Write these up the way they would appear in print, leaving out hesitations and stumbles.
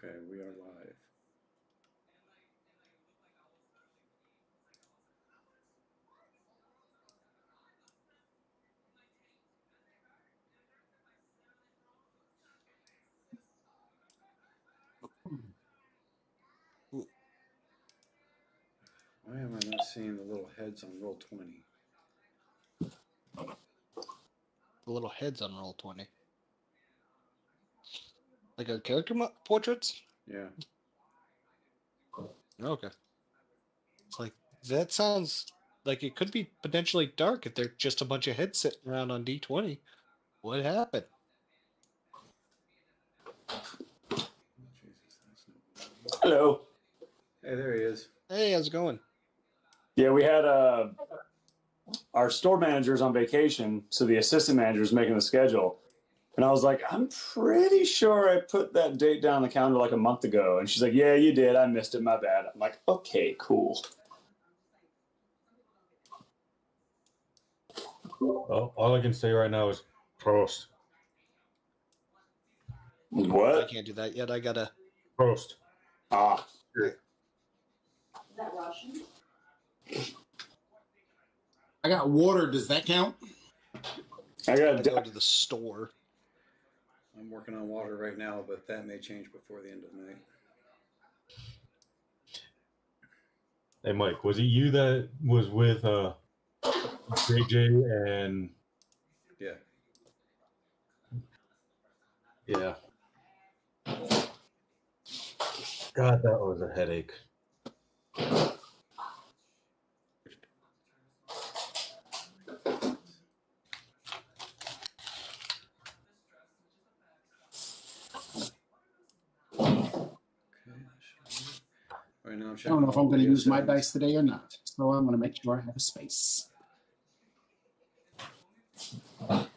Okay, we are live. Why am I not seeing the little heads on roll 20? The little heads on roll 20. Like a character portraits? Yeah. Okay. It's like, that sounds like it could be potentially dark if they're just a bunch of heads sitting around on D20. What happened? Oh, Jesus, that's no. Hello. Hey, there he is. Hey, how's it going? Yeah, we had our store manager's on vacation, so the assistant manager is making the schedule. And I was like, I'm pretty sure I put that date down on the calendar like a month ago. And she's like, yeah, you did. I missed it. My bad. I'm like, okay, cool. Well, all I can say right now is Prost. I What? can't do that yet. I gotta. Prost. Ah. Is that Russian? I got water. Does that count? I got Go to the store. I'm working on water right now, but that may change before the end of the night. Hey, Mike, was it you that was with JJ and... Yeah. Yeah. God, that was a headache. Right now, I'm I don't know if I'm going to use my dice today or not, so I'm going to make sure I have a space. I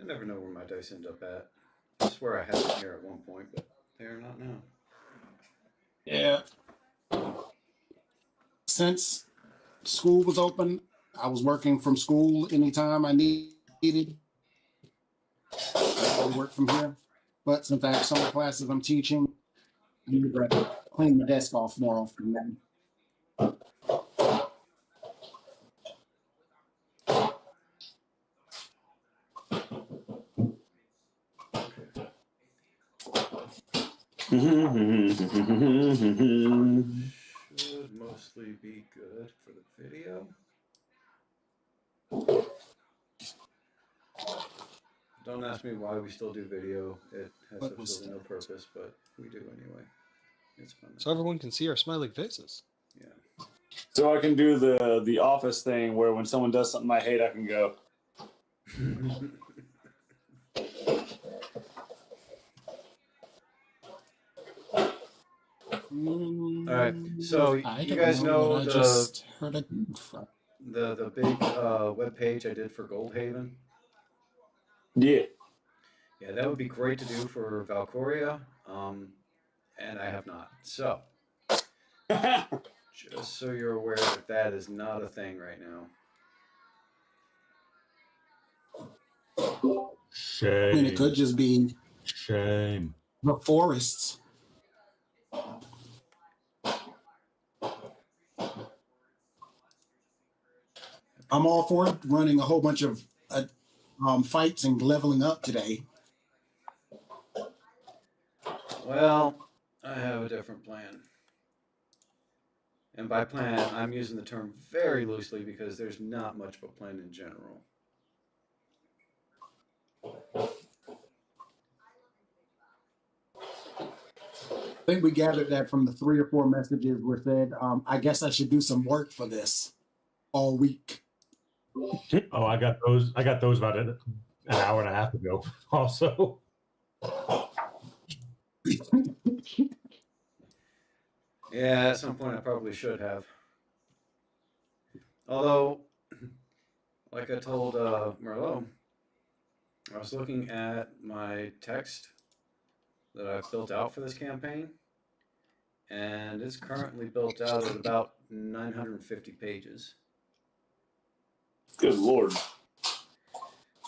never know where my dice end up at. I swear I had them here at one point, but they are not now. Yeah. Since school was open, I was working from school anytime I needed. I work from here. But since I have summer classes I'm teaching, I need to clean my desk off more often than. Should mostly be good for the video. Don't ask me why we still do video. It has absolutely no purpose, but we do anyway. It's fun. So everyone can see our smiling faces. Yeah. So I can do the office thing where when someone does something I hate, I can go. All right, so you guys know the big web page I did for Goldhaven? Yeah. Yeah, that would be great to do for Valcoria, and I have not. So, just so you're aware that that is not a thing right now. Shame. I mean, it could just be Shame. the forests. I'm all for it, running a whole bunch of fights and leveling up today. Well, I have a different plan. And by plan, I'm using the term very loosely because there's not much of a plan in general. I think we gathered that from the 3 or 4 messages where said, I guess I should do some work for this all week. Oh, I got those about an hour and a half ago also. Yeah, at some point I probably should have. Although, like I told Merlot, I was looking at my text that I've built out for this campaign, and it's currently built out at about 950 pages. Good Lord.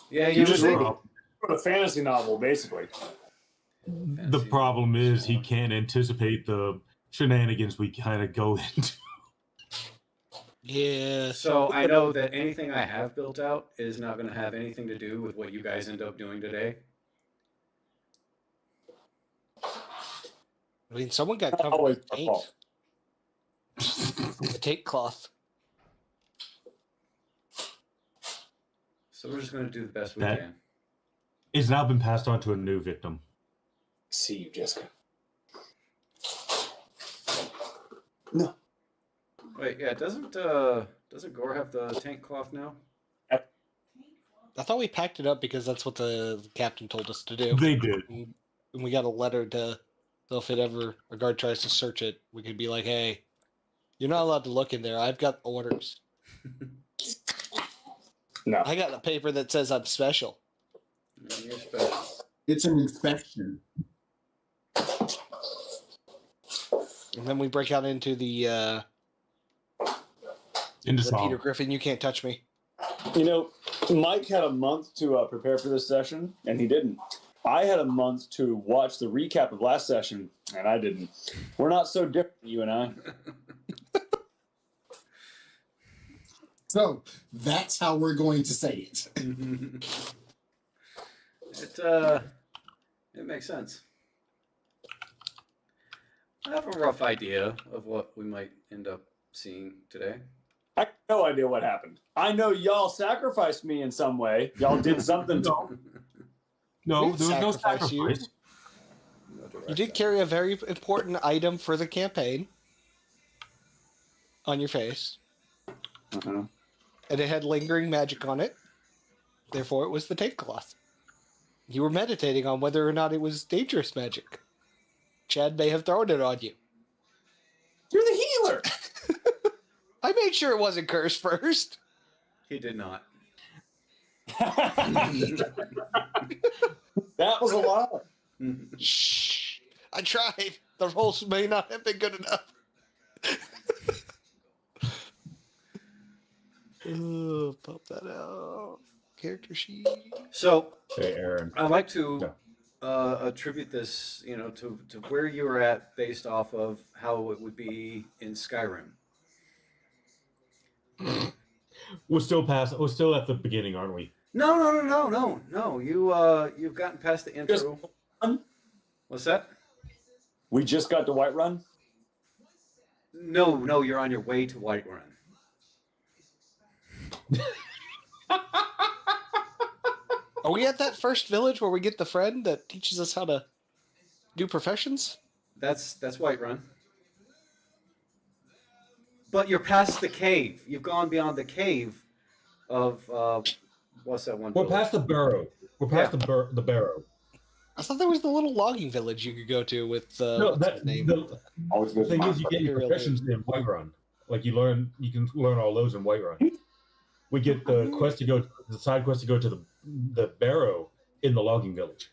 Yeah, You just wrote a fantasy novel, basically. The fancy problem is he smaller. can't anticipate the shenanigans we kind of go into. Yeah. So I know that anything I have built out is not going to have anything to do with what you guys end up doing today. I mean, someone got covered Always in our paint. fault. The tape cloth. So we're just going to do the best we That- can. It's now been passed on to a new victim. See you, Jessica. No. Wait, yeah, doesn't Gore have the tank cloth now? I thought we packed it up because that's what the captain told us to do. They did. And we got a letter to, so if it ever a guard tries to search it, we could be like, "Hey, you're not allowed to look in there. I've got orders. No. I got a paper that says I'm special." You're special. It's an inspection. And then we break out into the Into Peter song. Griffin. You can't touch me. You know, Mike had a month to prepare for this session, and he didn't. I had a month to watch the recap of last session, and I didn't. We're not so different, you and I. So that's how we're going to say it. It makes sense. I have a rough idea of what we might end up seeing today. I have no idea what happened. I know y'all sacrificed me in some way. Y'all did something to me. No, We there was no sacrifice you. sacrifice. No direct You did carry a very important item for the campaign on your face, Uh-huh. and it had lingering magic on it. Therefore, it was the tape cloth. You were meditating on whether or not it was dangerous magic. Chad may have thrown it on you. You're the healer. I made sure it wasn't cursed first. He did not. That was a lie. Shh. I tried. The rolls may not have been good enough. Pop that out. Character sheet. So Hey, Aaron. I'd like to Yeah. attribute this, to where you were at based off of how it would be in Skyrim. We're still past. We're still at the beginning, aren't we? No. You've gotten past the intro. What's that? We just got to Whiterun. No, you're on your way to Whiterun. Are we at that first village where we get the friend that teaches us how to do professions? That's Whiterun. But you're past the cave. You've gone beyond the cave of what's that one? We're village? past the barrow. We're past the barrow. I thought there was the little logging village you could go to with No, what's that his name? Always the thing is, you get your Really? professions in Whiterun. Like you can learn all those in Whiterun. We get the quest to go, the side quest to go to the barrow in the logging village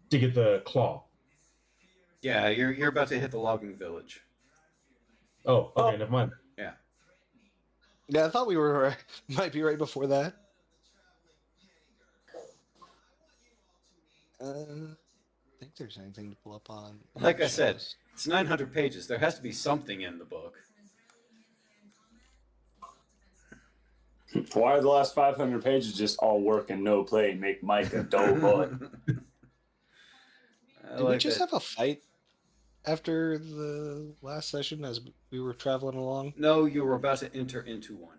to get the claw. Yeah, you're about to hit the logging village. Oh, okay, never mind. Yeah, I thought we were might be right before that. I think there's anything to pull up on. Like I said, it's 900 pages. There has to be something in the book. Why are the last 500 pages just all work and no play and make Mike a dull boy? Did we just have a fight after the last session as we were traveling along? No, you were about to enter into one.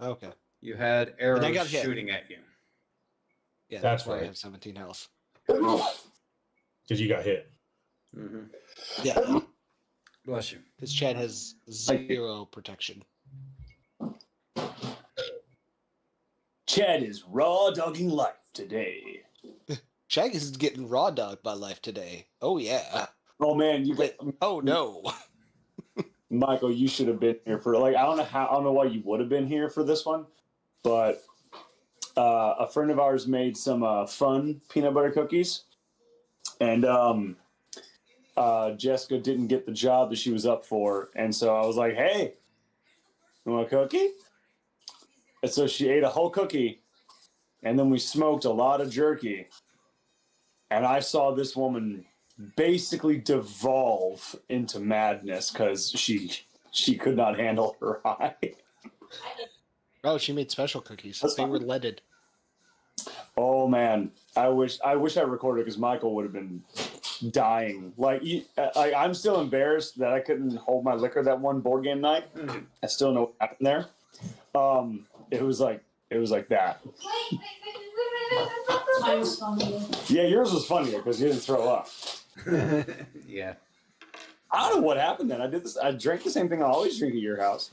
Okay. You had I arrows got hit. shooting at you. Yeah, That's that's why I right. have 17 health. Because you got hit. Mm-hmm. Yeah, Bless you. because Chad has 0 protection. Chad is raw dogging life today. Chad is getting raw dogged by life today. Oh yeah. Oh man, you Wait. get Oh no. Michael. You should have been here for I don't know why you would have been here for this one, but a friend of ours made some fun peanut butter cookies, and Jessica didn't get the job that she was up for, and so I was like, "Hey, you want a cookie?" And so she ate a whole cookie, and then we smoked a lot of jerky. and I saw this woman basically devolve into madness because she could not handle her high. Oh, she made special cookies. That's They were fine. leaded. Oh man, I wish I recorded because Michael would have been dying. I'm still embarrassed that I couldn't hold my liquor that one board game night. I still know what happened there. It was like that. Mine was funny. Yeah, yours was funnier because you didn't throw up. Yeah. I don't know what happened then. I did this. I drank the same thing I always drink at your house.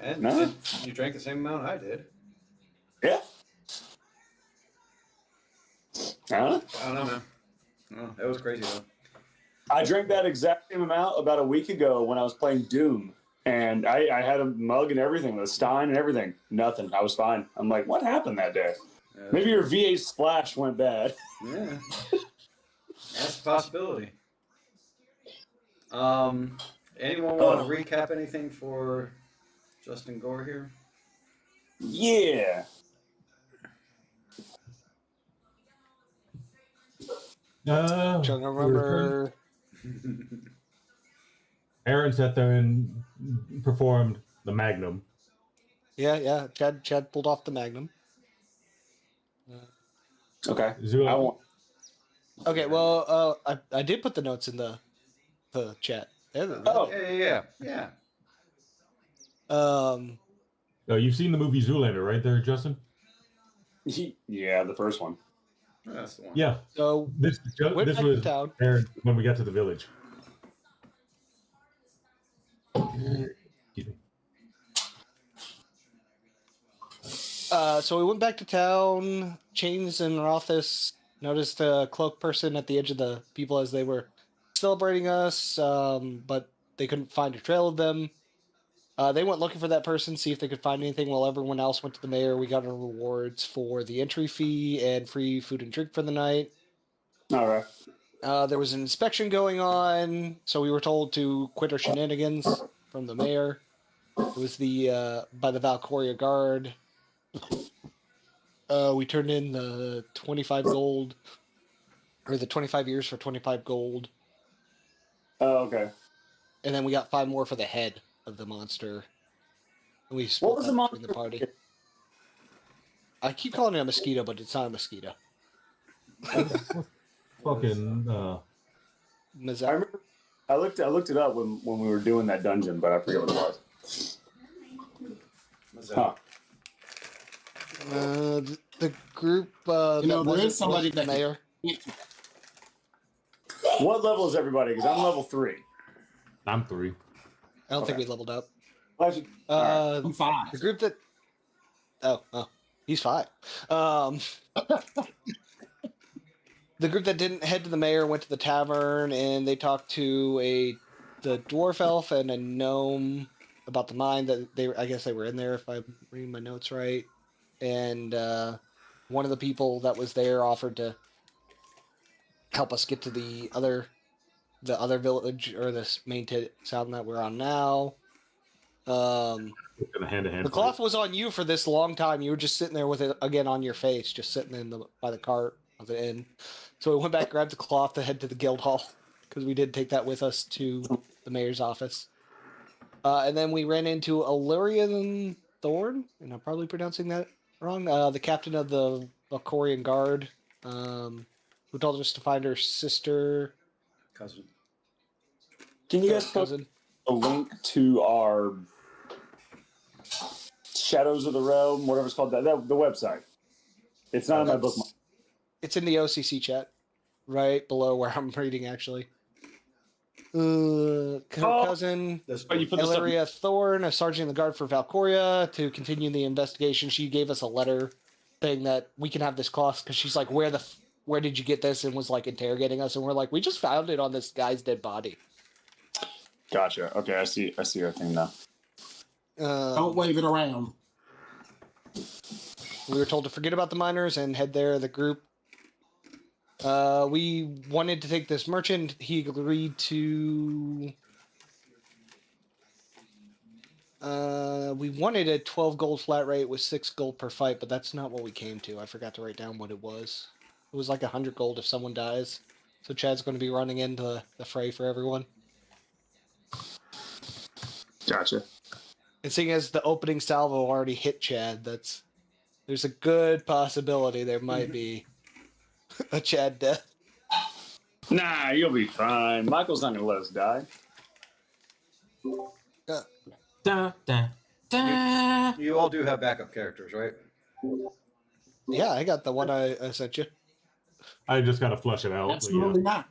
And, No. and you drank the same amount I did. Yeah. Huh? I don't know, man. Oh, that was crazy though. I drank that exact same amount about a week ago when I was playing Doom. And I had a mug and everything, the Stein and everything. Nothing. I was fine. I'm like, what happened that day? Maybe your V8 splash went bad. Yeah. That's a possibility. Anyone want to recap anything for Justin Gore here? Yeah. Trying to remember. Aaron sat there and performed the Magnum. Yeah. Chad pulled off the Magnum. Okay. Zula, I won't. Okay, well, I did put the notes in the chat. There they are. Yeah. oh, you've seen the movie Zoolander, right there, Justin? Yeah, the first one. That's the one. Yeah. So This went this back to was town. Aaron when we got to the village. Excuse me. So we went back to town. Chains and Rothus noticed a cloak person at the edge of the people as they were celebrating us, but they couldn't find a trail of them. They went looking for that person, see if they could find anything, while everyone else went to the mayor. We got our rewards for the entry fee and free food and drink for the night. All right. There was an inspection going on, so we were told to quit our shenanigans from the mayor. It was by the Valcoria guard. We turned in the 25 gold, or the 25 years for 25 gold. Oh, okay. And then we got 5 more for the head of the monster. And we split What was the that monster? between the party. I keep calling it a mosquito, but it's not a mosquito. I Fucking remember. I looked it up when we were doing that dungeon, but I forget what it was. What's that? Huh. The group that there wasn't is somebody the that mayor. What level is everybody? Because I'm level 3. I'm 3. I don't think Okay. we leveled up. All right. I'm 5. The group that oh, he's 5. The group that didn't head to the mayor went to the tavern and they talked to the dwarf elf and a gnome about the mine that I guess they were in there if I'm reading my notes right. And one of the people that was there offered to help us get to the other village or this main town that we're on now. In a hand-to-hand The cloth was on you for this long time. You were just sitting there with it again on your face, just sitting by the cart of the inn. So we went back, grabbed the cloth to head to the guild hall because we did take that with us to the mayor's office. And then we ran into Illyrian Thorn, and I'm probably pronouncing that wrong. The captain of the Valcorian guard, who told us to find her sister, Cousin. Can you guys put cousin. a link to our Shadows of the Realm, whatever it's called, the website? It's not in my bookmark. It's in the OCC chat, right below where I'm reading, actually. Cousin You put this up. Illyria Thorn, a sergeant in the guard for Valcoria, to continue the investigation. She gave us a letter saying that we can have this cloth because she's like, where did you get this? And was like interrogating us, and we're like, we just found it on this guy's dead body. Gotcha. Okay, I see everything now. Don't wave it around. We were told to forget about the miners and head there. The group. We wanted to take this merchant. He agreed to. We wanted a 12 gold flat rate with 6 gold per fight, but that's not what we came to. I forgot to write down what it was. It was like 100 gold if someone dies. So Chad's going to be running into the fray for everyone. Gotcha. And seeing as the opening salvo already hit Chad, there's a good possibility there might be a Chad death. Nah, you'll be fine. Michael's not gonna let us die. Da, da, da. You all do have backup characters, right? Yeah, I got the one I sent you. I just got to flush it out. but Absolutely not.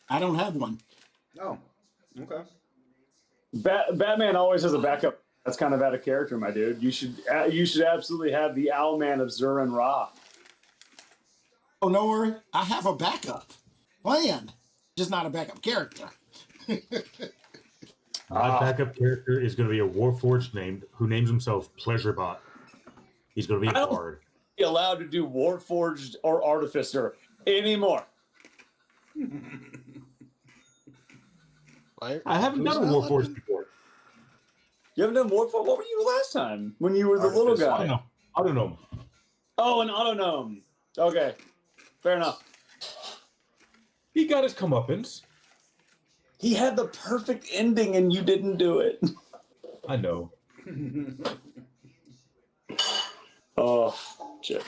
I don't have one. Oh, okay. Batman always has a backup. That's kind of out of character, my dude. You should absolutely have the Owlman of Zur-En Ra. Oh, no worry. I have a backup plan, just not a backup character. My backup character is going to be a Warforged who names himself Pleasurebot. He's going to be a bard. Be allowed to do Warforged or Artificer anymore. I haven't done a Warforged before. You haven't done Warforged? What were you last time? When you were the little guy? I don't know. Oh, an Autognome. Okay. Fair enough. He got his comeuppance. He had the perfect ending and you didn't do it. I know. Oh, shit.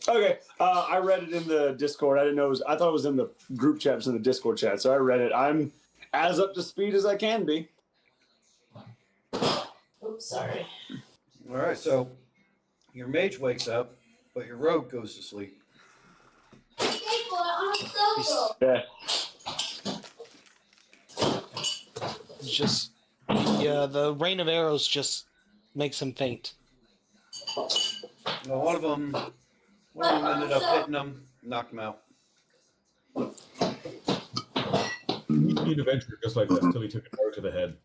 Okay, I read it in the Discord. I thought it was in the group chats in the Discord chat, so I read it. I'm as up to speed as I can be. Oops, sorry. All right, so your mage wakes up, but your rogue goes to sleep. Yeah. Just the rain of arrows just makes him faint. Well, one of them ended up hitting him, knocked him out. He can be an adventurer just like that until he took an arrow to the head.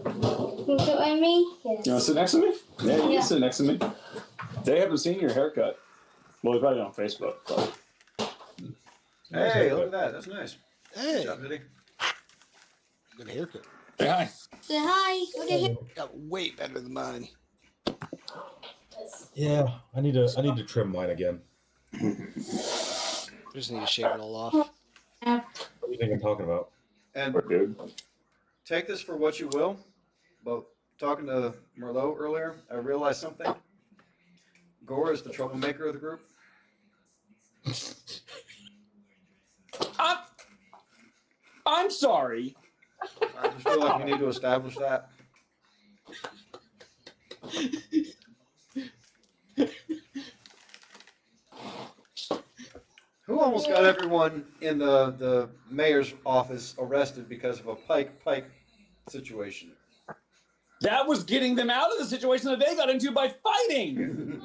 Can you sit with me? You want to sit next to me? Yeah, you can sit next to me. They haven't seen your haircut. Well, they're probably on Facebook. But... Hey, look at that. That's nice. Hey, Good job, Diddy. good haircut. Say hi. Say hi. What did you? Got way better than mine. Yeah, I need to trim mine again. Just need to shave it all off. What do you think I'm talking about? And Dude. take this for what you will, but talking to Merlot earlier, I realized something. Gore is the troublemaker of the group. I'm sorry. I just feel like we need to establish that. Who almost got everyone in the mayor's office arrested because of a pike situation? That was getting them out of the situation that they got into by fighting.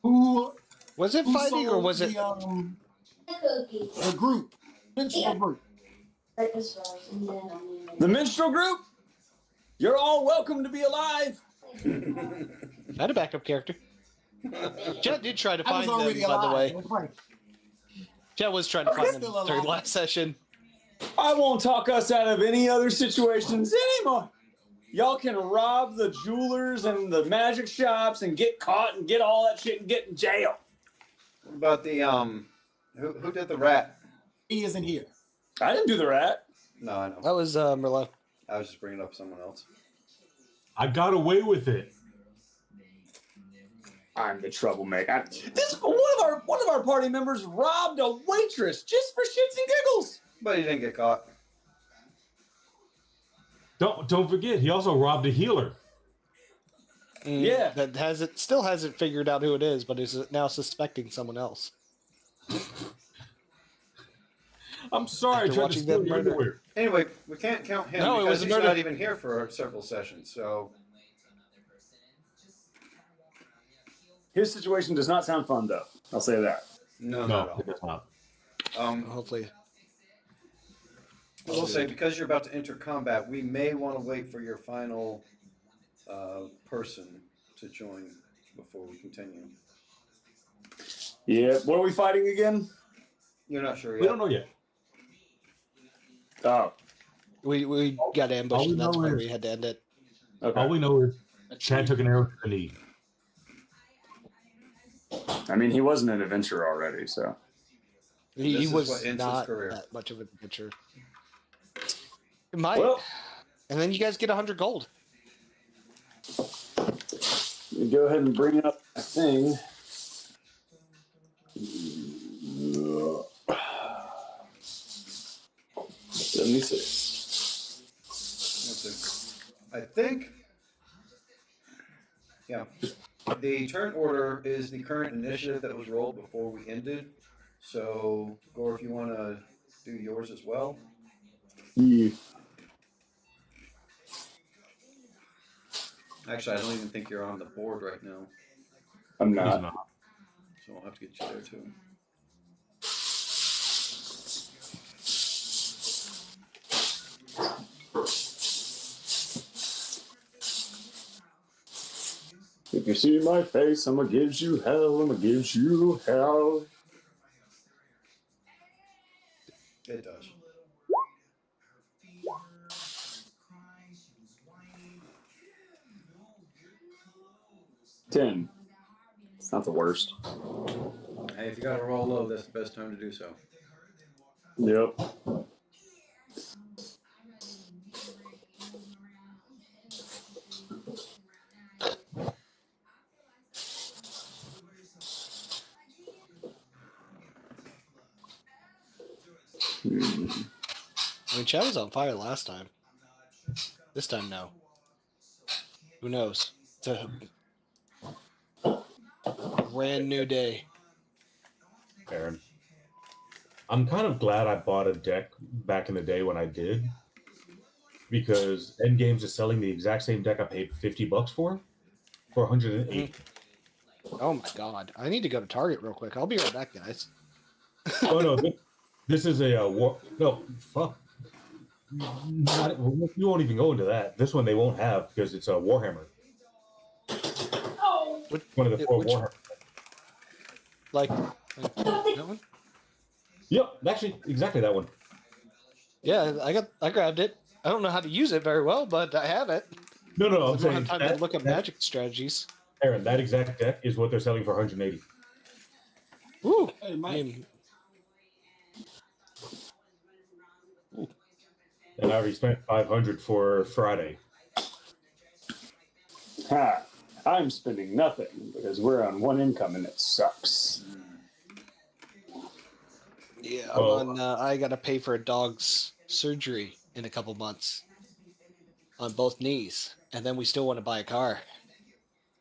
Who Was it fighting or sold was it? the group? Minstrel group. The minstrel group? You're all welcome to be alive. I had a backup character. Jet did try to I was find them, already by the alive. way. That's right. Jet was trying to find them Still during alive. last session. I won't talk us out of any other situations anymore. Y'all can rob the jewelers and the magic shops and get caught and get all that shit and get in jail. What about the who did the rat? He isn't here. I didn't do the rat. No, I know. That was Merlot. I was just bringing up someone else. I got away with it. I'm the troublemaker. One of our party members robbed a waitress just for shits and giggles. But he didn't get caught. Don't forget, he also robbed a healer. Yeah. That still hasn't figured out who it is, but is now suspecting someone else. I'm sorry, After I tried to watching steal them your murder. underwear. Anyway, we can't count him No, it because was a he's murder. not even here for several sessions. So His situation does not sound fun, though. I'll say that. no, No, not it does not. at all. Hopefully. I will say, because you're about to enter combat, we may want to wait for your final person to join before we continue. Yeah. What are we fighting again? You're not sure yet. We don't know yet. Oh. We got ambushed, we and that's know why is- we had to end it. Okay. All we know is Chad took an arrow to the knee. I mean, he wasn't an adventurer already, so. He This is was what ends his not career. that much of an adventure. It might. Well, And then you guys get 100 gold. you go ahead and bring up that thing. 76. I think. Yeah. The turn order is the current initiative that was rolled before we ended. So, Gore, if you want to do yours as well. Yeah. Actually, I don't even think you're on the board right now. I'm He's not. not. So I'll have to get you there too. If you see my face, I'm gonna give you hell. I'm gonna give you hell. It does. $10. It's not the worst. Hey, if you got to roll low, that's the best time to do so. Yep. I mean, Chad was on fire last time. This time, no. Who knows? It's a brand new day. Aaron. I'm kind of glad I bought a deck back in the day when I did, because Endgames is selling the exact same deck I paid $50 for 108. Oh my god. I need to go to Target real quick. I'll be right back, guys. Oh no, this is a war. No, fuck. You won't even go into that. This one they won't have because it's a Warhammer. One of the 4 Warhammer. Like that one? Yep, actually, exactly that one. Yeah, I grabbed it. I don't know how to use it very well, but I have it. No, I I'm don't saying have time to look up magic strategies. Aaron, that exact deck is what they're selling for 180. Woo! Hey, Mike. And I already spent 500 for Friday. Ha! I'm spending nothing because we're on one income and it sucks. Yeah, Well, I gotta pay for a dog's surgery in a couple months on both knees, and then we still want to buy a car.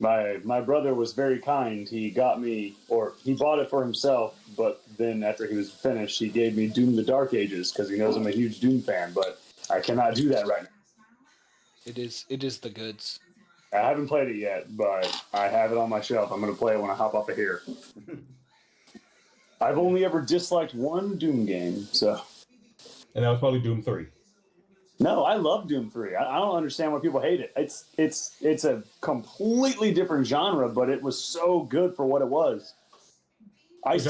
My brother was very kind. He got me, or he bought it for himself, but then after he was finished, he gave me Doom the Dark Ages because he knows I'm a huge Doom fan, but I cannot do that right now. It is the goods. I haven't played it yet, but I have it on my shelf. I'm going to play it when I hop up here. I've only ever disliked one Doom game, so. And that was probably Doom 3. No, I love Doom 3. I don't understand why people hate it. It's a completely different genre, but it was so good for what it was. Which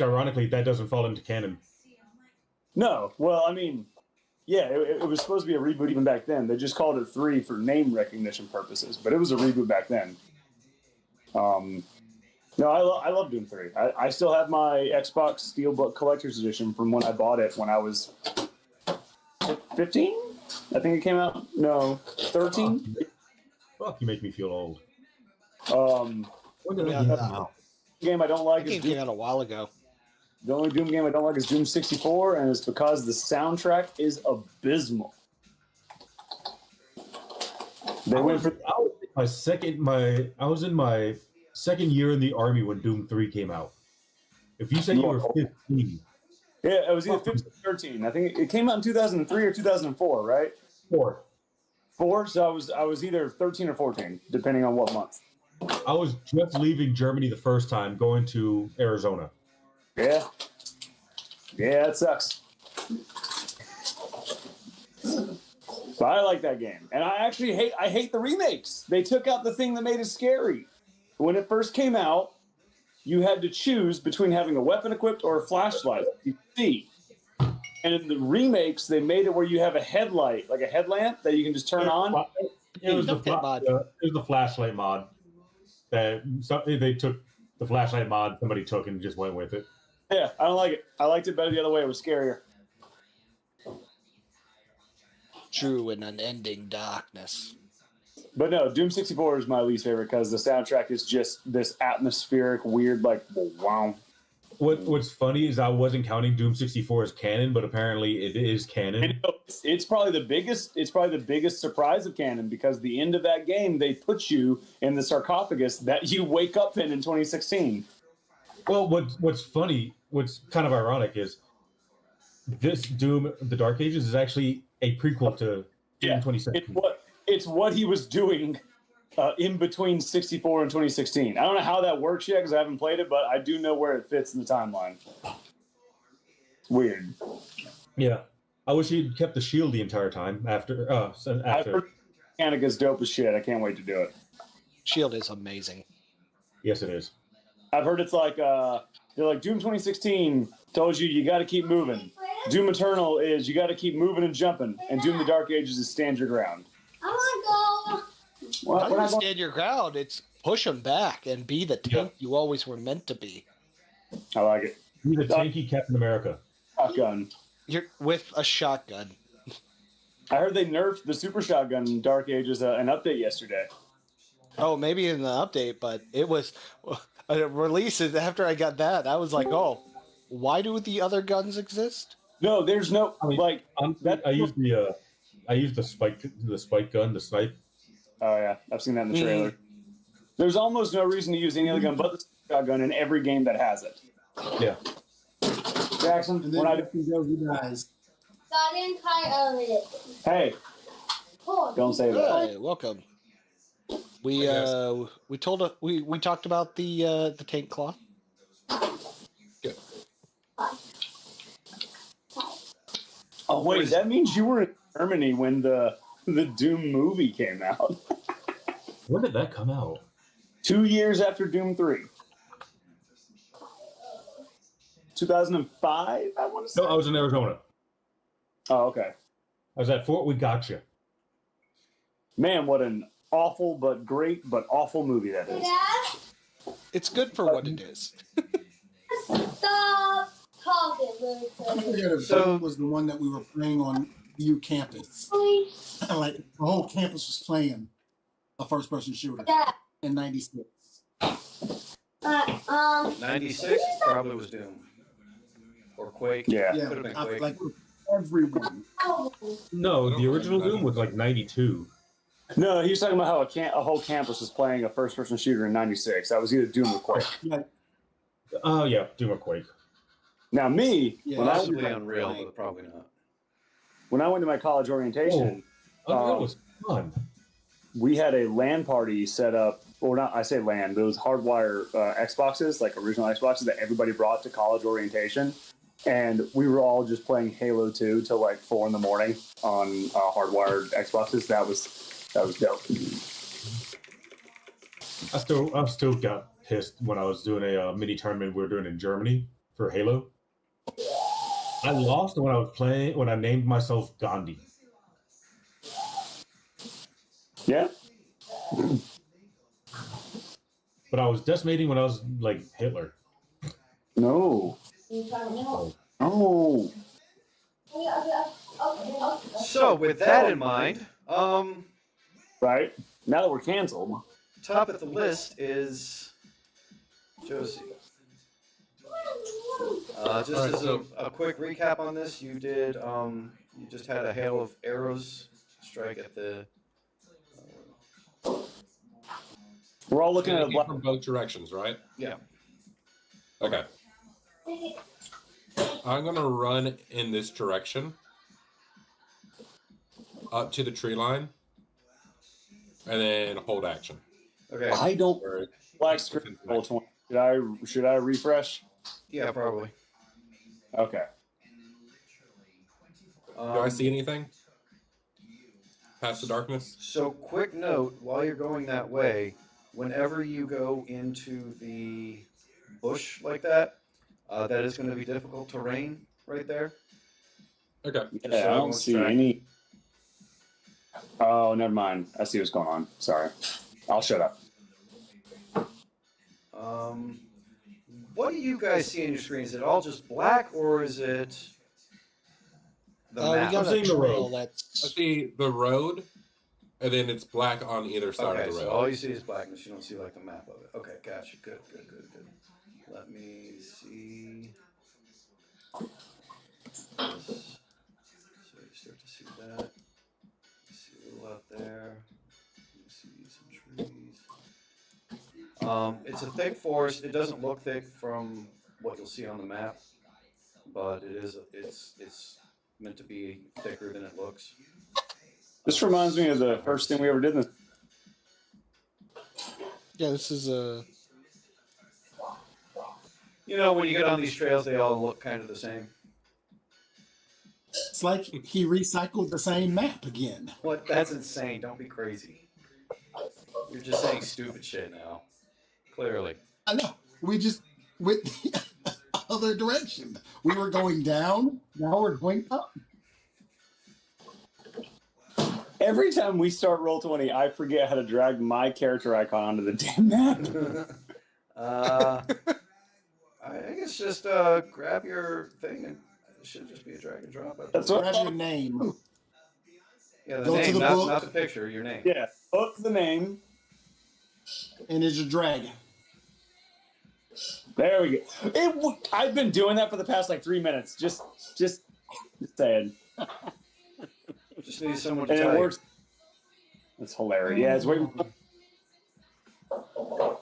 ironically, that doesn't fall into canon. No, well, I mean, yeah, it was supposed to be a reboot even back then. They just called it 3 for name recognition purposes, but it was a reboot back then. No, I love Doom 3. I still have my Xbox Steelbook Collector's Edition from when I bought it when I was 15? I think it came out. No, 13? Fuck, you make me feel old. When did Yeah, I get that- out? Game I don't like That is game Doom. came out a while ago. The only Doom game I don't like is Doom 64, and it's because the soundtrack is abysmal. They went for I was in my second year in the army when Doom 3 came out. If you said you were 15, yeah, it was either 15 or 13. I think it came out in 2003 or 2004, right? 4. So I was either 13 or 14, depending on what month. I was just leaving Germany the first time, going to Arizona. Yeah, it sucks. But I like that game, and I actually hate the remakes. They took out the thing that made it scary. When it first came out, you had to choose between having a weapon equipped or a flashlight. You see, and in the remakes, they made it where you have a headlight, like a headlamp that you can just turn on. It was Don't the get mod. it was the flashlight mod that they took the flashlight mod. Somebody took and just went with it. Yeah, I don't like it. I liked it better the other way. It was scarier. True in unending darkness. But no, Doom 64 is my least favorite because the soundtrack is just this atmospheric, weird, like wow. What's funny is I wasn't counting Doom 64 as canon, but apparently it is canon. And it's probably the biggest. It's probably the biggest surprise of canon because the end of that game they put you in the sarcophagus that you wake up in 2016. Well, what's funny, what's kind of ironic is this Doom, the Dark Ages, is actually a prequel to Doom 2017. It's what he was doing in between 64 and 2016. I don't know how that works yet because I haven't played it, but I do know where it fits in the timeline. Weird. Yeah, I wish he'd kept the shield the entire time after. I've heard mechanic is dope as shit. I can't wait to do it. Shield is amazing. Yes, it is. I've heard it's like they're like Doom 2016 told you got to keep moving. Doom Eternal is you got to keep moving and jumping, and Doom the Dark Ages is stand your ground. I want Not even stand your ground. It's push them back and be the tank you always were meant to be. I like it. Be the tanky Captain America. Shotgun. You're with a shotgun. I heard they nerfed the super shotgun in Dark Ages an update yesterday. Oh, maybe in the update, but it was a release after I got that. I was like, oh, why do the other guns exist? No, there's no like I used the spike gun, the snipe. Oh yeah, I've seen that in the trailer. There's almost no reason to use any other gun but the shotgun in every game that has it. Yeah. Jackson, And then when you guys. got inside of it. hey, don't say that. Hey, welcome. We talked about the tank cloth. Oh wait, that means you were in Germany when the Doom movie came out. When did that come out? 2 years after Doom 3. 2005, I want to say. No, I was in Arizona. Oh, okay. I was at Fort We Gotcha. Man, what an awful but great but awful movie that is. Dad, It's good for what it is. stop talking. I forget if that was the one that we were playing on U campus. Please. Like the whole campus was playing a first-person shooter Dad, in '96. 96 probably was Doom. Or Quake. Yeah. Yeah, Could have been Quake. like everyone. No, the original Doom was like 92. No, he was talking about how a whole campus was playing a first-person shooter in '96. That was either Doom or Quake. Like, Oh, yeah, Doom or Quake. Now, me, Yeah. when, I Possibly went, Unreal, but probably not. when I went to my college orientation, Oh, that was fun. we had a LAN party set up, or not, I say LAN, but it was hardwire Xboxes, like original Xboxes that everybody brought to college orientation. And we were all just playing Halo 2 till like 4 in the morning on hardwired Xboxes. That was dope. I still got pissed when I was doing a mini tournament we were doing in Germany for Halo. I lost when I named myself Gandhi. Yeah. But I was decimating when I was like Hitler. No. Oh. So, with that in mind, Right. Now that we're canceled. top of the list is Josie. Just as a quick recap on this, you did you just had a hail of arrows strike at the. We're all looking at a black. from both directions, right? Yeah. Okay. I'm gonna run in this direction up to the tree line, and then hold action. Okay. I don't Or- black screen roll 20. Should I refresh? Yeah, probably. Okay. Do I see anything past the darkness? So, quick note: while you're going that way, whenever you go into the bush like that, that is going to be difficult terrain right there. Okay. Yeah, I don't see any. Oh, never mind. I see what's going on. Sorry. I'll shut up. What do you guys see on your screen? Is it all just black, or is it the We map? got I'm a seeing the trail road. I that's. see the road, and then it's black on either side Okay, of the so road. all you see is blackness. You don't see like the map of it. Okay, gotcha. Good. Let me see this. So you start to see that. You see a little out there. You see some trees. It's a thick forest. It doesn't look thick from what you'll see on the map, but it is. It's meant to be thicker than it looks. This reminds me of the first thing we ever did in this. Yeah, this is a. You know, when you get on these trails, they all look kind of the same. It's like he recycled the same map again. What? That's insane. Don't be crazy. You're just saying stupid shit now. Clearly. I know. We just went the other direction. We were going down. Now we're going up. Every time we start Roll20, I forget how to drag my character icon onto the damn map. I guess just grab your thing and it should just be a drag and drop. That's what. Grab your name. Yeah, the Go to name, the not, book. not the picture. Your name. Yeah. Book the name. And it's your dragon. There we go. I've been doing that for the past like 3 minutes. Just saying. Just need someone to And tell it you. works. That's hilarious. Yeah, it's waiting. I wonder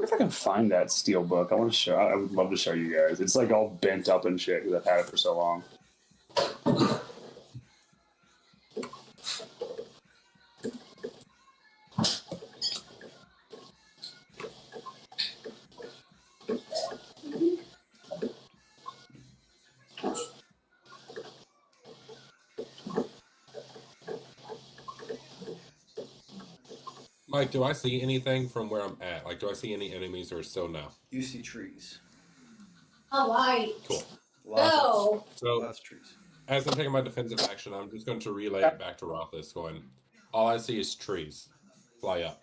if I can find that steel book. I want to show. I would love to show you guys. It's like all bent up and shit because I've had it for so long. Mike, do I see anything from where I'm at? Like, do I see any enemies or so no? You see trees. All right. Cool. No. So, Lots of trees. as I'm taking my defensive action, I'm just going to relay it back to Rothis, going, all I see is trees. Fly up.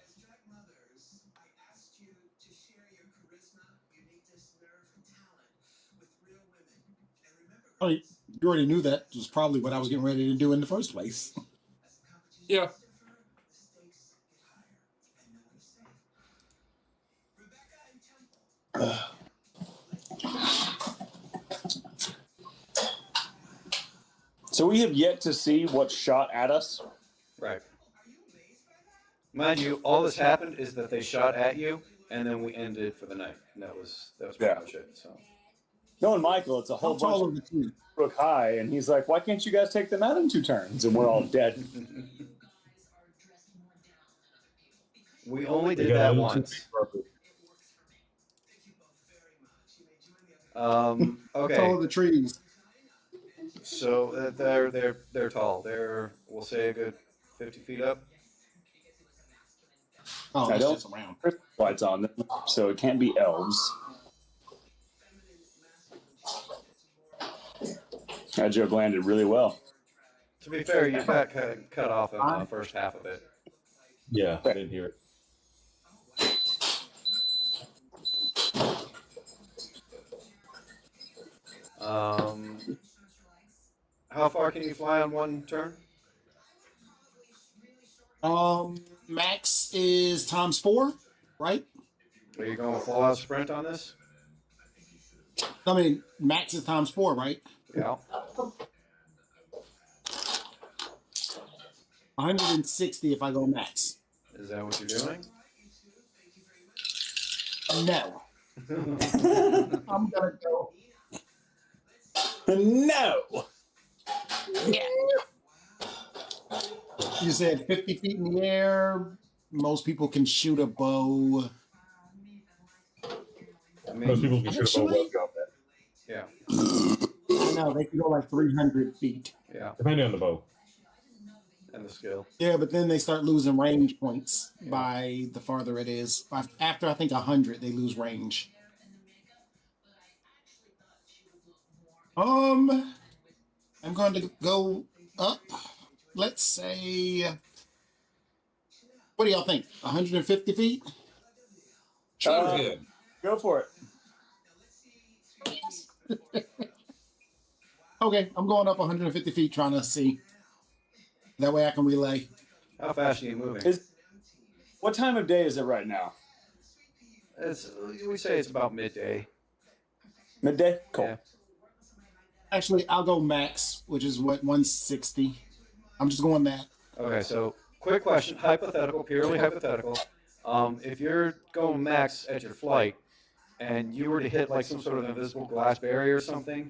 Oh, you already knew that. It was probably what I was getting ready to do in the first place. Yeah. So we have yet to see what shot at us. Right. Mind you, all that's happened is that they shot at you, and then we ended for the night. And that was pretty Yeah. much it. So. Knowing Michael, it's a whole How tall bunch are the trees? of Brook High, and he's like, "Why can't you guys take them out in 2 turns?" And we're all dead. We only They did got a that little too once. big for us. How tall Okay. are the trees? So they're tall. They're, we'll say, a good 50 feet up. Oh, I that's don't- just around. Christmas lights on them, so it can't be elves. That joke landed really well. To be fair, you got cut off in the first half of it. Yeah, I didn't hear it. How far can you fly on one turn? Max is ×4, right? Are you going full out sprint on this? I mean, max is ×4, right? Yeah. 160 if I go max. Is that what you're doing? No. I'm gonna go. No. You said 50 feet in the air. Most people can shoot a bow. I Most mean, people can shoot a bow well gun that. yeah, I know they can go like 300 feet. yeah, Depending on the bow. and the skill. Yeah, but then they start losing range points by the farther it is. After I think 100, they lose range. I'm going to go up, let's say, what do y'all think? 150 feet? Sounds good. Go for it. Okay, I'm going up 150 feet trying to see. That way I can relay. How fast are you moving? What time of day is it right now? We say it's about midday. Midday? Cool. Yeah. Actually, I'll go max, which is what, 160. I'm just going that. Okay, so quick question, hypothetical, purely hypothetical. If you're going max at your flight and you were to hit like some sort of invisible glass barrier or something,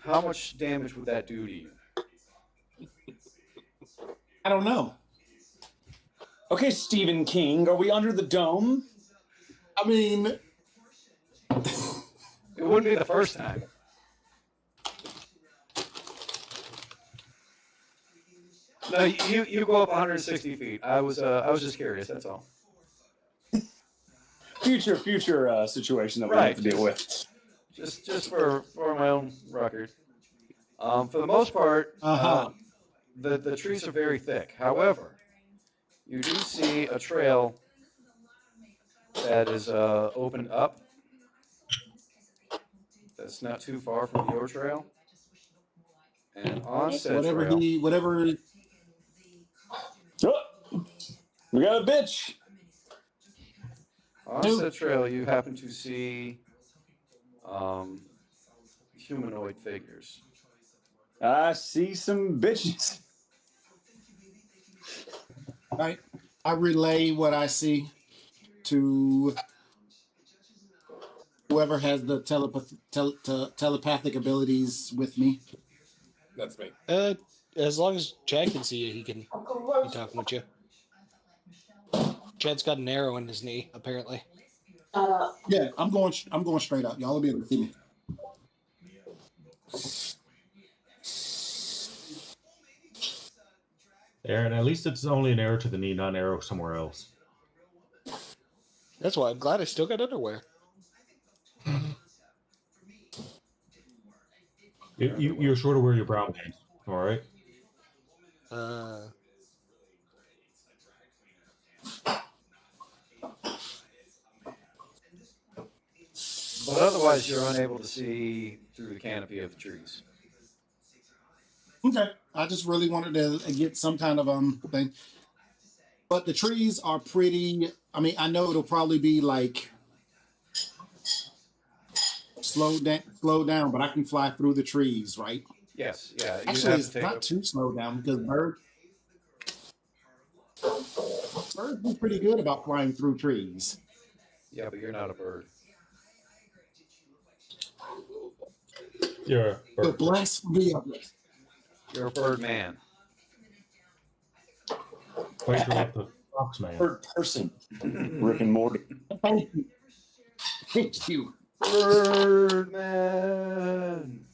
how much damage would that do to you? I don't know. Okay, Stephen King, are we under the dome? I mean, It wouldn't be the first time. No, you go up 160 feet. I was just curious. That's all. Future situation that we Right, have to deal with. Just for my own record. For the most part, the trees are very thick. However, you do see a trail that is opened up. That's not too far from your trail. And on said whatever trail, Oh, we got a bitch. on said trail, you happen to see humanoid figures. I see some bitches. right? I relay what I see to whoever has the telepathic abilities with me. That's me. As long as Chad can see you, he can be talking with you. Chad's got an arrow in his knee, apparently. Yeah, I'm going straight up. Y'all will be able to see me. Aaron, at least it's only an arrow to the knee, not an arrow somewhere else. That's why I'm glad I still got underwear. You're sure to wear your brown pants, all right? But otherwise, you're unable to see through the canopy of the trees. Okay, I just really wanted to get some kind of thing. But the trees are pretty. I mean, I know it'll probably be like slow down, but I can fly through the trees, right? Yes, yeah. You Actually, have it's to take not too slow down because birds do pretty good about flying through trees. Yeah, but you're not a bird. You're a The bird. blasphemy of it. You're a bird man. Fight like the fox man. Third person. Rick and Morty. Thank you. Thank you. Birdman.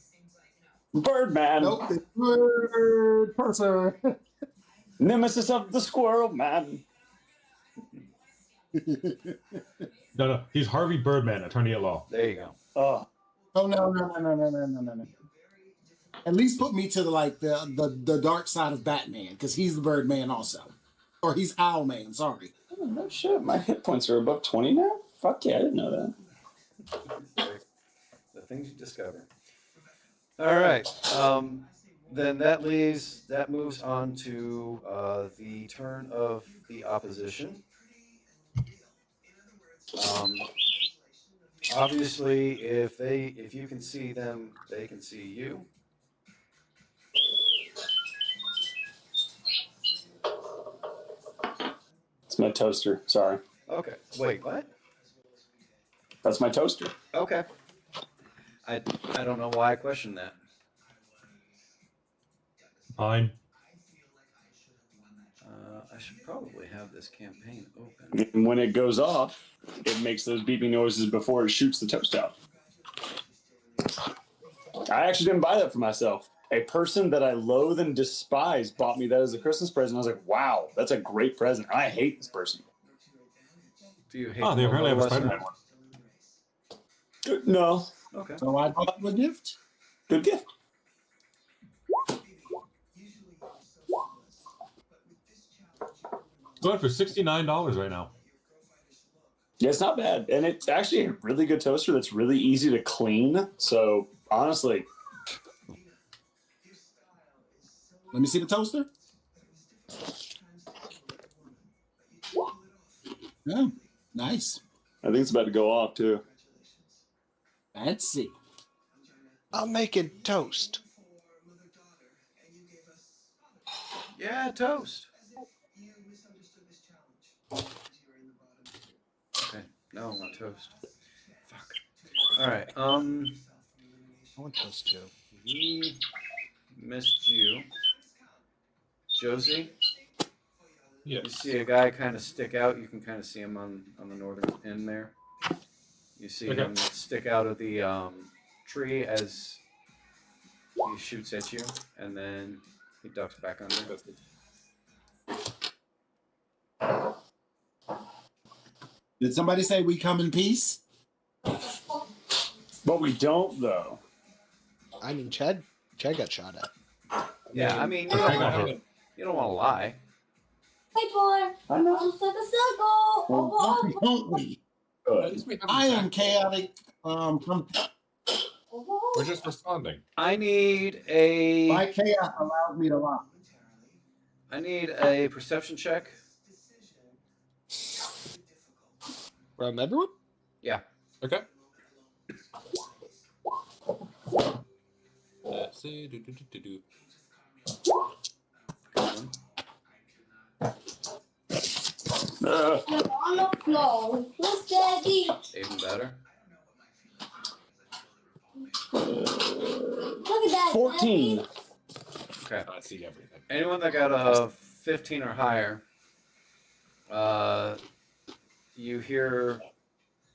Birdman. Nope, the third person. Nemesis of the squirrel man. No, he's Harvey Birdman, attorney at law. There you go. Oh, Oh no. At least put me to the dark side of Batman, because he's the Birdman also. Or he's Owlman, sorry. oh, no shit. My hit points are above 20 now? Fuck yeah, I didn't know that. The things you discover. All right. Then that moves on to the turn of the opposition. Obviously, if you can see them, they can see you. It's my toaster. Sorry. Okay. Wait, what? That's my toaster. Okay. I don't know why I questioned that. Fine. I should probably have this campaign open. And when it goes off, it makes those beeping noises before it shoots the toast out. I actually didn't buy that for myself. A person that I loathe and despise bought me that as a Christmas present. I was like, wow, that's a great present. I hate this person. Do you hate Oh, they them a apparently have a little less Spider-Man now? one. No. Okay. So I bought him a gift. Good gift. Going for $69 right now. Yeah, it's not bad. And it's actually a really good toaster that's really easy to clean. So, honestly, Let me see the toaster. Yeah, nice. I think it's about to go off, too. Let's see. I'm making toast. Yeah, toast. Okay, no, not toast. Fuck. All right. I want toast too. He missed you, Josie. Yes. You see a guy kind of stick out. You can kind of see him on the northern end there. You see Okay. him stick out of the tree as he shoots at you, and then he ducks back under. That's good. Did somebody say we come in peace? But we don't, though. I mean, Chad got shot at. Yeah, I mean, you I don't got want her. to, you don't want to lie. Hey, boy. I know. I'm stuck a circle. Well, Why don't we? At least we have I a am fact. chaotic. We're just responding. I need My a chaos allows me to lie. perception check. From everyone? Yeah. Okay. Let's see. Do. You're on the floor. Who's daddy? Even better. Look at that. 14. Daddy. Okay. I see everything. Anyone that got a 15 or higher, you hear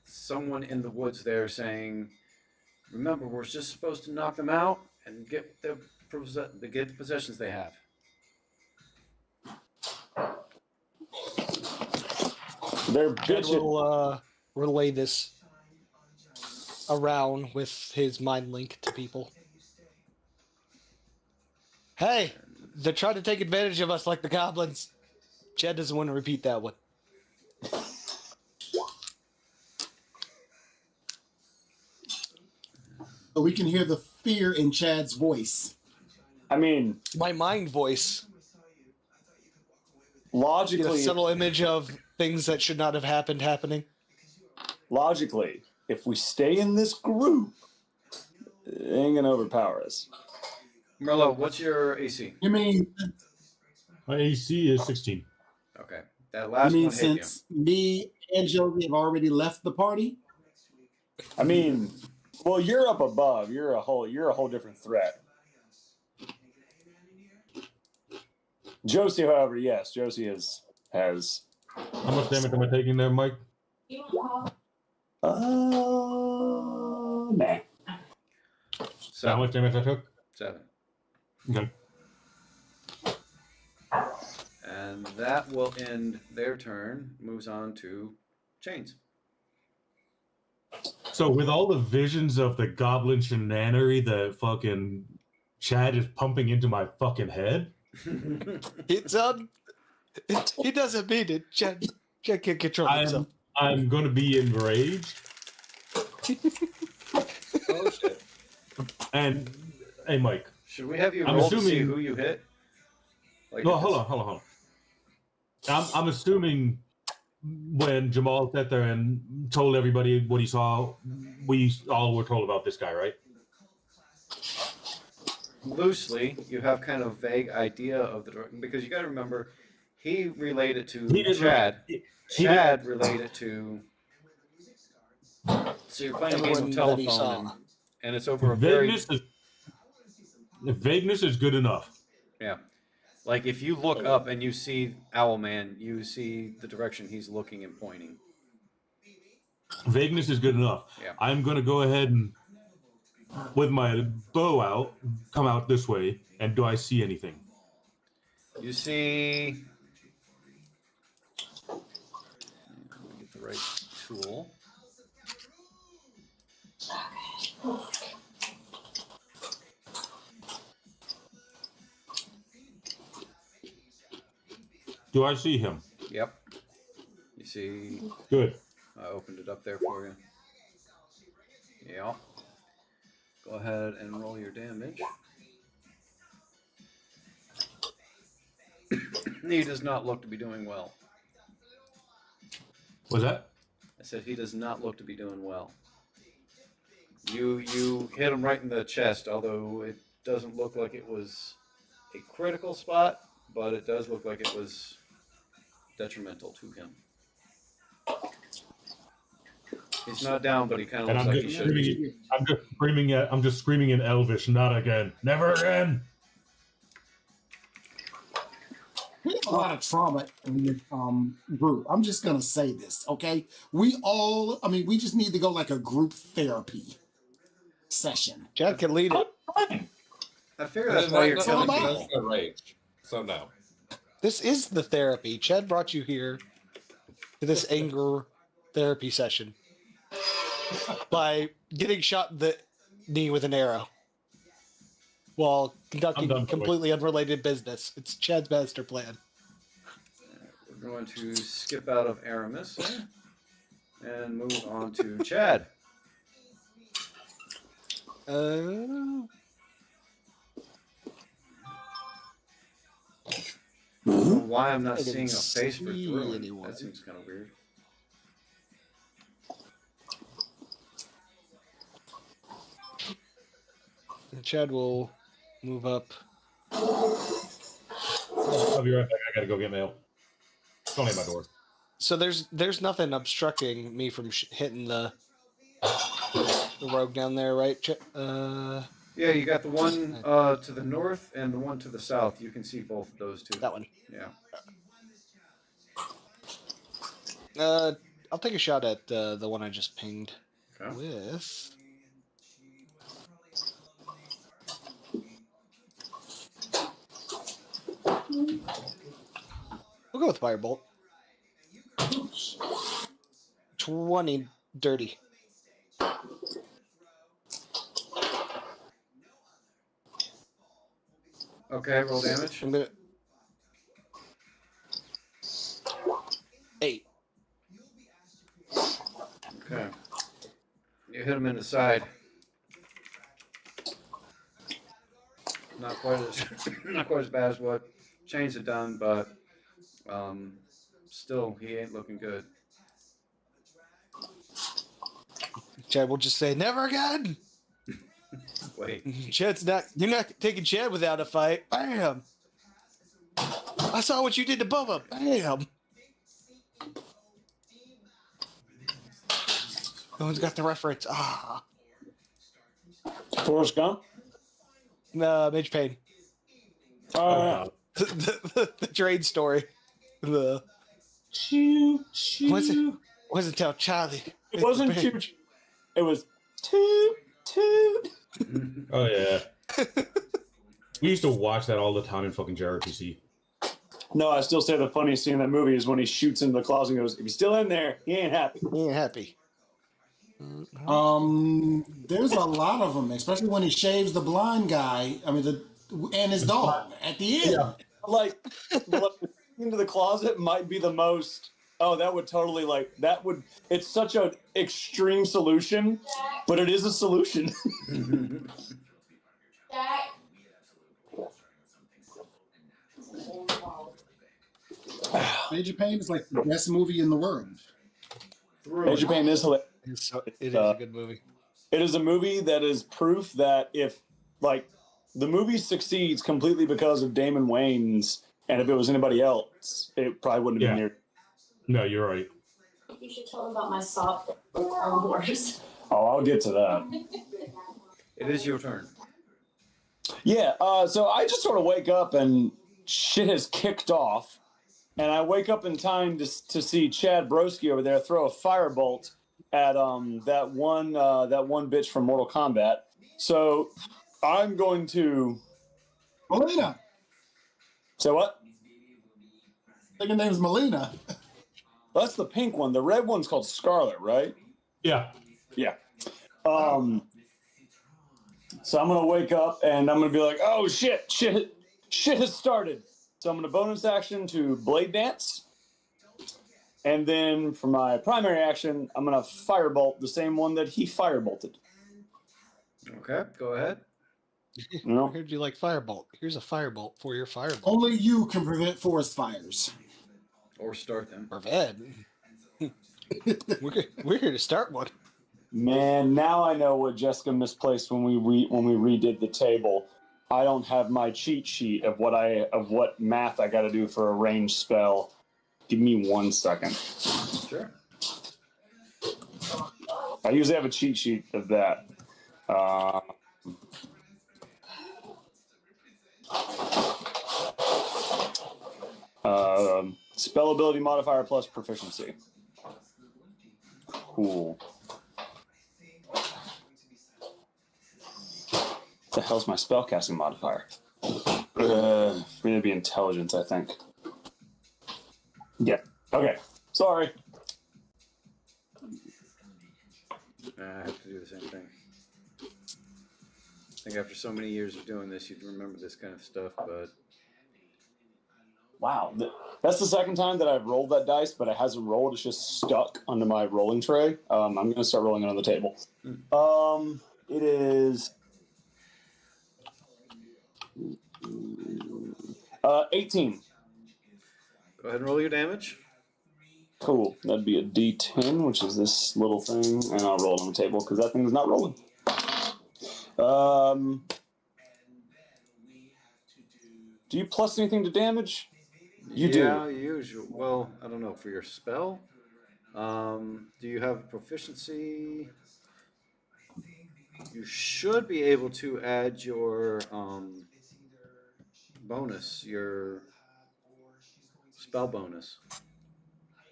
someone in the woods there saying, "Remember, we're just supposed to knock them out and get the possessions they have." They're Chad bitching. will relay this around with his mind link to people. Hey, they're trying to take advantage of us like the goblins. Chad doesn't want to repeat that one. So we can hear the fear in Chad's voice. I mean, My mind voice. Get a logically, subtle image of things that should not have happened happening. if we stay in this group, it ain't gonna overpower us. Merlot, what's your AC? You mean My AC is 16. Okay, that last one hit since me and Josie have already left the party? I mean, well, you're up above. You're a whole different threat. Josie, however, yes, Josie has. How much damage am I taking there, Mike? You don't Nah. you. So how much damage I took? 7. Okay. And that will end their turn. Moves on to Chains. So with all the visions of the goblin shenanery that fucking Chad is pumping into my fucking head, He doesn't mean it. Chad can't control himself. I'm gonna be enraged. Oh shit. And hey, Mike. Should we have you I'm roll to see assuming- who you hit? Like No, if hold it's- on. I'm assuming when Jamal sat there and told everybody what he saw, we all were told about this guy, right? Loosely, you have kind of vague idea of the direction because you got to remember, he relayed it to He didn't- Chad. he- Chad relayed it to. So you're playing a game Everyone of that he telephone, saw. and it's over a very Vagueness is good enough. yeah. Like if you look up and you see Owlman, you see the direction he's looking and pointing. Vagueness is good enough. Yeah. I'm gonna go ahead and, with my bow out, come out this way. And do I see anything? You see. Let me get the right tool. Do I see him? Yep. You see, Good. I opened it up there for you. Yeah. Go ahead and roll your damage. He does not look to be doing well. Was that? I said he does not look to be doing well. You hit him right in the chest, although it doesn't look like it was a critical spot, but it does look like it was detrimental to him. He's not down, but he kind of And looks I'm like he just should be. screaming. I'm just screaming in Elvish. Not again. Never again. We have a lot of trauma in this group. I'm just gonna say this, okay? We just need to go like a group therapy session. Chad can lead it. I figure that's why you're killing not- people. That's the rage. So no. This is the therapy. Chad brought you here to this anger therapy session by getting shot in the knee with an arrow while conducting done, completely unrelated business. It's Chad's master plan. We're going to skip out of Aramis and move on to Chad. I don't know why I'm not I seeing a didn't face for see Druid. anyone. That seems kind of weird. And Chad will move up. I'll be right back. I gotta go get mail. Don't hit my door. So there's nothing obstructing me from hitting the rogue down there, right? Yeah, you got the one to the north and the one to the south. You can see both of those two. That one. Yeah. I'll take a shot at the one I just pinged Okay. with. We'll go with Firebolt. 20 dirty. Okay, roll damage. I'm gonna 8. Okay. You hit him in the side. Not quite as not quite as bad as what Chains had done, but still he ain't looking good. Chad will just say, "Never again." Wait. Chad's not. You're not taking Chad without a fight. Bam. I saw what you did to Bubba. Bam. No one's got the reference. Ah. Forrest Gump. Mage Pain. The trade story. The Choo, choo. wasn't tell Charlie. It wasn't choo. It was toot toot. Oh yeah. We used to watch that all the time in fucking JRPC. No, I still say the funniest scene in that movie is when he shoots into the closet and goes, "If he's still in there, he ain't happy." He ain't happy. There's a lot of them, especially when he shaves the blind guy. I mean, and his dog at the end. Yeah. Like into the closet might be the most. Oh, that would totally It's such an extreme solution, but it is a solution. Major Pain is like the best movie in the world. Major Pain is hilarious. It is a good movie. It is a movie that is proof that if the movie succeeds completely because of Damon Wayans, and if it was anybody else, it probably wouldn't have been near. No, you're right. You should tell them about my soft wars. Oh, I'll get to that. It is your turn. Yeah, so I just sort of wake up and shit has kicked off, and I wake up in time to see Chad Broski over there throw a firebolt at that one bitch from Mortal Kombat. So I'm going to Melina. say what? I think her name's Melina. That's the pink one. The red one's called Scarlet, right? Yeah. Yeah. So I'm gonna wake up and I'm gonna be like, oh shit has started. So I'm gonna bonus action to Blade Dance. And then for my primary action, I'm going to firebolt the same one that he firebolted. Okay, go ahead. I No. heard you like firebolt. Here's a firebolt for your firebolt. Only you can prevent forest fires. Or start them. Prevent. We're here to start one. Man, now I know what Jessica misplaced when we redid the table. I don't have my cheat sheet of what math I got to do for a ranged spell. Give me 1 second. Sure. I usually have a cheat sheet of that. Spell ability modifier plus proficiency. Cool. What the hell's my spellcasting modifier? Going to be intelligence, I think. Yeah. Okay. Sorry. I have to do the same thing. I think after so many years of doing this, you'd remember this kind of stuff, but... Wow. That's the second time that I've rolled that dice, but it hasn't rolled. It's just stuck under my rolling tray. I'm going to start rolling it on the table. It is... 18. Go ahead and roll your damage. Cool. That'd be a D10, which is this little thing, and I'll roll it on the table because that thing is not rolling. Do you plus anything to damage? You do. Yeah, usual. Well, I don't know. For your spell, do you have proficiency? You should be able to add your bonus, your spell bonus.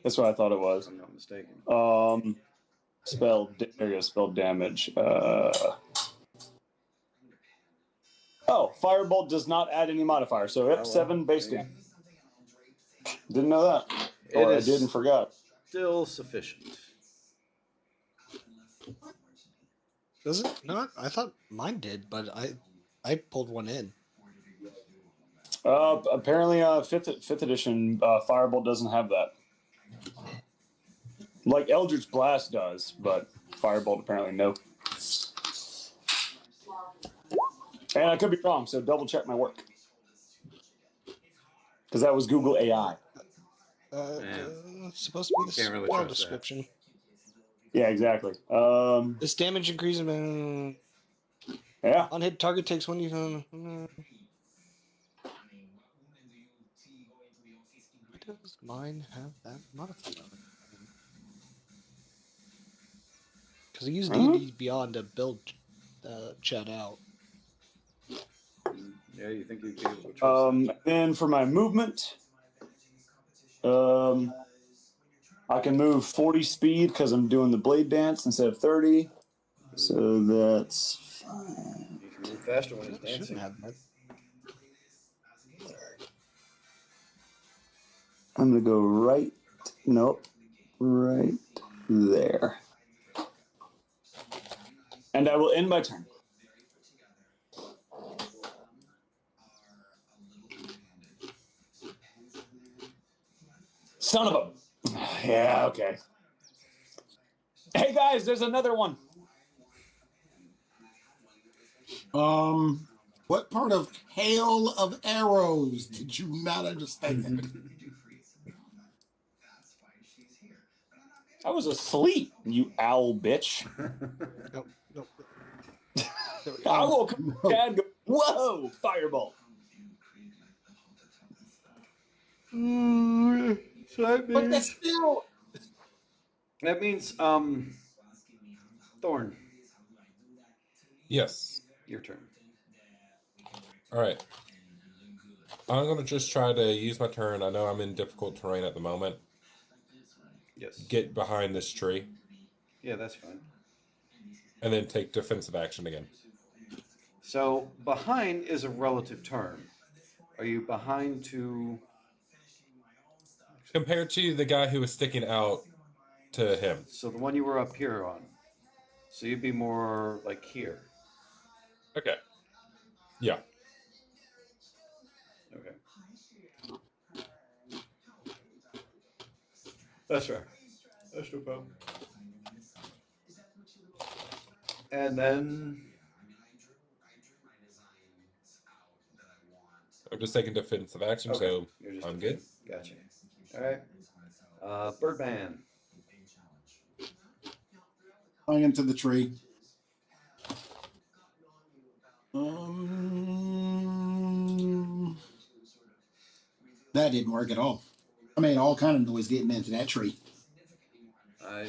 That's what I thought it If was. I'm not mistaken. There you go, spell damage. Firebolt does not add any modifier, so well, 7 base yeah. damage. Didn't know that. Or I did and forgot. Still sufficient. Does it not? I thought mine did, but I pulled one in. Apparently, fifth edition Firebolt doesn't have that. Like Eldritch Blast does, but Firebolt apparently no. And I could be wrong, so double check my work. Because that was Google AI. It's supposed to be the Can't really spell trust that. description. Yeah, exactly. This damage increase Yeah. on hit target takes one. Why does mine have that modifier? Because I use D&D Beyond to build chat out. Yeah, you think you'd be able to trust that? Then for my movement, I can move 40 speed because I'm doing the blade dance instead of 30. So that's fine. You can move faster when it's I shouldn't dancing. have that. I'm going to go right there. And I will end my turn. Son of a... Yeah, okay. Hey, guys, there's another one. What part of hail of arrows did you not understand? I was asleep, you owl bitch. Nope. I woke up, Dad, and go, whoa, fireball. So that But that's still... That means, Thorn, Yes. your turn. All right. I'm going to just try to use my turn. I know I'm in difficult terrain at the moment. Yes. Get behind this tree. Yeah, that's fine. And then take defensive action again. So, behind is a relative term. Are you behind to... Compared to the guy who was sticking out to him. So, the one you were up here on. So, you'd be more like here. Okay. Yeah. Okay. That's right. That's no problem. And then, I'm just taking defensive action, okay, so you're just I'm good. Gotcha. All right. Birdman. Flying into the tree. That didn't work at all. I made all kind of noise getting into that tree. I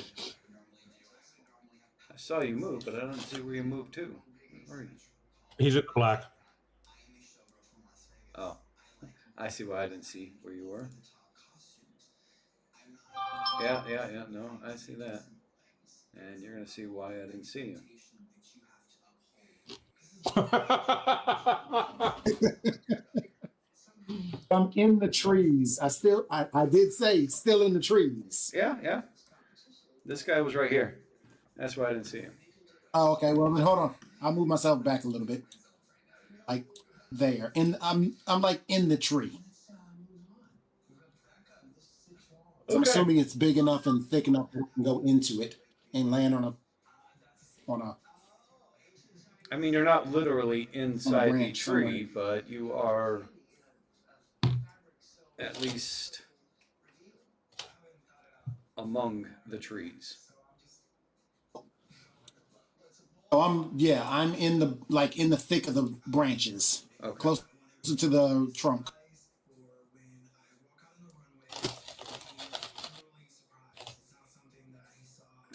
saw you move, but I don't see where you moved to. Where are you? He's at black. Oh, I see why I didn't see where you were. Yeah. No, I see that. And you're gonna see why I didn't see you. I'm in the trees. I did say still in the trees. Yeah. This guy was right here. That's why I didn't see him. Oh, okay. Well, then hold on. I'll move myself back a little bit, like there, and I'm like in the tree. So I'm assuming it's big enough and thick enough that I can go into it and land on a. I mean, you're not literally inside the branch tree, but you are at least among the trees. Oh, I'm in the thick of the branches, closer to the trunk.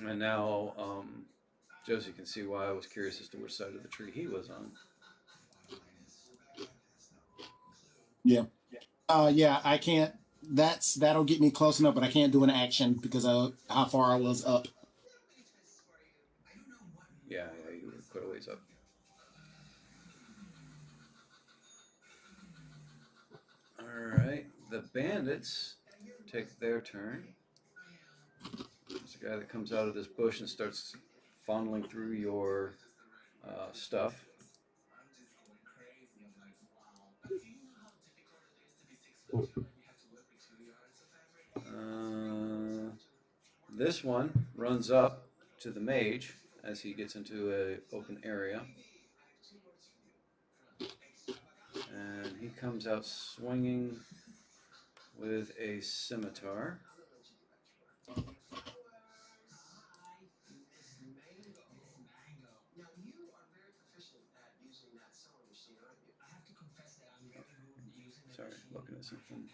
And now, Josie can see why I was curious as to which side of the tree he was on. Yeah. Yeah, I can't. That'll get me close enough, but I can't do an action because of how far I was up. Yeah, you were quite a ways up. All right, the bandits take their turn. There's a guy that comes out of this bush and starts fondling through your stuff. This one runs up to the mage as he gets into an open area. And he comes out swinging with a scimitar. Sorry, looking at something.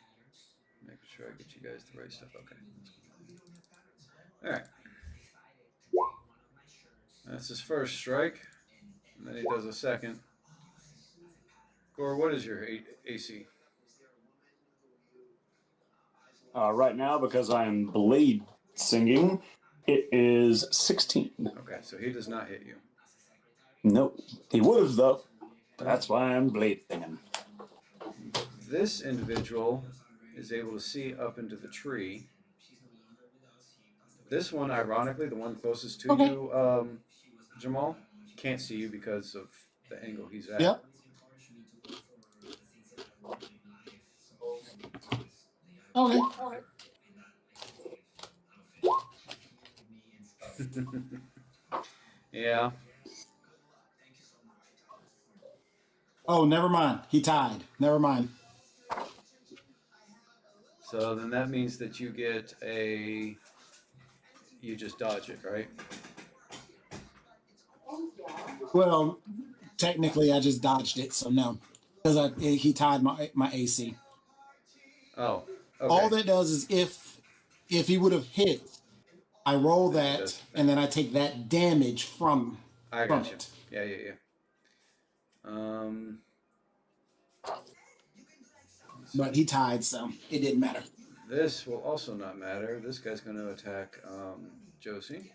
Making sure I get you guys the right stuff. Okay. Alright. That's his first strike. And then he does a second. Gore, what is your AC? Right now, because I'm blade singing, it is 16. Okay, so he does not hit you. Nope. He would have, though. That's why I'm blade singing. This individual is able to see up into the tree. This one, ironically, the one closest to you, Jamal, can't see you because of the angle he's at. Yep. Okay. Yeah. Oh, never mind. He tied. Never mind. So then that means that you get a... You just dodge it, right? Well, technically, I just dodged it, so no, because he tied my AC. Oh. Okay. All that does is if he would have hit, I roll that, and then I take that damage from it. Yeah. But he tied, so it didn't matter. This will also not matter. This guy's going to attack Josie.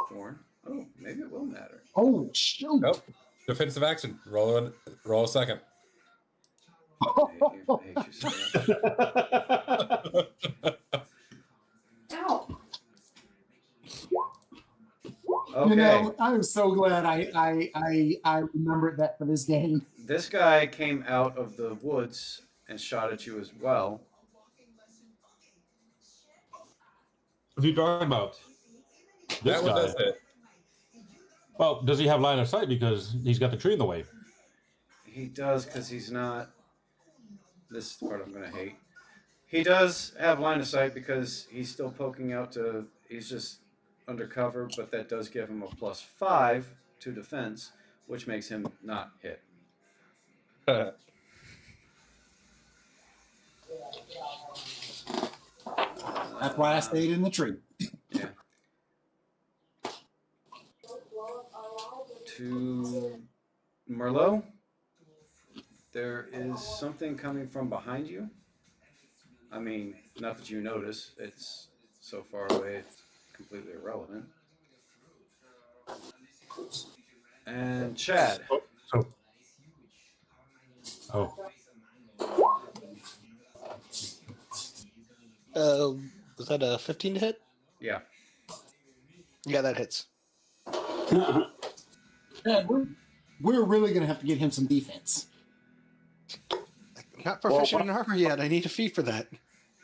Thorn. Oh, maybe it will matter. Oh, shoot. Nope. Defensive action. Roll a second. I hate you so much. Ow. Okay. You know, I'm so glad I remembered that for this game. This guy came out of the woods and shot at you as well. If you're talking about this That one guy, does hit. well, does he have line of sight because he's got the tree in the way? He does because he's not. This is the part I'm going to hate. He does have line of sight because he's still poking out to. He's just undercover, but that does give him a +5 to defense, which makes him not hit. That's why I stayed in the tree. Yeah. To Merlot, there is something coming from behind you. I mean, not that you notice. It's so far away, it's completely irrelevant. And Chad. Oh, Was that a 15 to hit? Yeah. Yeah, that hits. Yeah, we're really gonna have to get him some defense. Not proficient in armor yet. I need a feat for that.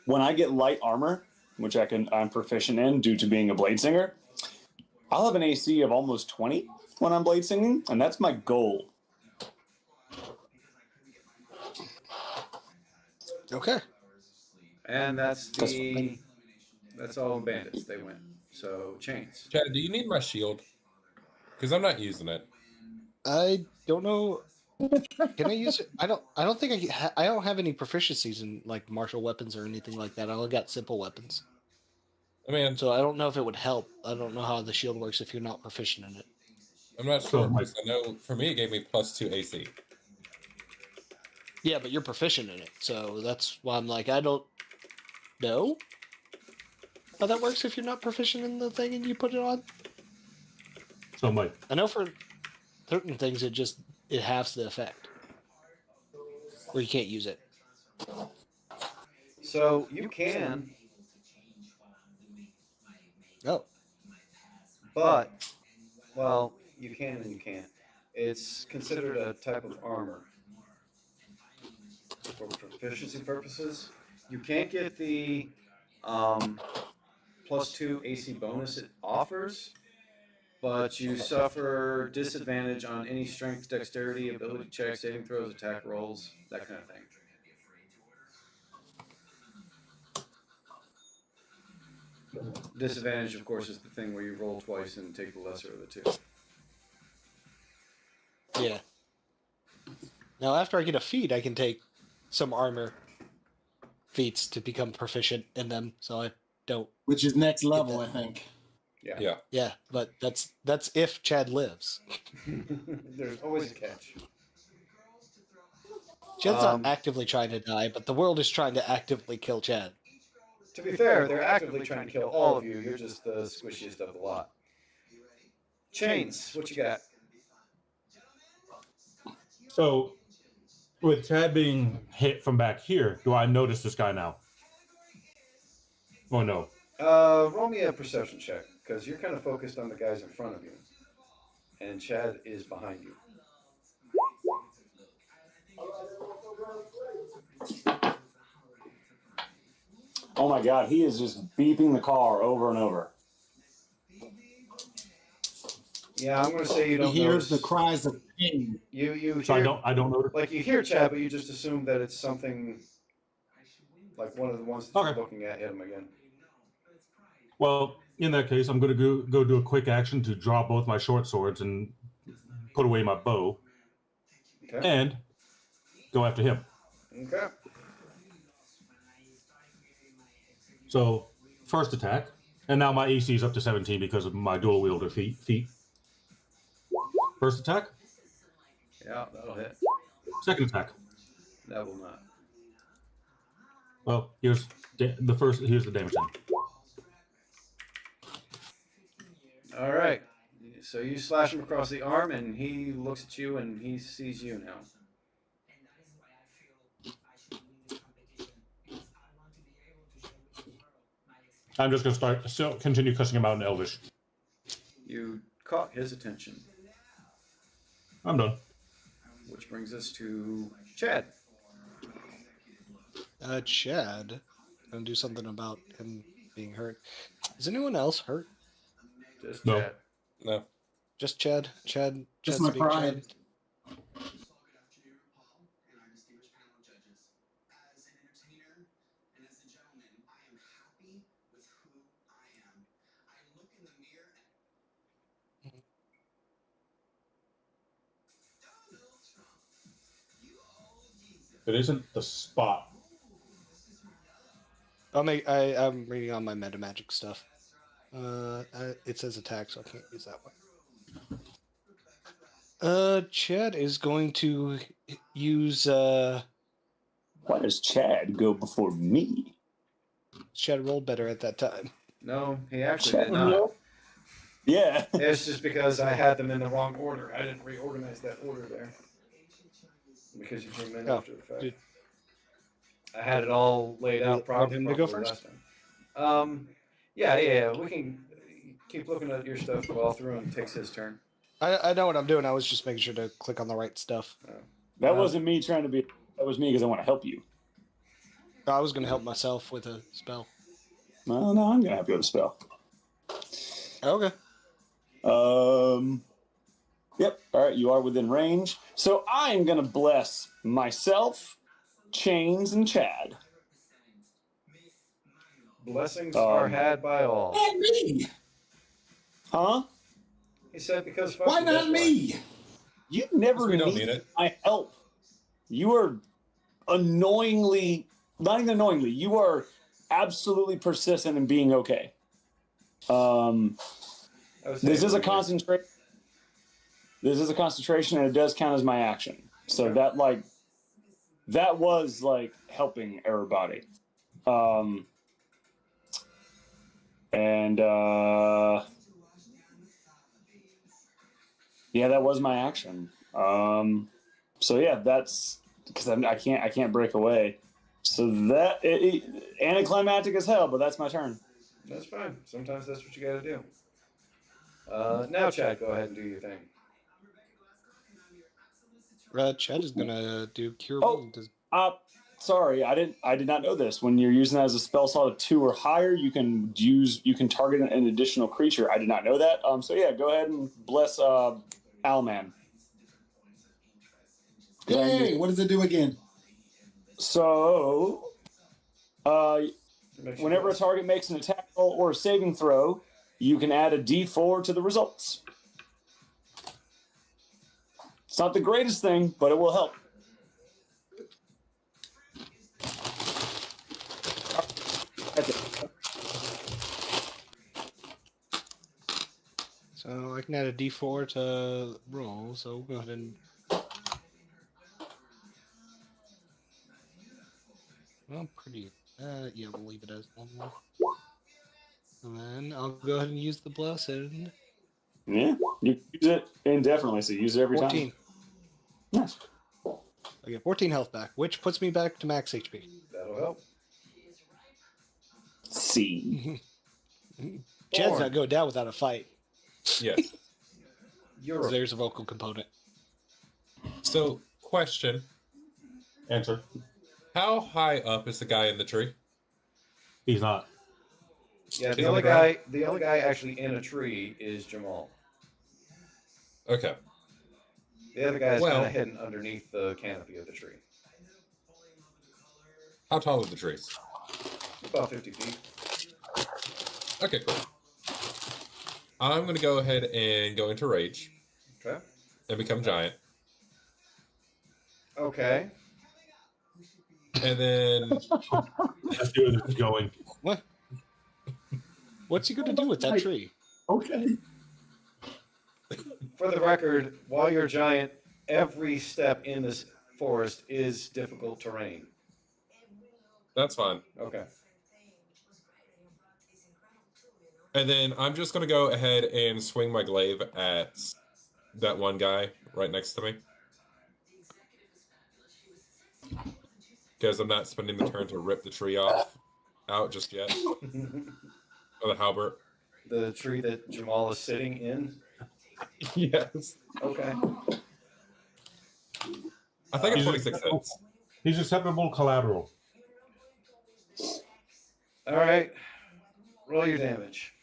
When I get light armor, which I'm proficient in due to being a blade singer, I'll have an AC of almost 20 when I'm blade singing, and that's my goal. Okay. And that's all the bandits. They win. So chains. Chad, do you need my shield? Because I'm not using it. I don't know. Can I use it? I don't think I don't have any proficiencies in like martial weapons or anything like that. I only got simple weapons. I mean, So I don't know if it would help. I don't know how the shield works if you're not proficient in it. I'm not sure because I know for me it gave me +2 AC. Yeah, but you're proficient in it, so that's why I'm like, I don't know how that works if you're not proficient in the thing and you put it on. so Mike. I know for certain things it halves the effect, where you can't use it. So you can, Oh, but well, you can and you can't. It's considered a type of armor for proficiency purposes. You can't get the +2 AC bonus it offers, but you suffer disadvantage on any strength, dexterity, ability checks, saving throws, attack rolls, that kind of thing. Disadvantage, of course, is the thing where you roll twice and take the lesser of the two. yeah. Now, after I get a feat, I can take some armor feats to become proficient in them, so I don't. Which is next level, I think. Yeah. Yeah, but that's if Chad lives. There's always a catch. Chad's not actively trying to die, but the world is trying to actively kill Chad. To be fair, they're actively trying to kill all of you. You're just the squishiest of the lot. Chains, what you got? So, with Chad being hit from back here, do I notice this guy now? Oh no. Roll me a perception check, because you're kind of focused on the guys in front of you. And Chad is behind you. Oh my god, he is just beeping the car over and over. Yeah, I'm going to say you don't He hears notice. the cries of pain. You hear, So I don't notice. like you hear Chad, but you just assume that it's something like one of the ones that you're looking at hit him again. Well, in that case, I'm going to go do a quick action to draw both my short swords and put away my bow, and go after him. Okay. So, first attack, and now my AC is up to 17 because of my dual wielder feat. First attack. Yeah, that'll hit. Second attack. That will not. Well, here's the damage then. All right. So you slash him across the arm, and he looks at you, and he sees you now. I'm just going to continue cussing him out in Elvish. You caught his attention. I'm done. Which brings us to Chad. Chad, gonna do something about him being hurt. Is anyone else hurt? Just No. chat. No. Just Chad? Just Chad's my being pride. Chad? It isn't the spot. I'm reading on my meta magic stuff. It says attack, so I can't use that one. Chad is going to use Why does Chad go before me? Chad rolled better at that time. No, he actually Chad, did not. Yeah. It's just because I had them in the wrong order. I didn't reorganize that order there. Because you came in after the fact. Dude. I had it all laid out Want him to go properly first? last time. Yeah. We can keep looking at your stuff while Thruin takes his turn. I know what I'm doing. I was just making sure to click on the right stuff. That wasn't me trying to be. That was me because I want to help you. I was going to help myself with a spell. Well, no, I'm going to help you with a spell. Okay. Yep. All right. You are within range. So I'm going to bless myself, Chains, and Chad. Blessings are had by all. And me. Huh? He said because fuck Why you, not that's me? You never We don't need need it. my help. You are annoyingly, not even annoyingly, you are absolutely persistent in being okay. This is a concentration. This is a concentration, and it does count as my action. So Okay. that was like helping everybody. Yeah, that was my action. So yeah, that's because I can't break away. So that anticlimactic as hell, but that's my turn. That's fine. Sometimes that's what you got to do. Now, Chad, go ahead and do your thing. Chad is going to do Cure Oh. Wounds. Sorry, I did not know this. When you're using that as a spell slot of 2 or higher, you can target an additional creature. I did not know that. So yeah, go ahead and bless Owlman. Hey, what does it do again? So, whenever a target makes an attack roll or a saving throw, you can add a D4 to the results. It's not the greatest thing, but it will help. So I can add a D4 to roll. So go ahead and. Well, pretty. Yeah, we'll leave it as one more. And then I'll go ahead and use the blessed. Yeah, you use it indefinitely, so use it every 14. time. Nice. I get 14 health back, which puts me back to max HP. That'll help. See. Chad's not going down without a fight. Yes. There's a vocal component. So, question. Answer. How high up is the guy in the tree? He's not. Yeah, Is the on only the ground? guy, the only guy actually in a tree is Jamal. Okay. The other guy is Well- kind of hidden underneath the canopy of the tree. How tall are the trees? About 50 feet. Okay, cool. I'm going to go ahead and go into rage Okay. and become giant. Okay. And then Let's see where this is going. What? What's he going to do with that tree? Okay. For the record, while you're giant, every step in this forest is difficult terrain. that's fine. Okay. And then I'm just going to go ahead and swing my glaive at that one guy right next to me. Because I'm not spending the turn to rip the tree out just yet. Or the halberd. The tree that Jamal is sitting in. Yes. Okay. I think it's He's 26 hits. He's acceptable collateral. All right. Roll your damage.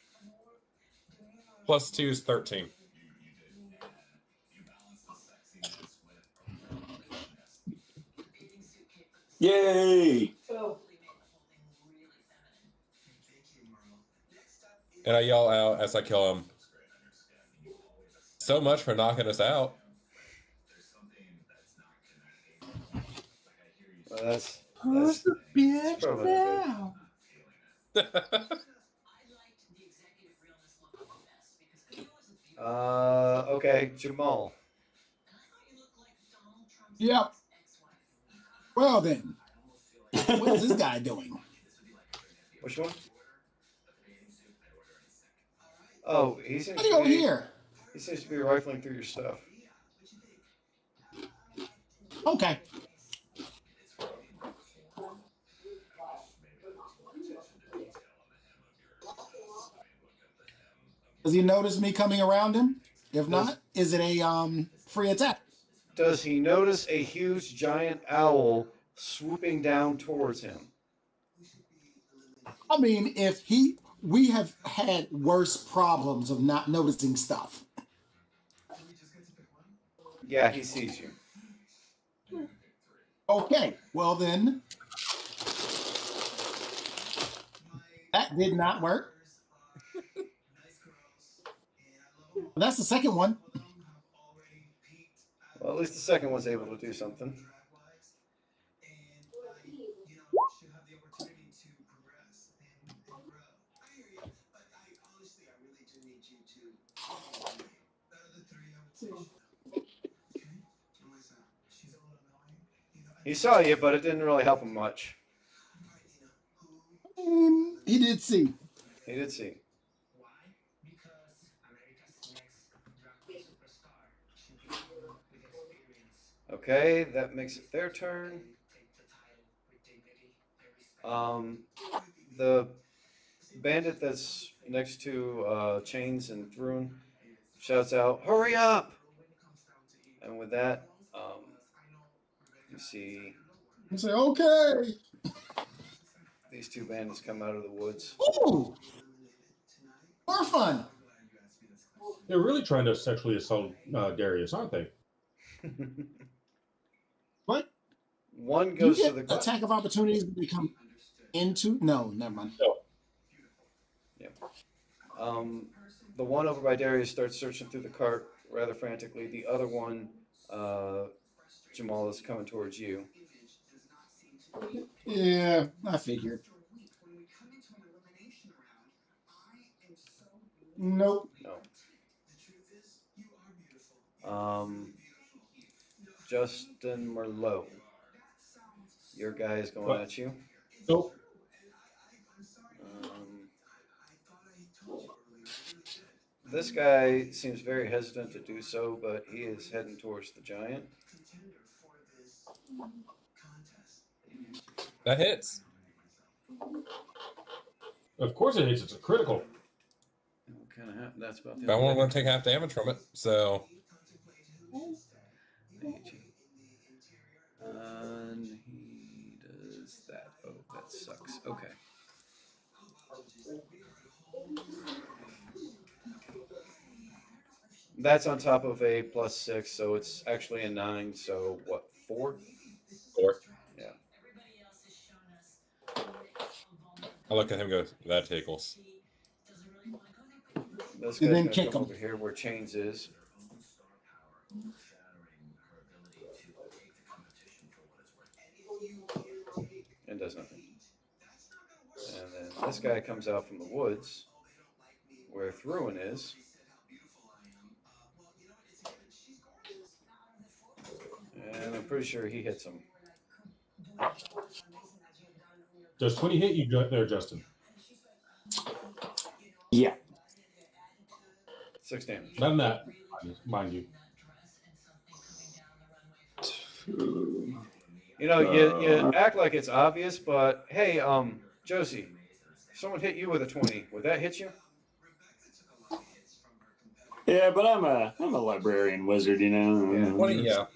+2 is 13. Yay! And I yell out as I kill him. So much for knocking us out. Well, that's the bitch probably not good. Okay, Jamal. Yep. Well then, what is this guy doing? Which one? Oh, he seems How do you go to be. here? He seems to be rifling through your stuff. Okay. Does he notice me coming around him? If not, is it a free attack? Does he notice a huge giant owl swooping down towards him? I mean, we have had worse problems of not noticing stuff. Yeah, he sees you. Okay, well then, that did not work. That's the second one. Well, at least the second one's able to do something. He saw you, but it didn't really help him much. He did see. He did see. Okay, that makes it their turn. The bandit that's next to Chains and Thrun shouts out, "Hurry up!" And with that, you see I say, okay. these two bandits come out of the woods. Ooh, more fun. They're really trying to sexually assault Darius, aren't they? What? One Do you goes to get the attack of opportunities when they come into? No, never mind. No. Yeah. The one over by Darius starts searching through the cart rather frantically. The other one, Jamal, is coming towards you. Yeah, I figured. Nope. No. Justin Merlot. Your guy is going at you. Nope. This guy seems very hesitant to do so, but he is heading towards the giant. That hits. Of course it hits. It's a critical. What kind of that's about the But I'm only only going to take half damage from it, so... And he does that. Oh, that sucks. Okay. That's on top of a +6, so it's actually a 9. So what? 4? 4. Yeah. I look at him and go, that tickles. This And guy's then gonna kick come him. over here where Chains is. And does nothing. And then this guy comes out from the woods where Thrun is. And I'm pretty sure he hits him. Does 20 hit you there, Justin? Yeah. 6 damage. Not in that, mind you. You know, you act like it's obvious, but hey, Josie, if someone hit you with a 20, would that hit you? Yeah, but I'm a librarian wizard, you know. Yeah. 20, yeah.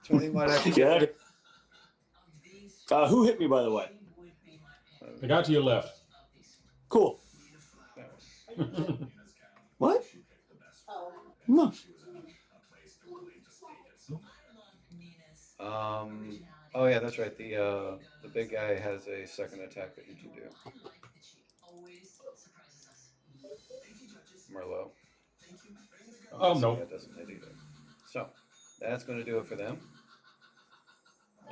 20 might actually Yeah. hit Who hit me, by the way? The guy to your left. Cool. What? No. Oh yeah, that's right. The big guy has a second attack that you can do. Merlot. Oh, no. That doesn't hit either. So that's going to do it for them,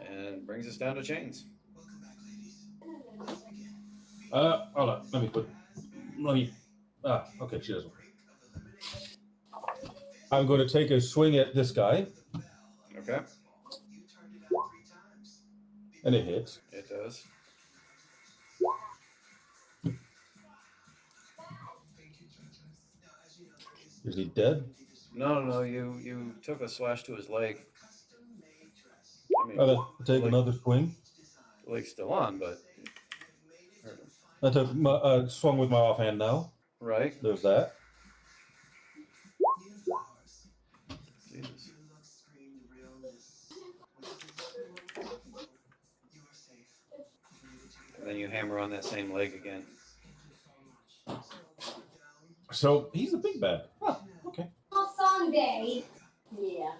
and brings us down to chains. Hold on. Okay, she doesn't. I'm going to take a swing at this guy. Okay. And it hits. It does. Is he dead? No. You took a slash to his leg. I mean, I'll take another swing. The leg's still on, but hurt him. I took my swung with my offhand now. Right. There's that. Jesus. And then you hammer on that same leg again. So he's a big bad. Huh, okay. On Sunday. Yeah.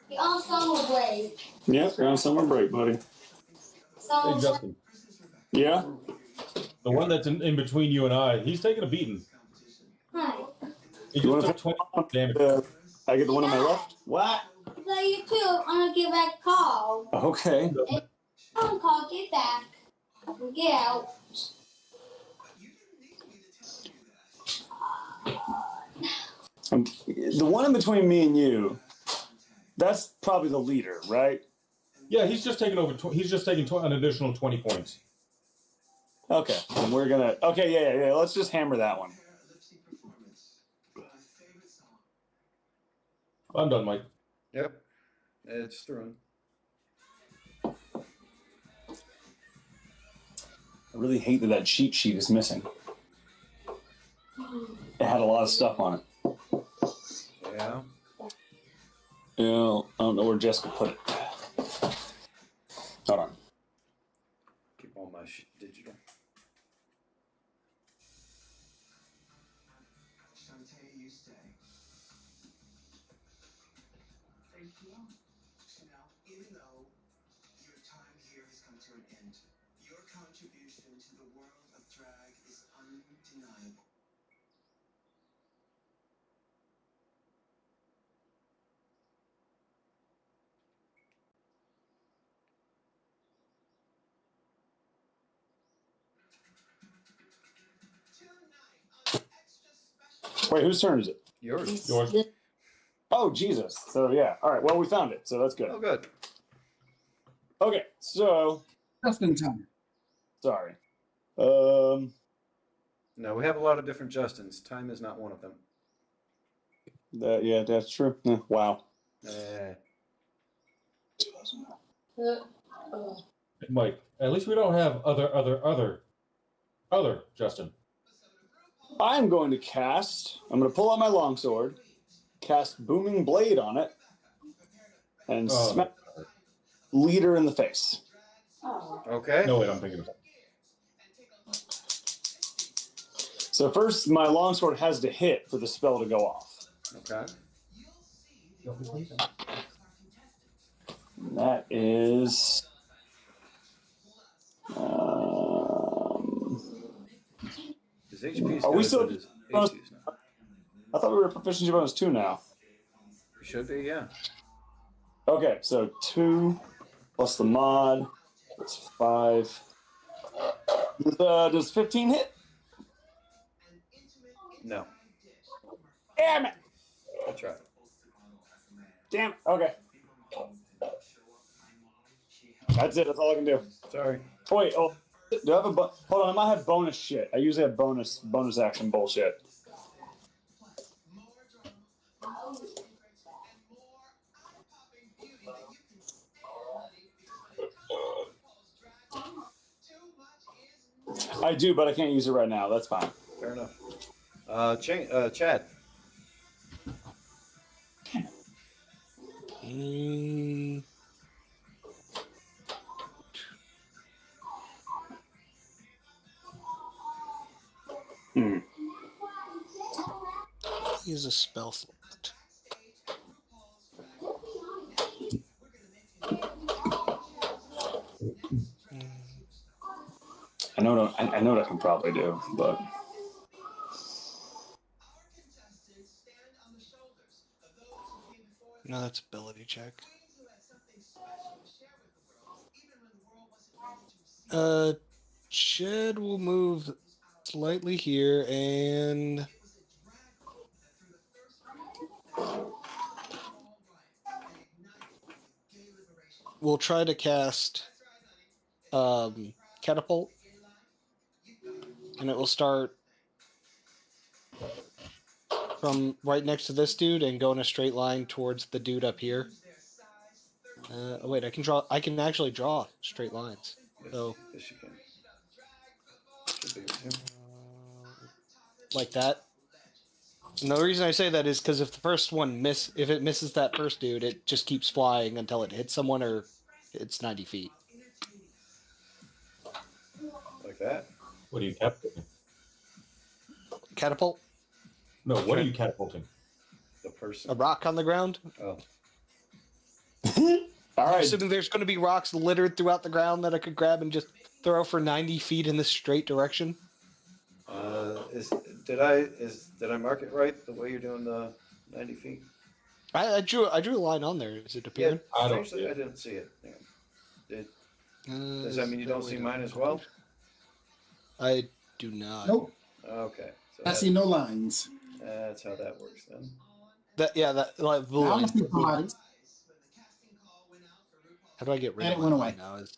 You're on summer break. Yep, you're on summer break, buddy. Hey, Justin. Yeah? The one that's in between you and I, he's taking a beating. Hi. He You just want took 20 damage. I get the one on my left? What? So you too. I'm gonna give back call. Okay. Phone call. Get back. Get out. The one in between me and you, that's probably the leader, right? Yeah, he's just taking over. He's just taking an additional 20 points. Okay. And we're going to. Okay, yeah. Let's just hammer that one. I'm done, Mike. Yep. It's through. I really hate that cheat sheet is missing. It had a lot of stuff on it. Yeah. Yeah, I don't know where Jessica put it. Hold on. Keep all my shit digital. Wait, whose turn is it? Yours. Oh, Jesus. So, yeah. All right. Well, we found it, so that's good. Oh, good. Okay, so. Just in time. Sorry. No, we have a lot of different Justins. Time is not one of them. Yeah, that's true. Wow. Mike, at least we don't have other Justin. I'm going to cast. I'm going to pull out my longsword, cast Booming Blade on it, and smack leader in the face. Okay. No, wait, I'm thinking of it. So first, my longsword has to hit for the spell to go off. Okay. And that is. His HP is Are we still? his AC is not. I thought we were at proficiency bonus 2 now. We should be, yeah. Okay, so 2 plus the mod. That's 5. Does 15 hit? No. Damn it! That's right. Damn it. Okay. That's it. That's all I can do. Sorry. Oh, wait. Oh, do I have a hold on? I might have bonus shit. I usually have bonus action bullshit. I do, but I can't use it right now. That's fine. Fair enough. Chad. Hmm. Use a spell slot. I know what I can probably do, but No, that's ability check. Shed will move slightly here and we'll try to cast catapult, and it will start from right next to this dude and go in a straight line towards the dude up here. Wait, I can actually draw straight lines. Yes, So yes, you can. Should be able to. like that. And the reason I say that is because if the first one if it misses that first dude, it just keeps flying until it hits someone or it's 90 feet. Like that. What are you catapulting? Catapult? No, what are you catapulting? The person. A rock on the ground? Oh. all right. Assuming there's going to be rocks littered throughout the ground that I could grab and just throw for 90 feet in the straight direction. Did I mark it right the way you're doing the 90 feet? I drew a line on there. Is it appearing? I don't Strangely, see it. I didn't see it. Yeah. Does Is that mean you there a don't way see to mine as update? well? I do not. Nope. Okay. So I see no lines. that's how that works then. That like blue Now I line. see bodies. How do I get rid And of it my went line away. now? Is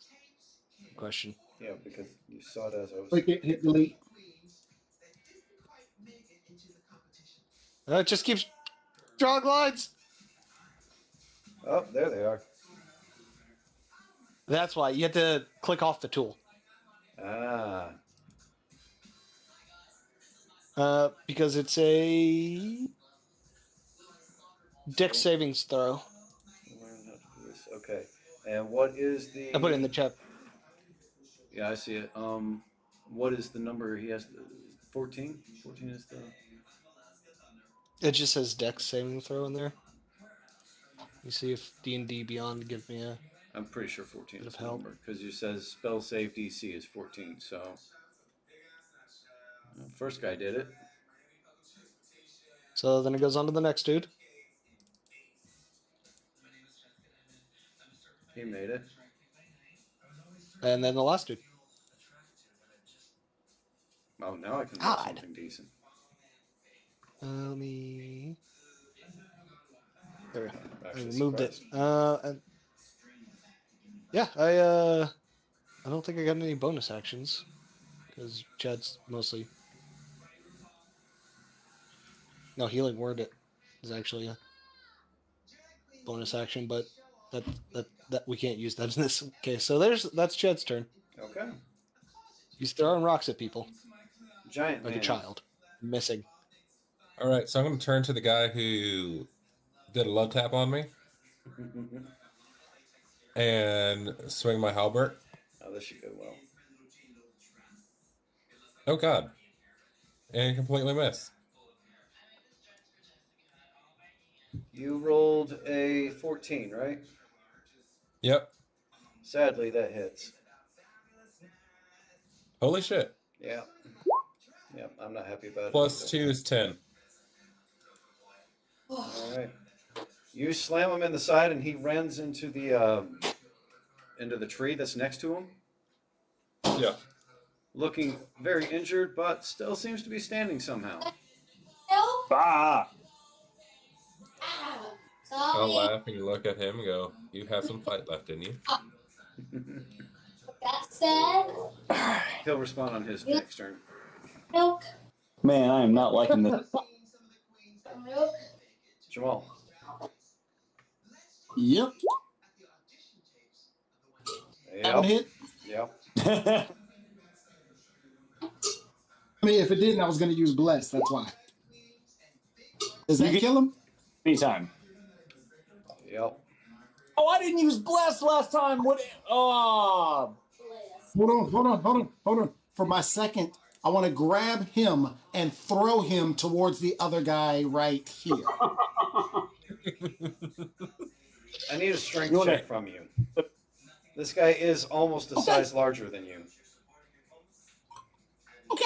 the question. Yeah, because you saw it as I was. Click it, hit delete. It just keeps drawing lines. Oh, there they are. That's why you have to click off the tool. Ah. Because it's a dex savings throw. Learn how to do this. Okay. And what is the? I put it in the chat. Yeah, I see it. What is the number he has? 14. 14 is the. It just says dex saving throw in there. You see if D&D Beyond gives me a. I'm pretty sure 14 Bit is of the help. number because you says spell save DC is 14. So first guy did it. So then it goes on to the next dude. He made it. And then the last dude. Oh, now I can do God. something decent. Let me. There we go. I'm I actually removed it. surprised. And yeah, I don't think I got any bonus actions because Chad's mostly. No, healing word it is actually a bonus action, but that we can't use that in this case. So that's Chad's turn. Okay. He's throwing rocks at people Giant like man. a child, missing. All right, so I'm going to turn to the guy who did a love tap on me and swing my halberd. Oh, this should go well. Oh, God. And completely miss. You rolled a 14, right? Yep. Sadly, that hits. Holy shit. Yeah. Yeah, I'm not happy about Plus it. 2 is 10. All right. You slam him in the side, and he runs into the tree that's next to him. Yeah. Looking very injured, but still seems to be standing somehow. Ah! I'll laugh and look at him and go, you have some fight left in you. That said, He'll respond on his next turn. milk, Man, I am not liking this. milk. Jamal. Yep. That one hit. Yep. I mean, if it didn't, I was going to use bless. That's why. Does that kill him? Anytime. Yep. Oh, I didn't use bless last time. What? Oh. Hold on. For my second I want to grab him and throw him towards the other guy right here. I need a strength check from you. This guy is almost a size larger than you. Okay.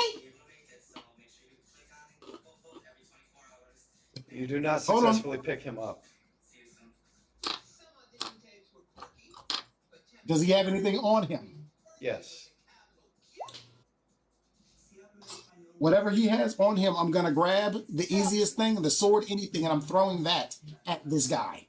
You do not successfully pick him up. Does he have anything on him? Yes. Whatever he has on him, I'm going to grab the easiest thing, the sword, anything, and I'm throwing that at this guy.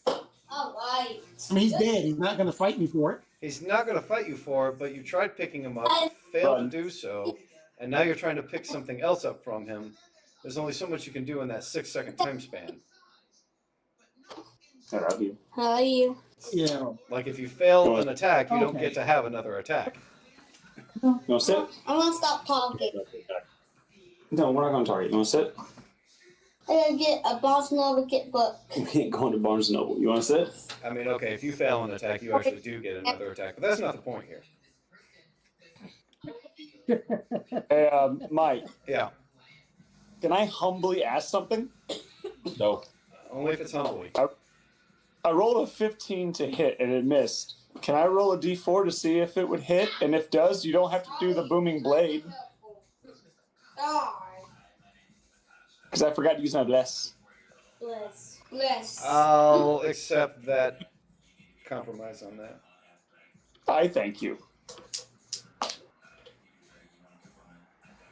All right. I mean, he's dead. He's not going to fight me for it. He's not going to fight you for it, but you tried picking him up, failed to do so, and now you're trying to pick something else up from him. There's only so much you can do in that 6-second time span. I love you. How are you? Yeah. Like if you fail an attack, you don't get to have another attack. You want to sit? I'm gonna stop talking. No, we're not going to target. You want to sit? I gotta get a Barnes Noble Kit book. We ain't going to Barnes Noble. You want to sit? I mean, okay, if you fail an attack, you actually do get another attack, but that's not the point here. Hey, Mike. Yeah. Can I humbly ask something? No. Only if it's humbly. I rolled a 15 to hit and it missed. Can I roll a d4 to see if it would hit? And if it does, you don't have to do the booming blade. Because I forgot to use my bless. Bless. I'll accept that compromise on that. I thank you.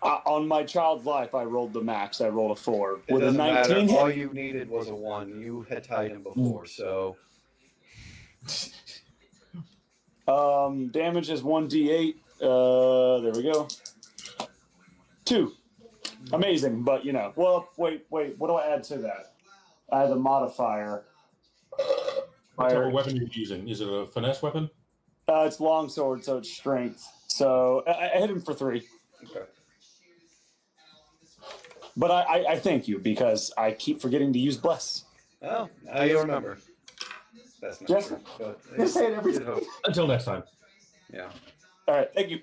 On my child's life, I rolled the max. I rolled a 4. It With a doesn't 19 matter. All hit. you needed was a 1. You had tied him before, so... Damage is 1d8. There we go. 2. Amazing, but you know. Well, wait. What do I add to that? I have a modifier. What type of weapon you're using? Is it a finesse weapon? It's longsword, so it's strength. So I hit him for 3. Okay. But I thank you because I keep forgetting to use bless. Oh, now you remember. That's not Yes. true. But Just say it every you'd hope. Until next time. Yeah. All right, thank you.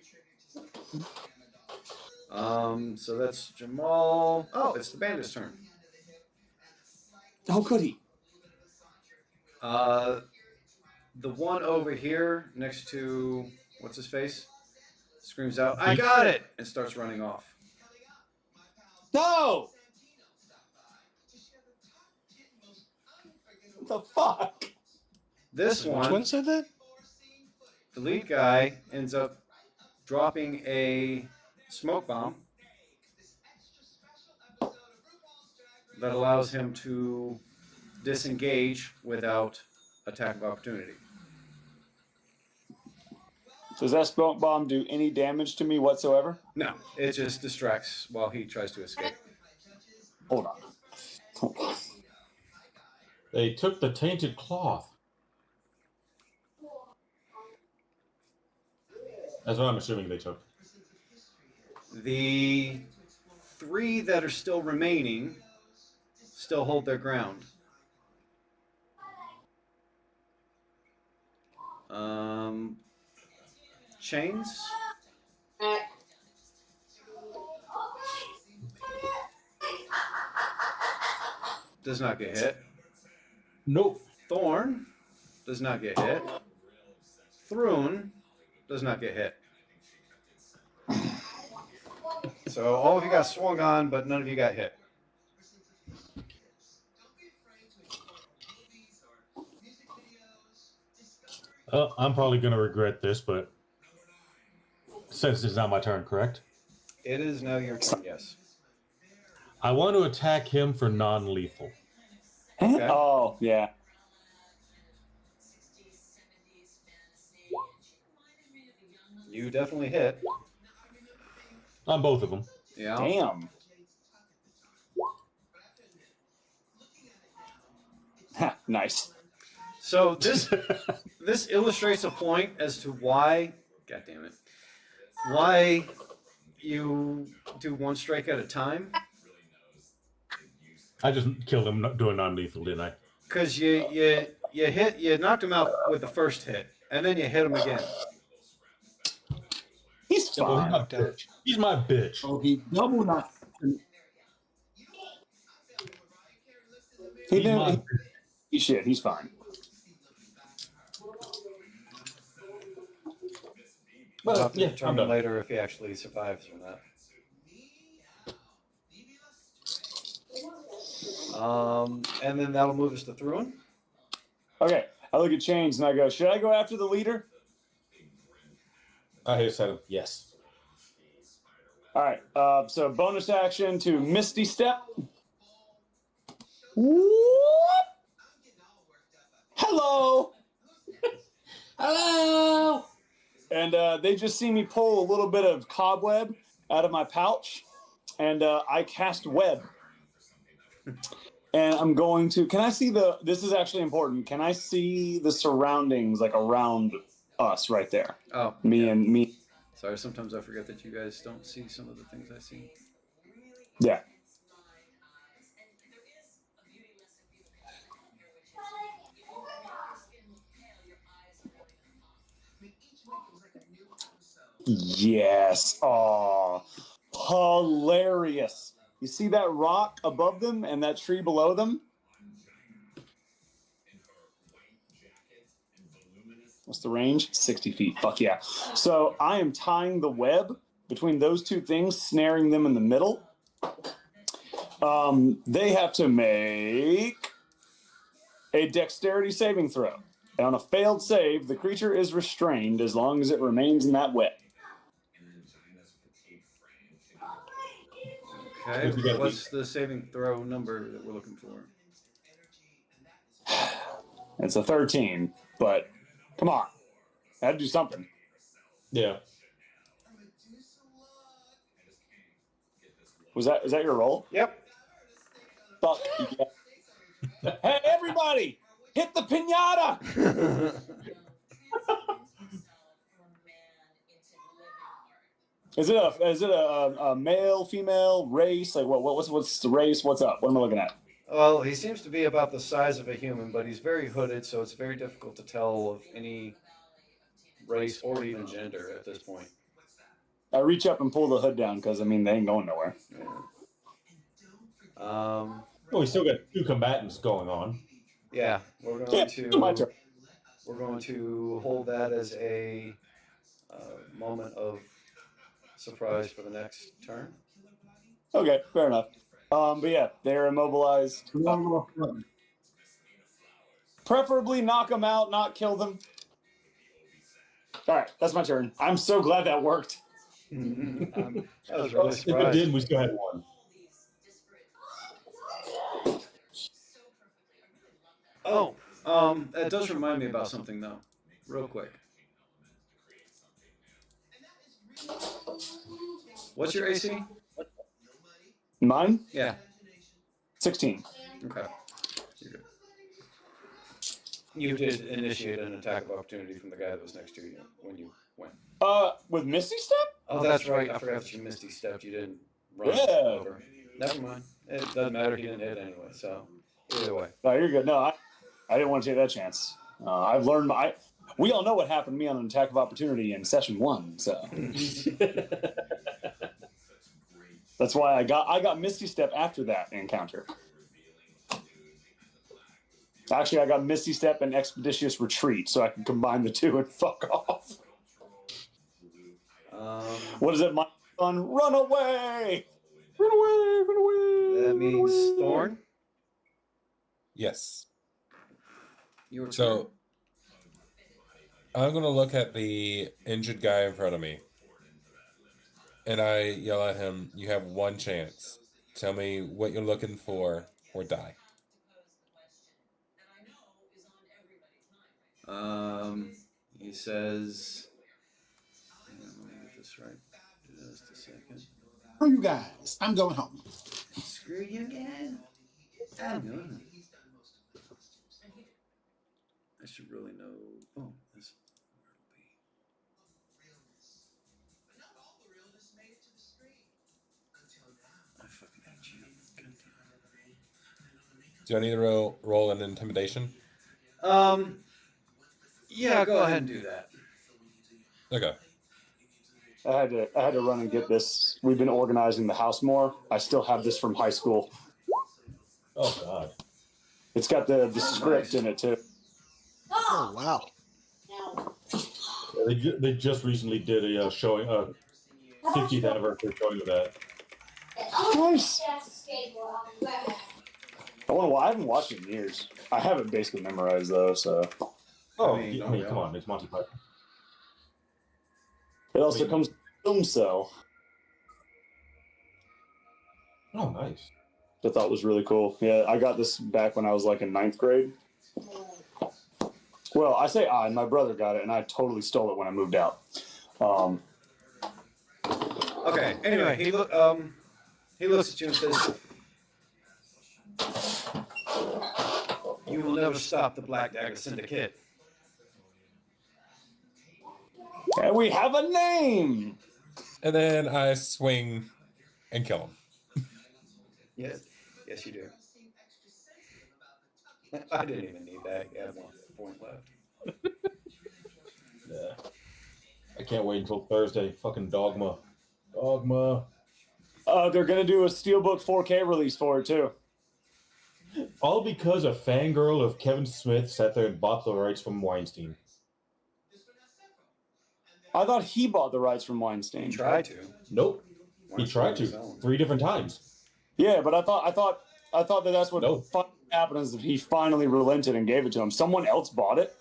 So that's Jamal. Oh, it's the bandit's turn. Oh, goody. The one over here next to what's his face screams out, "I got it!" and starts running off. No! What the fuck? This Which one, one said that? the lead guy, ends up dropping a smoke bomb that allows him to disengage without attack of opportunity. Does that smoke bomb do any damage to me whatsoever? No, it just distracts while he tries to escape. Hold on. They took the tainted cloth. That's what I'm assuming they took. The 3 that are still remaining still hold their ground. Chains? Does not get hit. Nope. Thorn does not get hit. Thrun does not get hit. So all of you got swung on, but none of you got hit. I'm probably going to regret this, but since it's not my turn, correct? It is now your turn, yes. I want to attack him for non-lethal. Okay. Oh, yeah. You definitely hit. On both of them. Yeah. Damn. Ha, nice. So this illustrates a point as to why, God damn it, why you do one strike at a time. I just killed him doing non-lethal, didn't I? Because you knocked him out with the first hit, and then you hit him again. He's double fine. knocked out. He's my bitch. So he double knocked. He He's my didn't. Shit, he's fine. We'll Well, have to yeah, I'm determine done. later if he actually survives or not. And then that'll move us to Thruin. Okay, I look at Chains and I go, should I go after the leader? I said yes. All right, so bonus action to Misty Step. Whoop! Hello! Hello! And they just see me pull a little bit of cobweb out of my pouch, and I cast web. And I'm going to, can I see this is actually important, can I see the surroundings, like around us right there? Oh. Me and me. Sorry, sometimes I forget that you guys don't see some of the things I see. Yeah. Yes. Oh, hilarious. You see that rock above them and that tree below them? What's the range? 60 feet. Fuck yeah. So I am tying the web between those two things, snaring them in the middle. They have to make a dexterity saving throw. And on a failed save, the creature is restrained as long as it remains in that web. Okay, what's the saving throw number that we're looking for? It's a 13, but come on. I had to do something. Yeah. Is that your roll? Yep. Fuck yeah. Hey, everybody! Hit the pinata! Is it a male, female, race? Like what's the race? What's up? What am I looking at? Well, he seems to be about the size of a human, but he's very hooded, so it's very difficult to tell of any race or even gender at this point. I reach up and pull the hood down because, I mean, they ain't going nowhere. Yeah. Well, we still got 2 combatants going on. Yeah, we're going to hold that as a moment of surprise for the next turn. Okay, fair enough. But yeah, they're immobilized. Preferably knock them out, not kill them. All right, that's my turn. I'm so glad that worked. That was really If it surprised. did, we still had 1. Oh, that does remind me about something though, real quick. What's your AC? Mine? Yeah. 16. Okay. You're good. You did initiate an attack of opportunity from the guy that was next to you when you went. With Misty Step? Oh, that's right. I forgot that you Misty stepped. You didn't run over. Never mind. It doesn't matter. He didn't hit anyway. So either way. No, you're good. No, I didn't want to take that chance. I've learned we all know what happened to me on an attack of opportunity in session 1. So that's why I got Misty Step after that encounter. Actually, I got Misty Step and Expeditious Retreat, so I can combine the two and fuck off. What is it, my son? Run away! Run away! Run away! That means Thorn. Yes. So I'm going to look at the injured guy in front of me. And I yell at him, you have 1 chance. Tell me what you're looking for or die. He says, let me get this right. Just a second. Screw you guys. I'm going home. Screw you again. I'm going home. I should really know. Oh, this. I fucking hate you. Do I need to roll an intimidation? Yeah, go ahead and do that. Okay. I had to run and get this. We've been organizing the house more. I still have this from high school. Oh God. It's got the script in it too. Oh wow. Yeah, they just recently did a showing, 50th anniversary showing of that. Nice. I haven't watched it in years. I have it basically memorized though, so. Oh, I mean, come on, it's Monty Python. It also comes with a film cell. Oh, nice. I thought was really cool. Yeah, I got this back when I was like in 9th grade. Well, I say my brother got it, and I totally stole it when I moved out. Okay. Anyway, he looks at you and says, "You will never stop the Black Dagger Syndicate." And we have a name. And then I swing and kill him. Yes, you do. I didn't even need that. You had 1 point left. Yeah. I can't wait until Thursday. Fucking Dogma. They're gonna do a Steelbook 4K release for it too. All because a fangirl of Kevin Smith sat there and bought the rights from Weinstein. I thought he bought the rights from Weinstein. He tried to. Nope. He tried to 3 different times. Yeah, but I thought that's what happened is that he finally relented and gave it to him. Someone else bought it.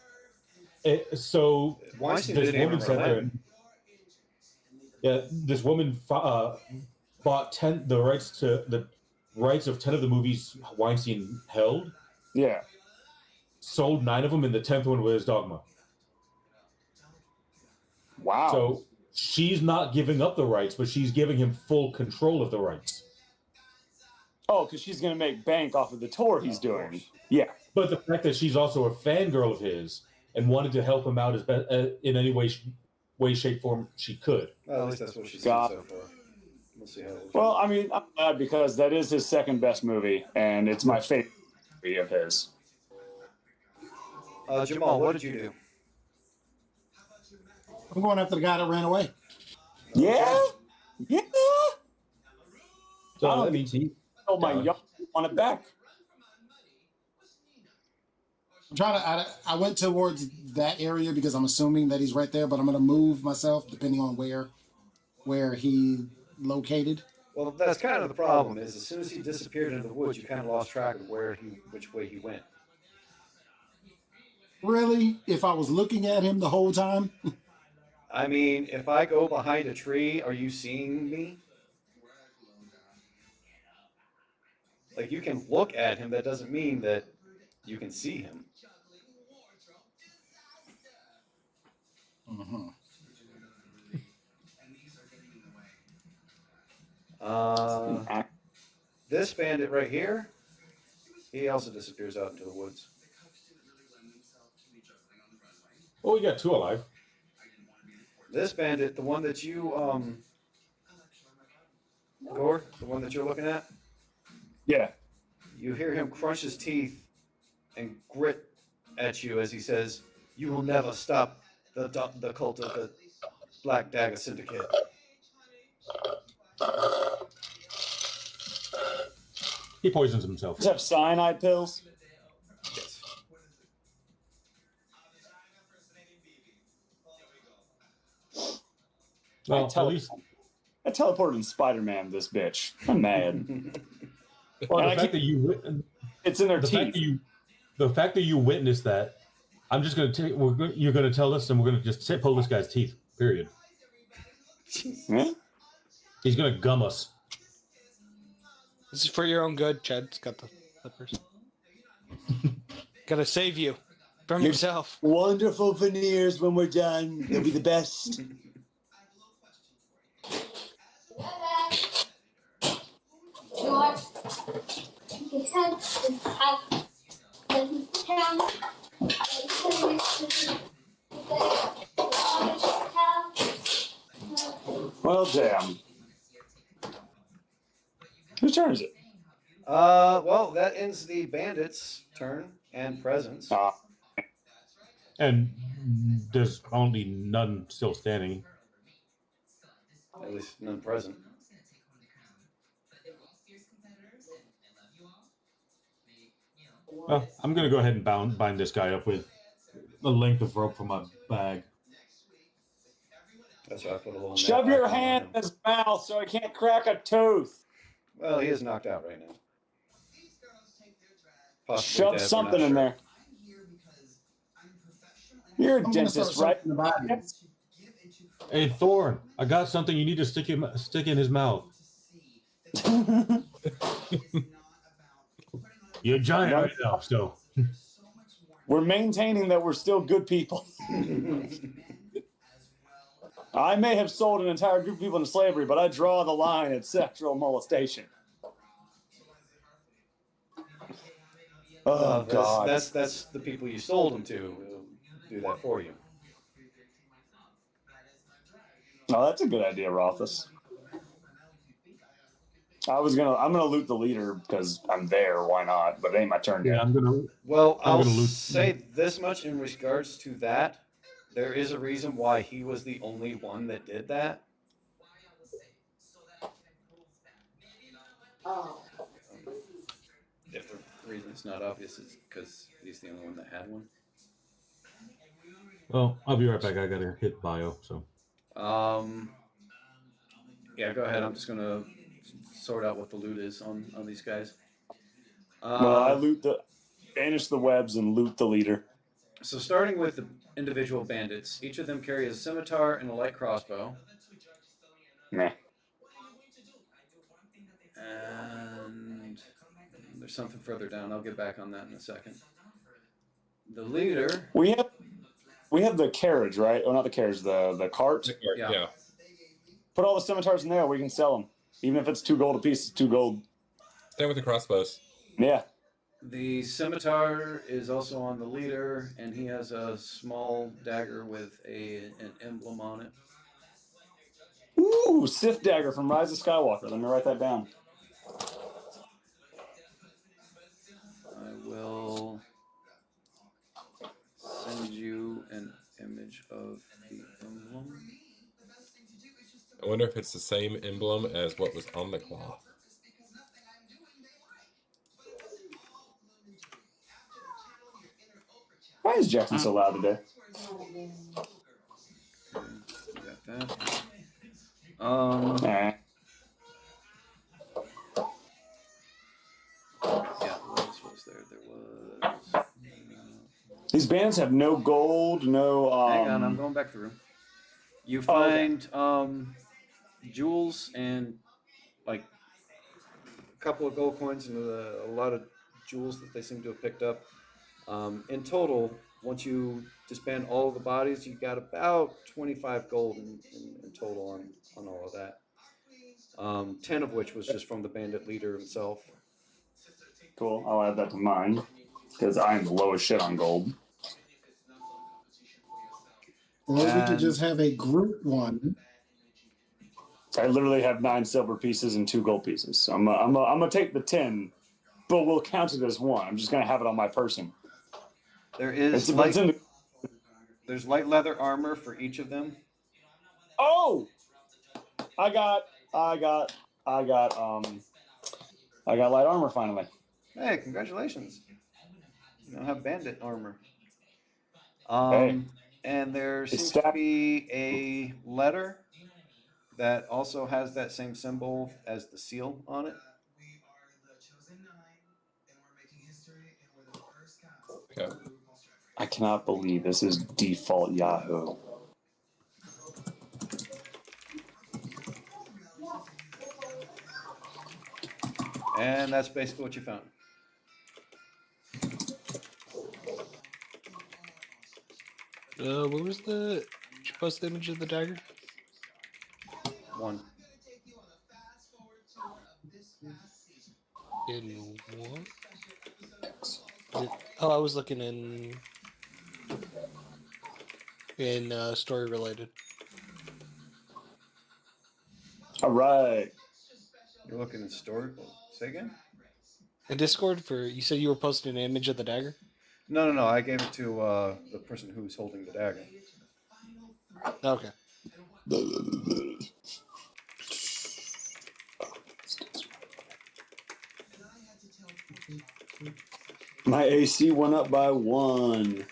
So Weinstein this didn't woman even sat there. relent. This woman bought the rights of 10 of the movies Weinstein held. Yeah. Sold 9 of them, and the 10th one was Dogma. Wow. So she's not giving up the rights, but she's giving him full control of the rights. Oh, because she's going to make bank off of the tour he's doing. Yeah. But the fact that she's also a fangirl of his and wanted to help him out in any way, shape, form she could. Well, at least that's what she said so far. We'll see how it goes. Well, I mean, I'm glad because that is his second best movie, and it's my favorite movie of his. Jamal, what did you do? I'm going after the guy that ran away. Yeah? Yeah. So that means he... Oh, my young on it back. I'm trying to. I went towards that area because I'm assuming that he's right there, but I'm going to move myself depending on where he located. Well, that's kind of the problem. Is as soon as he disappeared into the woods, you kind of lost track of which way he went. Really? If I was looking at him the whole time? I mean, if I go behind a tree, are you seeing me? Like, you can look at him. That doesn't mean that you can see him. Mm-hmm. This bandit right here, he also disappears out into the woods. Oh, we got 2 alive. This bandit, the one that you, Gore, the one that you're looking at? Yeah. You hear him crunch his teeth and grit at you as he says, "You will never stop the cult of the Black Dagger Syndicate." He poisons himself. Does have cyanide pills? Yes. Well, at least... I teleported in Spider-Man this bitch. I'm mad. Well, the fact that you... It's in their teeth. The fact that you witnessed that, I'm just going to take... You're going to tell us, and we're going to just pull this guy's teeth, period. Yeah? He's going to gum us. This is for your own good, Chad. It's got the flippers. Gotta save you from yourself. Wonderful veneers when we're done. They'll be the best. Well, damn. Whose turn is it? Well, that ends the bandit's turn and presence. And there's only none still standing. At least none present. Well, I'm gonna go ahead and bind this guy up with the length of rope from my bag. That's why I put a little. Shove your hand in his mouth so he can't crack a tooth. Well, he is knocked out right now. Possibly Shove dead, something we're in not there. You're a I'm gonna start dentist, right? sucking the bodies. Hey, Thorn, I got something you need to stick in his mouth. You're a giant right now, so. We're maintaining that we're still good people. sure. I may have sold an entire group of people into slavery, but I draw the line at sexual molestation. Oh, God. That's the people you sold them to who do that for you. Oh, that's a good idea, Rothus. I'm gonna loot the leader because I'm there. Why not? But it ain't my turn Yeah, yet. I'll say this much in regards to that. There is a reason why he was the only one that did that. Oh. If the reason's not obvious, it's because he's the only one that had one. Well, I'll be right back. I gotta hit bio, so. Yeah, go ahead. I'm just gonna sort out what the loot is on these guys. Well, I banish the webs and loot the leader. So starting with the individual bandits, each of them carry a scimitar and a light crossbow. Meh. And there's something further down. I'll get back on that in a second. The leader. We have the carriage, right? Oh, not the carriage, the cart. Yeah. Put all the scimitars in there. We can sell them, even if it's 2 gold a piece. 2 gold. Stay with the crossbows. Yeah. The scimitar is also on the leader, and he has a small dagger with an emblem on it. Ooh, Sith dagger from Rise of Skywalker. Let me write that down. I will send you an image of the emblem. I wonder if it's the same emblem as what was on the cloth. Why is Jackson so loud today? Got that. Yeah, what else was there? There was. These bandits have no gold, no. Hang on, I'm going back through. You find jewels and like a couple of gold coins and a lot of jewels that they seem to have picked up. In total, once you disband all of the bodies, you got about 25 gold in total on all of that. 10 of which was just from the bandit leader himself. Cool. I'll add that to mine because I'm low as shit on gold. Or we could just have a group one. I literally have 9 silver pieces and 2 gold pieces. So I'm gonna take the 10, but we'll count it as 1. I'm just gonna have it on my person. There is there's light leather armor for each of them. Oh, I got light armor finally. Hey, congratulations! You don't have bandit armor. Hey. And there seems to be a letter that also has that same symbol as the seal on it. Okay. I cannot believe this is default Yahoo. And that's basically what you found. What was the? Did you post the image of the dagger? 1. In what? I was looking in story related. All right. You're looking at story. Say again? In Discord you said you were posting an image of the dagger? No. I gave it to the person who's holding the dagger. Okay. My AC went up by 1.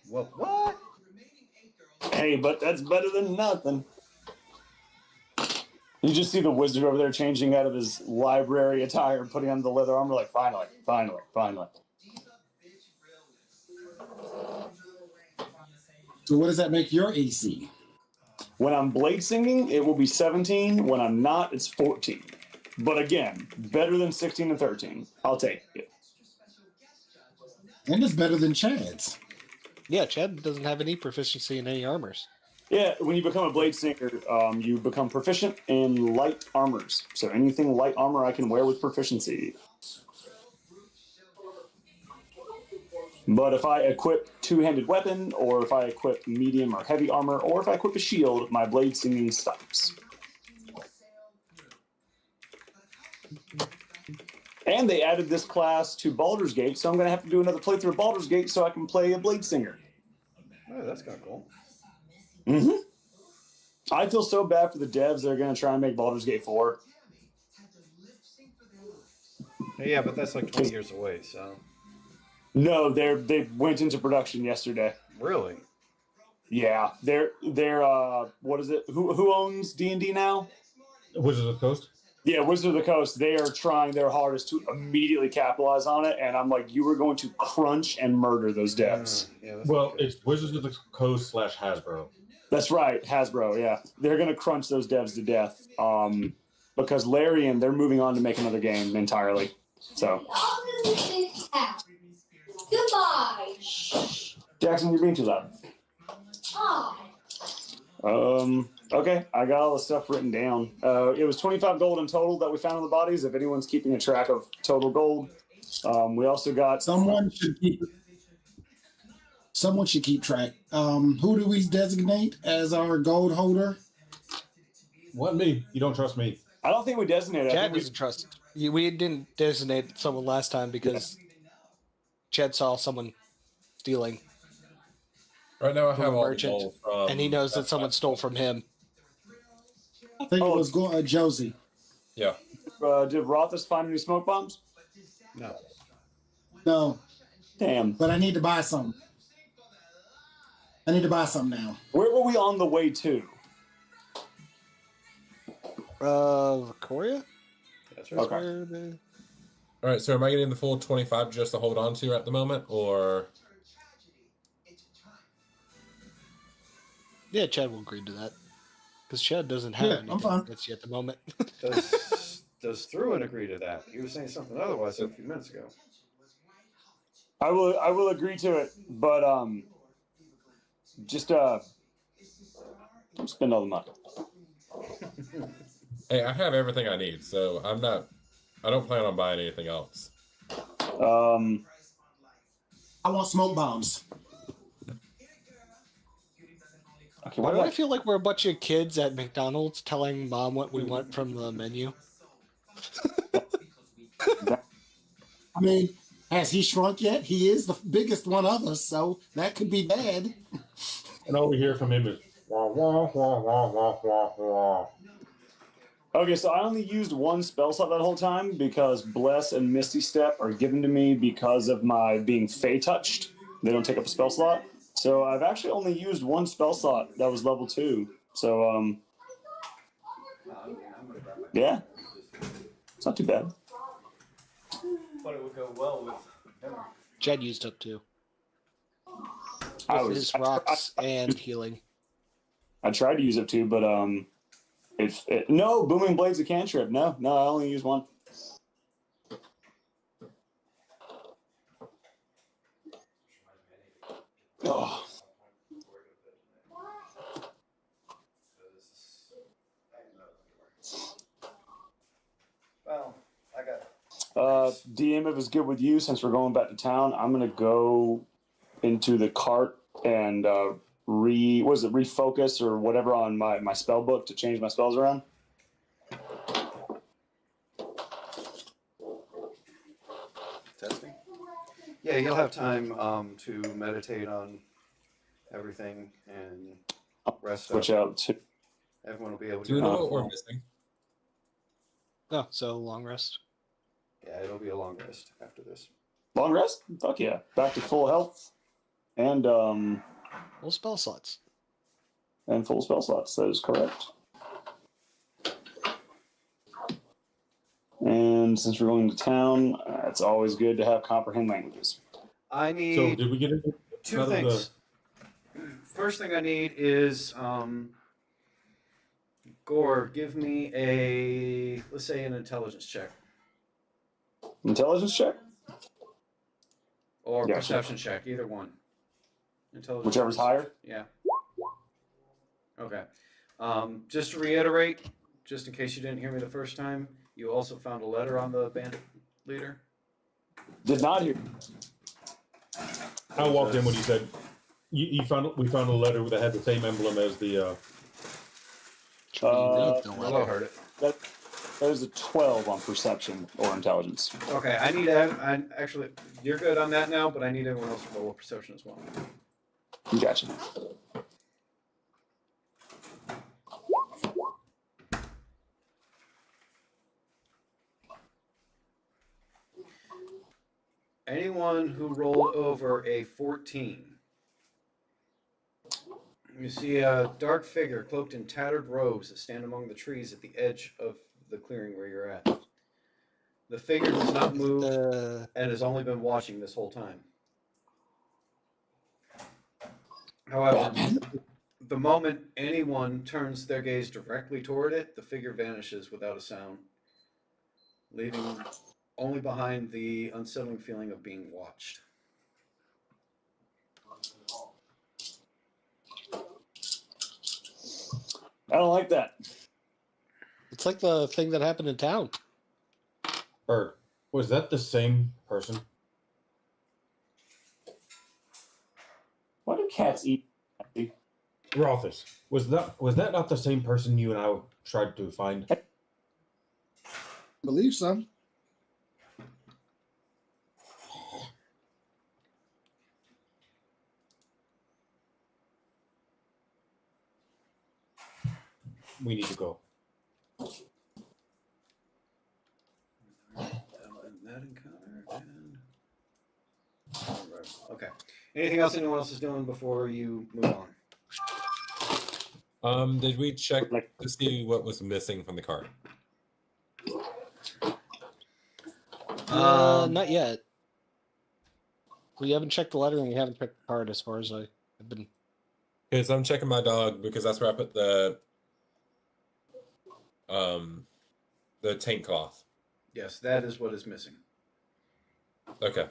What? Hey, but that's better than nothing. You just see the wizard over there changing out of his library attire and putting on the leather armor, like, finally. So what does that make your AC? When I'm blade singing, it will be 17. When I'm not, it's 14. But again, better than 16 and 13. I'll take it. And it's better than Chad's. Yeah, Chad doesn't have any proficiency in any armors. Yeah, when you become a blade singer, you become proficient in light armors. So anything light armor I can wear with proficiency. But if I equip two-handed weapon, or if I equip medium or heavy armor, or if I equip a shield, my blade singing stops. And they added this class to Baldur's Gate, so I'm going to have to do another playthrough of Baldur's Gate so I can play a blade singer. Oh, that's kind of cool. Mm-hmm. I feel so bad for the devs that are going to try and make Baldur's Gate 4. Yeah, but that's like 20 years away, so. No, they went into production yesterday. Really? Yeah, they're what is it? Who owns D&D now? Wizards of the Coast. Yeah, Wizards of the Coast. They are trying their hardest to immediately capitalize on it, and I'm like, you are going to crunch and murder those devs. Yeah, well, it's Wizards of the Coast / Hasbro. That's right, Hasbro. Yeah, they're going to crunch those devs to death. Because Larian, they're moving on to make another game entirely. So. Goodbye. Jackson, you're being too loud. Oh. Okay, I got all the stuff written down. It was 25 gold in total that we found in the bodies, if anyone's keeping a track of total gold. We also got... Someone should keep track. Who do we designate as our gold holder? What, me? You don't trust me. I don't think we designated. Chad doesn't trust. We didn't designate someone last time because Chad saw someone stealing. Right now, I From have a all merchant, the gold and he knows that someone stole from him. I think it was Josie. Yeah. Did Rothus find any smoke bombs? No. Damn. But I need to buy some. I need to buy some now. Where were we on the way to? Valcoria? That's right. Okay. All right, so am I getting the full 25 just to hold on to at the moment, or... Yeah, Chad will agree to that. Because Chad doesn't have anything fancy at the moment. Does Thruin agree to that? He was saying something otherwise a few minutes ago. I will agree to it, but just don't spend all the money. Hey, I have everything I need, so I don't plan on buying anything else. I want smoke bombs. Okay, Why do I feel like we're a bunch of kids at McDonald's telling mom what we want from the menu? I mean, has he shrunk yet? He is the biggest one of us, so that could be bad. And all we hear from him is wah, wah, wah, wah, wah, wah, wah. Okay, so I only used one spell slot that whole time because Bless and Misty Step are given to me because of my being Fey touched. They don't take up a spell slot. So I've actually only used one spell slot that was level 2. So, yeah. It's not too bad. But it would go well with dinner. Chad used up too. His I rocks and healing. I tried to use it too, but no, Booming Blade's a cantrip. No, I only use one. Oh. Well, I got DM, if it's good with you, since we're going back to town, I'm gonna go into the cart and refocus or whatever on my spell book to change my spells around. testing. Yeah, you'll have time to meditate on everything and rest Switch up. out to Everyone will be able to. Do you know what we're missing? Oh, so long rest. Yeah, it'll be a long rest after this. Long rest? Fuck yeah. Back to full health and Full spell slots. full spell slots. That is correct. And since we're going to town, it's always good to have comprehend languages. I So need did we get into two things. First thing I need is Gore, give me a, let's say, an intelligence check. Intelligence check? Or Yeah, perception check, either one. Intelligence. Whichever's higher? Yeah. Okay. Just to reiterate, just in case you didn't hear me the first time, you also found a letter on the bandit leader? Did not hear. I walked in when you said we found a letter that had the same emblem as the. Should we read the Hello, letter? heard it. That is a 12 on perception or intelligence. Okay, actually, you're good on that now, but I need everyone else to roll a perception as well. Gotcha. Anyone who rolled over a 14. You see a dark figure cloaked in tattered robes that stand among the trees at the edge of the clearing where you're at. The figure does not move and has only been watching this whole time. However, the moment anyone turns their gaze directly toward it, the figure vanishes without a sound, leaving only behind the unsettling feeling of being watched. I don't like that. It's like the thing that happened in town. Or was that the same person? Why do cats eat? Rothus, was that not the same person you and I tried to find? I believe so. We need to go. That encounter and okay. Anything else anyone else is doing before you move on? Did we check to see what was missing from the cart? Not yet. We haven't checked the letter and we haven't checked the card as far as I have been. Because I'm checking my dog because that's where I put the taint cloth. Yes, that is what is missing. Okay.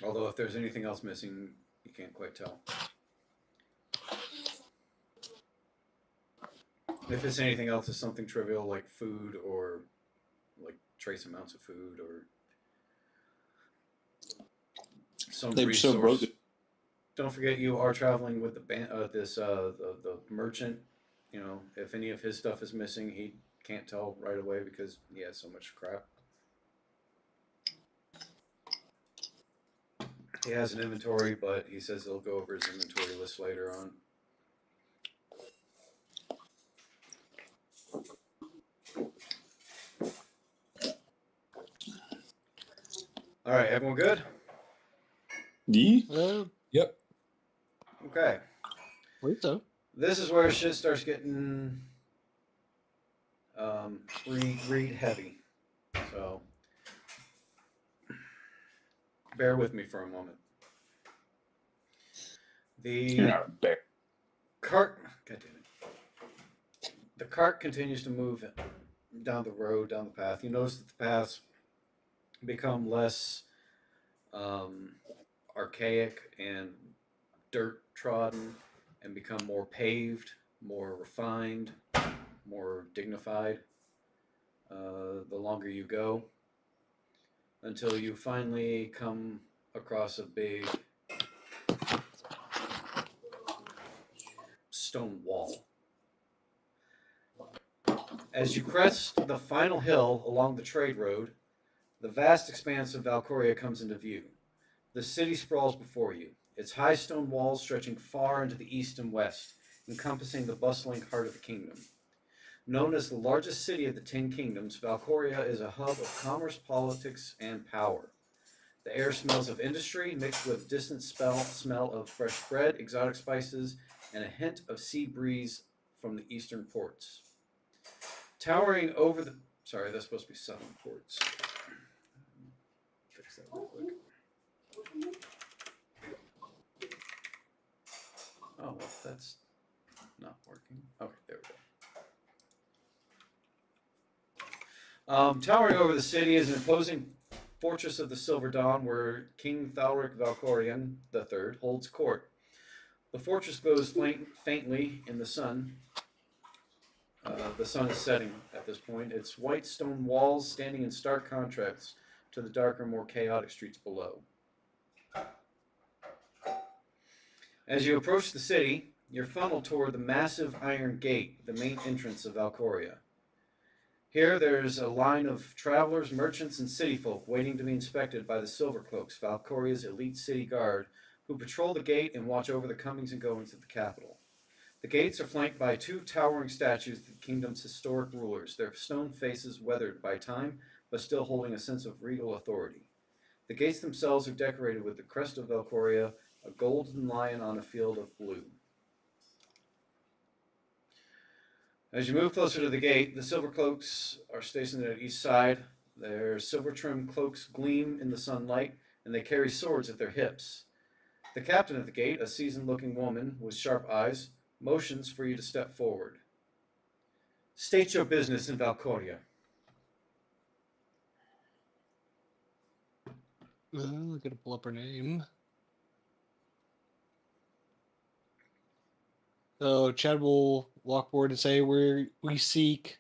Although if there's anything else missing, you can't quite tell. If it's anything else, it's something trivial like food or like trace amounts of food or some resource. Don't forget you are traveling with the the merchant. You know, if any of his stuff is missing, he can't tell right away because he has so much crap. He has an inventory, but he says he'll go over his inventory list later on. All right, everyone good? Yeah. Yep. Okay. Believe so. This is where shit starts getting read heavy. So bear with me for a moment. The cart, God damn it. The cart continues to move down the road, down the path. You notice that the paths become less archaic and dirt trodden and become more paved, more refined, more dignified the longer you go, until you finally come across a big stone wall. As you crest the final hill along the trade road, the vast expanse of Valcoria comes into view. The city sprawls before you. its high stone walls stretching far into the east and west, encompassing the bustling heart of the kingdom. Known as the largest city of the Ten Kingdoms, Valcoria is a hub of commerce, politics, and power. The air smells of industry mixed with distant smell of fresh bread, exotic spices, and a hint of sea breeze from the eastern ports. Towering over the... Sorry, that's supposed to be southern ports. Fix that real quick. Oh, well, that's not working. Okay, there we go. Towering over the city is an imposing fortress of the Silver Dawn where King Thalric Valcorian III holds court. The fortress glows faintly in the sun. The sun is setting at this point. Its white stone walls standing in stark contrast to the darker, more chaotic streets below. As you approach the city, you're funneled toward the massive iron gate, the main entrance of Valcoria. Here, there's a line of travelers, merchants, and city folk waiting to be inspected by the Silvercloaks, Valcoria's elite city guard, who patrol the gate and watch over the comings and goings of the capital. The gates are flanked by two towering statues of the kingdom's historic rulers, their stone faces weathered by time, but still holding a sense of regal authority. The gates themselves are decorated with the crest of Valcoria, a golden lion on a field of blue. As you move closer to the gate, the Silvercloaks are stationed at each side. Their silver-trimmed cloaks gleam in the sunlight, and they carry swords at their hips. The captain of the gate, a seasoned-looking woman with sharp eyes, motions for you to step forward. State your business in Valcoria. I'm gonna pull up her name. So Chad will walk forward and say, we seek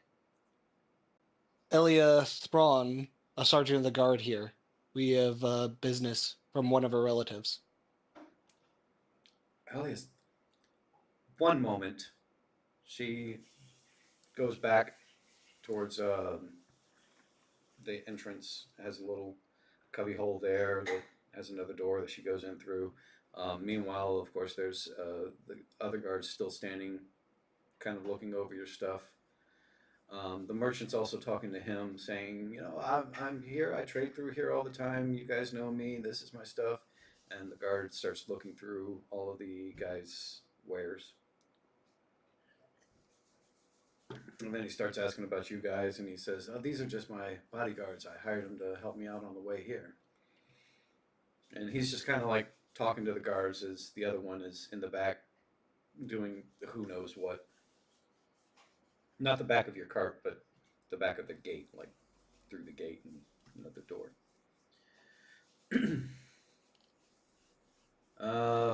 Elia Thrawn, a sergeant of the guard here. We have business from one of her relatives. Elias, one moment. She goes back towards the entrance, has a little cubby hole there that has another door that she goes in through. Meanwhile, of course, there's the other guards still standing, kind of looking over your stuff. The merchant's also talking to him, saying, you know, I'm here, I trade through here all the time, you guys know me, this is my stuff. And the guard starts looking through all of the guys' wares. And then he starts asking about you guys, and he says, oh, these are just my bodyguards. I hired them to help me out on the way here. And he's just kind of like talking to the guards as the other one is in the back doing who knows what. Not the back of your cart, but the back of the gate, like through the gate and another door.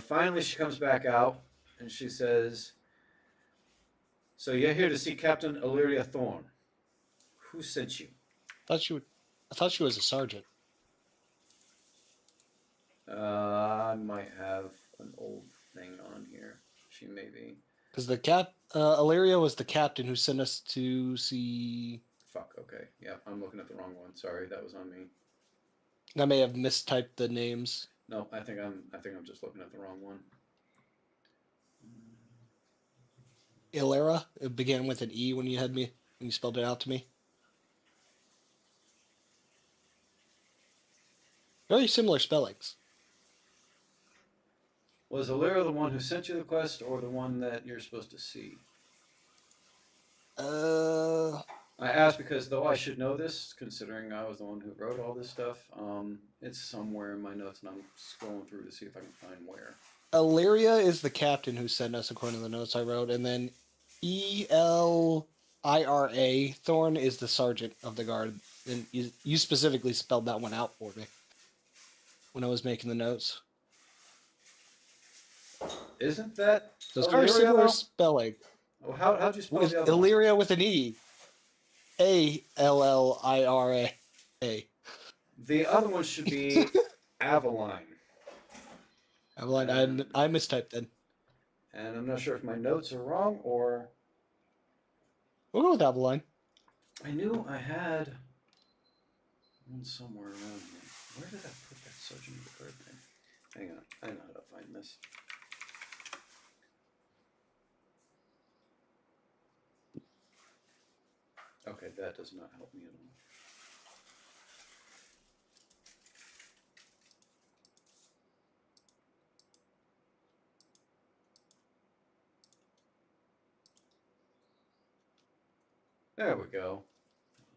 Finally, she comes back out, and she says, so you're here to see Captain Illyria Thorne. Who sent you? I thought she was a sergeant. I might have an old thing on here. She may be. Because the Illyria was the captain who sent us to see... Fuck, okay. Yeah, I'm looking at the wrong one. Sorry, that was on me. I may have mistyped the names. No, I think I'm just looking at the wrong one. Illyria? It began with an E when you spelled it out to me. Very similar spellings. Was Illyria the one who sent you the quest, or the one that you're supposed to see? I asked because, though I should know this, considering I was the one who wrote all this stuff, it's somewhere in my notes, and I'm scrolling through to see if I can find where. Illyria is the captain who sent us, according to the notes I wrote, and then Elira Thorne is the sergeant of the guard. And you specifically spelled that one out for me when I was making the notes. Isn't that Those very similar though? spelling. Oh, how'd you spell the other one? Illyria with an E. Allira. The other one should be Aveline. Aveline, I mistyped then. And I'm not sure if my notes are wrong or... We'll go with Aveline. I knew I had one somewhere around here. Where did I put that Sergeant of the Guard thing? Hang on. I know how to find this. Okay, that does not help me at all. There we go.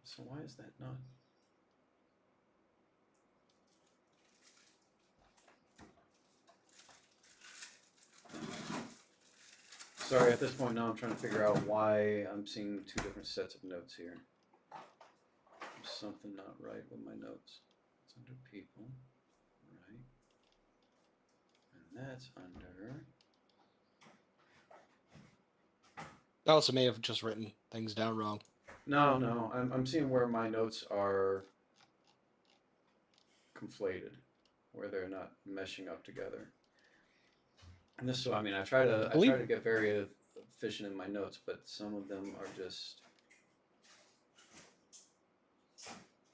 So why is that not? Sorry, at this point now I'm trying to figure out why I'm seeing two different sets of notes here. There's something not right with my notes. It's under people, right? And that's under... I also may have just written things down wrong. No, I'm seeing where my notes are conflated, where they're not meshing up together. And this, I mean, I try to get very efficient in my notes, but some of them are just.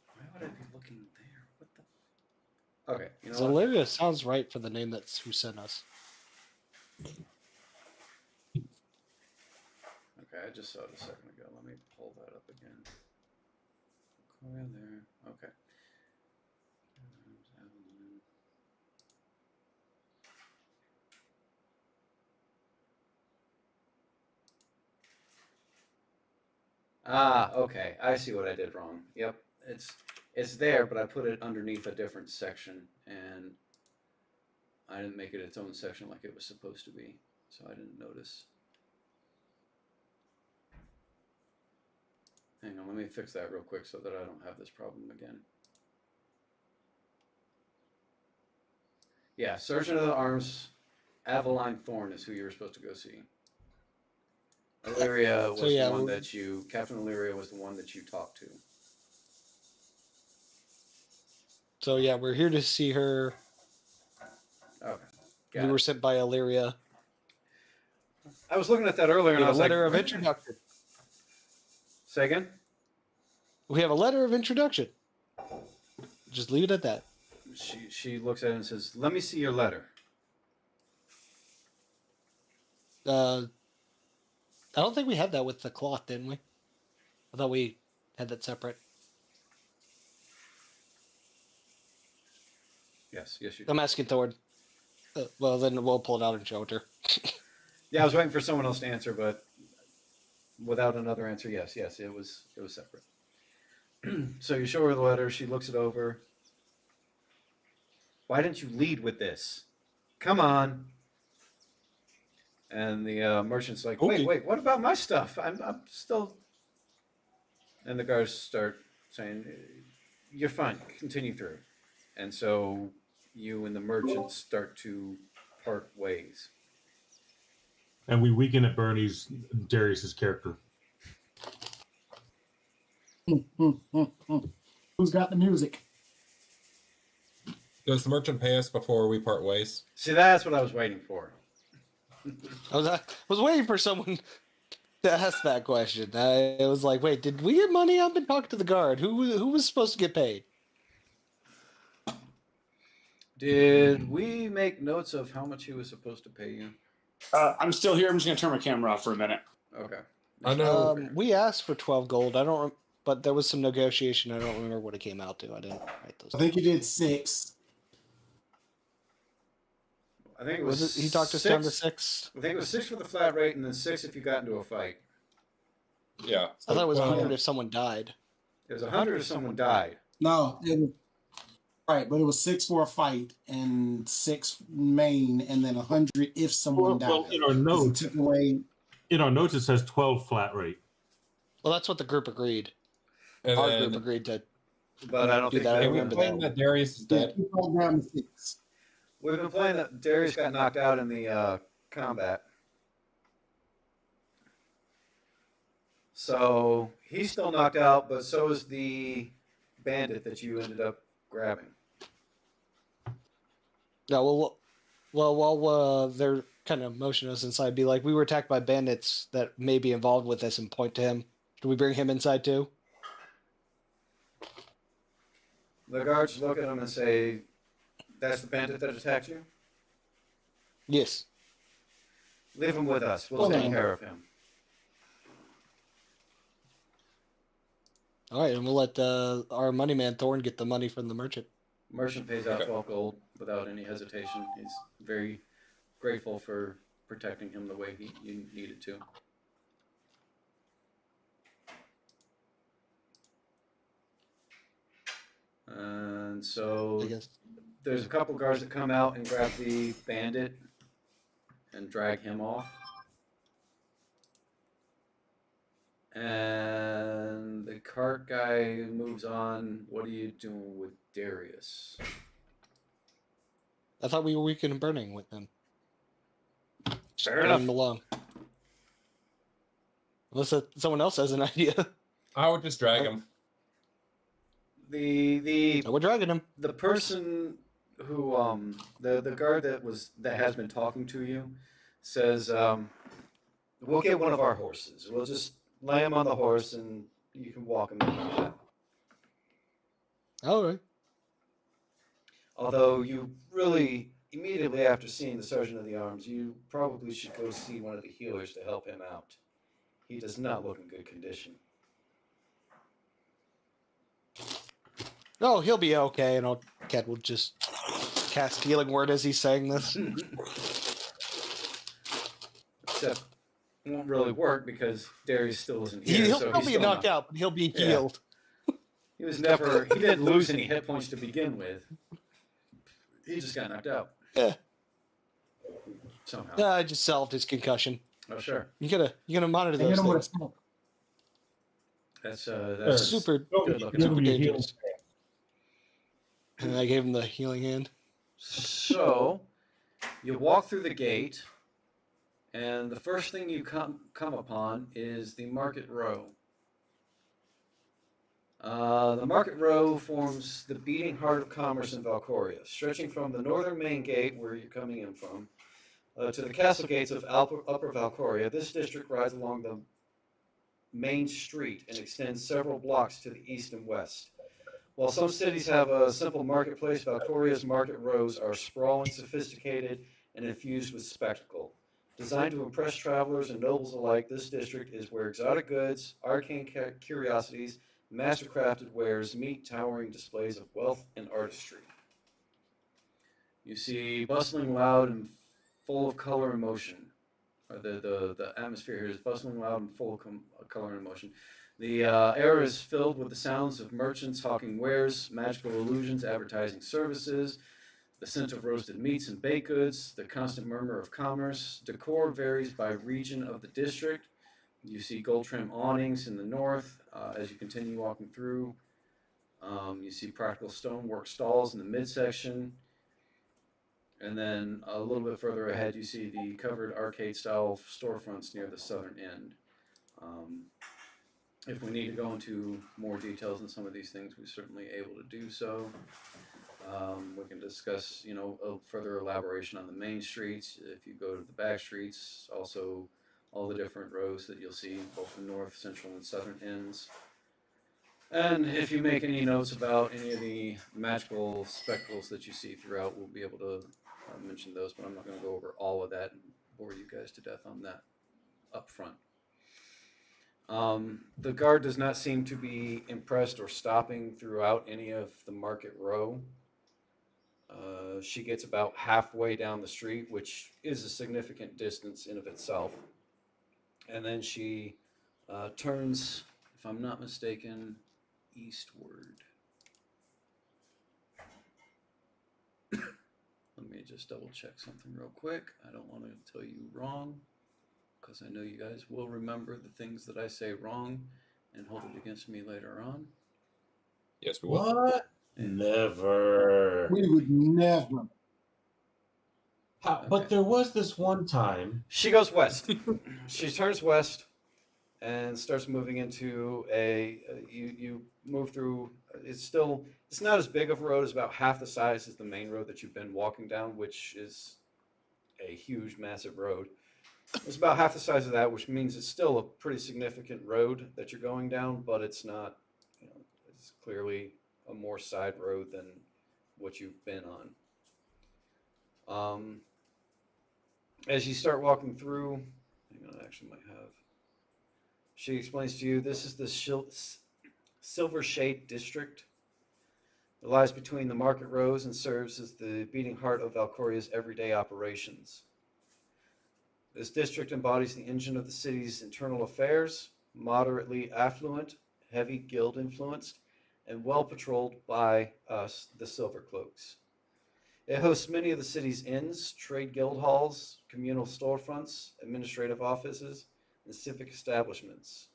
Why would I be looking there? What the? Okay, you know what? Zalaria sounds right for the name that's who sent us. Okay, I just saw it a second ago. Let me pull that up again. Valcoria there. Okay. Ah, okay. I see what I did wrong. Yep, it's there, but I put it underneath a different section, and I didn't make it its own section like it was supposed to be, so I didn't notice. Hang on, let me fix that real quick so that I don't have this problem again. Yeah, Sergeant of the Arms, Aveline Thorn is who you were supposed to go see. Illyria was the one that you, Captain Illyria was the one that you talked to. So yeah, we're here to see her. Okay. We were sent by Illyria. I was looking at that earlier and I was like... a letter of introduction. Say again? We have a letter of introduction. Just leave it at that. She looks at it and says, "Let me see your letter." I don't think we had that with the cloth, didn't we? I thought we had that separate. Yes, you did. I'm asking Thorn. Well, then we'll pull it out and show it to her. Yeah, I was waiting for someone else to answer, but without another answer, yes, it was separate. So you show her the letter. She looks it over. Why didn't you lead with this? Come on. And the merchant's like, wait, what about my stuff? I'm still... And the guards start saying, you're fine, continue through. And so you and the merchant start to part ways. And we weaken at Darius's character. Who's got the music? Does the merchant pay us before we part ways? See, that's what I was waiting for. I was waiting for someone to ask that question. I was like, wait, did we get money? I've been talking to the guard. Who was supposed to get paid? Did we make notes of how much he was supposed to pay you? I'm still here. I'm just going to turn my camera off for a minute. Okay. I know. We asked for 12 gold. But there was some negotiation. I don't remember what it came out to. I didn't write those. I think you did 6. I think it was he talked us down to 6? I think it was 6 for the flat rate and then 6 if you got into a fight. Yeah. I thought it was 100 if someone died. It was 100 if someone died. No, right, but it was 6 for a fight and 6 main, and then 100 if someone died. Well, in our notes, it says 12 flat rate. Well, that's what the group agreed. And Our group agreed to. But I don't think that. that. we're playing that Darius is dead. We've been playing that Darius got knocked out in the combat. So he's still knocked out, but so is the bandit that you ended up grabbing. No, well, while they're kind of motioning us inside, be like, we were attacked by bandits that may be involved with this, and point to him. Do we bring him inside too? The guards look at him and say, That's the bandit that attacked you? Yes. Leave him with us. We'll Hold take on. care of him. All right, and we'll let our money man Thorn get the money from the merchant. Merchant pays out Okay. 12 gold without any hesitation. He's very grateful for protecting him the way you needed to. And so I guess. there's a couple guards that come out and grab the bandit and drag him off. And the cart guy moves on. What are you doing with Darius? I thought we were weakened and burning with them. Fair Bring enough. him along. Unless someone else has an idea. I would just drag him. The So we're dragging him. the person who the guard that has been talking to you says we'll get one of our horses. We'll just lay him on the horse and you can walk him in. All right. Although you really immediately after seeing the sergeant of the arms, you probably should go see one of the healers to help him out. He does not look in good condition. No, he'll be okay, and Cat will just cast healing word as he's saying this. Except it won't really work because Darius still isn't here. He'll so still he's be still knocked not- out, but he'll be Yeah. healed. He didn't lose any hit points to begin with. He just got knocked out. Yeah. Somehow. I just solved his concussion. Oh, sure. You gotta monitor They hit those him with a things. smoke. That's Super, good looking. Give him super your heal. dangerous. And I gave him the healing hand. So, you walk through the gate, and the first thing you come upon is the Market Row. The Market Row forms the beating heart of commerce in Valcoria, stretching from the northern main gate, where you're coming in from, to the castle gates of Upper Valcoria. This district rides along the main street and extends several blocks to the east and west. While some cities have a simple marketplace, Valcoria's market rows are sprawling, sophisticated, and infused with spectacle. Designed to impress travelers and nobles alike, this district is where exotic goods, arcane curiosities, master-crafted wares meet towering displays of wealth and artistry. You see bustling, loud, and full of color and motion. The atmosphere here is bustling, loud, and full of color and motion. The air is filled with the sounds of merchants hawking wares, magical illusions, advertising services, the scent of roasted meats and baked goods, the constant murmur of commerce. Decor varies by region of the district. You see gold trim awnings in the north as you continue walking through. You see practical stonework stalls in the midsection. And then a little bit further ahead, you see the covered arcade-style storefronts near the southern end. If we need to go into more details on some of these things, we're certainly able to do so. We can discuss, a further elaboration on the main streets. If you go to the back streets, also all the different rows that you'll see, both the north, central, and southern ends. And if you make any notes about any of the magical spectacles that you see throughout, we'll be able to mention those, but I'm not going to go over all of that and bore you guys to death on that up front. The guard does not seem to be impressed or stopping throughout any of the market row. She gets about halfway down the street, which is a significant distance in of itself. And then she turns, if I'm not mistaken, eastward. Let me just double check something real quick. I don't want to tell you wrong, because I know you guys will remember the things that I say wrong and hold it against me later on. Yes, we will. What? Never. We would never. But there was this one time. She goes west. She turns west and starts moving into you move through. It's not as big of a road. It's about half the size as the main road that you've been walking down, which is a huge, massive road. It's about half the size of that, which means it's still a pretty significant road that you're going down, but it's not, it's clearly a more side road than what you've been on. As you start walking through, hang on, I actually might have. She explains to you this is the Silver Shade District. It lies between the market rows and serves as the beating heart of Valcoria's everyday operations. This district embodies the engine of the city's internal affairs, moderately affluent, heavy guild influenced, and well patrolled by us, the Silver Cloaks. It hosts many of the city's inns, trade guild halls, communal storefronts, administrative offices, and civic establishments.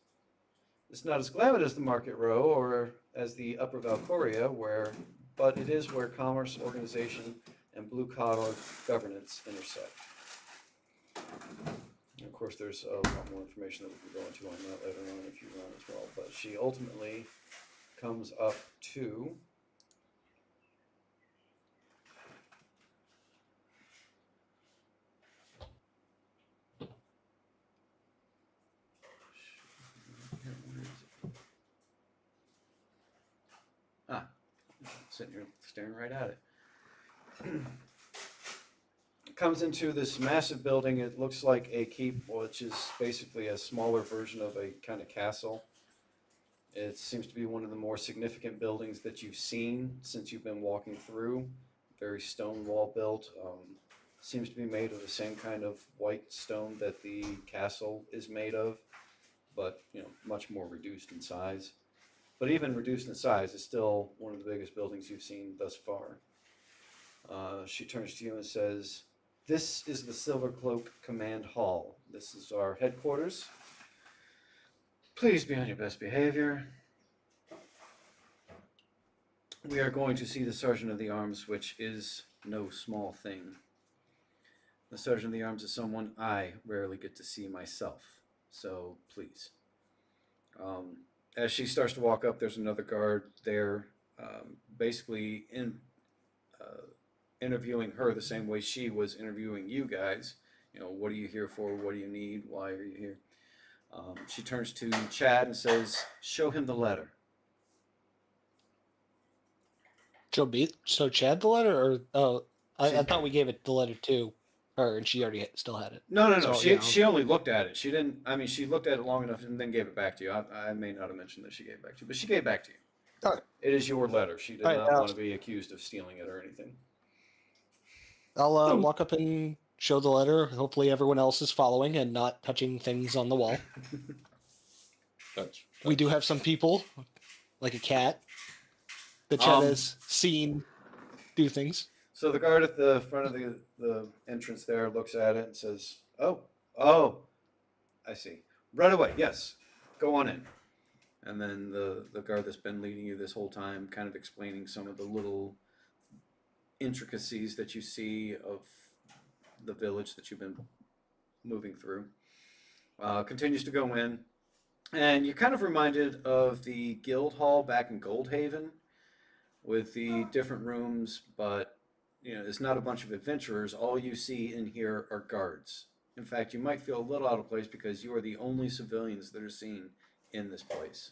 It's not as glamorous as the Market Row or as the Upper Valcoria, but it is where commerce, organization, and blue-collar governance intersect. And of course, there's a lot more information that we can go into on that later on if you want as well. But she ultimately comes up to sitting here staring right at it. Comes into this massive building. It looks like a keep, which is basically a smaller version of a kind of castle. It seems to be one of the more significant buildings that you've seen since you've been walking through. Very stone wall built. Seems to be made of the same kind of white stone that the castle is made of, but much more reduced in size. But even reduced in size, it's still one of the biggest buildings you've seen thus far. She turns to you and says, "This is the Silver Cloak Command Hall. This is our headquarters. Please be on your best behavior. We are going to see the Sergeant of the Arms, which is no small thing. The Sergeant of the Arms is someone I rarely get to see myself, so please." As she starts to walk up, there's another guard there, basically interviewing her the same way she was interviewing you guys. What are you here for? What do you need? Why are you here? She turns to Chad and says, "Show him the letter." So Chad the letter, or I thought we gave it the letter to her, and she already still had it. No. So, she only looked at it. She didn't. I mean, she looked at it long enough and then gave it back to you. I may not have mentioned that she gave it back to you, but she gave it back to you. All right. It is your letter. She did All right, not want to be accused of stealing it or anything. I'll walk up and show the letter. Hopefully, everyone else is following and not touching things on the wall. We do have some people, like a cat, that Chad has seen do things. So the guard at the front of the entrance there looks at it and says, oh, I see. Right away, yes. Go on in." And then the guard that's been leading you this whole time, kind of explaining some of the little intricacies that you see of the village that you've been moving through, continues to go in. And you're kind of reminded of the guild hall back in Goldhaven with the different rooms, but it's not a bunch of adventurers. All you see in here are guards. In fact, you might feel a little out of place because you are the only civilians that are seen in this place.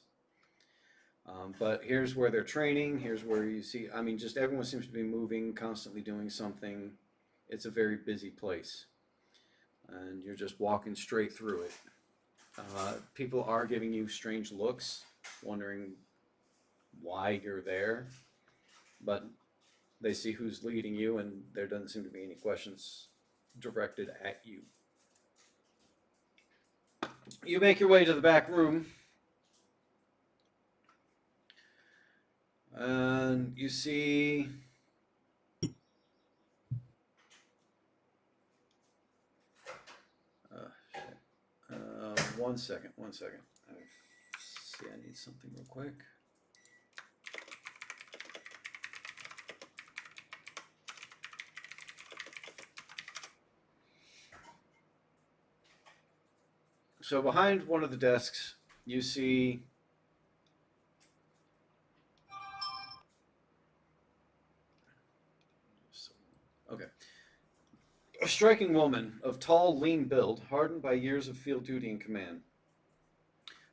But here's where they're training. Here's where you see, just everyone seems to be moving, constantly doing something. It's a very busy place. And you're just walking straight through it. People are giving you strange looks, wondering why you're there. But they see who's leading you, and there doesn't seem to be any questions directed at you. You make your way to the back room, and you see one second. I need something real quick. So behind one of the desks, you see a striking woman of tall, lean build, hardened by years of field duty and command.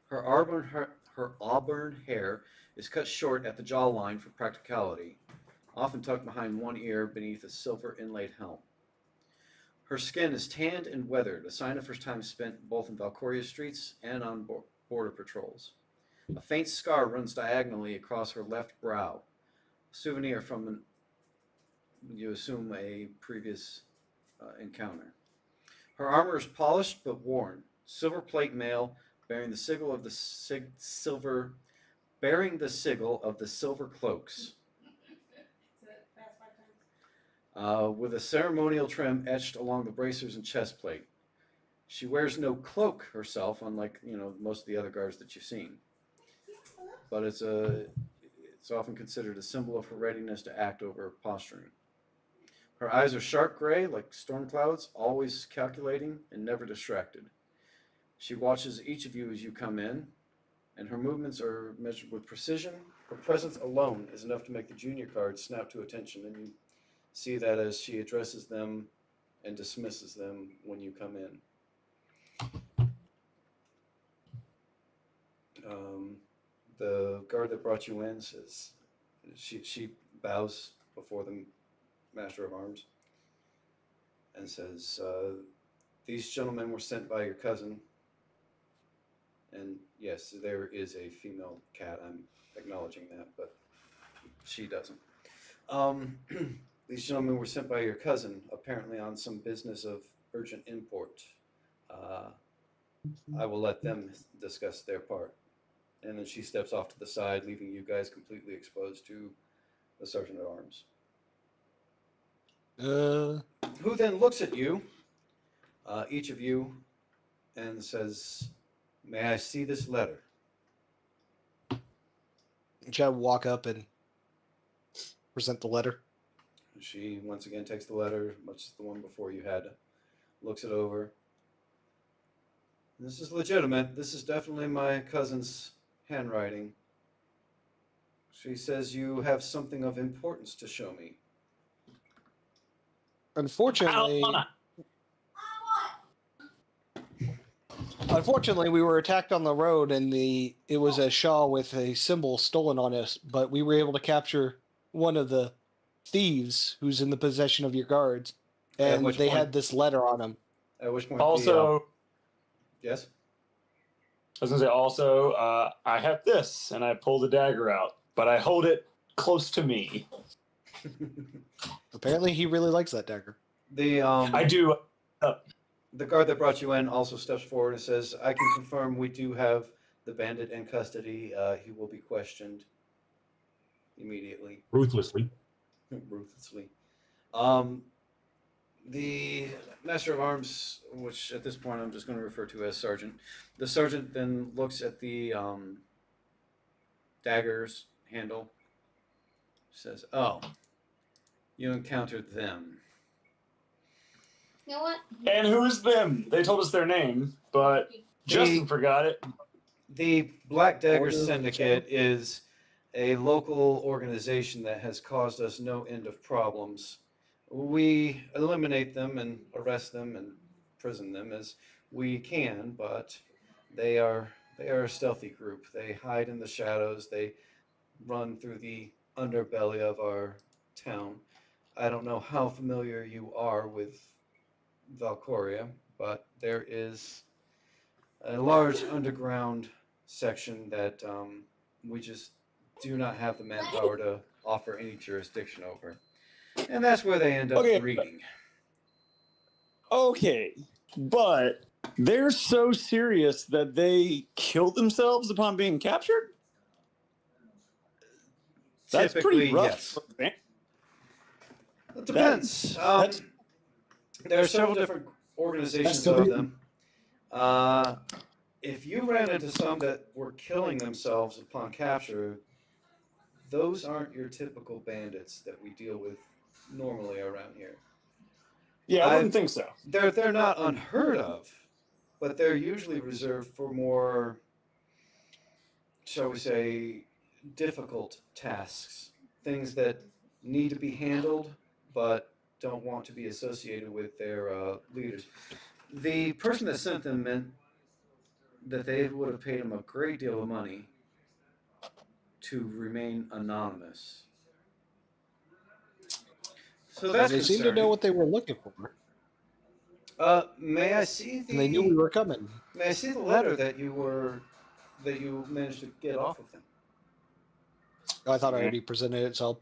Her auburn hair is cut short at the jawline for practicality, often tucked behind one ear beneath a silver inlaid helm. Her skin is tanned and weathered, a sign of her time spent both in Valcoria streets and on border patrols. A faint scar runs diagonally across her left brow, a souvenir from you assume, a previous encounter. Her armor is polished but worn. Silver plate mail bearing the sigil of the silver, bearing the sigil of the silver cloaks, with a ceremonial trim etched along the bracers and chest plate. She wears no cloak herself, unlike most of the other guards that you've seen. But it's often considered a symbol of her readiness to act over posturing. Her eyes are sharp gray, like storm clouds, always calculating and never distracted. She watches each of you as you come in, and her movements are measured with precision. Her presence alone is enough to make the junior cards snap to attention, and you see that as she addresses them and dismisses them when you come in. The guard that brought you in says, she bows before the Master of Arms and says, these gentlemen were sent by your cousin. And yes, there is a female cat. I'm acknowledging that, but she doesn't. These gentlemen were sent by your cousin, apparently on some business of urgent import. I will let them discuss their part. And then she steps off to the side, leaving you guys completely exposed to the Sergeant at Arms. Who then looks at you, each of you, and says, "May I see this letter?" Should I walk up and present the letter? She once again takes the letter, much as the one before you had, looks it over. This is legitimate. This is definitely my cousin's handwriting. She says you have something of importance to show me. Unfortunately, we were attacked on the road, and it was a shawl with a symbol stolen on us. But we were able to capture one of the thieves who's in the possession of your guards, and they had this letter on him. At which point, Also, yes. I was gonna say also, I have this, and I pull the dagger out, but I hold it close to me. Apparently, he really likes that dagger. I do. The guard that brought you in also steps forward and says, "I can confirm we do have the bandit in custody. He will be questioned immediately, Ruthlessly. ruthlessly." The Master of Arms, which at this point I'm just going to refer to as Sergeant. The Sergeant then looks at the dagger's handle. Says, "Oh, you encountered them." You know what? And who is them? They told us their name, but Justin forgot it. The Black Dagger Syndicate is a local organization that has caused us no end of problems. We eliminate them and arrest them and prison them as we can, but they are a stealthy group. They hide in the shadows. They run through the underbelly of our town. I don't know how familiar you are with Valcoria, but there is a large underground section that we just do not have the manpower to offer any jurisdiction over. And that's where they end up reading. Okay, but they're so serious that they killed themselves upon being captured? That's Typically, pretty rough. yes. It depends. There are several different organizations of them. If you ran into some that were killing themselves upon capture, those aren't your typical bandits that we deal with normally around here. Yeah, I wouldn't think so. They're not unheard of, but they're usually reserved for more, shall we say, difficult tasks. Things that need to be handled, but don't want to be associated with their leaders. The person that sent them meant that they would have paid him a great deal of money to remain anonymous. So that's They seem to know what they were looking for. May I see And they knew we the were coming. May I see the letter that you managed to get off of them? I thought I already presented it, so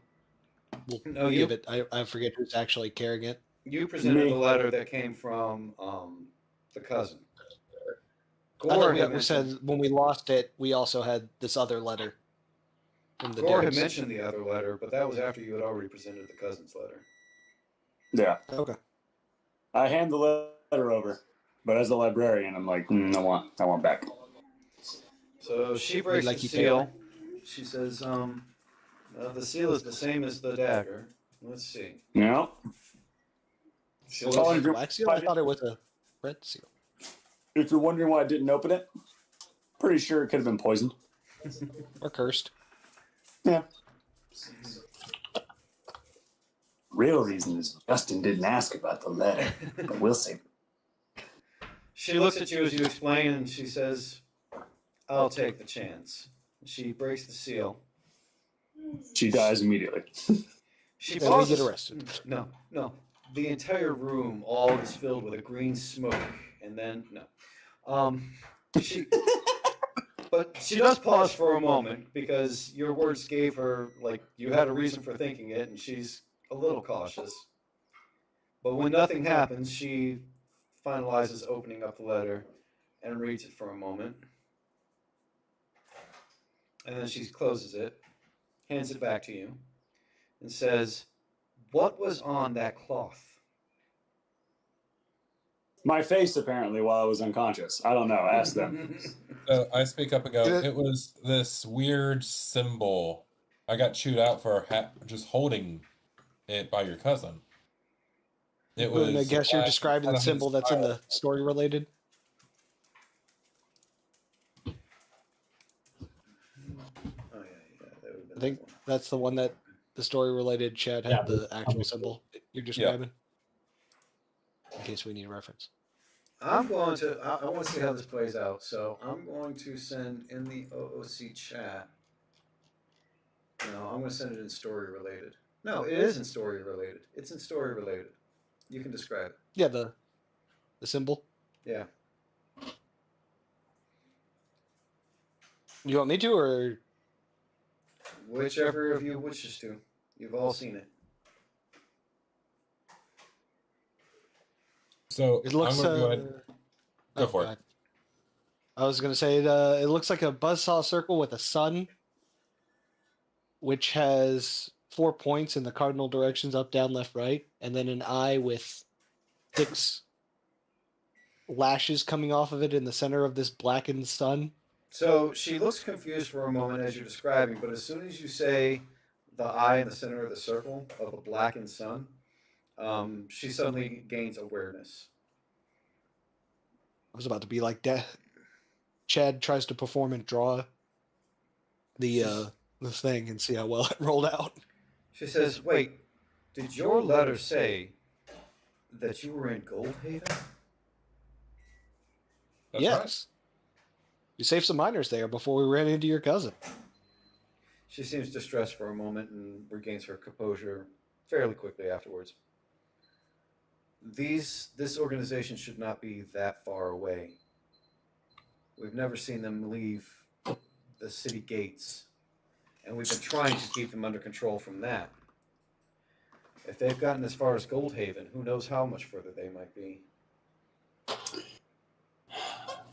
we'll No, give you it. I forget who's actually carrying it. you presented Me. the letter that came from the cousin. I thought Gore we, had we mentioned, said when we lost it, we also had this other letter from the Gore had dudes. mentioned the other letter, but that was after you had already presented the cousin's letter. Yeah. Okay. I hand the letter over, but as a librarian, I'm like, I want back. So she breaks like the you seal. She says, the seal is the same as the dagger. Let's see. Yeah. She Was Tell it you- a black seal? I thought it was a red seal. If you're wondering why I didn't open it, pretty sure it could have been poisoned. Or cursed. Yeah. Real reason is Justin didn't ask about the letter, but we'll see. She looks at you as you explain, and she says, I'll take the chance. She breaks the seal. She dies immediately. She And we pauses. get arrested. No. The entire room all is filled with a green smoke, and then but she does pause for a moment because your words gave her you had a reason for thinking it, and she's a little cautious. But when nothing happens, she finalizes opening up the letter and reads it for a moment, and then she closes it, hands it back to you, and says, "What was on that cloth?" My face, apparently, while I was unconscious. I don't know. Ask them. So I speak up and go, Did it- it was this weird symbol. I got chewed out for just holding it by your cousin. It was. And I guess you're describing the kinda symbol his that's in style. the story related. Oh yeah, that would have been I think that one. that's the one that the story related Chad had Yeah, the but- actual symbol you're describing. In case we need a reference. I'm going to. I want to see how this plays out, so I'm going to send in the OOC chat. No, I'm going to send it in story related. No, it is in story related. It's in story related. You can describe it. Yeah, the symbol. Yeah. You want me to, or Whichever of you wishes to. You've all seen it. So it looks? I'm going to go ahead. Go for it. ahead. I was gonna say it looks like a buzzsaw circle with a sun, which has 4 points in the cardinal directions: up, down, left, right, and then an eye with 6 lashes coming off of it in the center of this blackened sun. So she looks confused for a moment as you're describing, but as soon as you say the eye in the center of the circle of a blackened sun, she suddenly gains awareness. I was about to be like that. Chad tries to perform and draw the thing and see how well it rolled out. She says, "Wait, did your letter say that you were in Goldhaven?" That's yes. right. You saved some miners there before we ran into your cousin. She seems distressed for a moment and regains her composure fairly quickly afterwards. This organization should not be that far away. We've never seen them leave the city gates, and we've been trying to keep them under control from that. If they've gotten as far as Goldhaven, who knows how much further they might be.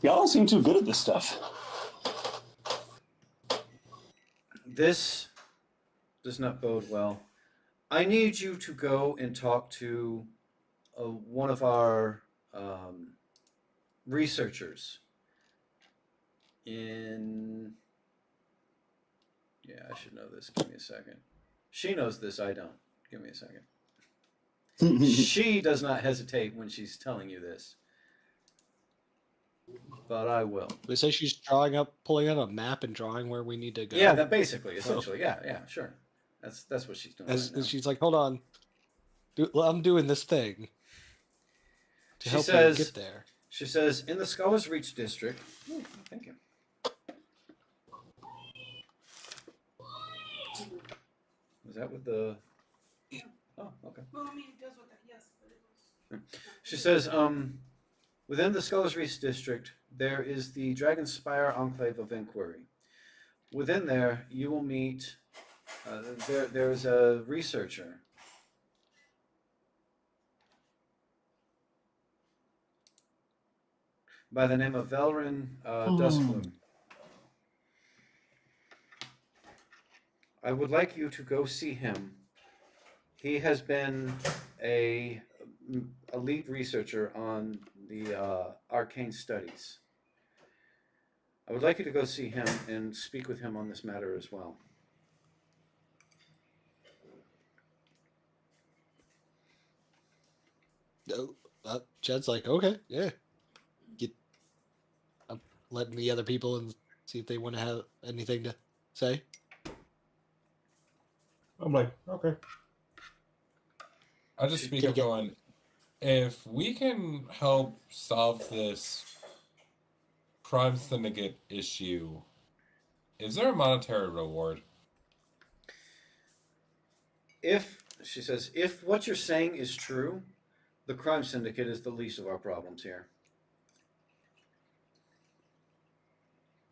Y'all don't seem too good at this stuff. This does not bode well. I need you to go and talk to one of our researchers in... Yeah, I should know this. Give me a second. She knows this, I don't. Give me a second. She does not hesitate when she's telling you this. But I will. They say she's pulling out a map and drawing where we need to go. Yeah, that basically, essentially. Yeah, sure. That's what she's doing. As right now. she's like, hold on, I'm doing this thing to She help says- you get there. She says, in the Scholars Reach district. Oh, thank you. Was that with the... Oh, okay. Well, I mean, it does with that, yes, but it was. She says, within the Sculler's Reach district, there is the Dragon Spire Enclave of Inquiry. Within there, you will meet. There's a researcher. By the name of Velrin Duskmoon. I would like you to go see him. He has been a lead researcher on the arcane studies. I would like you to go see him and speak with him on this matter as well. Jed's like, okay, yeah. I'm letting the other people and see if they want to have anything to say. I'm like, okay. I'll just speak up going, if we can help solve this crime syndicate issue, is there a monetary reward? She says, if what you're saying is true, the crime syndicate is the least of our problems here.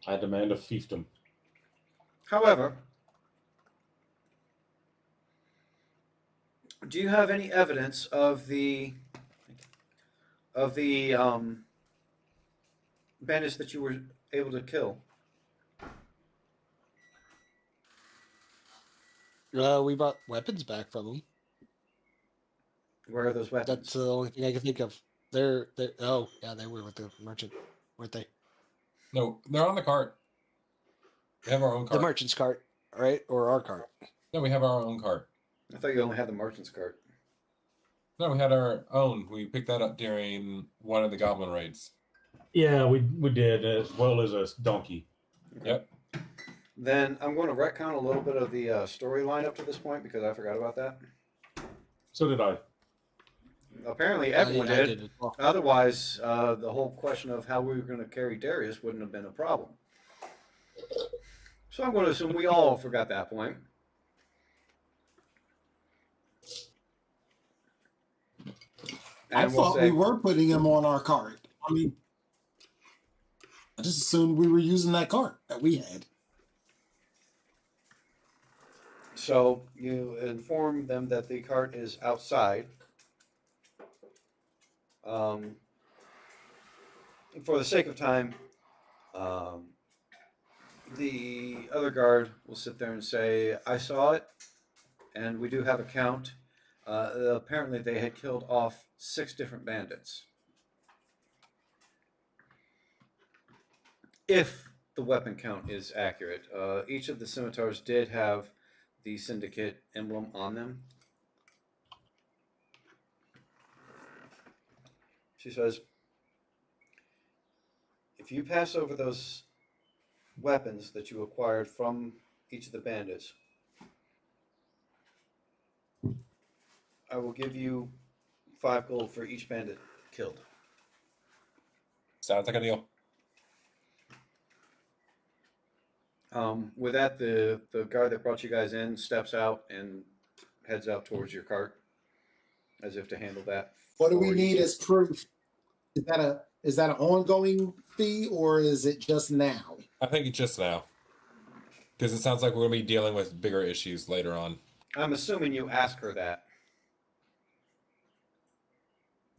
I demand a fiefdom. However, do you have any evidence of the bandits that you were able to kill? We brought weapons back from them. Where are those weapons? That's the only thing I can think of. They're oh yeah, they were with the merchant, weren't they? No, they're on the cart. We have our own cart. The merchant's cart, right? Or our cart? No, we have our own cart. I thought you only had the merchant's cart. No, we had our own. We picked that up during one of the goblin raids. Yeah, we did, as well as a donkey. Okay. Yep. Then I'm going to retcon a little bit of the storyline up to this point because I forgot about that. So did I. Apparently everyone I did. as well. Otherwise, the whole question of how we were going to carry Darius wouldn't have been a problem. So I'm going to assume we all forgot that point. I And we'll thought say, we were putting him on our cart. I mean, I just assumed we were using that cart that we had. so you inform them that the cart is outside. For the sake of time, the other guard will sit there and say, I saw it, and we do have a count. Apparently they had killed off 6 different bandits. If the weapon count is accurate, each of the scimitars did have the syndicate emblem on them. She says, if you pass over those weapons that you acquired from each of the bandits, I will give you 5 gold for each bandit killed. Sounds like a deal. With that, the guard that brought you guys in steps out and heads out towards your cart, as if to handle that. What do we for you. need as proof? Is that an ongoing fee or is it just now? I think it's just now. Because it sounds like we're going to be dealing with bigger issues later on. I'm assuming you ask her that.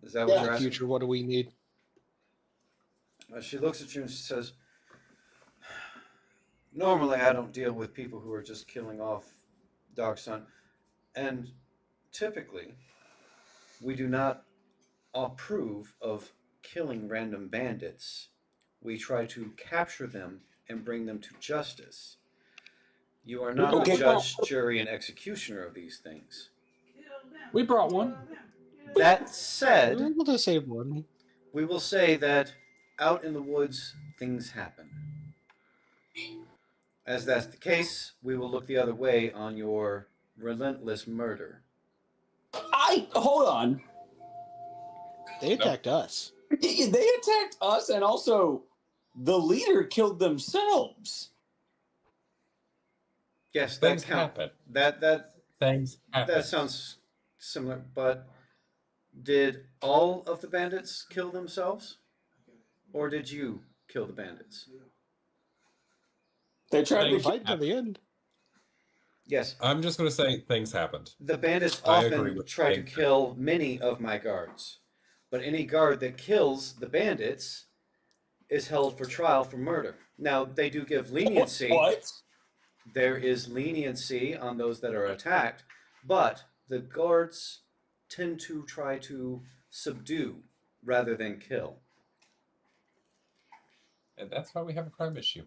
Is that what Yeah. you're In the asking? future, what do we need? She looks at you and she says, normally I don't deal with people who are just killing off Dark Sun. And typically, we do not approve of killing random bandits. We try to capture them and bring them to justice. You are not Okay. the judge, jury, and executioner of these things. We brought one. That We were said, able to save one. we will say that out in the woods, things happen. As that's the case, we will look the other way on your relentless murder. Hold on. They attacked us. They attacked us, and also the leader killed themselves. Yes, that Things count. happen. That Things happen. that sounds similar, but Did all of the bandits kill themselves? Or did you kill the bandits? They tried to Things Fight to the end. Yes. I'm just going to say things happened. The bandits I agree often with try to things. kill many of my guards. But any guard that kills the bandits is held for trial for murder. Now, they do give leniency. What? There is leniency on those that are attacked, but the guards tend to try to subdue rather than kill. And that's why we have a crime issue.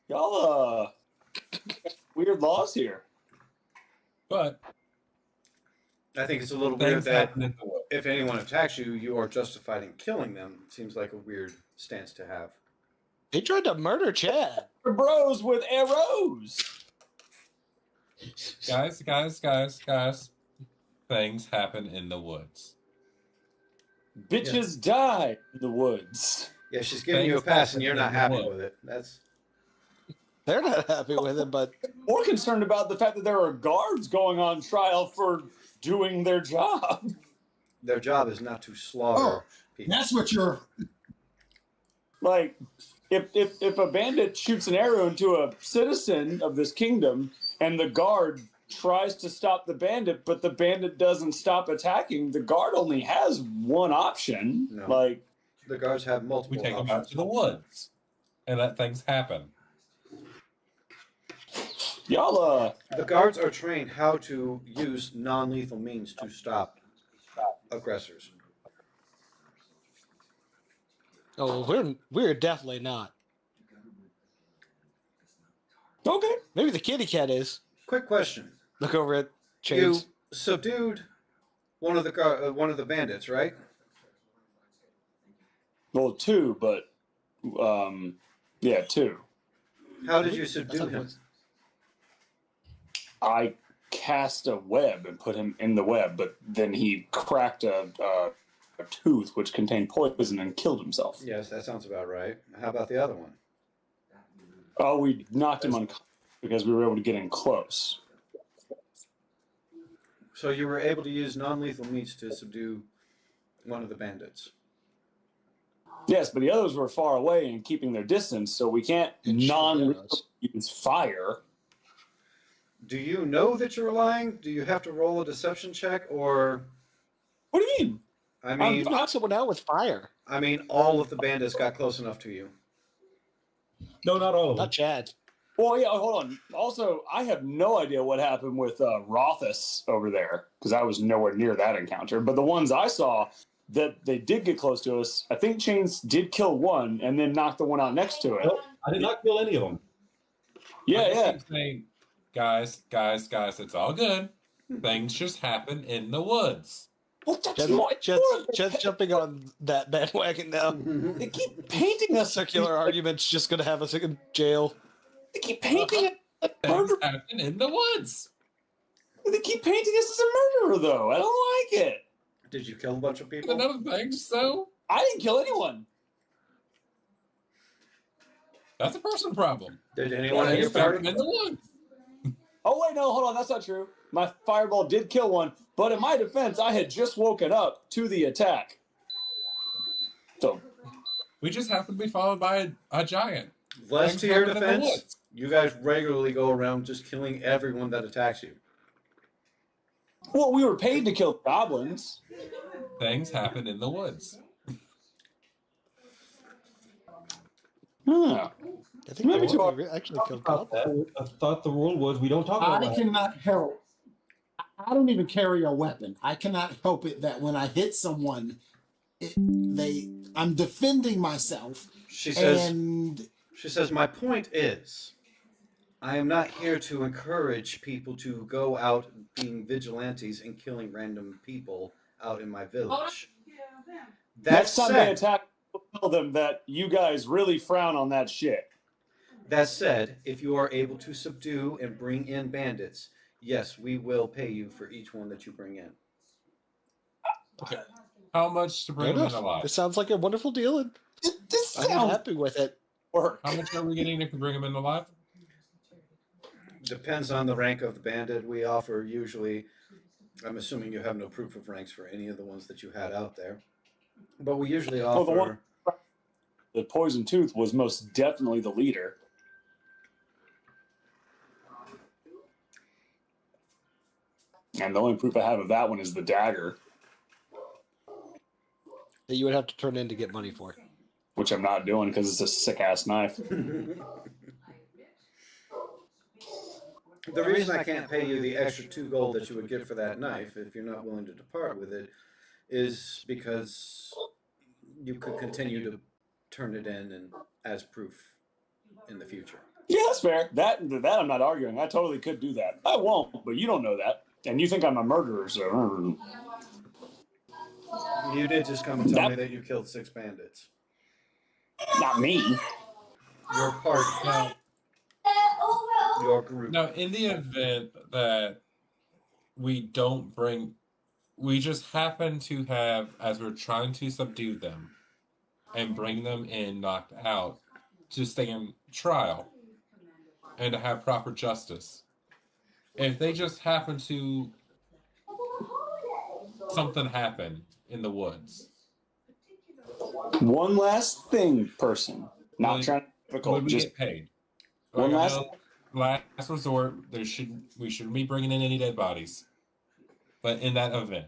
Y'all, weird laws here. But I think it's a little weird things that happen in the woods. if anyone attacks you, you are justified in killing them. Seems like a weird stance to have. He tried to murder Chad. Bros with arrows. Guys. Things happen in the woods. Bitches die in the woods. Yeah, she's giving you a pass and you're not happy with it. They're not happy with it, but More concerned about the fact that there are guards going on trial for doing their job. Their job is not to slaughter people. That's what you're. Like, if a bandit shoots an arrow into a citizen of this kingdom and the guard tries to stop the bandit, but the bandit doesn't stop attacking, the guard only has one option. No. Like, The guards have We multiple take them out options. to the woods and let things happen. y'all, The guards are trained how to use non-lethal means to stop aggressors. oh, we're definitely not. okay. Maybe the kitty cat is. Quick question: Look over at you Chains. subdued one of the bandits, right? Well, two, but, yeah, two. How did you That's subdue how it him? was. I cast a web and put him in the web, but then he cracked a tooth which contained poison and killed himself. Yes, that sounds about right. How about the other one? Oh, we knocked him unconscious because we were able to get in close. So you were able to use non-lethal means to subdue one of the bandits. Yes, but the others were far away and keeping their distance, so we can't It sure non-lethal does. use fire. Do you know that you're lying? Do you have to roll a deception check, or What do you mean? I You mean, knocked someone out with fire. all of the bandits got close enough to you. No, not all of them. Not Chad. Well, yeah, hold on. Also, I have no idea what happened with Rothus over there because I was nowhere near that encounter. But the ones I saw that they did get close to us, I think Chains did kill one and then knocked the one out next to it. Nope, I did not kill any of them. Yeah, I just yeah. keep saying, guys, it's all good. Things just happen in the woods. Well, that's more Chad's jumping on that bandwagon now. They keep painting us. Circular argument's just gonna have us in jail. They keep painting us. Things happen in the woods. They keep painting us as a murderer, though. I don't like it. Did you kill a bunch of people? Another thing, so I didn't kill anyone. that's a person problem. Did anyone in your Things happen party? in the woods. Oh wait, no, hold on. That's not true. My fireball did kill one, but in my defense, I had just woken up to the attack. So We just happen to be followed by a giant. Less Things to your happen in the defense, woods. you guys regularly go around just killing everyone that attacks you. well, we were paid to kill goblins. Things happen in the woods. Huh. I think Maybe the too one we actually killed About Goblin. that, I thought the rule was we don't talk about I that. cannot help. I don't even carry a weapon. I cannot help it that when I hit someone, I'm defending myself. She says, And my point is, I am not here to encourage people to go out being vigilantes and killing random people out in my village. That Next time they said, attack, tell them that you guys really frown on that shit. if you are able to subdue and bring in bandits, yes, we will pay you for each one that you bring in. How much to bring Fair them in enough. alive? This sounds like a wonderful deal, and This I'm sounds happy with it. work. How much are we getting if we bring them in alive? Depends on the rank of the bandit. We offer usually I'm assuming you have no proof of ranks for any of the ones that you had out there. But we usually Well, offer. The Poison Tooth was most definitely the leader. And the only proof I have of that one is the dagger, That you would have to turn in to get money for. which I'm not doing because it's a sick ass knife. The reason I can't pay you the extra 2 gold that you would get for that knife, if you're not willing to depart with it, is because you could continue to turn it in and as proof in the future. Yeah, that's fair. That I'm not arguing. I totally could do that. I won't, but you don't know that. And you think I'm a murderer, so... You did just come and tell me that you killed 6 bandits. Not me. Your party. Your group. Now, in the event that we don't bring... We just happen to have, as we're trying to subdue them and bring them in knocked out, to stand trial and to have proper justice. If they just happen to... something happen in the woods. One last thing, person. Not trying to be difficult. Would we Just get paid? one Last resort. We shouldn't be bringing in any dead bodies. But in that event,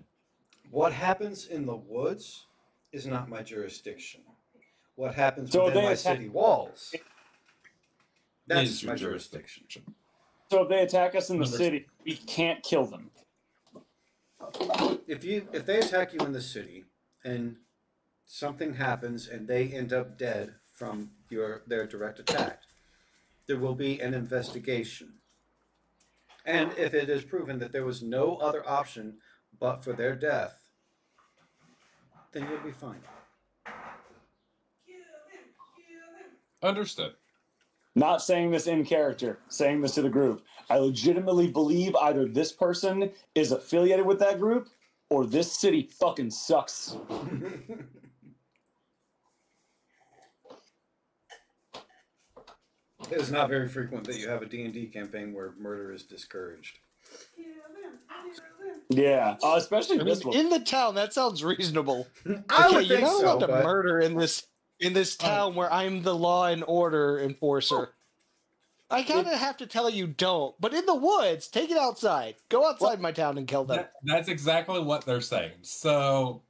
what happens in the woods is not my jurisdiction. What happens So within they my attack- city walls, that's is my your jurisdiction. So if they attack us in the city, we can't kill them. If they attack you in the city and something happens and they end up dead from their direct attack, there will be an investigation. And if it is proven that there was no other option but for their death, then you'll be fine. understood. Not saying this in character, saying this to the group. I legitimately believe either this person is affiliated with that group or this city fucking sucks. It is not very frequent that you have a D&D campaign where murder is discouraged. Yeah, especially this one. In the town, that sounds reasonable. I Okay, would you're think not so, allowed to but murder in this town where I'm the law and order enforcer. I kind of have to tell you don't, but in the woods, take it outside. Go outside my town and kill them. That's exactly what they're saying. So,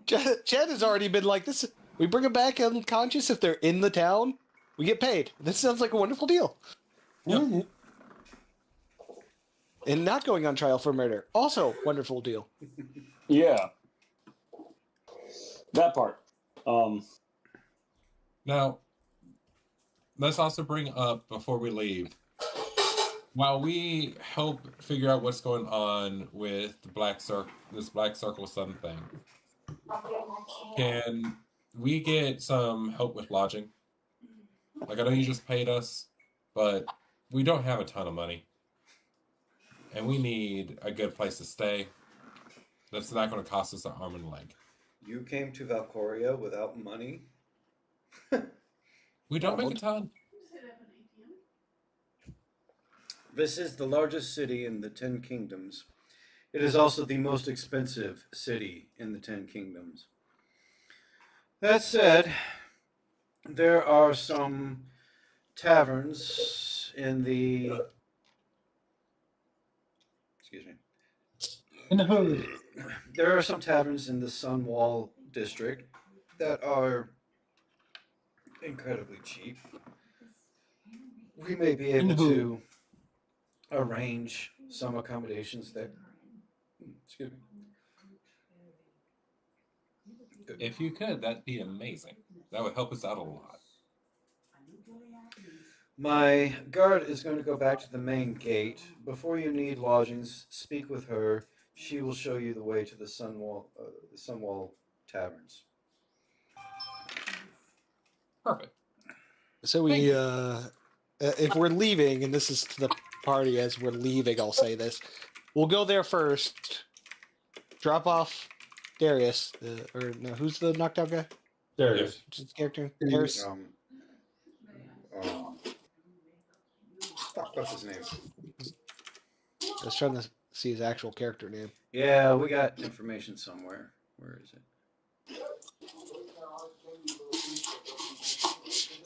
Chad has already been like this. We bring them back unconscious if they're in the town. We get paid. This sounds like a wonderful deal. yep. And not going on trial for murder. Also, wonderful deal. Yeah. That part. Now, let's also bring up before we leave. While we help figure out what's going on with the this Black Circle Sun thing, can we get some help with lodging? Like, I know you just paid us, but we don't have a ton of money. And we need a good place to stay that's not going to cost us an arm and a leg. you came to Valcoria without money? We don't make a ton. This is the largest city in the 10 Kingdoms. It is also the most expensive city in the 10 Kingdoms. That said, there are some taverns in the... Excuse me. In the hood. There are some taverns in the Sunwall district that are incredibly cheap. We may be able to arrange some accommodations there. Excuse me. Good. If you could, that'd be amazing. That would help us out a lot. My guard is going to go back to the main gate. Before you need lodgings, speak with her. She will show you the way to the Sunwall taverns. Perfect. So we, if we're leaving, and this is to the party as we're leaving, I'll say this. We'll go there first. Drop off Darius, or no, who's the knocked out guy? Darius. What's his character? Darius. Fuck, what's his name? I was trying to see his actual character name. Yeah, we got information somewhere. Where is it?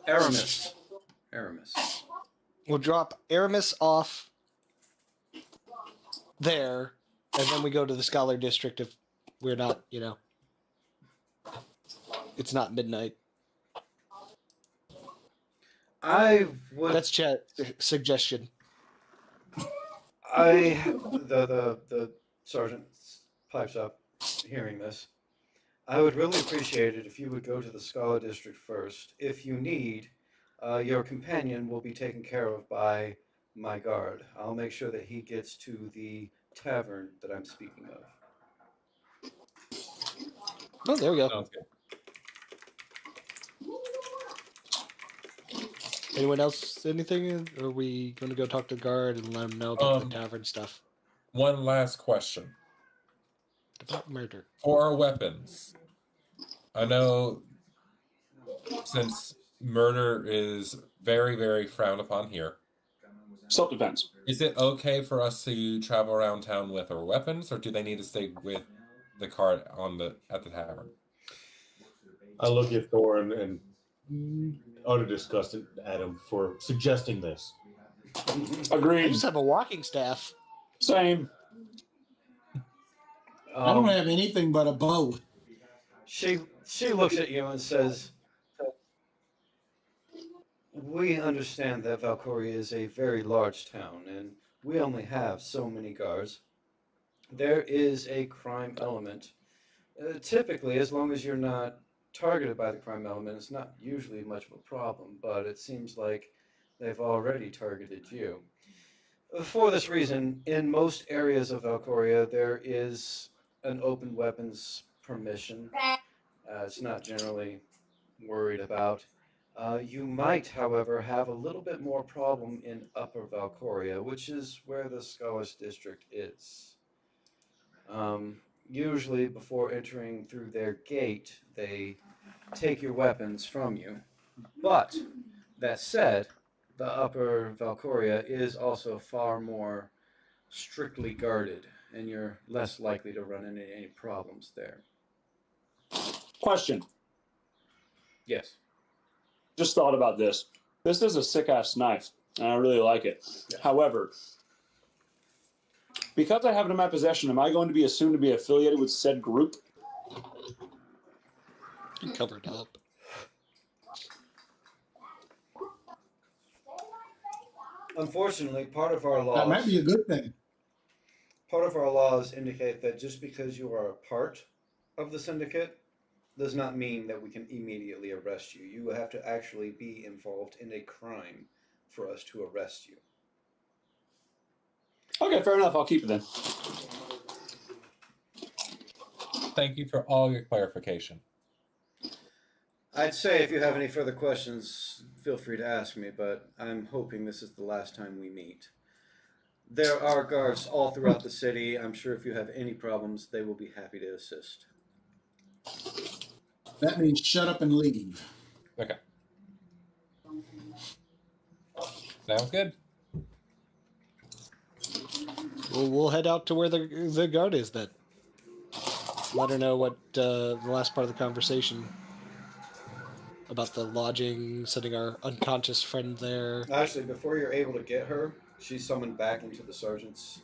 Aramis. Aramis. We'll drop Aramis off there, and then we go to the Scholar District if we're not, it's not midnight. I would. That's Chet's suggestion. The sergeant pipes up, hearing this. I would really appreciate it if you would go to the Scholar District first. If you need, your companion will be taken care of by my guard. I'll make sure that he gets to the tavern that I'm speaking of. Oh, there we go. Sounds good. Anyone else? Anything? Or are we going to go talk to the guard and let them know about the tavern stuff? One last question. About murder. For our weapons, I know since murder is very, very frowned upon here, Self-defense. is it okay for us to travel around town with our weapons, or do they need to stay with the cart at the tavern? I look at Thor and utter disgust at him for suggesting this. I Agreed. just have a walking staff. Same. I don't have anything but a bow. She looks at you and says, "We understand that Valcoria is a very large town, and we only have so many guards. There is a crime element. Typically, as long as you're not targeted by the crime element, it's not usually much of a problem, but it seems like they've already targeted you. For this reason, in most areas of Valcoria, there is an open weapons permission. It's not generally worried about. You might, however, have a little bit more problem in Upper Valcoria, which is where the Scholars District is. Usually, before entering through their gate, they take your weapons from you. But, that said, the Upper Valcoria is also far more strictly guarded, and you're less likely to run into any problems there. Question. Yes. Just thought about this. This is a sick-ass knife, and I really like it. Yeah. However, because I have it in my possession, am I going to be assumed to be affiliated with said group? You covered up. Unfortunately, part of our laws... That might be a good thing. Part of our laws indicate that just because you are a part of the syndicate does not mean that we can immediately arrest you. You have to actually be involved in a crime for us to arrest you. Okay, fair enough. I'll keep it then. Thank you for all your clarification. I'd say if you have any further questions, feel free to ask me, but I'm hoping this is the last time we meet. There are guards all throughout the city. I'm sure if you have any problems, they will be happy to assist. That means shut up and leave. Okay. Sounds good. Well, we'll head out to where the guard is then. Let her know what the last part of the conversation about the lodging, sending our unconscious friend there. Actually, before you're able to get her, she's summoned back into the sergeant's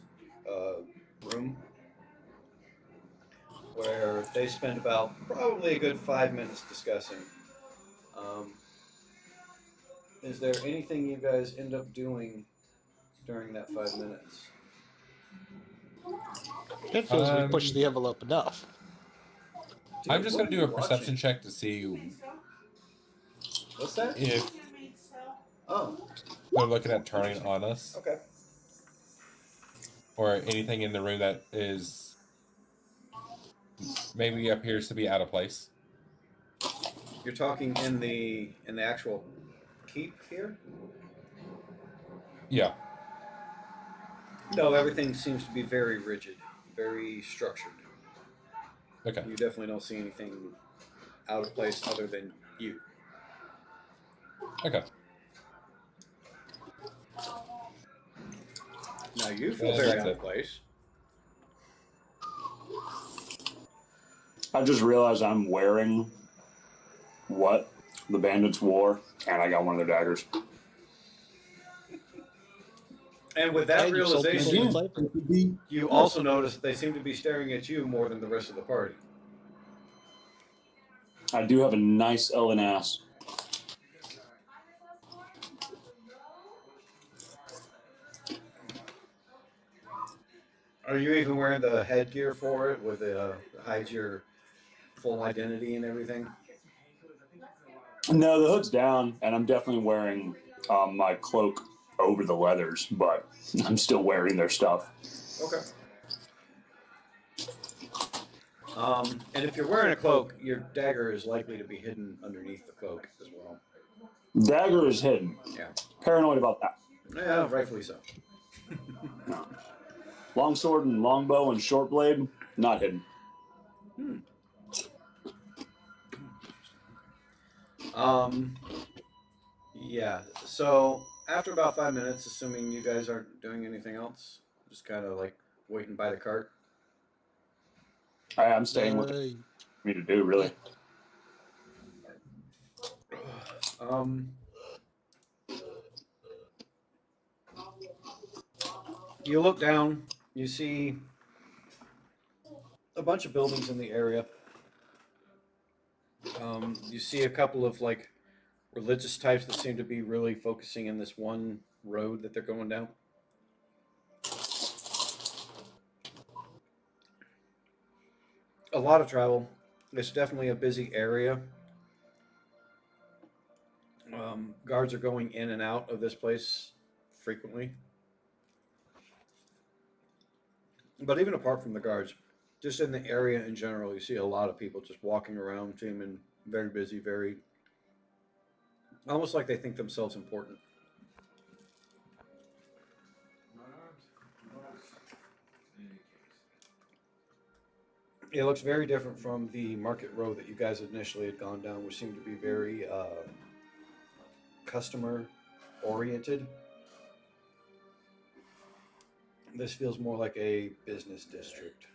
room, where they spend about probably a good 5 minutes discussing. Is there anything you guys end up doing during that 5 minutes? It feels we pushed the envelope enough. Dude, I'm just what going to are do a you perception watching? check to see What's that? if Oh, they're looking at turning on us, okay. or anything in the room that is maybe appears to be out of place. You're talking in the actual keep here? Yeah. No, everything seems to be very rigid, very structured. Okay. You definitely don't see anything out of place other than you. Okay. Now you feel Yeah, very that's out of it. place. I just realized I'm wearing what the bandits wore, and I got one of their daggers. And with that And you sold people realization, the flavor. it could be you also notice that they seem to be staring at you more than the rest of the party. I do have a nice Ellen ass. Are you even wearing the headgear for it, with hides your full identity and everything? No, the hood's down, and I'm definitely wearing my cloak over the leathers, but I'm still wearing their stuff. Okay. And if you're wearing a cloak, your dagger is likely to be hidden underneath the cloak as well. Dagger is hidden. Yeah. Paranoid about that. Yeah, rightfully so. Longsword and longbow and short blade, not hidden. Yeah. So after about 5 minutes, assuming you guys aren't doing anything else, just kind of like waiting by the cart. I'm staying with me to do, really. You look down, you see a bunch of buildings in the area. You see a couple of like religious types that seem to be really focusing in this one road that they're going down. A lot of travel. It's definitely a busy area. Guards are going in and out of this place frequently. But even apart from the guards, just in the area in general, you see a lot of people just walking around, seeming very busy, very almost like they think themselves important. It looks very different from the market road that you guys initially had gone down, which seemed to be very customer oriented. This feels more like a business district.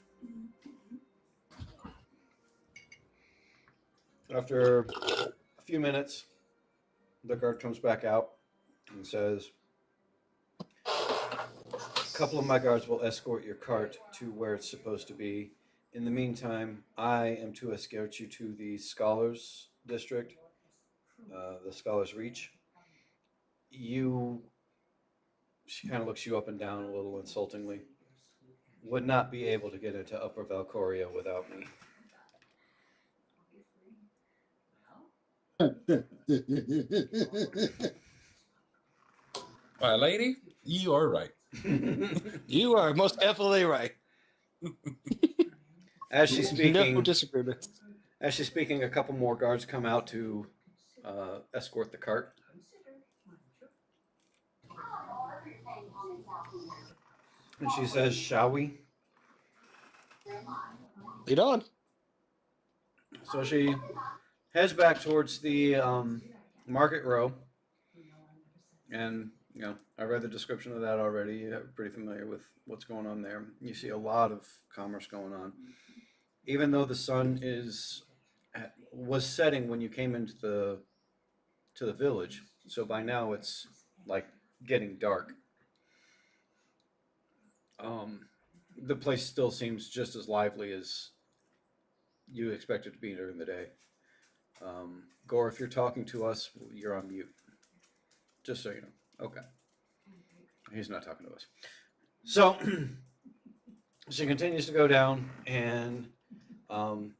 After a few minutes, the guard comes back out and says, "A couple of my guards will escort your cart to where it's supposed to be. In the meantime, I am to escort you to the Scholars District, the Scholars Reach. She kind of looks you up and down a little insultingly, would not be able to get into Upper Valcoria without me." My lady, you are right. You are most definitely right. As she's speaking, No disagreement. As she's speaking, a couple more guards come out to escort the cart. And she says, "Shall we?" Lead on. So she heads back towards the market row. And, I read the description of that already. You're pretty familiar with what's going on there. You see a lot of commerce going on. Even though the sun was setting when you came into the village, so by now it's like getting dark. The place still seems just as lively as you expect it to be during the day. Gore, if you're talking to us, you're on mute. Just so you know. Okay. He's not talking to us. So she continues to go down, and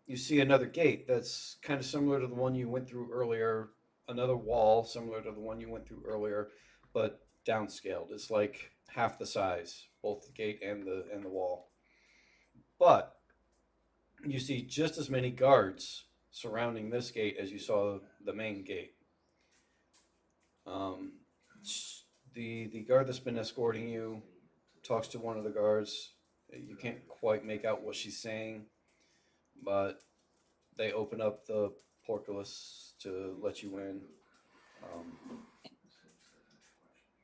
you see another gate that's kind of similar to the one you went through earlier. Another wall similar to the one you went through earlier, but downscaled. It's like half the size, both the gate and the wall. But you see just as many guards surrounding this gate as you saw the main gate. The guard that's been escorting you talks to one of the guards. You can't quite make out what she's saying, but they open up the portcullis to let you in.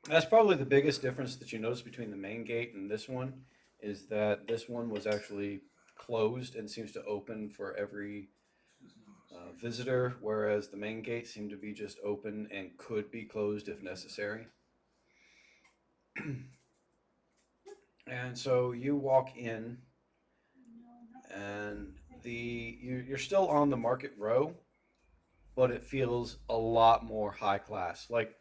That's probably the biggest difference that you notice between the main gate and this one, is that this one was actually closed and seems to open for every visitor, whereas the main gate seemed to be just open and could be closed if necessary. And so you walk in, and you're still on the market row, but it feels a lot more high class. Like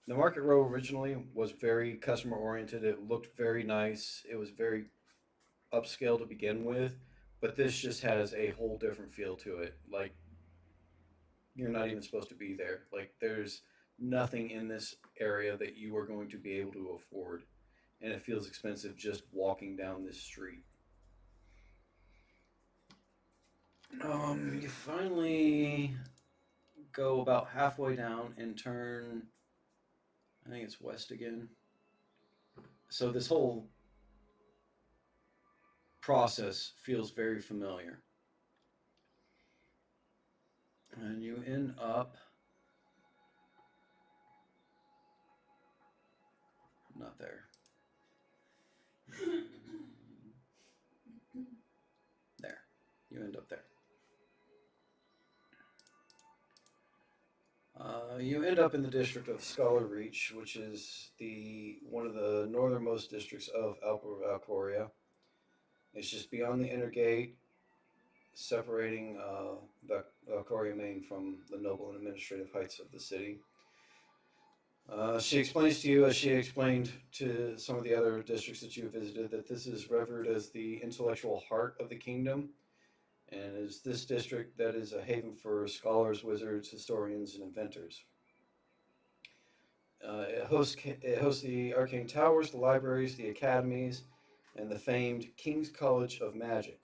the market row originally was very customer oriented. It looked very nice. It was very upscale to begin with, but this just has a whole different feel to it. Like you're not even supposed to be there. Like there's nothing in this area that you are going to be able to afford, and it feels expensive just walking down this street. You finally go about halfway down and turn. I think it's west again. So this whole process feels very familiar. And you end up not there. There. You end up there. You end up in the district of Scholar Reach, which is one of the northernmost districts of Valcoria. It's just beyond the inner gate, separating Valcoria Main from the noble and administrative heights of the city. She explains to you, as she explained to some of the other districts that you visited, that this is revered as the intellectual heart of the kingdom, and is this district that is a haven for scholars, wizards, historians, and inventors. It hosts the arcane towers, the libraries, the academies, and the famed King's College of Magic,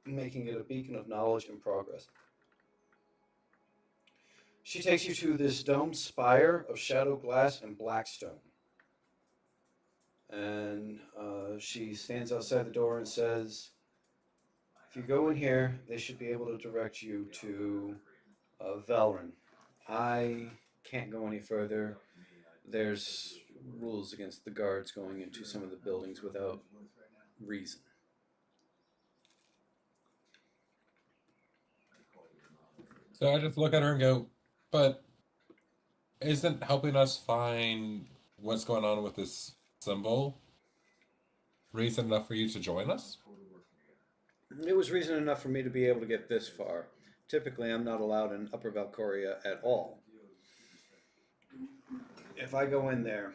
making it a beacon of knowledge and progress. She takes you to this domed spire of shadow glass and blackstone. And she stands outside the door and says, if you go in here, they should be able to direct you to Velrin. I can't go any further. There's rules against the guards going into some of the buildings without reason. So I just look at her and go, but isn't helping us find what's going on with this symbol reason enough for you to join us? It was reason enough for me to be able to get this far. Typically, I'm not allowed in Upper Valcoria at all. If I go in there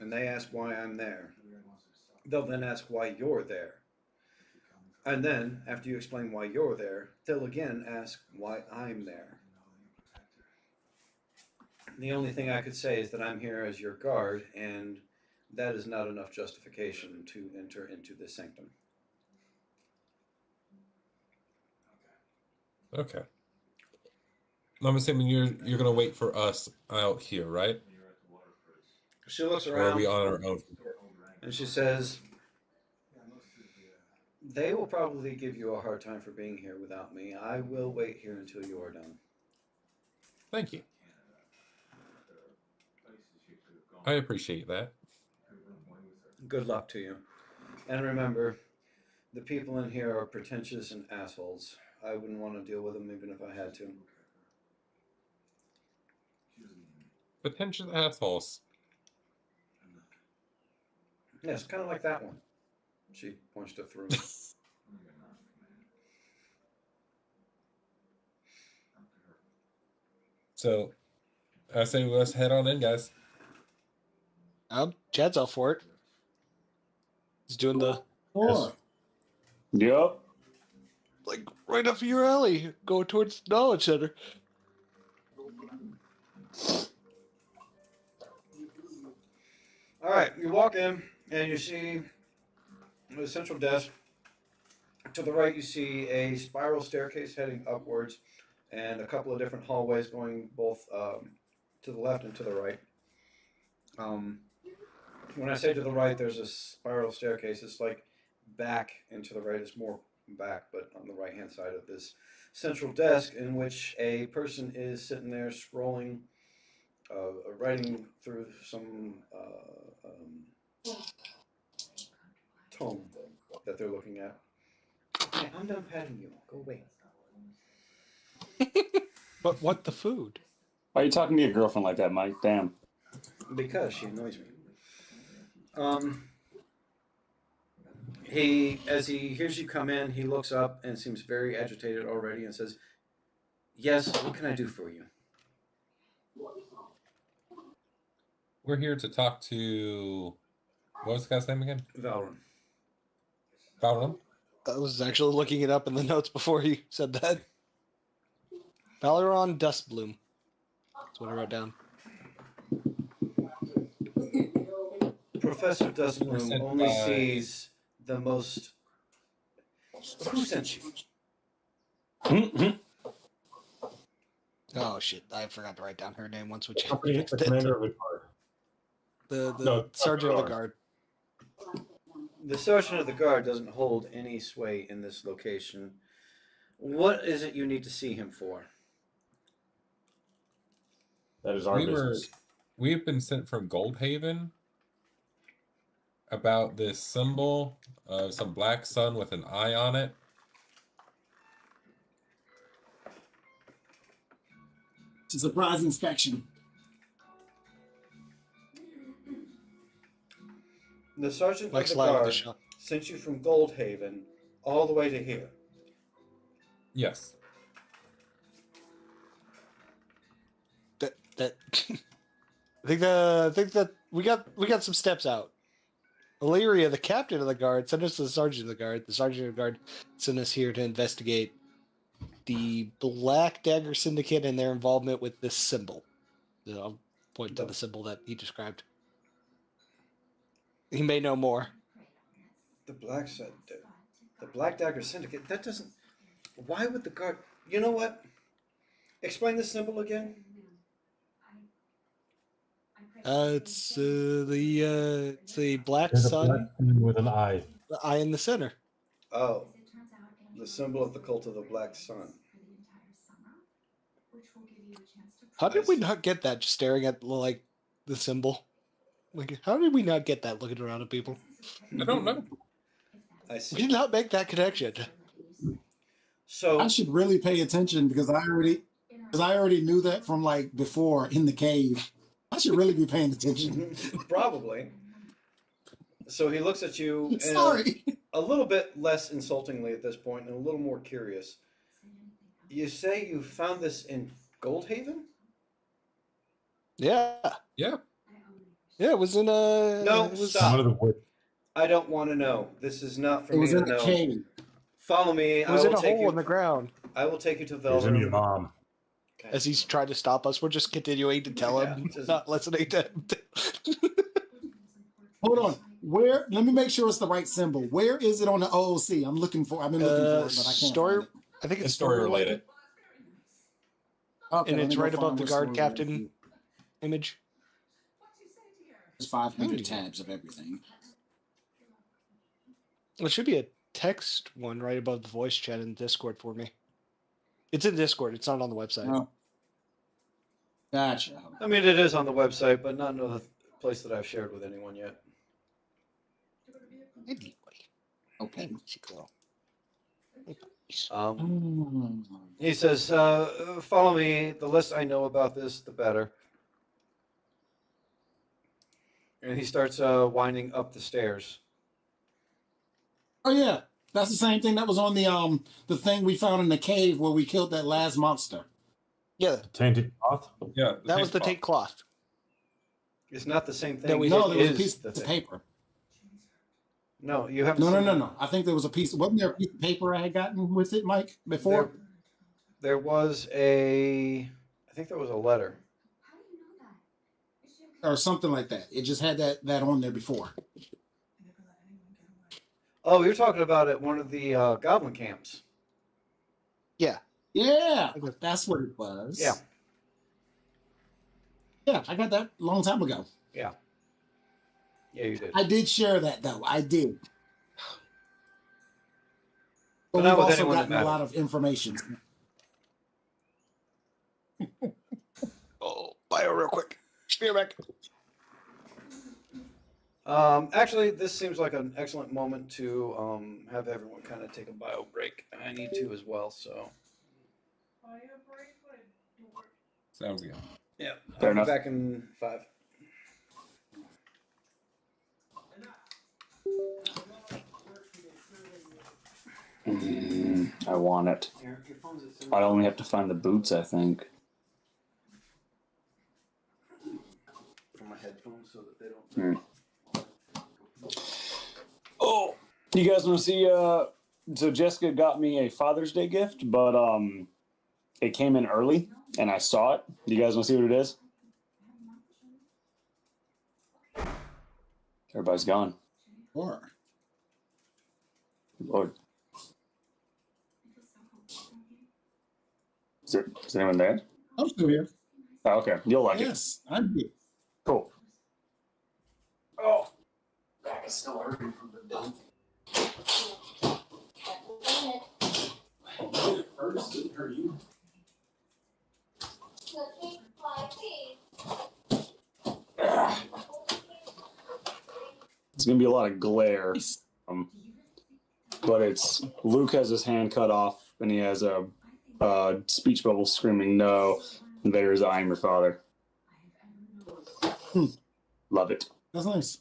and they ask why I'm there, they'll then ask why you're there. And then, after you explain why you're there, they'll again ask why I'm there. The only thing I could say is that I'm here as your guard, and that is not enough justification to enter into this sanctum. Okay. I'm assuming you're going to wait for us out here, right? She looks Or around. are we on our own? And she says, they will probably give you a hard time for being here without me. I will wait here until you are done. Thank you. I appreciate that. Good luck to you. And remember, the people in here are pretentious and assholes. I wouldn't want to deal with them even if I had to. Pretentious assholes. Yes, kind of like that one. She points to through. So, I say let's head on in, guys. Chad's up for it. He's doing the Sure. Yep. like right up your alley, going towards the knowledge center. All right, you walk in and you see the central desk. To the right, you see a spiral staircase heading upwards, and a couple of different hallways going both to the left and to the right. When I say to the right, there's a spiral staircase. It's like back and to the right. It's more back, but on the right-hand side of this central desk, in which a person is sitting there scrolling, writing through some tome that they're looking at. Hey, I'm done petting you. Go away. But what the food? Why are you talking to your girlfriend like that, Mike? Damn. Because she annoys me. As he hears you come in, he looks up and seems very agitated already and says, "Yes, what can I do for you?" We're here to talk to. What was the guy's name again? Valron. Valron? I was actually looking it up in the notes before he said that. Valeron Dustbloom. That's what I wrote down. Professor We're Dustbloom sent only by- sees the most. Who sent you? Oh shit! I forgot to write down her name once we Company, fixed the it. commander of the guard. The No, sergeant of the guard. guard. The sergeant of the guard doesn't hold any sway in this location. What is it you need to see him for? That is our business. We've been sent from Goldhaven about this symbol of some black sun with an eye on it. It's a surprise inspection. The sergeant Mike's of the live with the guard shot. sent you from Goldhaven all the way to here. Yes. That I think that we got some steps out. Illyria, the captain of the guard, sent us to the sergeant of the guard. The sergeant of the guard sent us here to investigate the Black Dagger Syndicate and their involvement with this symbol. So I'll point to the symbol that he described. He may know more. The Black Dagger Syndicate. That doesn't. Why would the guard? You know what? Explain the symbol again. It's the black There's a sun, black sun with an eye. the eye in the center. Oh, the symbol of the cult of the Black Sun. How did we not get that? Just staring at like the symbol. Like, how did we not get that? Looking around at people. I don't know. I We see. did not make that connection. So I should really pay attention because I already knew that from like before in the cave. I should really be paying attention. probably. So he looks at you and Sorry. a little bit less insultingly at this point and a little more curious. You say you found this in Goldhaven? Yeah. Yeah. Yeah, it was in a. No, it was, stop. One of the wood. I don't want to know. This is not for It me was to in the know. cave. Follow me. It was I in will a take hole you. in the ground. I will take you to It was in your Velrum. mom. As he's trying to stop us, we're just continuing to tell him, Yeah, just- not listening to him. Hold on. Where? Let me make sure it's the right symbol. Where is it on the OOC? I've been looking for it, but I can't story. find it. I think it's It's story related. Okay, and let it's me go right find above the what guard story captain image. There's 500 tabs of everything. There should be a text one right above the voice chat in Discord for me. It's in Discord. It's not on the website. Oh. Gotcha. I mean, it is on the website, but not in the place that I've shared with anyone yet. Anyway. Okay. He says, follow me. The less I know about this, the better. And he starts winding up the stairs. Oh yeah, that's the same thing that was on the thing we found in the cave where we killed that last monster. Yeah, Tainted cloth. Yeah. that was the take cloth. It's not the same thing. No, we No, hit there was a Is piece the of thing. paper. No, you haven't. No. I think there was a piece. Wasn't there a piece of paper I had gotten with it, Mike, before? There was I think there was a letter. Or something like that. It just had that on there before. Oh, you're talking about at one of the goblin camps. Yeah. Yeah, that's what it was. Yeah. Yeah, I got that a long time ago. Yeah. Yeah, you did. I did share that though. I did. But But not we've with also anyone that gotten a lot of information. Oh, bio real quick. Spear back. Actually, this seems like an excellent moment to have everyone kind of take a bio break. I need to as well, so. Sounds good. Yeah, Fair I'll be enough. back in 5. I want it. I only have to find the boots, I think. For my headphones so that they don't. Oh, you guys want to see? So Jessica got me a Father's Day gift, but it came in early, and I saw it. Do you guys want to see what it is? Everybody's gone. Or Lord. Is anyone there? I'm still here. Oh, okay, you'll like it. Yes, I'm here. Cool. Oh, back is still hurting from the dump. First, didn't hurt you. It's gonna be a lot of glare, but it's Luke has his hand cut off, and he has a speech bubble screaming "No!" And Vader's "I am your father." Love it. That's nice.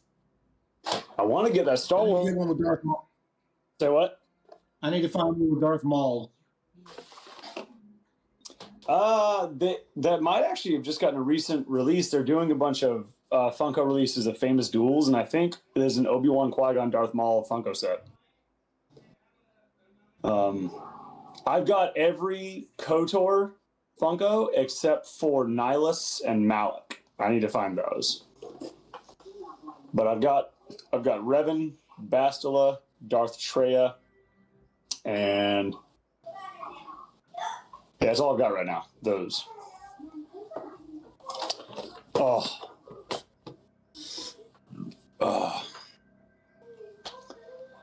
I want to get that Star I need to Wars. get one with Darth Maul. Say what? I need to find one with Darth Maul. That might actually have just gotten a recent release. They're doing a bunch of Funko releases of famous duels, and I think there's an Obi-Wan, Qui-Gon, Darth Maul Funko set. I've got every KOTOR Funko except for Nihilus and Malik. I need to find those. But I've got Revan, Bastila, Darth Treya, and yeah, that's all I've got right now. Those. Oh.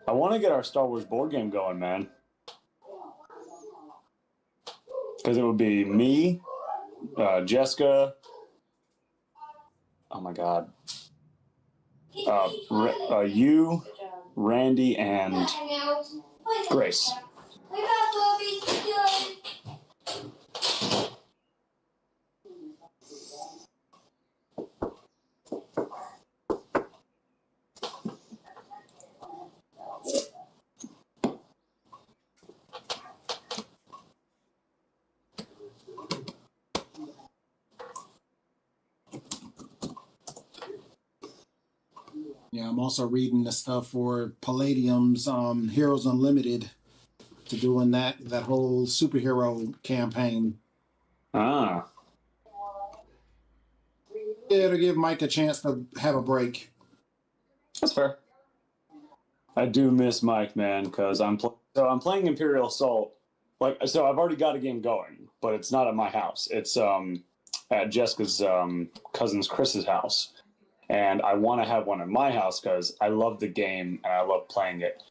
I want to get our Star Wars board game going, man. Because it would be me, Jessica. Oh my God. You, Randy, and Grace. Yeah, I'm also reading the stuff for Palladium's Heroes Unlimited to doing that whole superhero campaign. Ah. Yeah, to give Mike a chance to have a break. That's fair. I do miss Mike, man, because I'm playing Imperial Assault. So I've already got a game going, but it's not at my house. It's at Jessica's cousin's Chris's house, and I want to have one at my house because I love the game and I love playing it.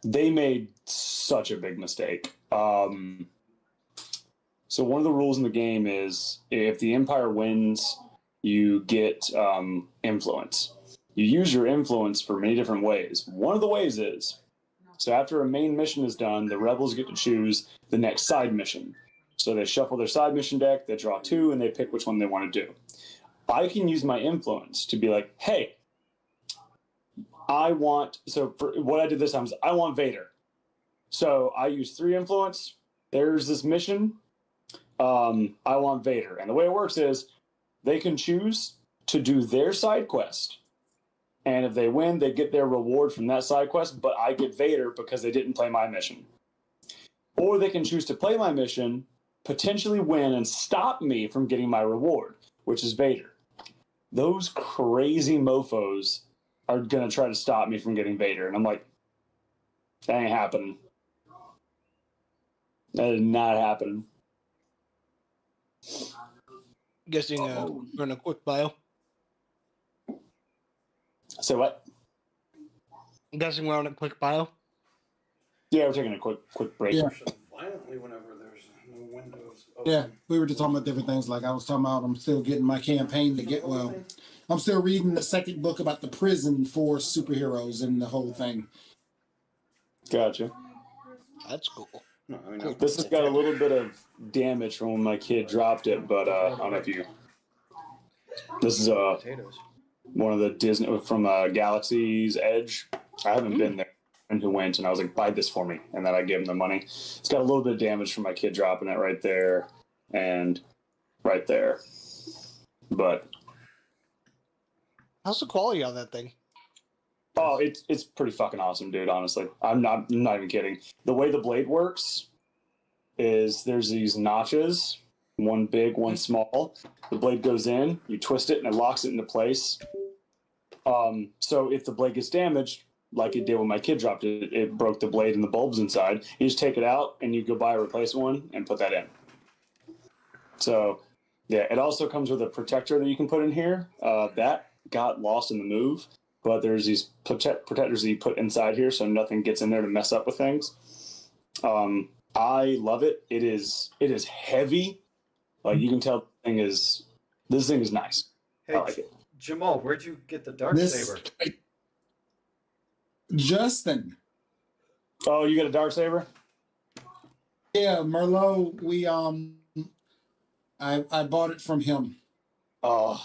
They made such a big mistake. So one of the rules in the game is if the Empire wins, you get influence. You use your influence for many different ways. One of the ways is, so after a main mission is done, the rebels get to choose the next side mission. So they shuffle their side mission deck, they draw 2, and they pick which one they want to do. I can use my influence to be like, hey, for what I did this time is I want Vader. So I use 3 influence. There's this mission. I want Vader. And the way it works is they can choose to do their side quest. And if they win, they get their reward from that side quest, but I get Vader because they didn't play my mission. Or they can choose to play my mission, potentially win, and stop me from getting my reward, which is Vader. Those crazy mofos are going to try to stop me from getting Vader. And I'm like, that ain't happening. That is not happening. Guessing run a quick bio. Say what? I'm guessing we're on a quick bio. Yeah, we're taking a quick break. Yeah. Violently whenever there's no windows. Yeah, Open. we were just talking about different things. Like I was talking about, I'm still getting my campaign to get well. I'm still reading the second book about the prison for superheroes and the whole thing. Gotcha. That's cool. No, I mean, Cool. This has got a little bit of damage from when my kid dropped it, but I don't know if you. This is potatoes. one of the Disney from Galaxy's Edge. I haven't been there. And who went and I was like, buy this for me, and then I gave him the money. It's got a little bit of damage from my kid dropping it right there and right there, but How's the quality on that thing? oh, it's pretty fucking awesome, dude. Honestly, I'm not even kidding. The way the blade works is there's these notches, one big, one small. The blade goes in, you twist it, and it locks it into place. So if the blade gets damaged, like it did when my kid dropped it, it broke the blade and the bulbs inside. You just take it out and you go buy a replacement one and put that in. So, yeah, it also comes with a protector that you can put in here. That got lost in the move, but there's these protectors that you put inside here so nothing gets in there to mess up with things. I love it. It is heavy. Like you can tell this thing is nice. Hey, I like it. Jamal, where'd you get the dark saber? Justin. Oh, you got a dark saber? Yeah, Merlot. We I bought it from him. Oh,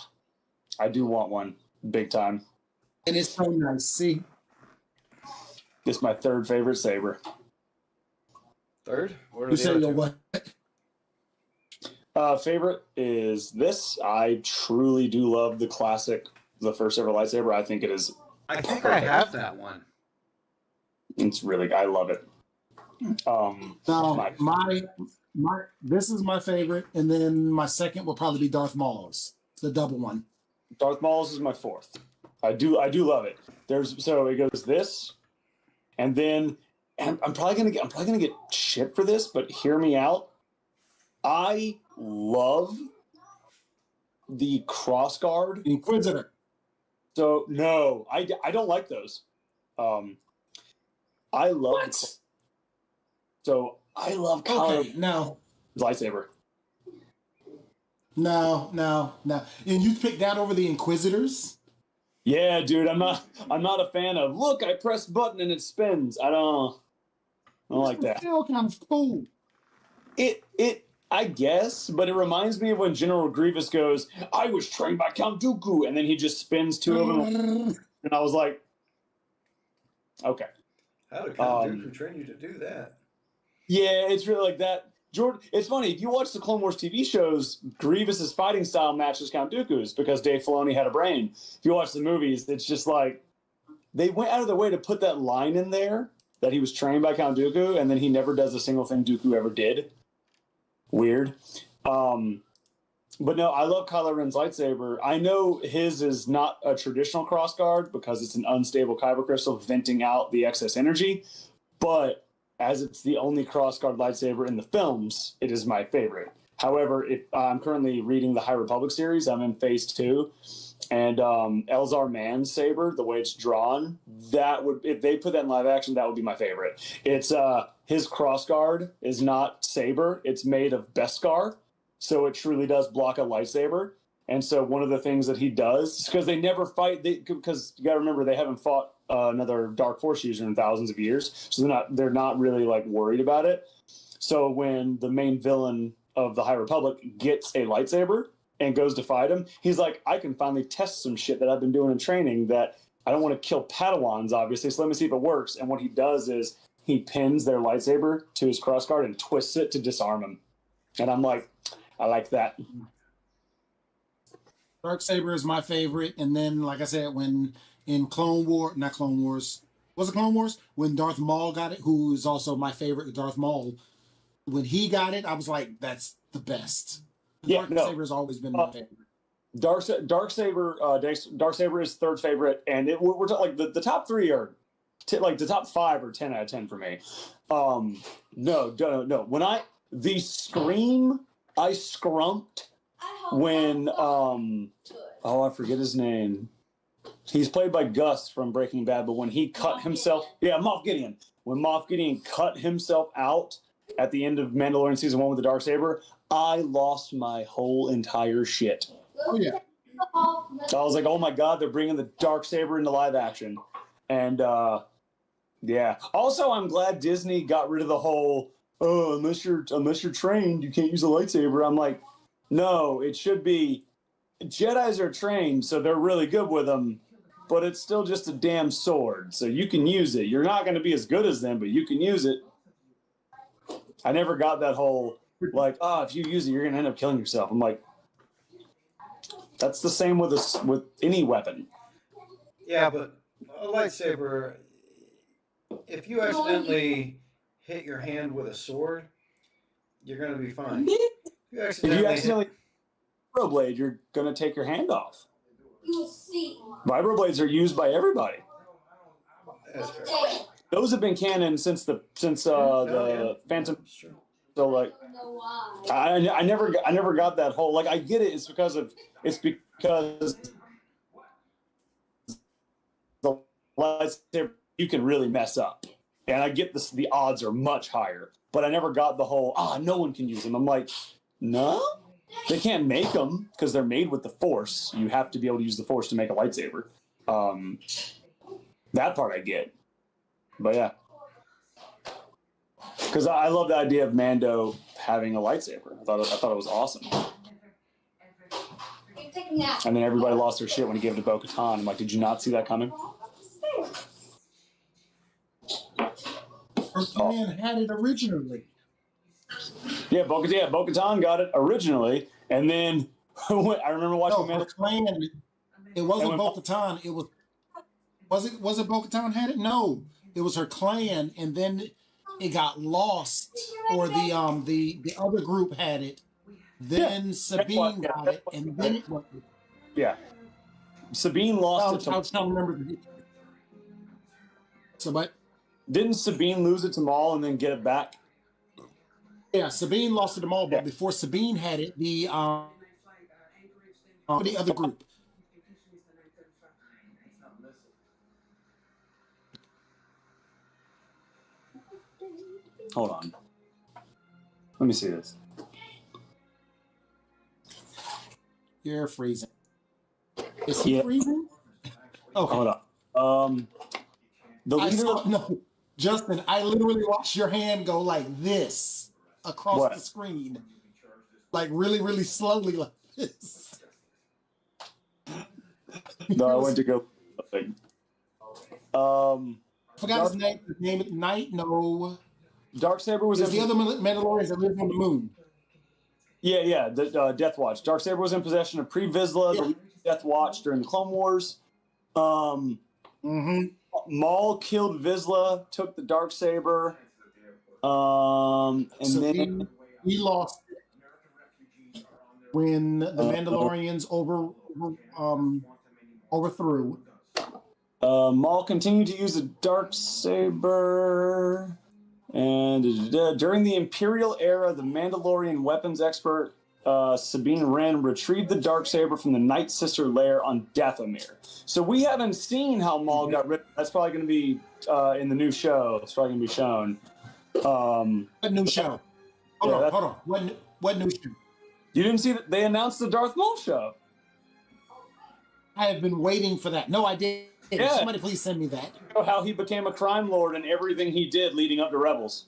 I do want one, big time. And it's so nice. See, It's my third favorite saber. Third? What are you the say other your two? what? Favorite is this. I truly do love the classic, the first ever lightsaber. I think it is. I think I have that one. It's really. I love it. No, my this is my favorite, and then my second will probably be Darth Maul's, the double one. Darth Maul's is my fourth. I do love it. So it goes this, and then I'm probably gonna get shit for this, but hear me out. I love the crossguard Inquisitor. So no, I don't like those. I love What? So I love Kylo Okay, no, lightsaber. no. And you picked that over the Inquisitors? Yeah, dude, I'm not a fan of. Look, I press button and it spins. I don't like that. Still kind of cool. I guess, but it reminds me of when General Grievous goes, "I was trained by Count Dooku," and then he just spins two of them, and I was like, "Okay." How did Count Dooku train you to do that? Yeah, it's really like that. Jordan, it's funny, if you watch the Clone Wars TV shows, Grievous's fighting style matches Count Dooku's because Dave Filoni had a brain. If you watch the movies, it's just like they went out of their way to put that line in there that he was trained by Count Dooku, and then he never does a single thing Dooku ever did. Weird. But no, I love Kylo Ren's lightsaber. I know his is not a traditional crossguard because it's an unstable kyber crystal venting out the excess energy, but as it's the only crossguard lightsaber in the films, it is my favorite. However, if I'm currently reading the High Republic series, I'm in phase 2, and Elzar Mann's saber, the way it's drawn, that would, if they put that in live action, that would be my favorite. It's his crossguard is not saber; it's made of Beskar, so it truly does block a lightsaber. And so one of the things that he does, because they never fight, because you got to remember they haven't fought another Dark Force user in thousands of years, so they're not really like worried about it. So when the main villain of the High Republic gets a lightsaber and goes to fight him, he's like, I can finally test some shit that I've been doing in training that I don't want to kill Padawans, obviously, so let me see if it works. And what he does is he pins their lightsaber to his crossguard and twists it to disarm him. And I'm like, I like that. Darksaber is my favorite, and then, like I said, when in not Clone Wars, was it Clone Wars? When Darth Maul got it, who is also my favorite, Darth Maul, when he got it, I was like, that's the best. Yeah, Darksaber has always been my favorite. Darksaber is third favorite, and we're talking like the top 3 are like the top 5 are 10 out of 10 for me. No. When I scrumped when I forget his name. He's played by Gus from Breaking Bad, but when he cut himself, Moff Gideon. When Moff Gideon cut himself out at the end of Mandalorian season 1 with the darksaber, I lost my whole entire shit. Oh yeah. So I was like, oh my god, they're bringing the darksaber into live action. And yeah. Also, I'm glad Disney got rid of the whole unless you're trained, you can't use a lightsaber. I'm like, no, it should be Jedis are trained, so they're really good with them, but it's still just a damn sword, so you can use it. You're not going to be as good as them, but you can use it. I never got that whole, like, if you use it, you're going to end up killing yourself. I'm like, that's the same with any weapon. Yeah, but a lightsaber, if you accidentally hit your hand with a sword, you're going to be fine. If you accidentally vibroblade, you're going to take your hand off. Vibroblades are used by everybody. That's fair. Those have been canon since the Phantom. So like, I never got that whole, like, I get it. It's because the lightsaber you can really mess up, and I get this. The odds are much higher, but I never got the whole no one can use them. I'm like, no, they can't make them because they're made with the Force. You have to be able to use the Force to make a lightsaber. That part I get, but yeah. Because I love the idea of Mando having a lightsaber. I thought it was awesome. And then everybody lost their shit when he gave it to Bo-Katan. I'm like, did you not see that coming? Man had it originally. Yeah, Bo-Katan got it originally, and then I remember watching Mando. Clan, it wasn't Bo-Katan. It was it Bo-Katan had it? No, it was her clan, and then it got lost, or the other group had it. Then Sabine got it, and then it went. Yeah, Sabine lost it. I was trying to remember. So, but didn't Sabine lose it to Maul and then get it back? Yeah, Sabine lost it to Maul, but before Sabine had it, the other group. Hold on. Let me see this. You're freezing. Is he freezing? Okay. Hold on. The leader. No, Justin, I literally watched your hand go like this across the screen, like really, really slowly, like this. No, I went to go. Forgot his name. His name is Knight. No. Darksaber was the other Mandalorians that live on the moon. Yeah, the Death Watch. Darksaber was in possession of Pre Vizsla, the Death Watch during the Clone Wars. Maul killed Vizsla, took the Darksaber, and so then he lost it when the Mandalorians overthrew. Maul continued to use the Darksaber. And during the Imperial era, the Mandalorian weapons expert Sabine Wren retrieved the Darksaber from the Night Sister lair on Dathomir. So we haven't seen how Maul got rid of it. That's probably going to be in the new show. It's probably going to be shown. What new show? Hold on. What new show? You didn't see that? They announced the Darth Maul show. I have been waiting for that. No, I did. Yeah. Somebody please send me that. How he became a crime lord and everything he did leading up to Rebels.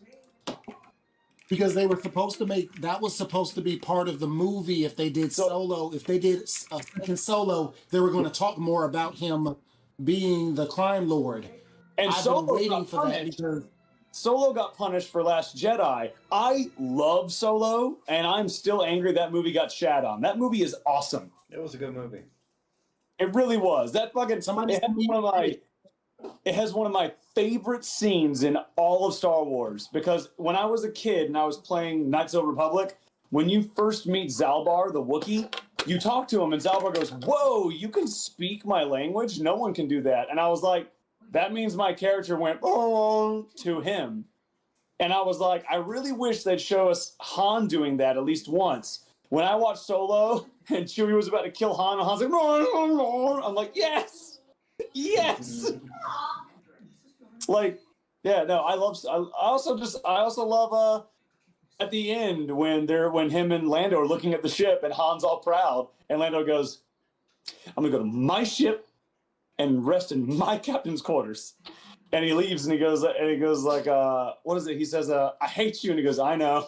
Because they were supposed to that was supposed to be part of the movie if they did Solo. If they did a second Solo, they were going to talk more about him being the crime lord. And I've been waiting for that because Solo got punished for Last Jedi. I love Solo, and I'm still angry that movie got shat on. That movie is awesome. It was a good movie. It really was. That fucking it has one of my favorite scenes in all of Star Wars, because when I was a kid and I was playing Knights of the Republic, when you first meet Zalbar, the Wookiee, you talk to him and Zalbar goes, "Whoa, you can speak my language? No one can do that." And I was like, that means my character went to him. And I was like, I really wish they'd show us Han doing that at least once. When I watched Solo and Chewie was about to kill Han, and Han's like, I'm like, yes! Yes! Like, yeah, no, I also love at the end when him and Lando are looking at the ship and Han's all proud and Lando goes, "I'm gonna go to my ship and rest in my captain's quarters." And he leaves and he goes like, what is it? He says, "I hate you," and he goes, "I know."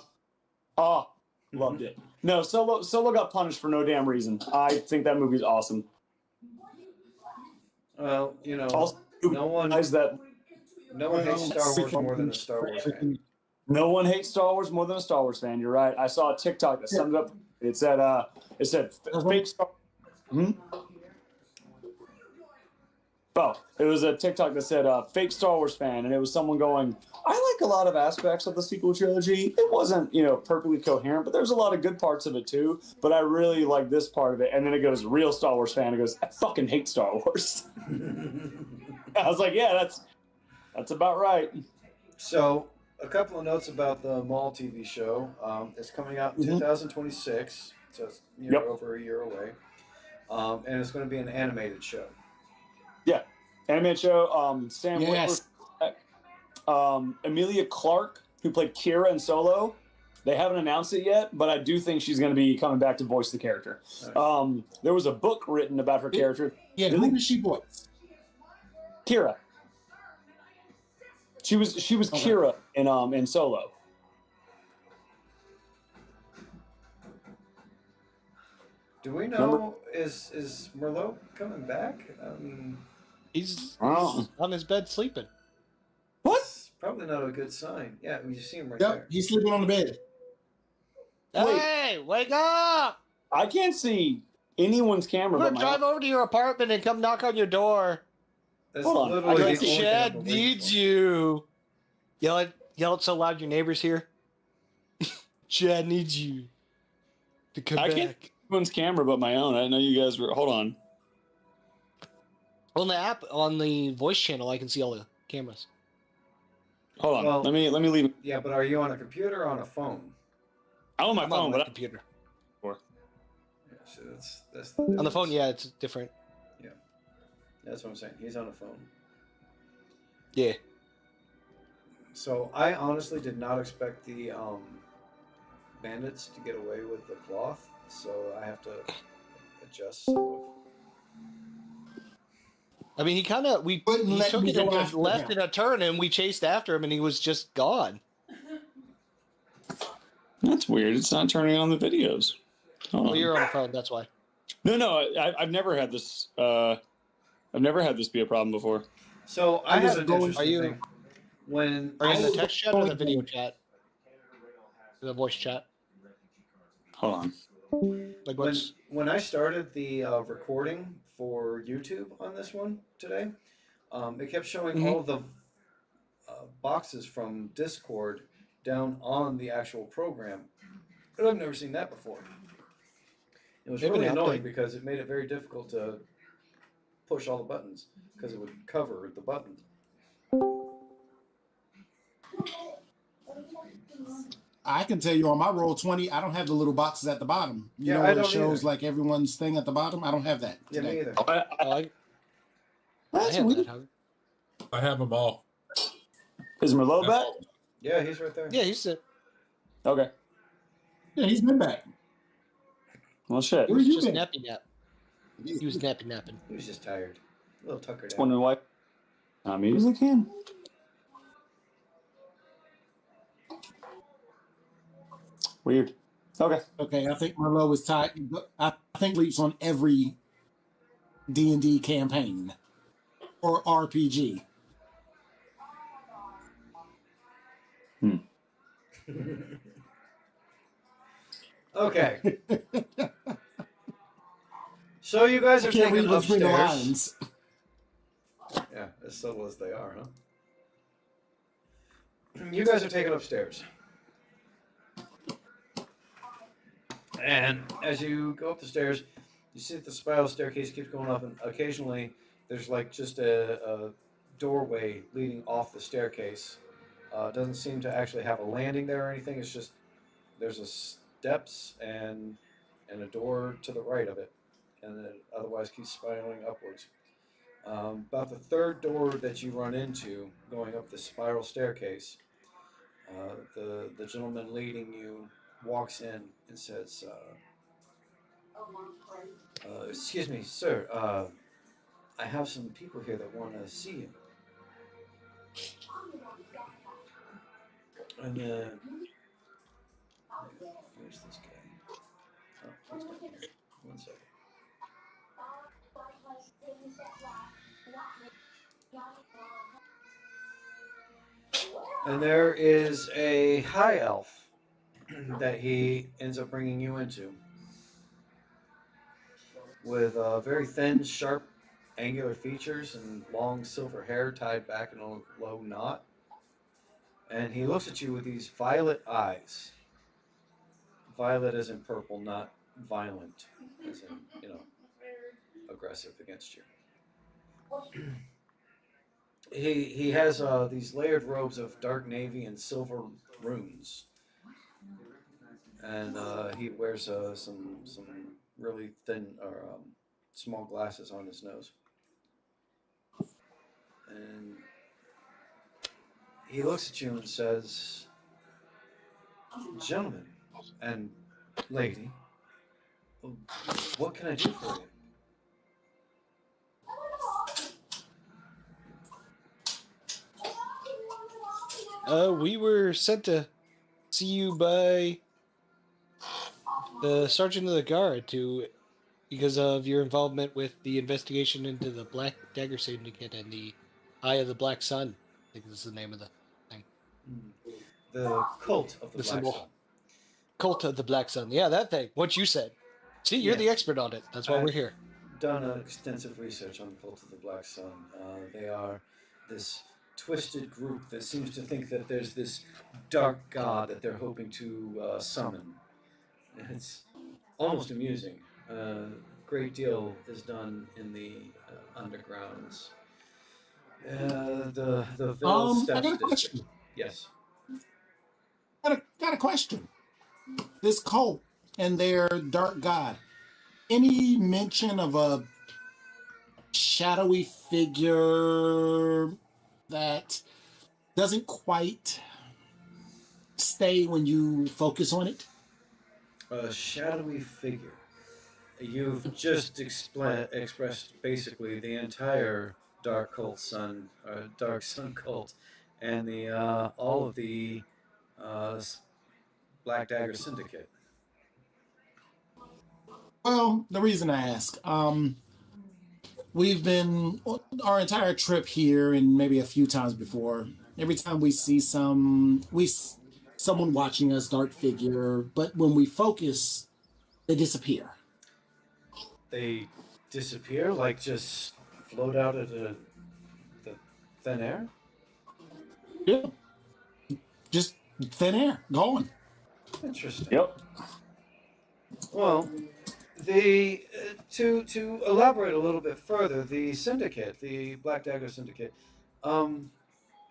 Oh, loved it. No, Solo got punished for no damn reason. I think that movie's awesome. Well, Also, no one hates Star Wars more than a Star Wars fan. No one hates Star Wars more than a Star Wars fan. You're right. I saw a TikTok that summed it up. It said fake Star. Oh, it was a TikTok that said fake Star Wars fan, and it was someone going, "I like a lot of aspects of the sequel trilogy. It wasn't, perfectly coherent, but there's a lot of good parts of it too. But I really like this part of it." And then it goes, "Real Star Wars fan." It goes, "I fucking hate Star Wars." I was like, "Yeah, that's about right." So, a couple of notes about the Mall TV show. It's coming out in 2026, so it's over a year away, and it's going to be an animated show. Yeah, animated show. Sam Witwer, Emilia Clarke, who played Kira in Solo. They haven't announced it yet, but I do think she's going to be coming back to voice the character. Right. There was a book written about her character. Yeah, who does she voice? Kira. She was okay. Kira in Solo. Do we know is Merlot coming back? I mean, he's on his bed sleeping. What? Probably not a good sign. Yeah, we see him right there. Yep, he's sleeping on the bed. Hey, wake up! I can't see anyone's camera. I'm gonna drive over to your apartment and come knock on your door. Hold on. Chad needs you. Yell it so loud your neighbors hear. Chad needs you to come back. Can't see anyone's camera but my own. I didn't know you guys were. Hold on. On the app, on the voice channel, I can see all the cameras. Hold on. Well, let me leave. Yeah, but are you on a computer or on a phone? I'm on my phone, but computer. Yeah, so that's on the phone. Yeah, it's different. Yeah, that's what I'm saying. He's on a phone. Yeah. So I honestly did not expect the bandits to get away with the cloth, so I have to adjust some of. I mean, he kind of we took it and left in a turn, and we chased after him, and he was just gone. That's weird. It's not turning on the videos. Well, you're on the phone. That's why. No. I've never had this. I've never had this be a problem before. So I had an interesting thing. Are you in the text chat or the video chat? The voice chat. Hold on. Like when I started the recording for YouTube on this one today, it kept showing all the boxes from Discord down on the actual program. But I've never seen that before. It was really annoying because it made it very difficult to push all the buttons because it would cover the buttons. I can tell you on my Roll20, I don't have the little boxes at the bottom. You know where it shows like everyone's thing at the bottom? I don't have that today. Yeah, me either. I have them all. Is Merlot back? Yeah, he's right there. Yeah, he's it. Okay. Yeah, he's been back. Well, shit. He was just napping. He was napping. He was just tired. A little tuckered out. Wondering why. I'm music in. Weird. Okay. Okay, I think Merlot is tied. I think Leap's on every D&D campaign or RPG. Okay. So you guys are taking upstairs. Yeah, as subtle as they are, huh? You guys are taken upstairs. And as you go up the stairs, you see that the spiral staircase keeps going up, and occasionally there's like just a doorway leading off the staircase. It doesn't seem to actually have a landing there or anything. It's just there's a steps and a door to the right of it, and it otherwise keeps spiraling upwards. About the third door that you run into going up the spiral staircase, The gentleman leading you walks in and says, "Excuse me, sir. I have some people here that want to see you." And then, where's this guy? Oh, he's down here. One second. And there is a high elf that he ends up bringing you into, with very thin, sharp, angular features and long silver hair tied back in a low knot. And he looks at you with these violet eyes. Violet as in purple, not violent, as in, aggressive against you. He has these layered robes of dark navy and silver runes, and he wears some really thin or small glasses on his nose, and he looks at you and says, "Gentlemen and lady, what can I do for you?" We were sent to see you by the sergeant of the guard because of your involvement with the investigation into the Black Dagger Syndicate and the Eye of the Black Sun. I think this is the name of the thing. The cult of the Black symbol. Sun. Cult of the Black Sun. Yeah, that thing. What you said. See, you're the expert on it. That's why we're here. Done extensive research on the cult of the Black Sun. They are this twisted group that seems to think that there's this dark god that they're hoping to summon. It's almost amusing. Great deal is done in the undergrounds. The Ville I Steps got a district. question. Yes. Got a question. This cult and their dark god. Any mention of a shadowy figure that doesn't quite stay when you focus on it? A shadowy figure. You've just expressed basically the entire Dark Sun cult, and the all of the Black Dagger Syndicate. Well, the reason I ask, we've been our entire trip here, and maybe a few times before. Every time we see someone watching us, dark figure, but when we focus, they disappear. They disappear, like just float out of the thin air? Yeah. Just thin air, going. Interesting. Yep. Well, the to elaborate a little bit further, the syndicate, the Black Dagger Syndicate,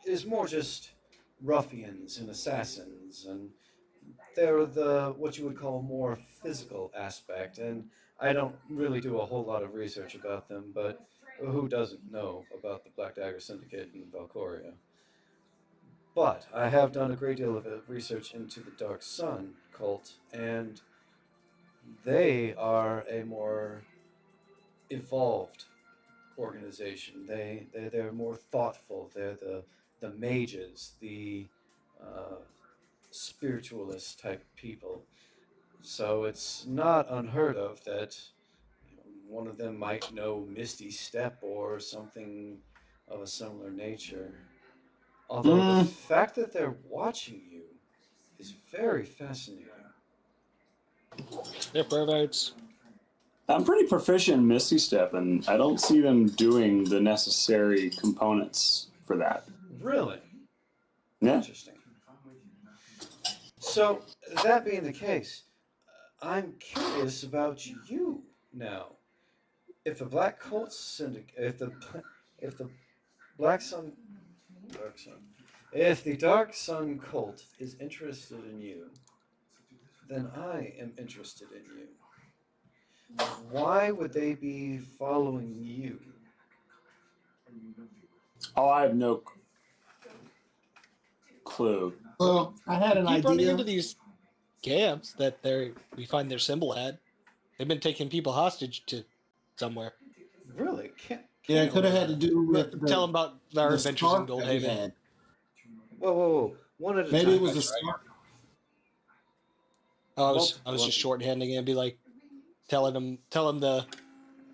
is more just ruffians and assassins, and they're the what you would call a more physical aspect. And I don't really do a whole lot of research about them, but who doesn't know about the Black Dagger Syndicate in Valcoria? But I have done a great deal of research into the Dark Sun cult, and they are a more evolved organization. They're more thoughtful. They're the mages, the spiritualist type people. So it's not unheard of that one of them might know Misty Step or something of a similar nature. Although the fact that they're watching you is very fascinating. They're perverts. I'm pretty proficient in Misty Step, and I don't see them doing the necessary components for that. Really? Yeah. Interesting. So, that being the case, I'm curious about you now. If the Black Cult Syndicate, if the Black Sun, Dark Sun, if the Dark Sun cult is interested in you, then I am interested in you. Why would they be following you? Oh, I have no. clue. Well, I had an Keep running idea. into these camps that we find their symbol had. They've been taking people hostage to somewhere. Really? Yeah, it could have had to do with Tell them about our the adventures in spark that we Goldhaven. had. Whoa. One at a Maybe time. it was a spark. I was Multiple just of shorthanding it and be like, tell them the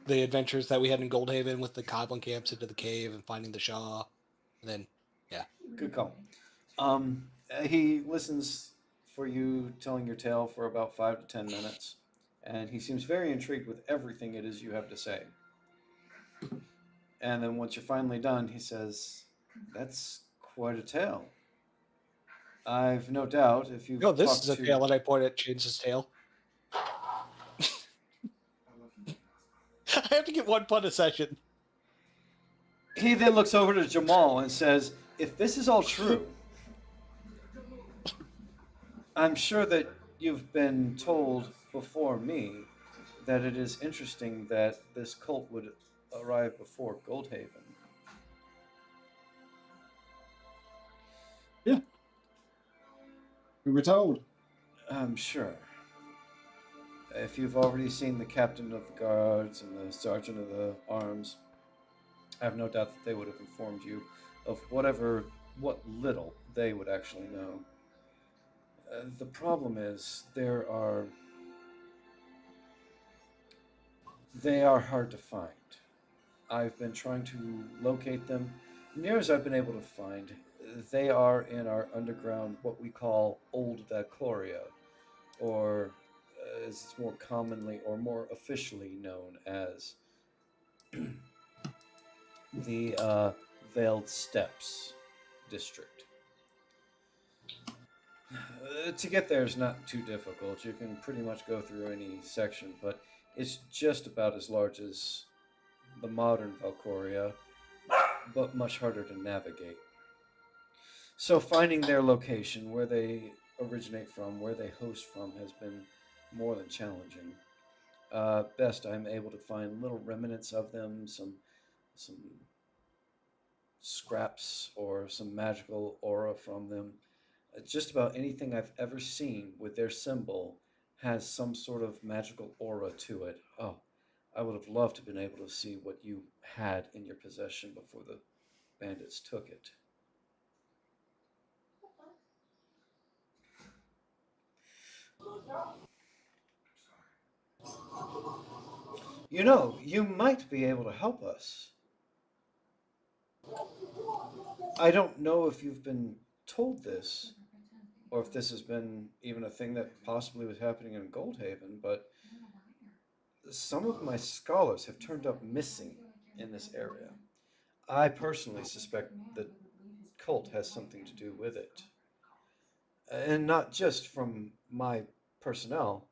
adventures that we had in Goldhaven with the goblin camps into the cave and finding the Shah. And then, yeah. Good call. He listens for you telling your tale for about 5 to 10 minutes, and he seems very intrigued with everything it is you have to say. And then once you're finally done, he says, "That's quite a tale. I've no doubt if you've No, this talked is a to..." tale that I point at James's tail. I have to get one pun a session. He then looks over to Jamal and says, "If this is all true, I'm sure that you've been told before me that it is interesting that this cult would arrive before Goldhaven." Yeah. We were told. I'm sure. If you've already seen the captain of the guards and the sergeant of the arms, I have no doubt that they would have informed you of what little they would actually know. The problem is they are hard to find. I've been trying to locate them. Near as I've been able to find, they are in our underground, what we call Old Valcoria, or as it's more commonly or more officially known as the Veiled Steppes district. To get there is not too difficult. You can pretty much go through any section, but it's just about as large as the modern Valcoria, but much harder to navigate. So finding their location, where they originate from, where they host from, has been more than challenging. Best I'm able to find little remnants of them, some scraps or some magical aura from them. Just about anything I've ever seen with their symbol has some sort of magical aura to it. Oh, I would have loved to have been able to see what you had in your possession before the bandits took it. You know, you might be able to help us. I don't know if you've been told this, or if this has been even a thing that possibly was happening in Goldhaven, but some of my scholars have turned up missing in this area. I personally suspect that cult has something to do with it. And not just from my personnel,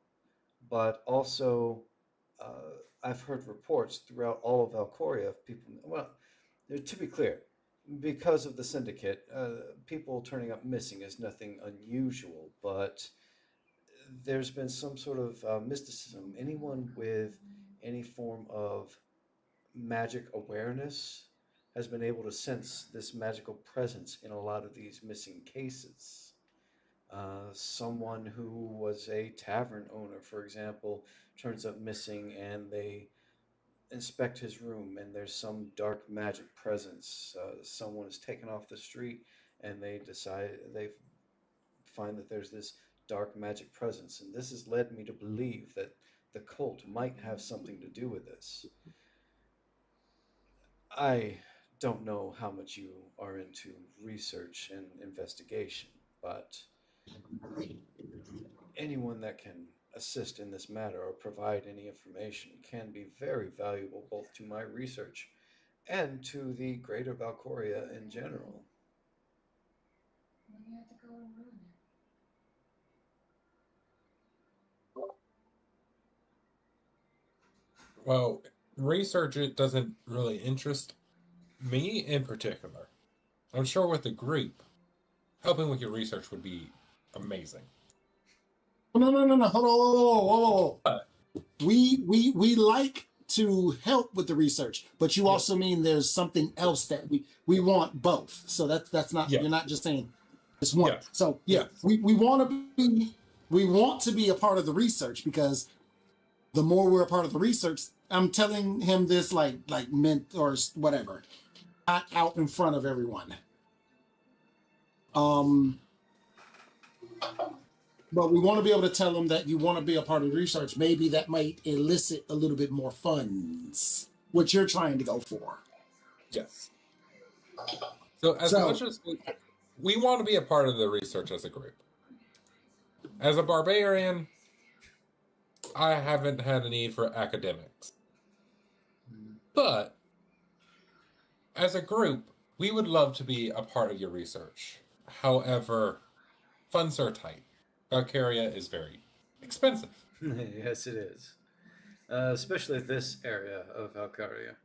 but also I've heard reports throughout all of Valcoria of people. Well, to be clear, because of the syndicate, people turning up missing is nothing unusual, but there's been some sort of mysticism. Anyone with any form of magic awareness has been able to sense this magical presence in a lot of these missing cases. Someone who was a tavern owner, for example, turns up missing and they inspect his room and there's some dark magic presence. Someone is taken off the street and they find that there's this dark magic presence. And this has led me to believe that the cult might have something to do with this. I don't know how much you are into research and investigation, but anyone that can assist in this matter or provide any information can be very valuable both to my research and to the greater Valcoria in general. Well, research it doesn't really interest me in particular. I'm sure with the group, helping with your research would be amazing. No. Hold on. Whoa. We like to help with the research, but you also mean there's something else that we want both. So that's not, Yeah. You're not just saying Just one. Yeah. So yeah, we want to be a part of the research, because the more we're a part of the research, I'm telling him this like mint or whatever, not out in front of everyone. But we want to be able to tell him that you want to be a part of the research. Maybe that might elicit a little bit more funds, what you're trying to go for. Yes. So as much as we want to be a part of the research as a group, as a barbarian, I haven't had a need for academics. But as a group, we would love to be a part of your research. However, funds are tight. Valcoria is very expensive. Yes, it is. Especially this area of Valcoria.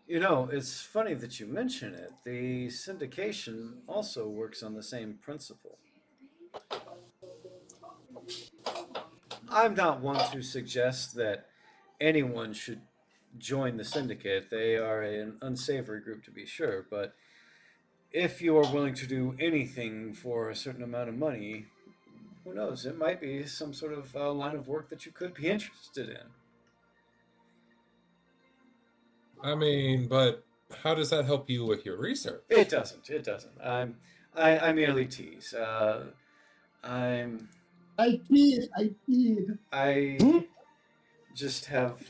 You know, it's funny that you mention it. The syndication also works on the same principle. I'm not one to suggest that anyone should join the syndicate. They are an unsavory group, to be sure, but if you are willing to do anything for a certain amount of money, who knows? It might be some sort of line of work that you could be interested in. I mean, but how does that help you with your research? It doesn't. It doesn't. I merely tease. I just have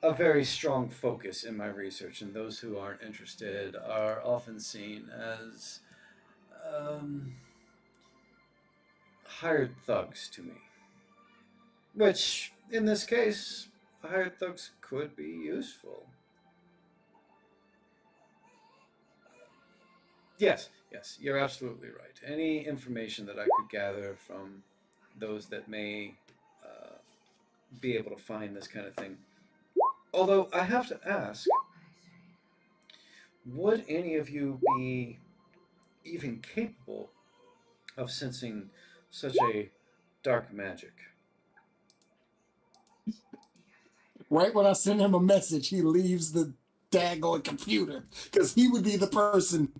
a very strong focus in my research, and those who aren't interested are often seen as hired thugs to me. Which, in this case, hired thugs could be useful. Yes, you're absolutely right. Any information that I could gather from those that may be able to find this kind of thing. Although, I have to ask, would any of you be even capable of sensing such a dark magic? Right when I send him a message, he leaves the daggone computer, because he would be the person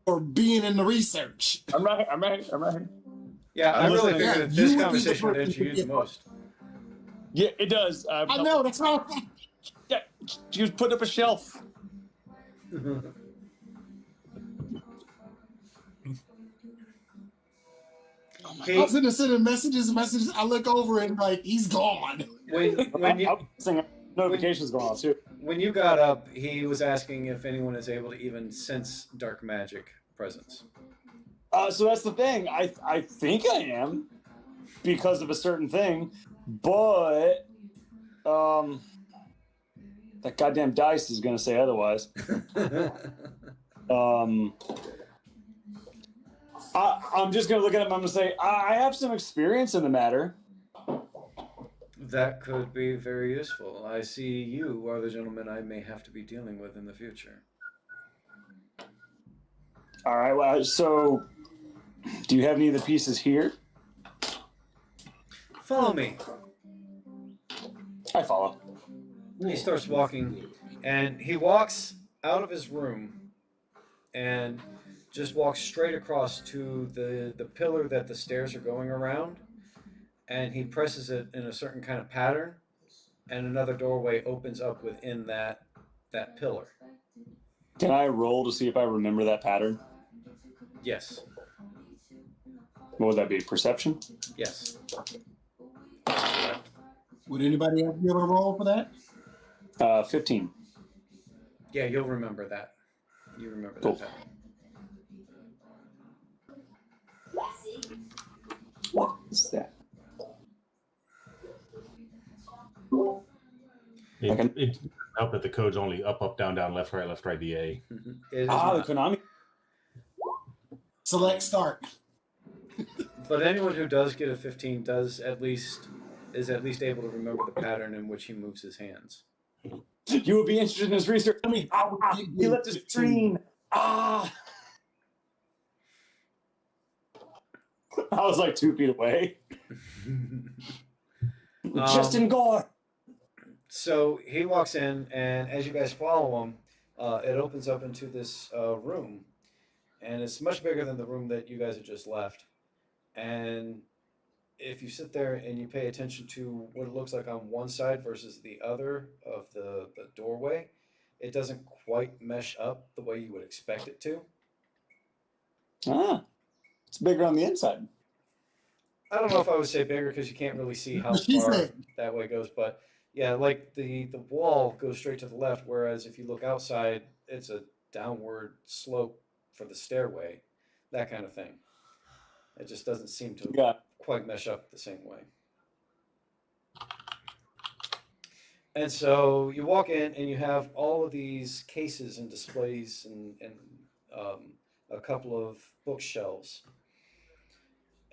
for being in the research. I'm right. Yeah, I really figured that this conversation would interest you the most. Yeah, it does. I know, that's not. Yeah, you put up a shelf. I was gonna send him messages. I look over and like he's gone. When you notifications going on too. When you got up, he was asking if anyone is able to even sense dark magic presence. So that's the thing. I think I am, because of a certain thing, but that goddamn dice is gonna say otherwise. I'm just gonna look at him. I'm gonna say I have some experience in the matter. That could be very useful. I see you are the gentleman I may have to be dealing with in the future. All right. Well, so do you have any of the pieces here? Follow me. I follow. He starts walking, and he walks out of his room and just walks straight across to the pillar that the stairs are going around, and he presses it in a certain kind of pattern, and another doorway opens up within that pillar. Can I roll to see if I remember that pattern? Yes. What would that be? Perception? Yes. Would anybody else be able to roll for that? 15. Yeah, you'll remember that. You remember Cool. that pattern. What is that? It help that the code's only up, up, down, down, left, right, VA. The Konami. Select start. But anyone who does get a 15 is at least able to remember the pattern in which he moves his hands. You would be interested in his research. I mean, He left his screen. I was like 2 feet away. Just in gore. So he walks in, and as you guys follow him, it opens up into this room, and it's much bigger than the room that you guys had just left. And if you sit there and you pay attention to what it looks like on one side versus the other of the doorway, it doesn't quite mesh up the way you would expect it to. Ah, it's bigger on the inside. I don't know if I would say bigger because you can't really see how She far said- that way goes, but yeah, like the wall goes straight to the left, whereas if you look outside, it's a downward slope for the stairway, that kind of thing. It just doesn't seem to Yeah. quite mesh up the same way. And so you walk in and you have all of these cases and displays and a couple of bookshelves.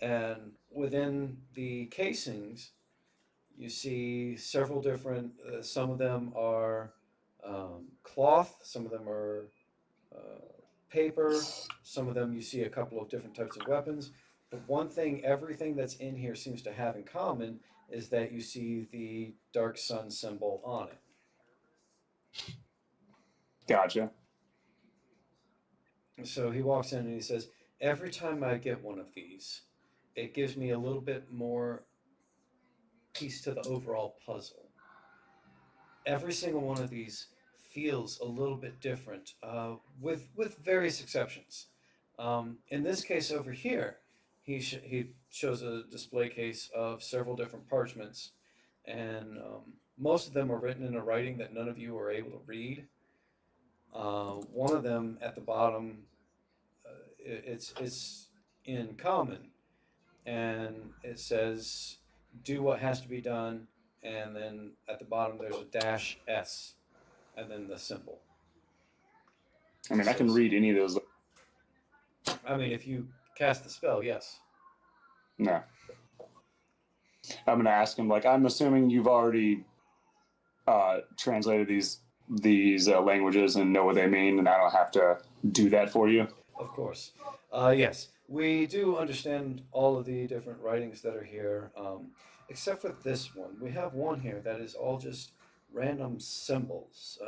And within the casings, you see several different, some of them are cloth, some of them are paper, some of them you see a couple of different types of weapons. But one thing, everything that's in here seems to have in common is that you see the dark sun symbol on it. Gotcha. So he walks in and he says, every time I get one of these, it gives me a little bit more piece to the overall puzzle. Every single one of these feels a little bit different, with various exceptions. In this case over here, he shows a display case of several different parchments, and most of them are written in a writing that none of you are able to read. One of them at the bottom, it's in common, and it says, "Do what has to be done," and then at the bottom there's a dash S, and then the symbol. I mean, I can read any of those. I mean, if you cast the spell, yes. No. I'm gonna ask him. Like, I'm assuming you've already translated these languages and know what they mean, and I don't have to do that for you. Of course. Yes, we do understand all of the different writings that are here, except for this one. We have one here that is all just random symbols.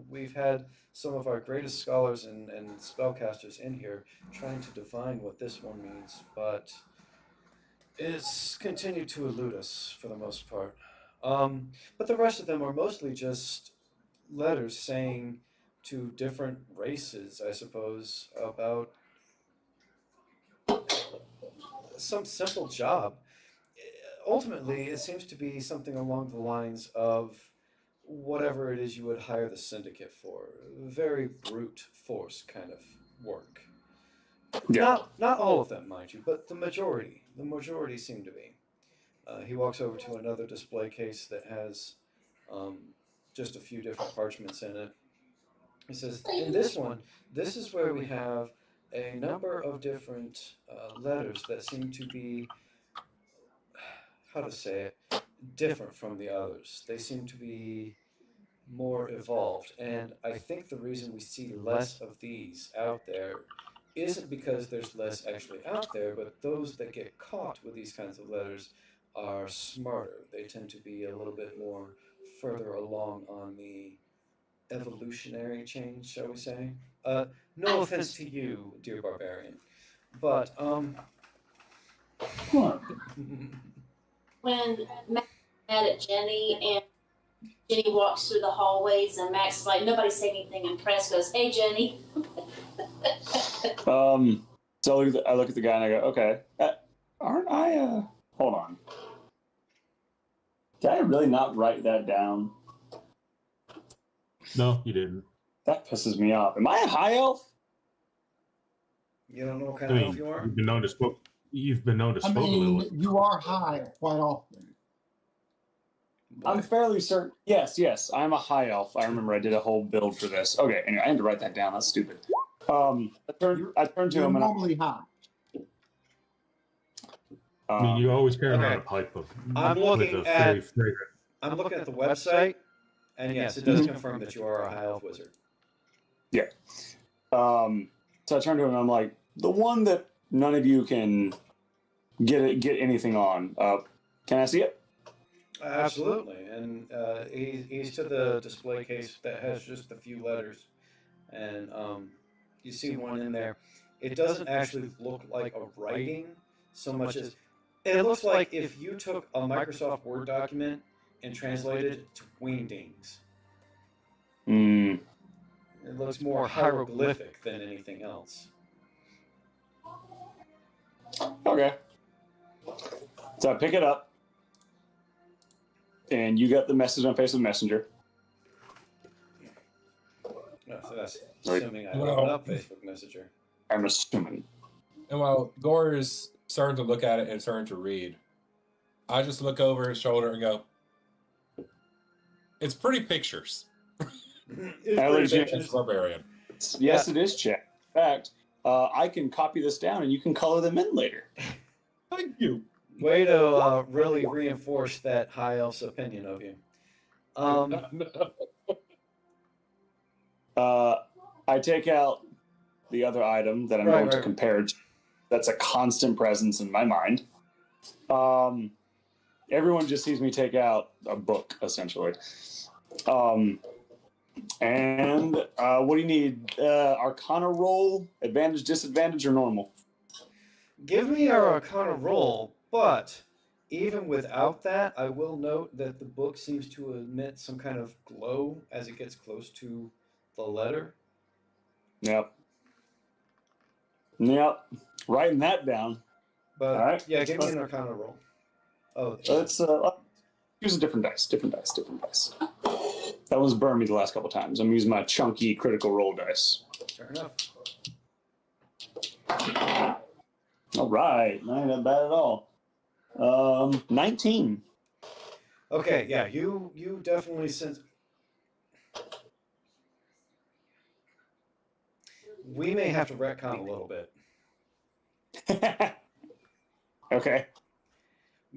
We've had some of our greatest scholars and spellcasters in here trying to divine what this one means, but it's continued to elude us for the most part. But the rest of them are mostly just letters saying to different races, I suppose, about some simple job. Ultimately, it seems to be something along the lines of whatever it is you would hire the syndicate for. Very brute force kind of work. Yeah. Not all of them, mind you, but the majority. The majority seem to be. He walks over to another display case that has just a few different parchments in it. He says, in this one, this is where we have a number of different letters that seem to be, how to say it, different from the others. They seem to be more evolved. And I think the reason we see less of these out there isn't because there's less actually out there, but those that get caught with these kinds of letters are smarter. They tend to be a little bit more further along on the evolutionary chain, shall we say. No offense to you, dear barbarian, but When Max met at Jenny and Jenny walks through the hallways and Max is like, nobody say anything, and Press goes, hey Jenny. So I look at the guy and I go, okay, aren't I, hold on. Did I really not write that down? No, you didn't. That pisses me off. Am I a high elf? you don't know what I kind of elf mean, you are? you've been known to spoke. You've been known to I spoke a little. mean, you are high quite often. I'm fairly certain. Yes, I'm a high elf. I remember I did a whole build for this. Okay, anyway, I had to write that down. That's stupid. I turned to You're him and normally high. I mean, you always carry okay. around a pipe of I'm with looking a at- very fragrant. I'm looking at the website, and yes, it does confirm that you are a high elf wizard. So I turned to him and I'm like, the one that none of you can get anything on. Can I see it? Absolutely, and he's to the display case that has just a few letters, and you see one in there. It doesn't actually look like a writing so much as it looks like if you took a Microsoft Word document and translated it to wingdings. Hmm. It looks more hieroglyphic than anything else. Okay. So I pick it up, and you got the message on Facebook Messenger. Oh, so that's assuming I Well- open up Facebook Messenger. I'm assuming. And while Gore is starting to look at it and starting to read, I just look over his shoulder and go, "It's pretty pictures." It's barbarian. Yes, it is, Chad. In fact, I can copy this down, and you can color them in later. Thank you. Way to really reinforce that high elf's opinion of you. I take out the other item that I'm going to compare. That's a constant presence in my mind. Everyone just sees me take out a book, essentially. And what do you need? Arcana roll, advantage, disadvantage, or normal? Give me an Arcana roll, but even without that, I will note that the book seems to emit some kind of glow as it gets close to the letter. Yep. Writing that down. But all right. Yeah, give me an Arcana roll. Oh, let's use a different dice. That one's burned me the last couple times. I'm using my chunky critical roll dice. Fair enough. All right, not that bad at all. 19. Okay, yeah, you definitely sense. We may have to retcon a little bit. Okay.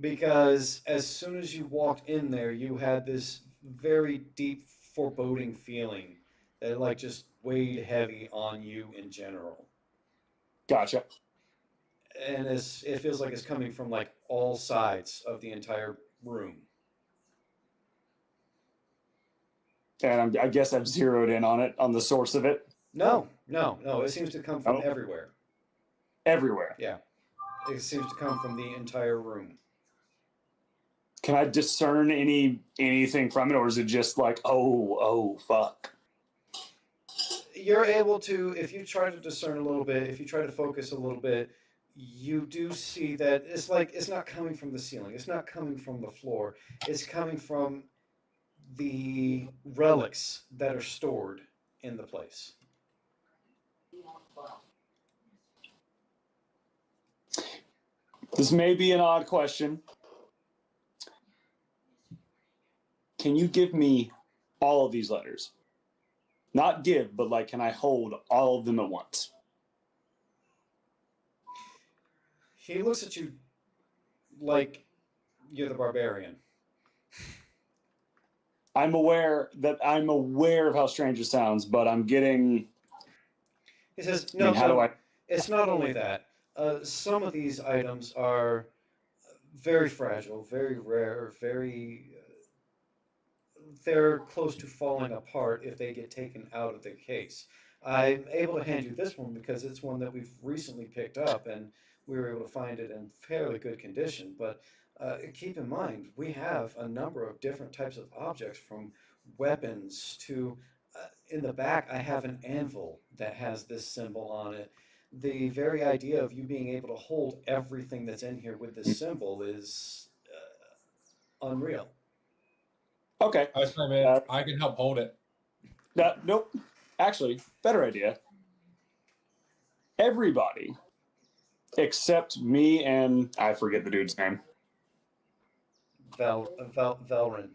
Because as soon as you walked in there, you had this very deep foreboding feeling that like just weighed heavy on you in general. Gotcha. And it feels like it's coming from like all sides of the entire room. And I guess I've zeroed in on the source of it. No. It seems to come from everywhere. Everywhere. Yeah. It seems to come from the entire room. Can I discern anything from it, or is it just like, oh, fuck? You're able to, if you try to discern a little bit, if you try to focus a little bit, you do see that it's like it's not coming from the ceiling. It's not coming from the floor. It's coming from the relics that are stored in the place. This may be an odd question. Can you give me all of these letters? Not give, but like, can I hold all of them at once? He looks at you like you're the barbarian. I'm aware of how strange it sounds, but I'm getting. He says, "No, it's not only that. Some of these items are very fragile, very rare, they're close to falling apart if they get taken out of their case. I'm able to hand you this one because it's one that we've recently picked up and we were able to find it in fairly good condition. But keep in mind, we have a number of different types of objects, from weapons to, in the back, I have an anvil that has this symbol on it. The very idea of you being able to hold everything that's in here with this symbol is unreal." Okay. I can help hold it. Nope. Actually, better idea. Everybody except me and I forget the dude's name. Valrin.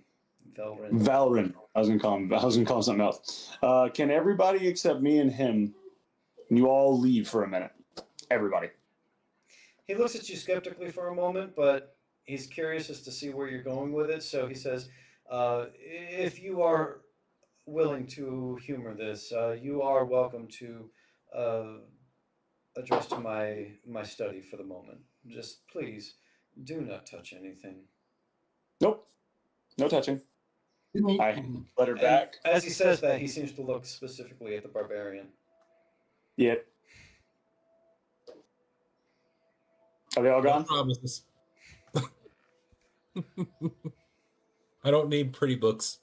Valrin. I was gonna call him something else. Can everybody except me and him? You all leave for a minute. Everybody. He looks at you skeptically for a moment, but he's curious as to see where you're going with it. So he says, if you are willing to humor this, you are welcome to address to my study for the moment. Just please do not touch anything. Nope. No touching. I let her back. As he says that, he seems to look specifically at the barbarian. Yeah. Are they all No gone? promises. I don't need pretty books.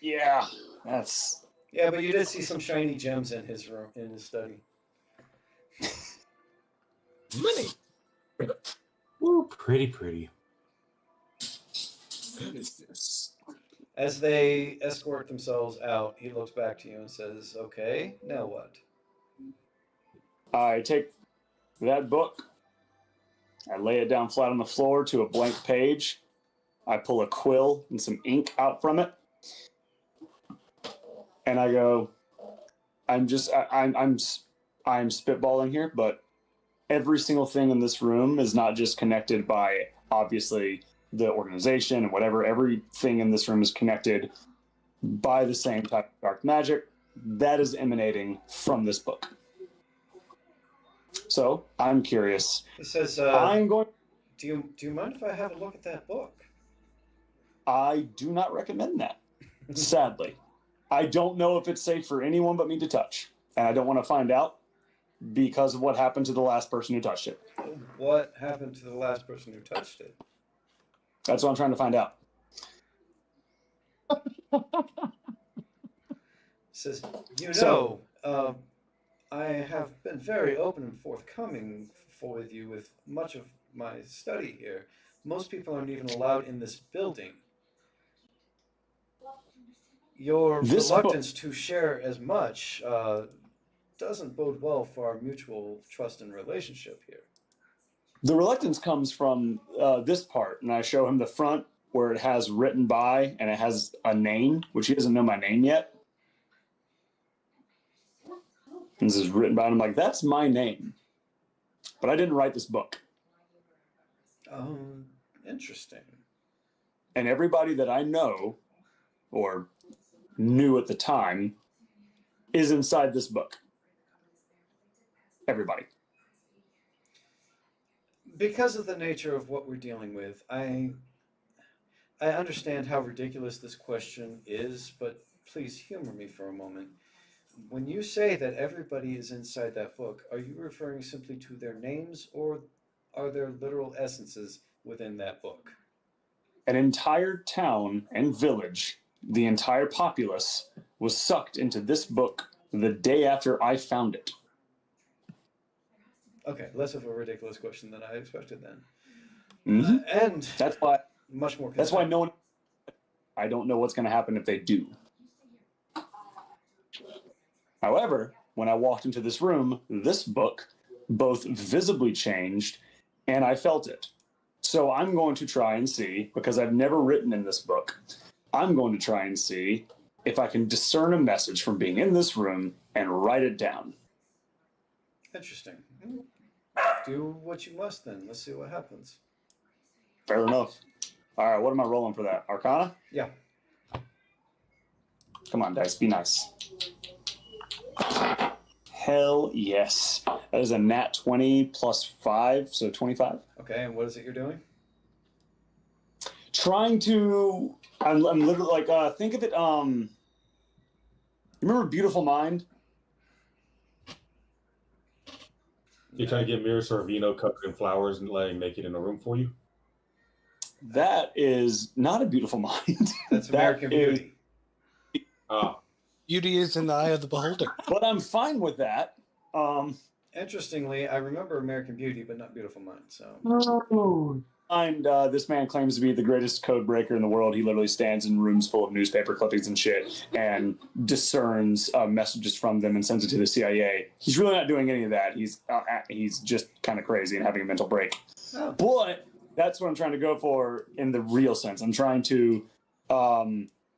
Yeah, that's. Yeah, but you did see some shiny gems in his room, in his study. Money. Ooh, pretty. What is this? As they escort themselves out, he looks back to you and says, "Okay, now what?" I take that book, I lay it down flat on the floor to a blank page. I pull a quill and some ink out from it, and I go, I'm spitballing here, but every single thing in this room is not just connected by obviously the organization and whatever. Everything in this room is connected by the same type of dark magic that is emanating from this book. So I'm curious. He says, I'm going. Do you mind if I have a look at that book?" I do not recommend that. Sadly, I don't know if it's safe for anyone but me to touch, and I don't want to find out because of what happened to the last person who touched it. What happened to the last person who touched it? That's what I'm trying to find out. Says, So- I have been very open and forthcoming with you with much of my study here. Most people aren't even allowed in this building. Your This reluctance to share as much doesn't bode well for our mutual trust and relationship here. The reluctance comes from this part, and I show him the front where it has written by, and it has a name, which he doesn't know my name yet. And this is written by, and I'm like, that's my name. But I didn't write this book. Interesting. And everybody that I know, or knew at the time, is inside this book. Everybody. Because of the nature of what we're dealing with, I understand how ridiculous this question is, but please humor me for a moment. When you say that everybody is inside that book, are you referring simply to their names, or are there literal essences within that book? An entire town and village, the entire populace, was sucked into this book the day after I found it. Okay, less of a ridiculous question than I expected then. Mm-hmm. And That's why. much more. That's why no one. I don't know what's going to happen if they do. However, when I walked into this room, this book both visibly changed, and I felt it. So I'm going to try and see, because I've never written in this book, I'm going to try and see if I can discern a message from being in this room and write it down. Interesting. Do what you must then. Let's see what happens. Fair enough. All right, what am I rolling for that? Arcana? Yeah. Come on, dice, be nice. Hell yes. That is a nat 20 plus 5, so 25. Okay, and what is it you're doing? Trying to... I'm literally like, think of it, remember Beautiful Mind? You trying to get Mira Sorvino covered in flowers and letting make it in a room for you? That is not a Beautiful Mind. That's American Beauty. Beauty is in the eye of the beholder. But I'm fine with that. Interestingly, I remember American Beauty, but not Beautiful Mind. So. And this man claims to be the greatest code breaker in the world. He literally stands in rooms full of newspaper clippings and shit and discerns messages from them and sends it to the CIA. He's really not doing any of that. He's just kind of crazy and having a mental break. Oh. But that's what I'm trying to go for in the real sense. I'm trying to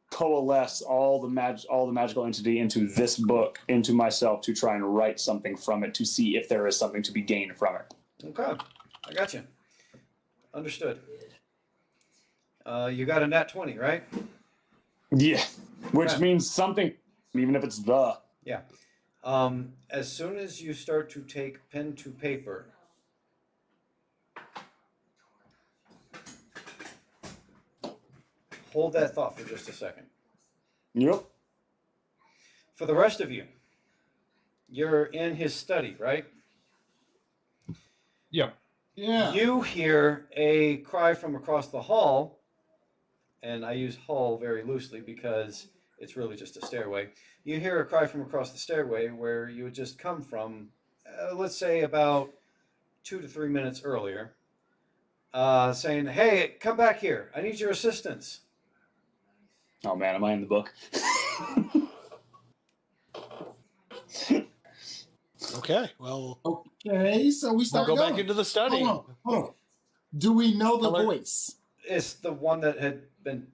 coalesce all the magical entity into this book, into myself, to try and write something from it to see if there is something to be gained from it. Okay, I got you. Understood. You got a nat 20, right? Yeah, which Okay. means something, even if it's the. Yeah. As soon as you start to take pen to paper, hold that thought for just a second. Yep. For the rest of you, you're in his study, right? Yeah. Yeah. You hear a cry from across the hall, and I use hall very loosely because it's really just a stairway. You hear a cry from across the stairway where you had just come from, let's say about 2 to 3 minutes earlier, saying, "Hey, come back here. I need your assistance." Oh man, am I in the book? Okay, well, Okay, so we we'll start go going. back into the study. Hold on. Do we know the Color- voice? It's the one that had been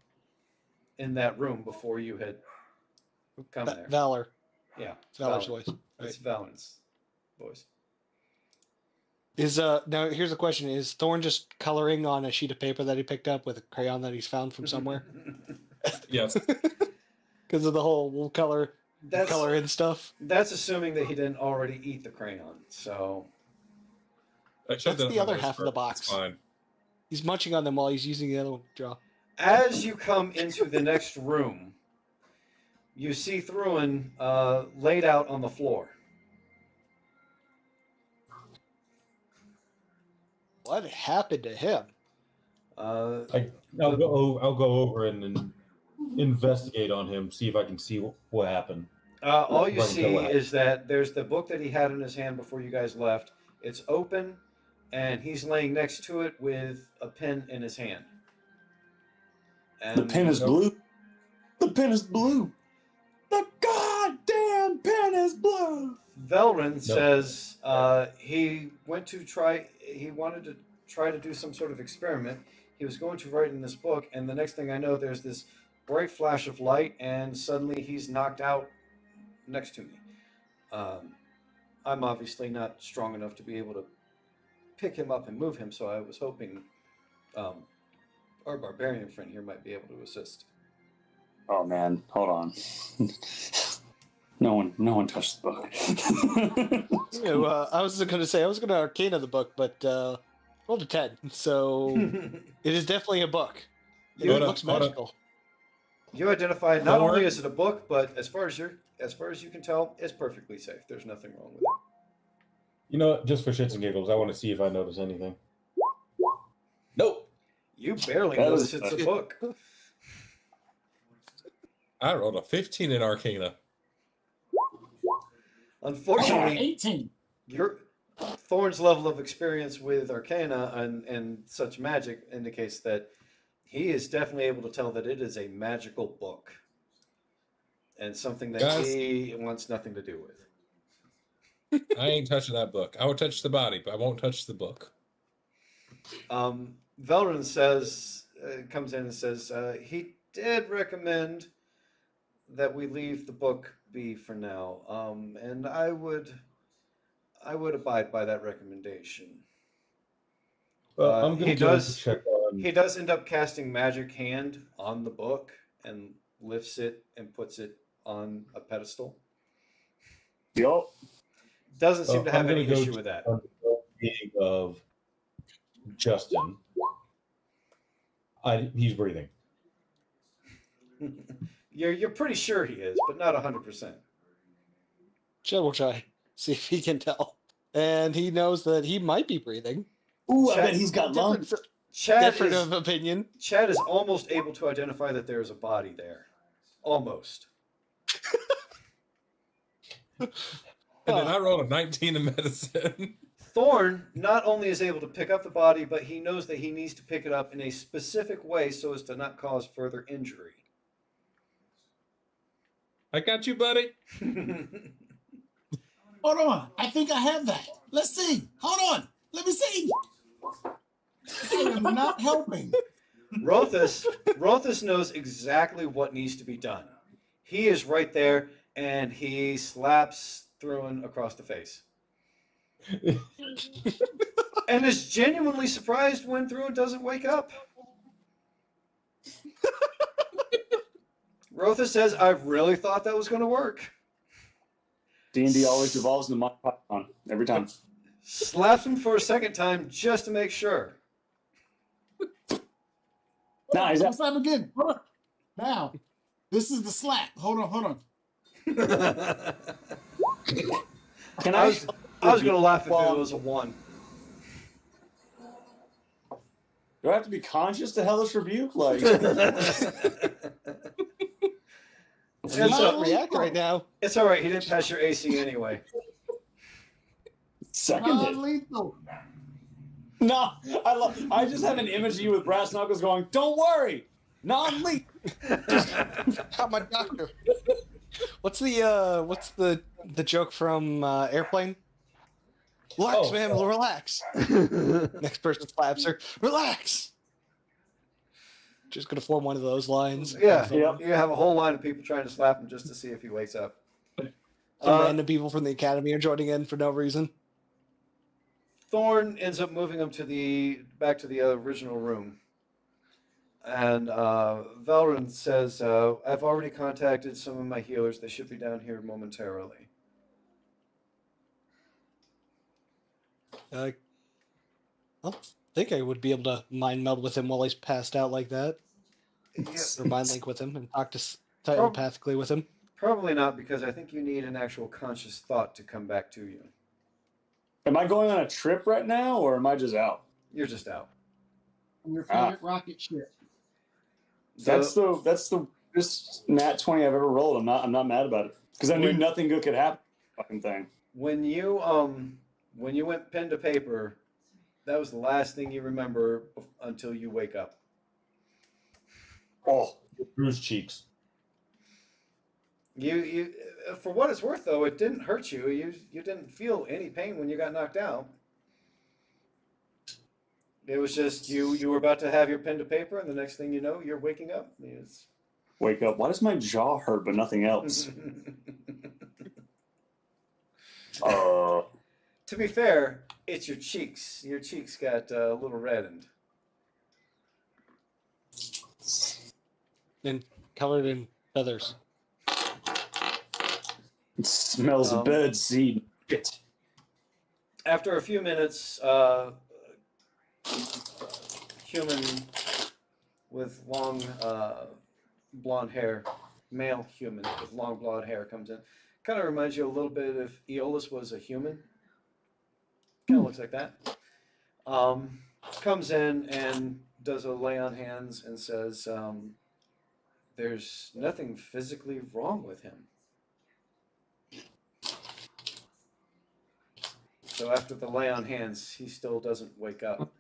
in that room before you had come there. Valor. Yeah, It's Valor's Valor. voice. It's Valor's voice. Is now here's the question: is Thorn just coloring on a sheet of paper that he picked up with a crayon that he's found from somewhere? Yes. Because of the whole color in stuff. That's assuming that he didn't already eat the crayon. So That's the other half of the box. It's fine. He's munching on them while he's using the other one to draw. as you come into the next room, you see Thruin laid out on the floor. What happened to him? Uh, I'll go over and investigate on him, see if I can see what happened. all you Right, see go ahead. is that there's the book that he had in his hand before you guys left. It's open, and he's laying next to it with a pen in his hand. And The pen is blue. The pen is blue. The goddamn pen is blue. Velrin says he wanted to try to do some sort of experiment. He was going to write in this book, and the next thing I know, there's this bright flash of light, and suddenly he's knocked out next to me. I'm obviously not strong enough to be able to pick him up and move him, so I was hoping our barbarian friend here might be able to assist. Oh man, hold on. No one touched the book. I was going to say I was going to Arcana the book, but rolled a 10, so it is definitely a book. It looks magical. You identify it not only is it a book, but as far as you can tell, it's perfectly safe. There's nothing wrong with it. You know what? Just for shits and giggles, I want to see if I notice anything. Nope. You barely notice it's a book. I rolled a 15 in Arcana. Unfortunately, 18. your Thorn's level of experience with Arcana and such magic indicates that he is definitely able to tell that it is a magical book and something that he wants nothing to do with. I ain't touching that book. I will touch the body, but I won't touch the book. Velrin says, comes in and says, he did recommend that we leave the book be for now, and I would abide by that recommendation. Well, I'm He going to does check on. He does end up casting Magic Hand on the book and lifts it and puts it on a pedestal. Yup. Doesn't seem to have any go issue with that. on the well-being of Justin. He's breathing. You're pretty sure he is, but not 100%. Chad will try. See if he can tell. And he knows that he might be breathing. Ooh, I bet he's got lungs. Different of opinion. Chad is almost able to identify that there is a body there. Almost. And then I rolled a 19 in medicine. Thorn not only is able to pick up the body, but he knows that he needs to pick it up in a specific way so as to not cause further injury. I got you, buddy. Hold on. I think I have that. Let's see. Hold on. Let me see. I am not helping. Rothus knows exactly what needs to be done. He is right there, and he slaps Thruin across the face. And is genuinely surprised when Thruin doesn't wake up. Rothus says, I really thought that was going to work. D&D always evolves into my Python every time. Slaps him for a second time just to make sure. Nah, he's Let's slap again. Hold on. Now, this is the slap. Hold on. Can I I? was gonna laugh if it was a 1. Do I have to be conscious to hellish rebuke? Like, It's Don't a- react right now. It's all right. He didn't pass your AC anyway. seconded. Non-lethal. No, I just have an image of you with brass knuckles going, "Don't worry, non-lethal." How my doctor? What's the joke from Airplane? Relax, man. Relax. Next person slaps her. Relax. Just gonna form one of those lines. Yeah, Yep. you have a whole line of people trying to slap him just to see if he wakes up. Some random people from the academy are joining in for no reason. Thorn ends up moving him back to the original room, and Valrin says, "I've already contacted some of my healers. They should be down here momentarily." I think I would be able to mind meld with him while he's passed out like that, or mind link with him and talk telepathically with him. Probably not, because I think you need an actual conscious thought to come back to you. Am I going on a trip right now, or am I just out? You're just out. Your favorite rocket ship. That's the best nat 20 I've ever rolled. I'm not mad about it because I knew nothing good could happen. Fucking thing. When you went pen to paper, that was the last thing you remember until you wake up. Oh, Bruised cheeks. You for what it's worth though, it didn't hurt you. You didn't feel any pain when you got knocked out. It was just you were about to have your pen to paper, and the next thing you know, you're waking up. wake up. Why does my jaw hurt but nothing else? To be fair, it's your cheeks. Your cheeks got a little reddened. And covered in feathers. It smells of bird seed. Shit. After a few minutes, human with long blonde hair, male human with long blonde hair comes in. Kind of reminds you a little bit if Aeolus was a human. Kind of looks like that. Comes in and does a lay on hands and says, there's nothing physically wrong with him. So after the lay on hands, he still doesn't wake up.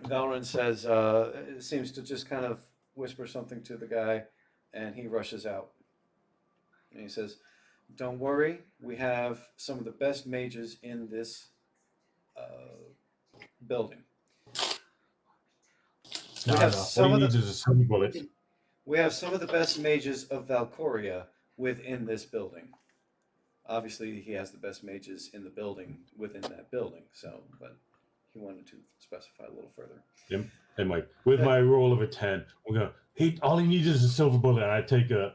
Valrin says, it seems to just kind of whisper something to the guy, and he rushes out. And he says, don't worry, we have some of the best mages in this building. No, all he needs is a silver bullet. We have some of the best mages of Valcoria within this building. Obviously, he has the best mages in the building within that building. So, but he wanted to specify a little further. Yep. And like with my roll of a 10, we're gonna. All he needs is a silver bullet. And I take an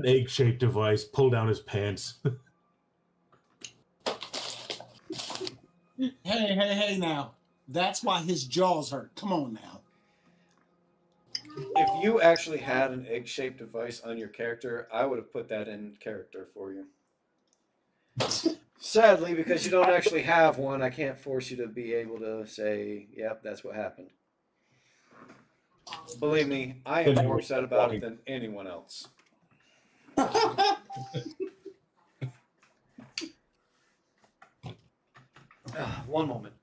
egg-shaped device, pull down his pants. Hey! Now, that's why his jaws hurt. Come on now. If you actually had an egg-shaped device on your character, I would have put that in character for you. Sadly, because you don't actually have one, I can't force you to be able to say, yep, that's what happened. Believe me, I am more upset about it than anyone else. One moment.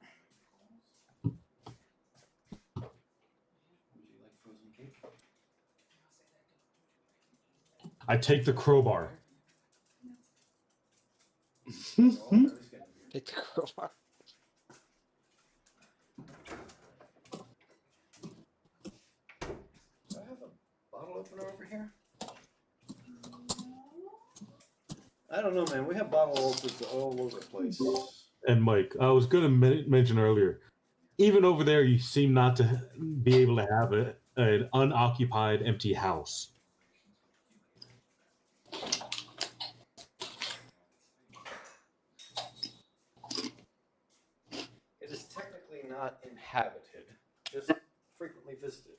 I take the crowbar. Take the crowbar. Do I have a bottle opener over here? I don't know, man. We have bottle openers all over the place. And Mike, I was going to mention earlier, even over there, you seem not to be able to have an unoccupied, empty house. not inhabited, just frequently visited.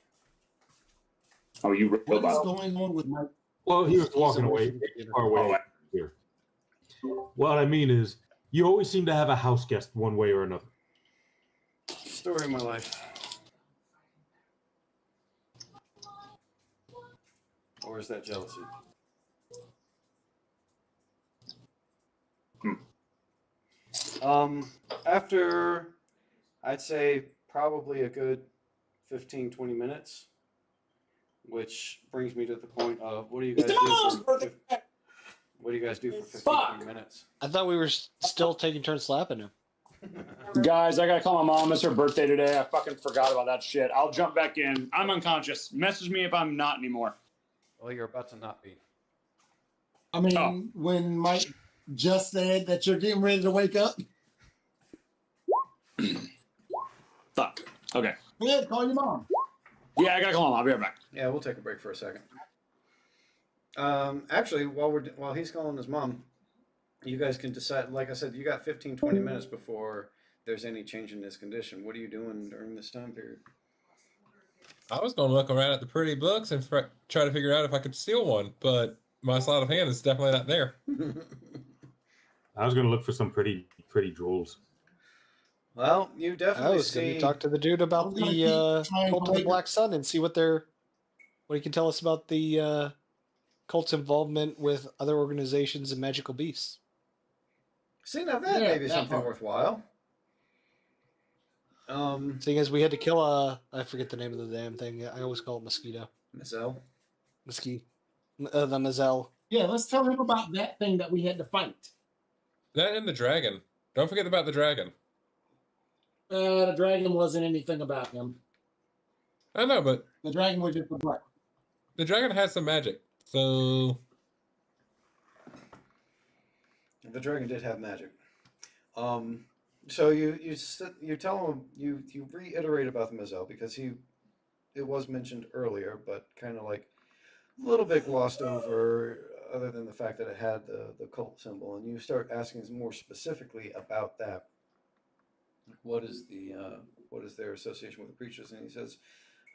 Oh, you What is robot. going on with Mike? Well, he was He's walking away away, from the computer. far away Oh, here. What I mean is, you always seem to have a house guest one way or another. Story of my life. Or is that jealousy? After, I'd say, probably a good 15, 20 minutes, which brings me to the point of, what do you guys do for 15, 20 minutes? I thought we were still taking turns slapping him. Guys, I gotta call my mom. It's her birthday today. I fucking forgot about that shit. I'll jump back in. I'm unconscious. Message me if I'm not anymore. Well, you're about to not be. I mean, when Mike just said that you're getting ready to wake up, Fuck. Okay. go ahead, call your mom. Yeah, I gotta call him. I'll be right back. Yeah, we'll take a break for a second. Actually, while he's calling his mom, you guys can decide. Like I said, you got 15, 20 minutes before there's any change in his condition. What are you doing during this time period? I was going to look around at the pretty books and try to figure out if I could steal one, but my sleight of hand is definitely not there. I was going to look for some pretty jewels. Well, you I definitely was going see. to talk to the dude about I'm gonna the keep trying cult to of the make- Black Sun and see what he can tell us about the cult's involvement with other organizations and magical beasts. See, now that Yeah, may be that something part. worthwhile. Seeing as we had to kill I forget the name of the damn thing. I always call it mosquito. Mazel. The Mazel. Yeah, let's tell him about that thing that we had to fight. That and the dragon. Don't forget about the dragon. The dragon wasn't anything about him. I know, but The dragon was just a black. the dragon has some magic. So The dragon did have magic. So you tell him you reiterate about the Mazel because it was mentioned earlier, but kind of like a little bit glossed over, other than the fact that it had the cult symbol, and you start asking more specifically about that. What is their association with the creatures? And he says,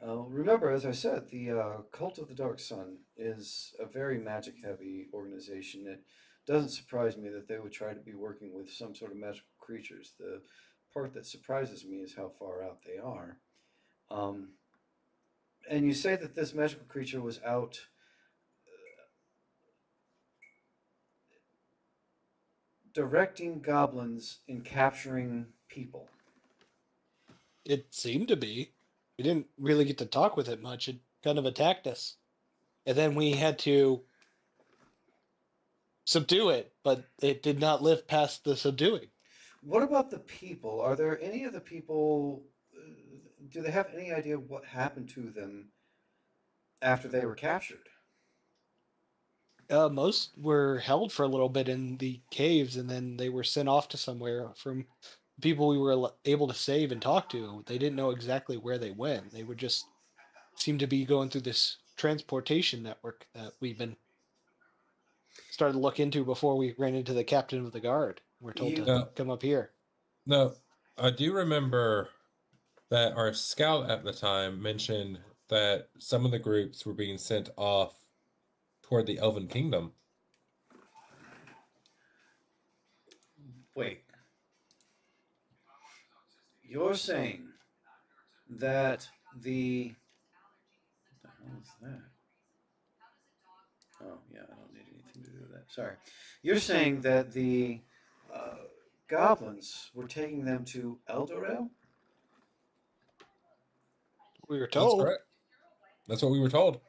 remember, as I said, the Cult of the Dark Sun is a very magic-heavy organization. It doesn't surprise me that they would try to be working with some sort of magical creatures. The part that surprises me is how far out they are. And you say that this magical creature was out directing goblins in capturing people. It seemed to be. We didn't really get to talk with it much. It kind of attacked us. And then we had to subdue it, but it did not live past the subduing. What about the people? Are there any of the people, do they have any idea what happened to them after they were captured? Most were held for a little bit in the caves, and then they were sent off to somewhere. From people we were able to save and talk to, they didn't know exactly where they went. They would just seem to be going through this transportation network that we've been started to look into before we ran into the captain of the guard. We're told to come up here. no, I do remember that our scout at the time mentioned that some of the groups were being sent off toward the Elven Kingdom. Wait. You're saying that the... What the hell is that? Oh, yeah, I don't need anything to do with that. Sorry. You're saying that the goblins were taking them to Eldorel? We were That's told. correct. That's what we were told.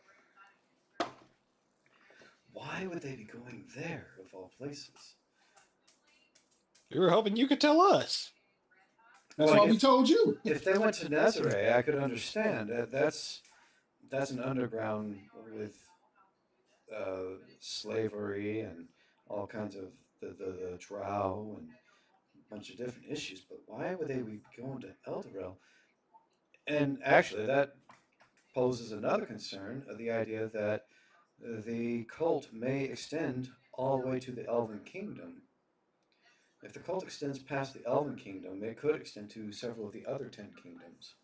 Why would they be going there, of all places? We were hoping you could tell us. That's Like why we told you. If they went to Nazare, I could understand. That's an underground with slavery and all kinds of the drow and a bunch of different issues. But why would they be going to Eldorel? And actually, that poses another concern of the idea that the cult may extend all the way to the Elven Kingdom. If the cult extends past the Elven Kingdom, it could extend to several of the other 10 kingdoms.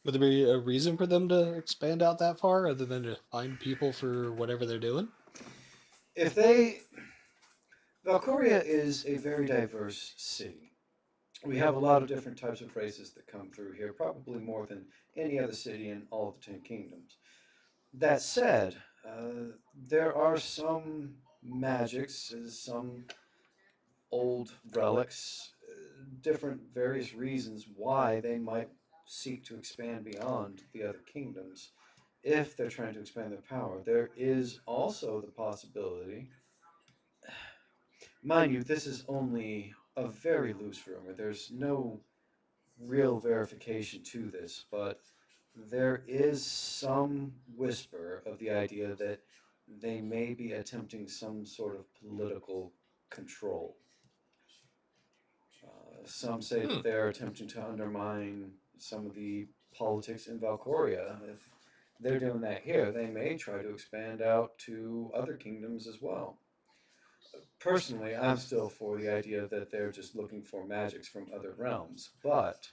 Would there be a reason for them to expand out that far other than to find people for whatever they're doing? If they... Valcoria is a very diverse city. We have a lot of different types of races that come through here, probably more than any other city in all of the 10 kingdoms. That said, there are some magics, some old relics, different various reasons why they might seek to expand beyond the other kingdoms if they're trying to expand their power. There is also the possibility, mind you, this is only a very loose rumor. There's no real verification to this, but there is some whisper of the idea that they may be attempting some sort of political control. Some say that they're attempting to undermine some of the politics in Valcoria. If they're doing that here, they may try to expand out to other kingdoms as well. Personally, I'm still for the idea that they're just looking for magics from other realms, but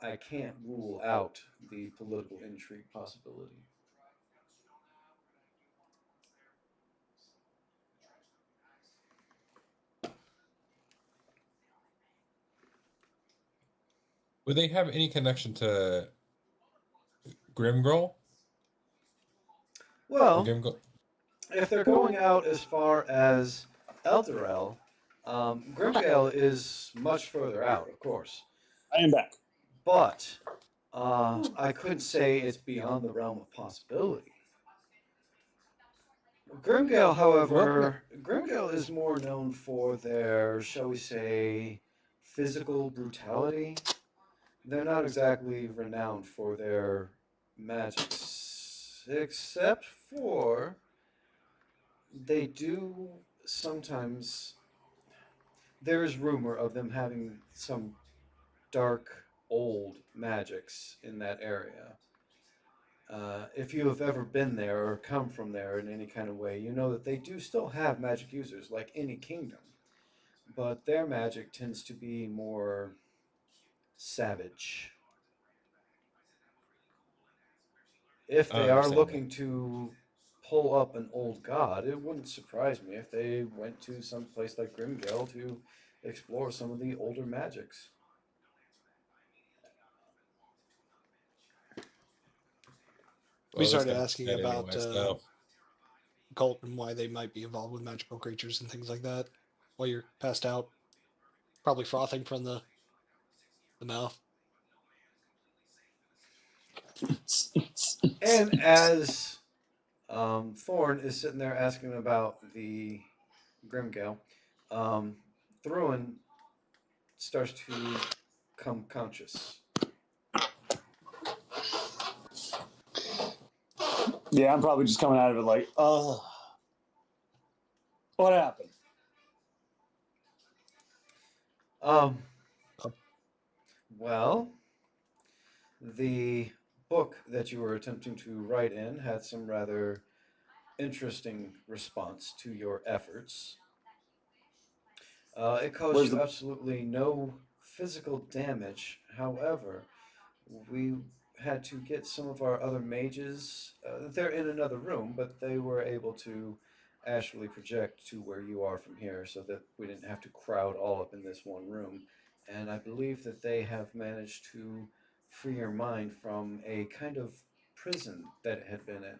I can't rule out the political intrigue possibility. Would they have any connection to Grimgirl? Well, if they're going out as far as Elturel, Grimgale is much further out, of course. I am back. But I couldn't say it's beyond the realm of possibility. Grimgale, however, Grimgale is more known for their, shall we say, physical brutality. They're not exactly renowned for their magics, except for they do sometimes. There is rumor of them having some dark, old magics in that area. If you have ever been there or come from there in any kind of way, you know that they do still have magic users like any kingdom, but their magic tends to be more savage. If they are looking to pull up an old god, it wouldn't surprise me if they went to some place like Grimgale to explore some of the older magics. We started asking about cult and why they might be involved with magical creatures and things like that while you're passed out. Probably frothing from the mouth. And as Thorn is sitting there asking about the Grimgale, Thruin starts to come conscious. Yeah, I'm probably just coming out of it like, oh, what happened? Well, the book that you were attempting to write in had some rather interesting response to your efforts. It caused you absolutely no physical damage. However, we had to get some of our other mages. They're in another room, but they were able to astrally project to where you are from here so that we didn't have to crowd all up in this one room. And I believe that they have managed to free your mind from a kind of prison that it had been in.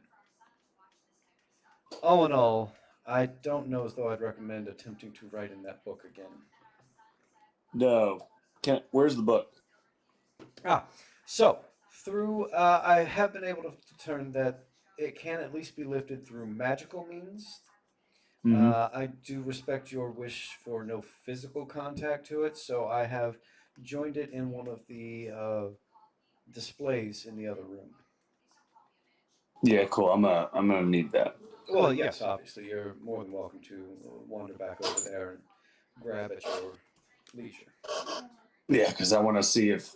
All in all, I don't know as though I'd recommend attempting to write in that book again. No. Where's the book? So, through, I have been able to determine that it can at least be lifted through magical means. Mm-hmm. I do respect your wish for no physical contact to it, so I have joined it in one of the displays in the other room. Yeah, cool. I'm gonna need that. Well, yes, obviously, you're more than welcome to wander back over there and grab at your leisure. Yeah, because I want to see if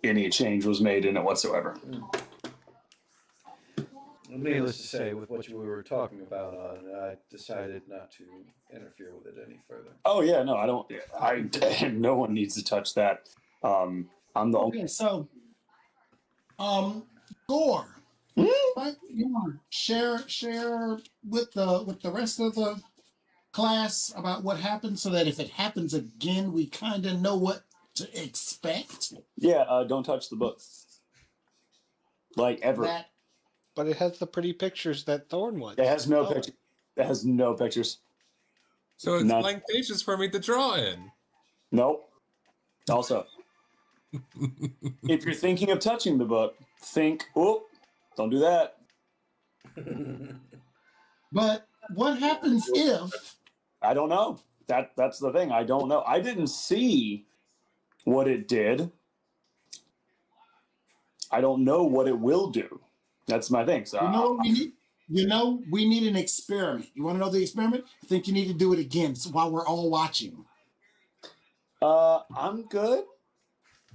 any change was made in it whatsoever. Needless to say, with what we were talking about, I decided not to interfere with it any further. Oh yeah, no, I don't. No one needs to touch that. I'm the only. Okay, so Gore. Hmm? Right? You want to share with the rest of the class about what happened, so that if it happens again, we kind of know what to expect. Yeah, don't touch the book. Like ever. That But it has the pretty pictures that Thorn wants. It has no pictures. It has no pictures. So it's None. blank pages for me to draw in. Nope. Also, if you're thinking of touching the book, think, oh, don't do that. But what happens if? I don't know. That's the thing. I don't know. I didn't see what it did. I don't know what it will do. That's my thing. So You know what we need? We need an experiment. You want to know the experiment? I think you need to do it again while we're all watching. I'm good.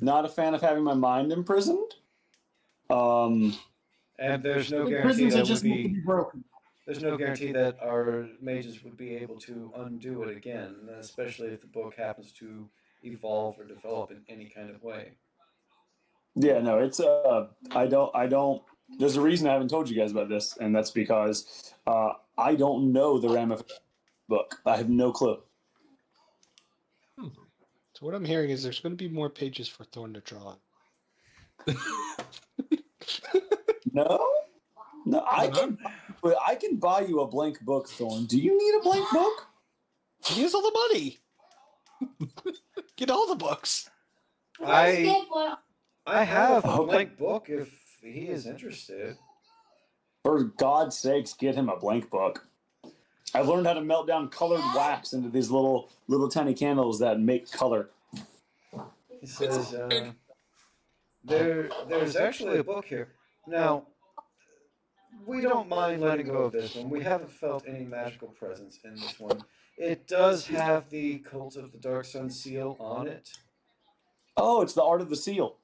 Not a fan of having my mind imprisoned. And there's no guarantee Prisons are that just would meant to be. be broken. There's no guarantee that our mages would be able to undo it again, especially if the book happens to evolve or develop in any kind of way. Yeah, no, it's I don't there's a reason I haven't told you guys about this, and that's because I don't know the ramifications of the book. I have no clue. So what I'm hearing is there's going to be more pages for Thorn to draw. No? No, I can buy you a blank book, Thorn. Do you need a blank book? Use all the money. Get all the books. I have a Okay. blank book if he is interested. For God's sakes, get him a blank book. I've learned how to melt down colored wax into these little tiny candles that make color. He says, there's actually a book here. Now, we don't mind letting go of this one. We haven't felt any magical presence in this one. It does have the Cult of the Dark Sun seal on it, Oh, it's the art of the seal.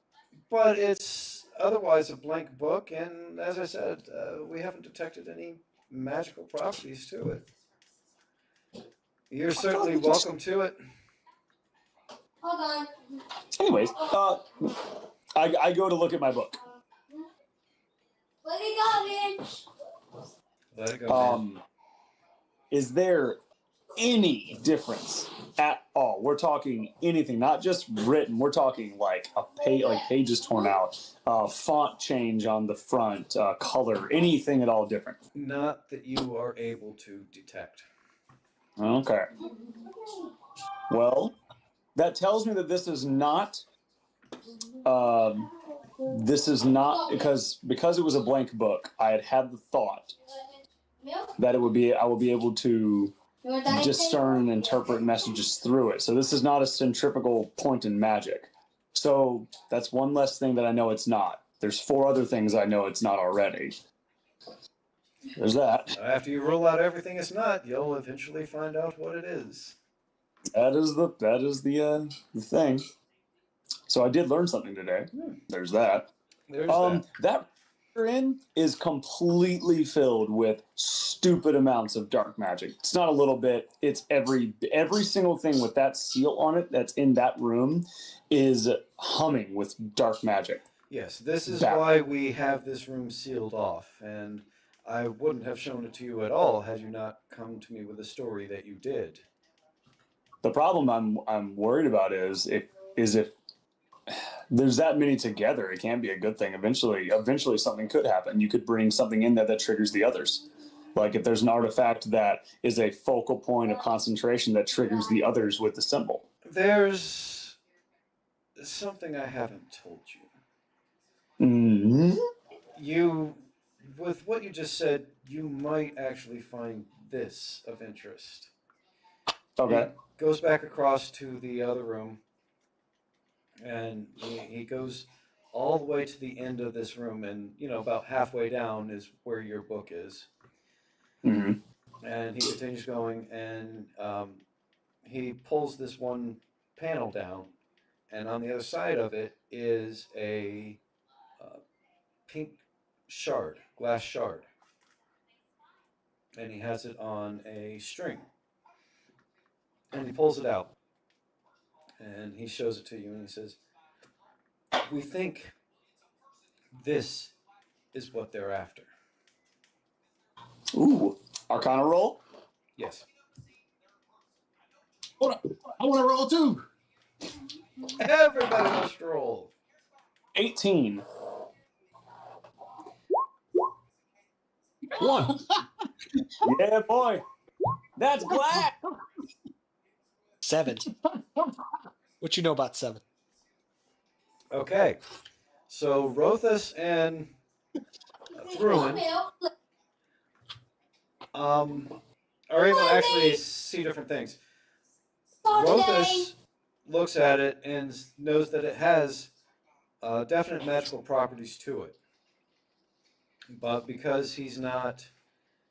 but it's otherwise a blank book, and as I said, we haven't detected any magical properties to it. You're certainly welcome to it. Hold on. Anyways, I go to look at my book. Let it go, Mitch. Let it go, man. Is there any difference at all? We're talking anything, not just written. We're talking like pages torn out, font change on the front, color, anything at all different. Not that you are able to detect. Okay. Well, that tells me that this is not because it was a blank book. I had the thought that I will be able to discern and interpret messages through it. So this is not a centrifugal point in magic. So that's one less thing that I know it's not. There's 4 other things I know it's not already. There's that. After you rule out everything it's not, you'll eventually find out what it is. That is the thing. So I did learn something today. There's that. There's That we're in is completely filled with stupid amounts of dark magic. It's not a little bit. It's every single thing with that seal on it that's in that room is humming with dark magic. Yes, this is why we have this room sealed off, and I wouldn't have shown it to you at all had you not come to me with a story that you did. The problem I'm worried about is if there's that many together, it can't be a good thing. Eventually something could happen. You could bring something in there that triggers the others. Like if there's an artifact that is a focal point of concentration that triggers the others with the symbol. There's something I haven't told you. Mm-hmm. With what you just said, you might actually find this of interest. Okay. He goes back across to the other room, and he goes all the way to the end of this room, and about halfway down is where your book is. Mm-hmm. And he continues going, and he pulls this one panel down, and on the other side of it is a pink glass shard. and he has it on a string. And he pulls it out, and he shows it to you, and he says, "We think this is what they're after." Ooh, Arcana roll. Yes. Hold on. I want to roll too. Everybody must roll. 18. 1. Yeah, boy. That's glad. 7. What you know about 7? Okay. So Rothus and Thruin are able to actually see different things. Rothus looks at it and knows that it has definite magical properties to it. But because he's not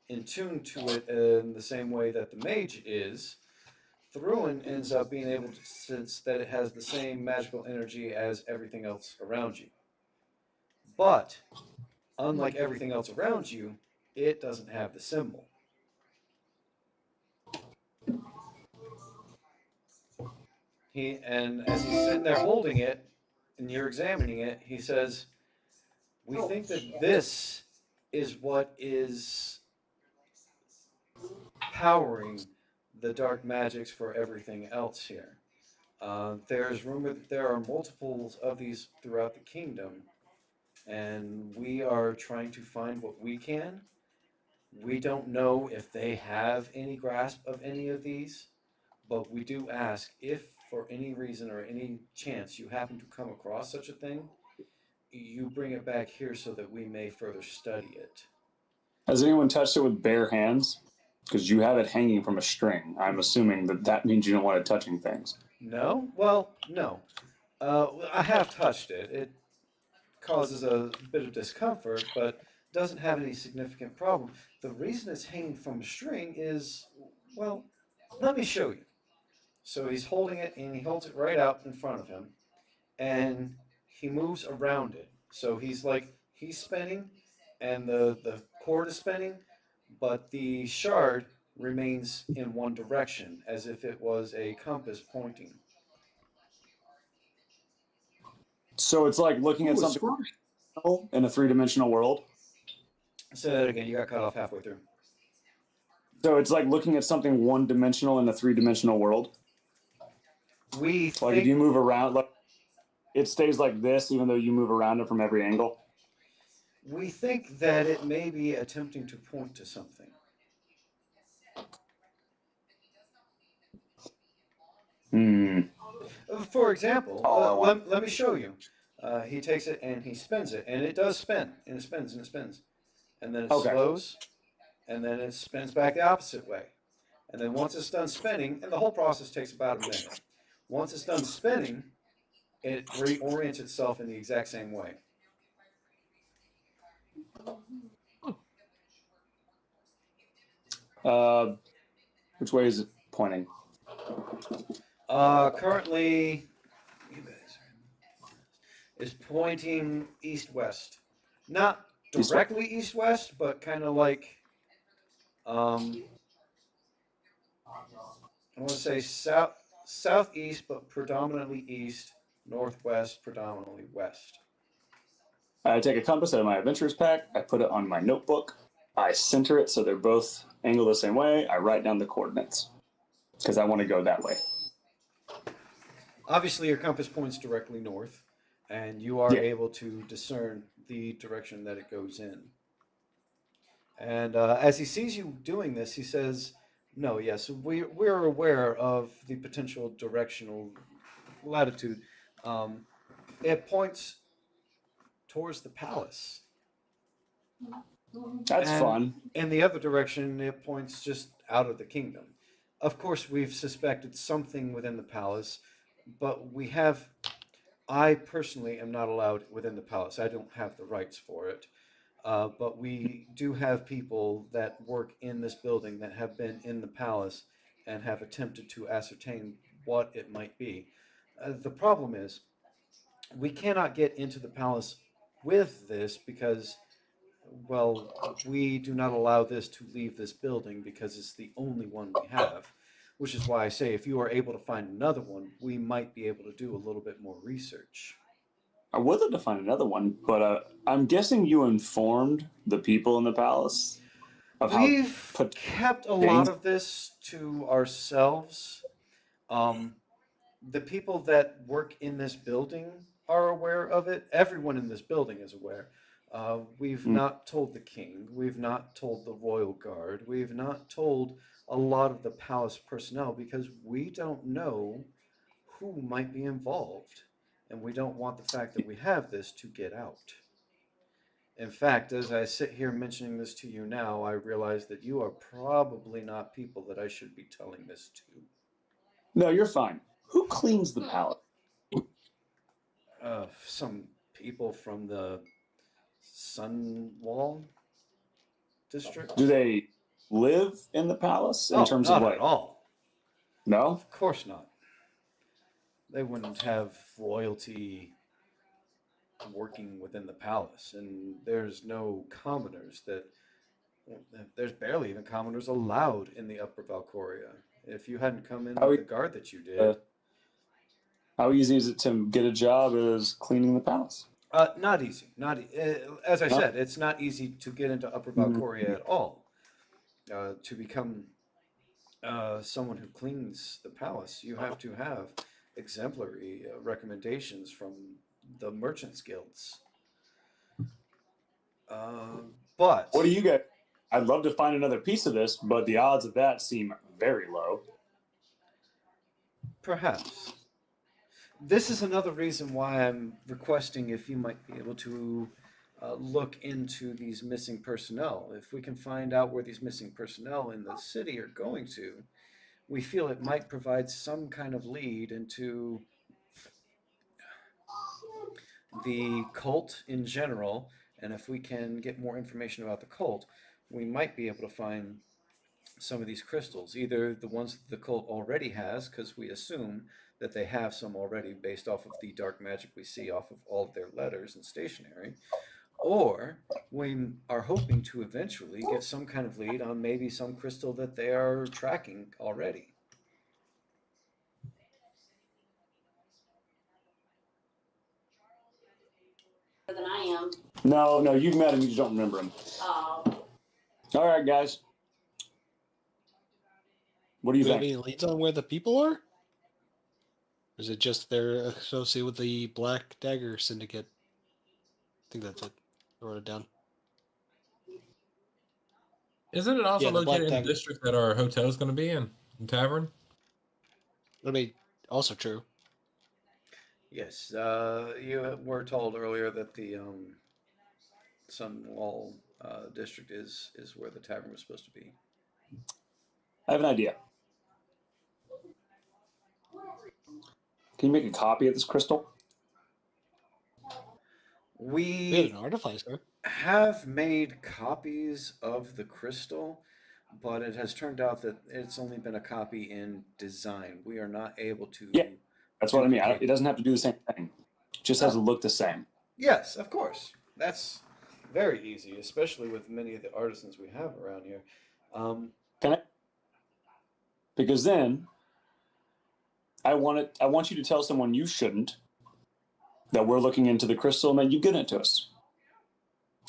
in tune to it in the same way that the mage is, Thruin ends up being able to sense that it has the same magical energy as everything else around you. But, unlike everything else around you, it doesn't have the symbol. And as he's sitting there holding it, and you're examining it, he says, "We think that this is what is powering the dark magics for everything else here. There's rumor that there are multiples of these throughout the kingdom, and we are trying to find what we can. We don't know if they have any grasp of any of these, but we do ask if for any reason or any chance you happen to come across such a thing, you bring it back here so that we may further study it." Has anyone touched it with bare hands? Because you have it hanging from a string. I'm assuming that means you don't want it touching things. No? Well, no. I have touched it. It causes a bit of discomfort, but doesn't have any significant problem. The reason it's hanging from a string is, well, let me show you. So he's holding it, and he holds it right out in front of him, and he moves around it. So he's spinning, and the cord is spinning, but the shard remains in one direction, as if it was a compass pointing. So it's like looking at something in a three-dimensional world. Say that again. You got cut off halfway through. So it's like looking at something one-dimensional in a three-dimensional world. If you move around, like it stays like this, even though you move around it from every angle. We think that it may be attempting to point to something. For example, let me show you. He takes it and he spins it, and it does spin, and it spins, and it spins. And then it slows, and then it spins back the opposite way. And then once it's done spinning, and the whole process takes about a minute. Once it's done spinning, it reorients itself in the exact same way. Which way is it pointing? Currently, is pointing east-west. Not directly east-west, but kind of like, I want to say southeast, but predominantly east, northwest, predominantly west. I take a compass out of my adventurers pack. I put it on my notebook. I center it so they're both angled the same way. I write down the coordinates because I want to go that way. Obviously, your compass points directly north, and you are able to discern the direction that it goes in. And as he sees you doing this, he says, "No, yes, we're aware of the potential directional latitude. It points towards the palace. That's fun. In the other direction, it points just out of the kingdom. Of course, we've suspected something within the palace, but I personally am not allowed within the palace. I don't have the rights for it. But we do have people that work in this building that have been in the palace and have attempted to ascertain what it might be. The problem is, we cannot get into the palace with this because Well, we do not allow this to leave this building because it's the only one we have, which is why I say if you are able to find another one, we might be able to do a little bit more research. I would like to find another one, but I'm guessing you informed the people in the palace of how We've put kept a lot things. of this to ourselves. Um, the people that work in this building are aware of it. Everyone in this building is aware. We've Mm. not told the king. We've not told the royal guard. We've not told a lot of the palace personnel because we don't know who might be involved. And we don't want the fact that we have this to get out. In fact, as I sit here mentioning this to you now, I realize that you are probably not people that I should be telling this to. No, you're fine. Who cleans the palace? Some people from the Sunwall district. Do they live in the palace in Oh, terms of not at like? all. No. Of course not. They wouldn't have royalty working within the palace, and there's no commoners that. There's barely even commoners allowed in the Upper Valcoria. If you hadn't come in How, with the guard that you did, how easy is it to get a job as cleaning the palace? not easy. As I No? said, it's not easy to get into Upper Valcoria at all. To become someone who cleans the palace, you have to have exemplary recommendations from the merchants' guilds. But What do you get? I'd love to find another piece of this, but the odds of that seem very low. perhaps this is another reason why I'm requesting if you might be able to look into these missing personnel. If we can find out where these missing personnel in the city are going to, we feel it might provide some kind of lead into the cult in general. And if we can get more information about the cult, we might be able to find some of these crystals, either the ones that the cult already has, because we assume that they have some already based off of the dark magic we see off of all of their letters and stationery, or we are hoping to eventually get some kind of lead on maybe some crystal that they are tracking already. Than I am. No, you've met him, you just don't remember him. Oh. All right, guys. What do you Do you have think? any leads on where the people are? Or is it just they're associated with the Black Dagger Syndicate? I think that's it. I wrote it down. Isn't it also Yeah, the Black located in the Dagger. district that our hotel is going to be in? The tavern? That'd be also true. Yes, you were told earlier that the Sunwall district is where the tavern was supposed to be. I have an idea. Can you make a copy of this crystal? We had We an artificer. have made copies of the crystal, but it has turned out that it's only been a copy in design. We are not able to. Yeah, that's what I mean. It doesn't have to do the same thing. It just has to look the same. Yes, of course. That's very easy, especially with many of the artisans we have around here. Can I? Because then I want you to tell someone you shouldn't that we're looking into the crystal and that you get it to us.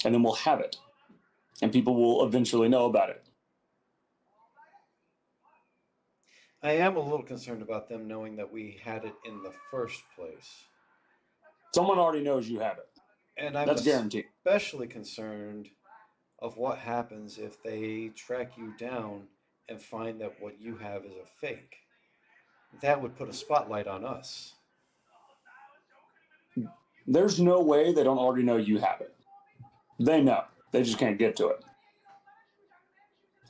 And then we'll have it. And people will eventually know about it. I am a little concerned about them knowing that we had it in the first place. Someone already knows you have it. And I'm That's guaranteed. especially concerned of what happens if they track you down and find that what you have is a fake. That would put a spotlight on us. There's no way they don't already know you have it. They know. They just can't get to it.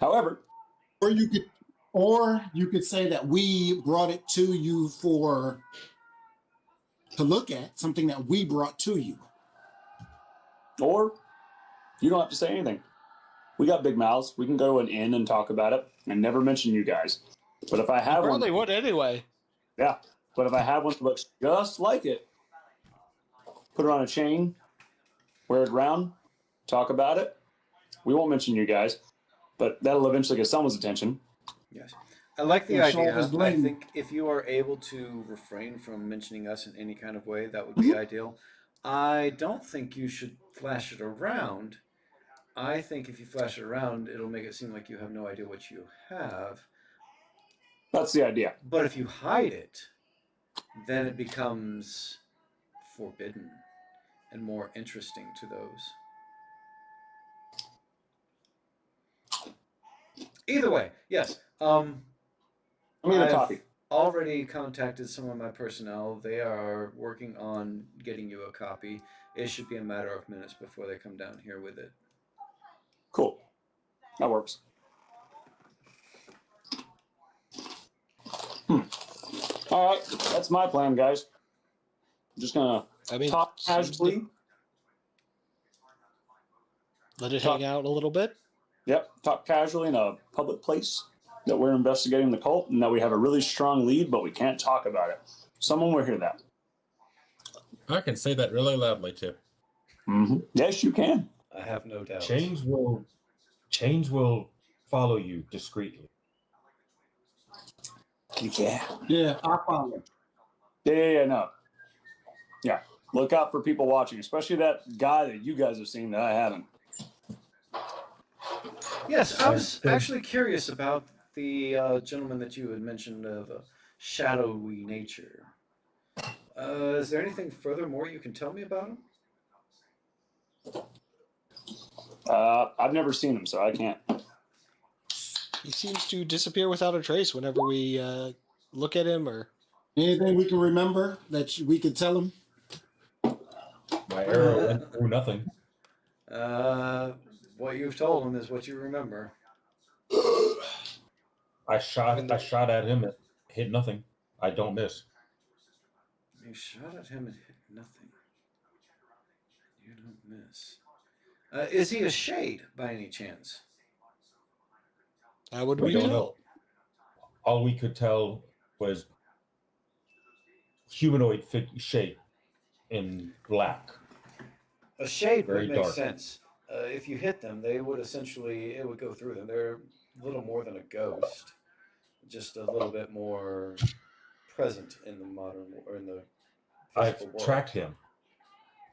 However, Or you could say that we brought it to you to look at, something that we brought to you. or you don't have to say anything. We got big mouths. We can go to an inn and talk about it and never mention you guys. But if I have one, Probably would anyway. yeah. But if I have one that looks just like it, put it on a chain, wear it around, talk about it, We won't mention you guys, but that'll eventually get someone's attention. Yes. I like the Yeah, show idea. off his I bling. think if you are able to refrain from mentioning us in any kind of way, that would be ideal. I don't think you should flash it around. I think if you flash it around, it'll make it seem like you have no idea what you have. That's the idea. But if you hide it, then it becomes forbidden and more interesting to those. Either way, yes. I mean, a I've copy. already contacted some of my personnel. They are working on getting you a copy. It should be a matter of minutes before they come down here with it. Cool. That works. All right, that's my plan, guys. I'm just gonna talk casually. Let it hang out a little bit. Yep, talk casually in a public place that we're investigating the cult and that we have a really strong lead, but we can't talk about it. Someone will hear that. I can say that really loudly too. Mm-hmm. Yes, you can. I have no doubt. Change will follow you discreetly. Yeah. Yeah, I follow. Yeah, no. Yeah. Look out for people watching, especially that guy that you guys have seen that I haven't. Yes, I was actually curious about the gentleman that you had mentioned of a shadowy nature. Is there anything furthermore you can tell me about him? I've never seen him, so I can't. He seems to disappear without a trace whenever we look at him or Anything we can remember that we could tell him? My arrow went through nothing. What you've told him is what you remember. I shot at him and hit nothing. I don't miss. You shot at him and hit nothing. You don't miss. Is he a shade by any chance? how would We we don't know? know. All we could tell was humanoid shape in black. A shade Very would make dark. sense. If you hit them, they would essentially, it would go through them. They're a little more than a ghost, just a little bit more present in the modern or in the physical world.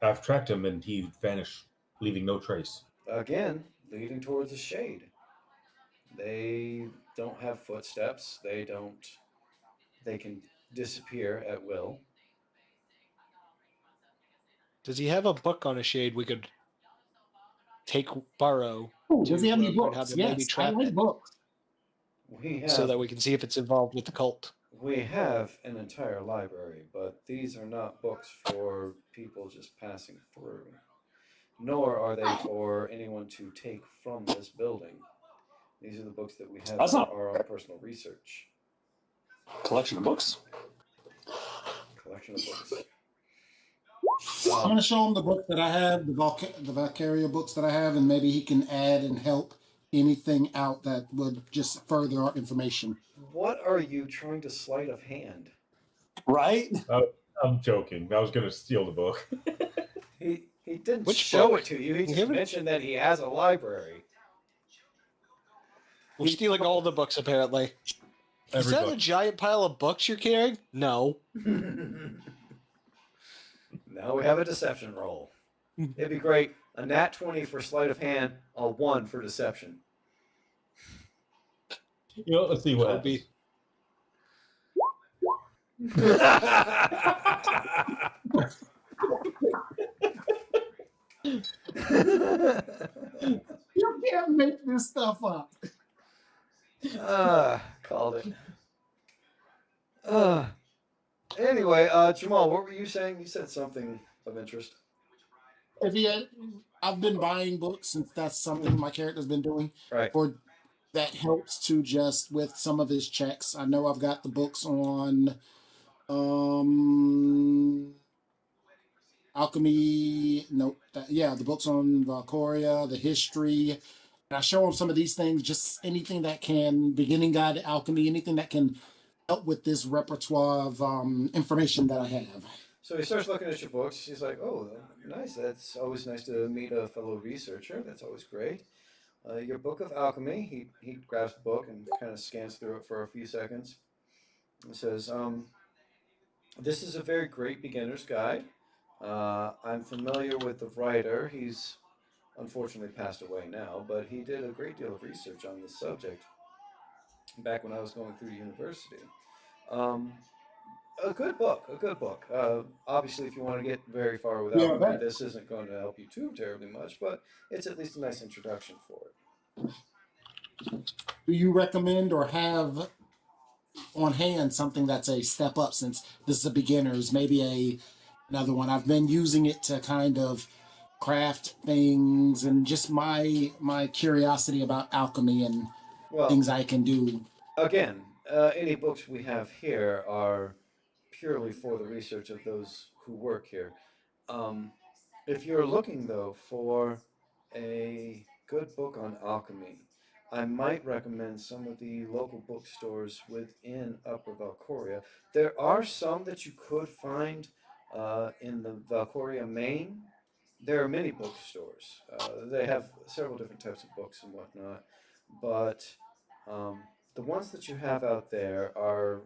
I've tracked him and he vanished, leaving no trace. Again, leading towards a shade. They don't have footsteps. They can disappear at will. Does he have a book on a shade we could borrow? Ooh, does he have any learn how books? to maybe Yes, I trap like it books. We have, so that we can see if it's involved with the cult? we have an entire library, but these are not books for people just passing through. Nor are they for anyone to take from this building. These are the books that we have That's for not our own personal research. collection of books. Collection of books. I'm going to show him the book that I have, the Valcoria books that I have, and maybe he can add and help anything out that would just further our information. What are you trying to sleight of hand? Right? I'm joking. I was going to steal the book. He didn't Which show book? it to you. He just Give it- mentioned that he has a library. We're stealing all the books, apparently. Is Every that book. a giant pile of books you're carrying? No. Now we have a deception roll. It'd be great. A nat 20 for sleight of hand, a 1 for deception. Let's see what That would happens. You can't make this stuff up. Called it. Anyway, Jamal, what were you saying? You said something of interest. If he had, I've been buying books since that's something my character's been doing. Right. For that helps to just with some of his checks. I know I've got the books on alchemy. No, the books on Valcoria, the history. And I show him some of these things, just anything that can, beginning guide to alchemy, anything that can help with this repertoire of information that I have. So he starts looking at your books. He's like, oh, nice. That's always nice to meet a fellow researcher. That's always great. your book of alchemy. He grabs the book and kind of scans through it for a few seconds. It says, "This is a very great beginner's guide. I'm familiar with the writer. He's unfortunately passed away now, but he did a great deal of research on this subject back when I was going through university. Um, a good book, a good book. Obviously, if you want to get very far with Yeah, alchemy, that. this isn't going to help you too terribly much, but it's at least a nice introduction for it." Do you recommend or have on hand something that's a step up, since this is a beginner's, maybe another one? I've been using it to kind of craft things and just my curiosity about alchemy and Well, things I can do. again, any books we have here are purely for the research of those who work here. Um, if you're looking, though, for a good book on alchemy, I might recommend some of the local bookstores within Upper Valcoria. There are some that you could find in the Valcoria main. There are many bookstores. They have several different types of books and whatnot, but um, the ones that you have out there are,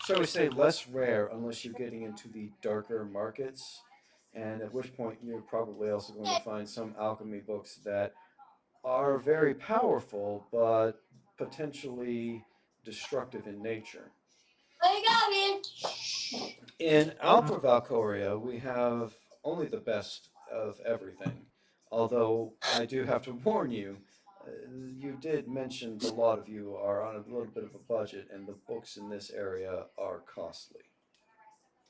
shall we say, less rare unless you're getting into the darker markets, and at which point you're probably also going to find some alchemy books that are very powerful but potentially destructive in nature. In Alpha Valcoria, we have only the best of everything. Although I do have to warn you, you did mention the lot of you are on a little bit of a budget, and the books in this area are costly.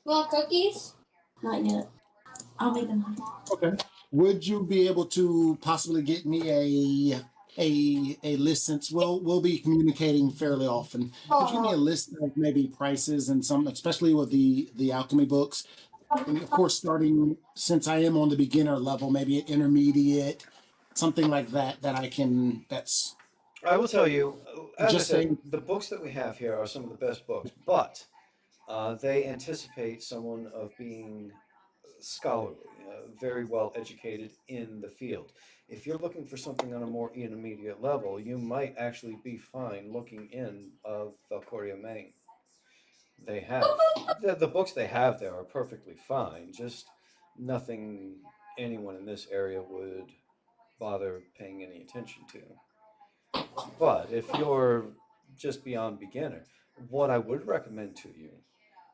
Want cookies? Not yet. I'll make them. Okay. Would you be able to possibly get me a list, since we'll be communicating fairly often? Could you give me a list of maybe prices and some, especially with the alchemy books? And of course, starting, since I am on the beginner level, maybe an intermediate, something like that that I can. That's I will tell you, as I just said, saying. the books that we have here are some of the best books, but they anticipate someone of being scholarly, very well educated in the field. If you're looking for something on a more intermediate level, you might actually be fine looking in of Valcoria, Maine. They have the books they have there are perfectly fine, just nothing anyone in this area would bother paying any attention to. But if you're just beyond beginner, what I would recommend to you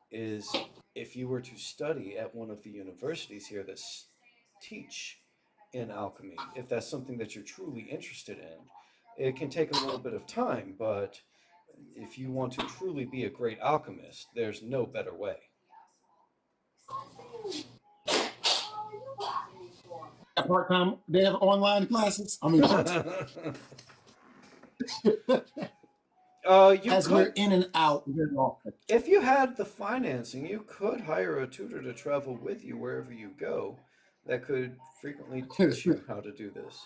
is if you were to study at one of the universities here that teach in alchemy, if that's something that you're truly interested in. It can take a little bit of time, but if you want to truly be a great alchemist, there's no better way. Part time. They have online classes. I mean, You as we're could, in and out very often. if you had the financing, you could hire a tutor to travel with you wherever you go that could frequently teach you how to do this.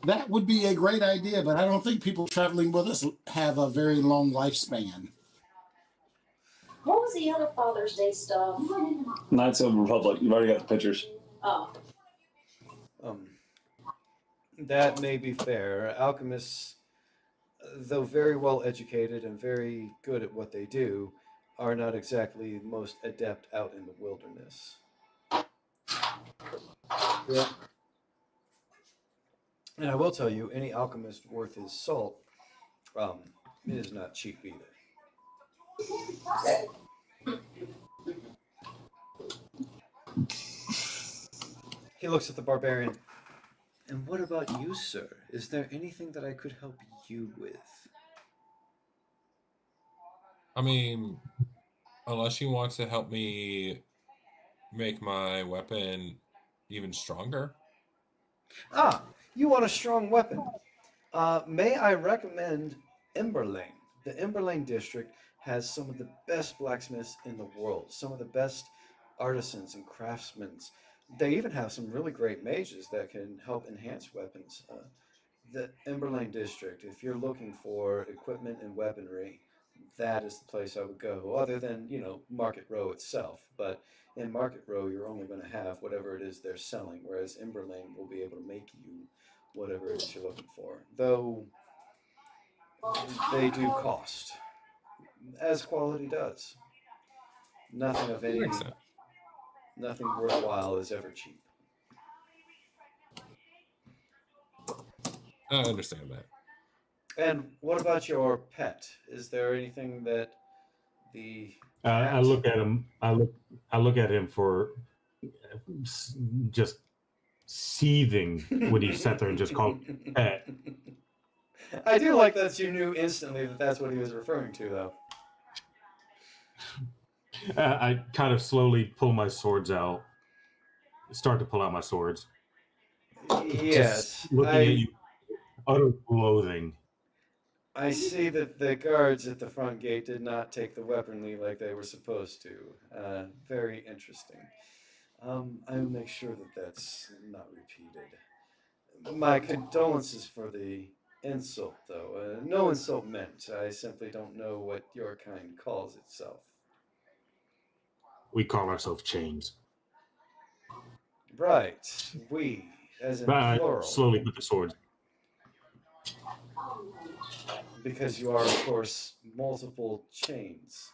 That would be a great idea, but I don't think people traveling with us have a very long lifespan. What was the other Father's Day stuff? Knights of the Republic. You've already got the pictures. Oh. Um, that may be fair. Alchemists, though very well educated and very good at what they do, are not exactly most adept out in the wilderness. Yeah. And I will tell you, any alchemist worth his salt um, is not cheap either. He looks at the barbarian. And what about you, sir? Is there anything that I could help you with? I mean, unless you want to help me make my weapon even stronger. Ah, you want a strong weapon. May I recommend Emberlane? The Emberlane district has some of the best blacksmiths in the world, some of the best artisans and craftsmen. They even have some really great mages that can help enhance weapons. The Emberlane district, if you're looking for equipment and weaponry, that is the place I would go, other than, Market Row itself. But in Market Row, you're only going to have whatever it is they're selling, whereas Imberlane will be able to make you whatever it is you're looking for. Though they do cost, as quality does. Nothing of any, Makes sense. nothing worthwhile is ever cheap. I understand that. And what about your pet? Is there anything that the I look at him. I look at him for just seething when he sat there and just called pet. I do like that you knew instantly that that's what he was referring to, though. I kind of slowly pull my swords out. Start to pull out my swords. Yes, Just looking at you, utter loathing. I see that the guards at the front gate did not take the weaponry like they were supposed to. Very interesting. I will make sure that that's not repeated. My condolences for the insult, though. No insult meant. I simply don't know what your kind calls itself. We call ourselves chains. Right. We, as in I plural. slowly put the swords. Because you are, of course, multiple chains.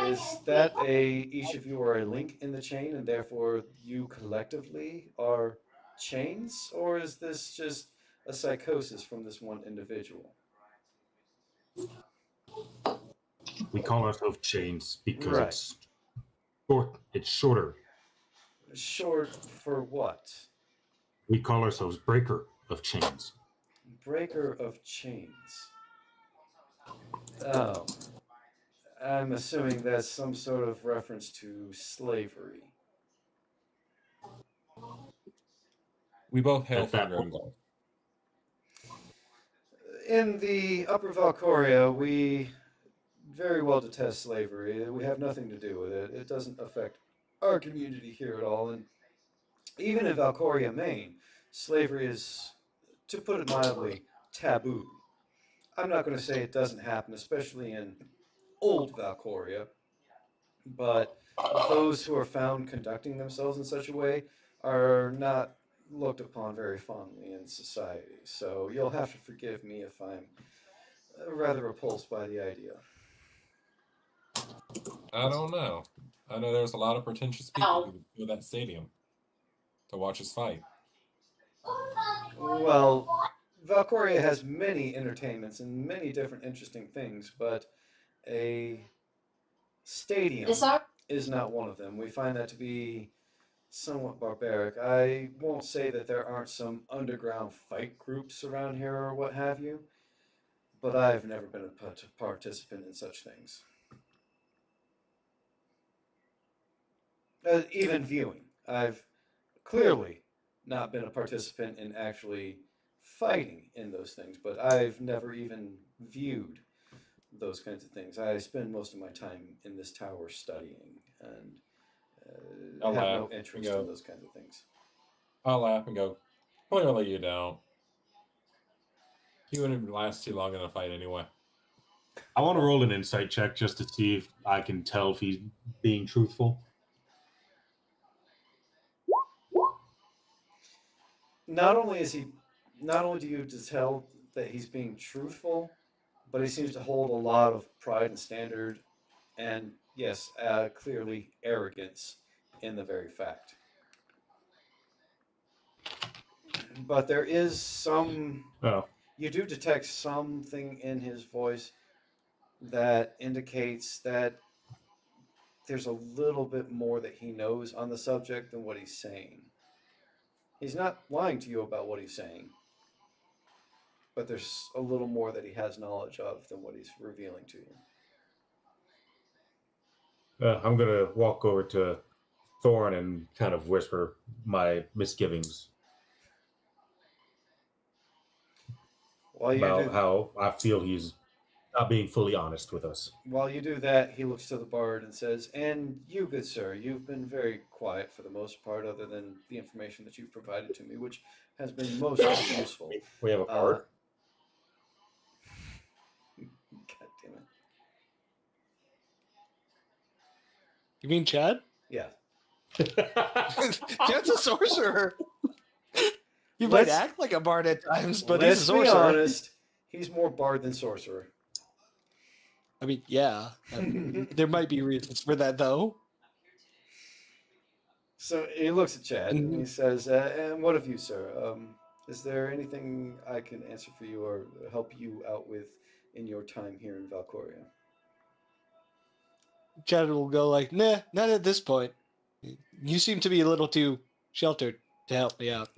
Is that each of you are a link in the chain, and therefore you collectively are chains? Or is this just a psychosis from this one individual? We call ourselves chains because Right. it's short. It's shorter. Short for what? We call ourselves breaker of chains. Breaker of chains. Oh. I'm assuming that's some sort of reference to slavery. We both hail At that from point. Grimgall. In the Upper Valcoria, we very well detest slavery. We have nothing to do with it. It doesn't affect our community here at all. And even in Valcoria, Maine, slavery is, to put it mildly, taboo. I'm not going to say it doesn't happen, especially in old Valcoria, but those who are found conducting themselves in such a way are not looked upon very fondly in society. So you'll have to forgive me if I'm rather repulsed by the idea. I don't know. I know there's a lot of pretentious people who would fill that stadium to watch us fight. Well, Valcoria has many entertainments and many different interesting things, but a stadium is not one of them. We find that to be somewhat barbaric. I won't say that there aren't some underground fight groups around here or what have you, but I've never been a participant in such things. Even viewing. I've clearly not been a participant in actually fighting in those things, but I've never even viewed those kinds of things. I spend most of my time in this tower studying and have no interest in those kinds of things. I'll laugh and go, clearly you don't. You wouldn't last too long in a fight anyway. I want to roll an insight check just to see if I can tell if he's being truthful. Not only do you tell that he's being truthful, but he seems to hold a lot of pride and standard, and yes, clearly arrogance in the very fact. But there is some. Oh. You do detect something in his voice that indicates that there's a little bit more that he knows on the subject than what he's saying. He's not lying to you about what he's saying, but there's a little more that he has knowledge of than what he's revealing to you. I'm going to walk over to Thorn and kind of whisper my misgivings about how I feel he's not being fully honest with us. While you do that, he looks to the bard and says, "And you, good sir, you've been very quiet for the most part, other than the information that you've provided to me, which has been most useful." We have a bard? God damn it. You mean Chad? Yeah. Chad's a sorcerer. You might Let's- act like a bard at times, but he's a Let's be sorcerer. honest. He's more bard than sorcerer. I mean, yeah. There might be reasons for that, though. So he looks at Chad and he says, and what of you, sir? Is there anything I can answer for you or help you out with in your time here in Valcoria? Chad will go like, nah, not at this point. You seem to be a little too sheltered to help me out.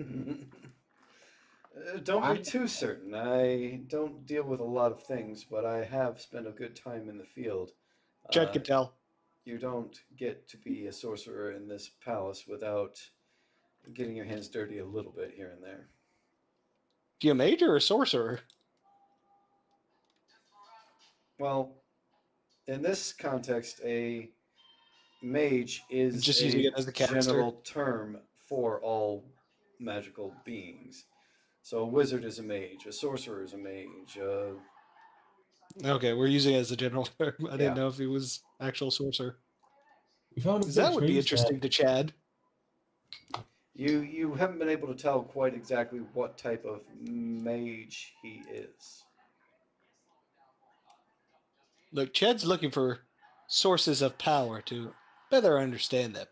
Don't be too certain. I don't deal with a lot of things, but I have spent a good time in the field. Chad can tell. You don't get to be a sorcerer in this palace without getting your hands dirty a little bit here and there. You a mage or a sorcerer? Well, in this context, a mage is Just using it as a caster. general term for all magical beings. So a wizard is a mage, a sorcerer is a mage. Okay, we're using it as a general term. I Yeah. didn't know if he was actual sorcerer. We found a 'Cause that bitch would be mage interesting to Chad. You haven't been able to tell quite exactly what type of mage he is. Look, Chad's looking for sources of power to better understand them.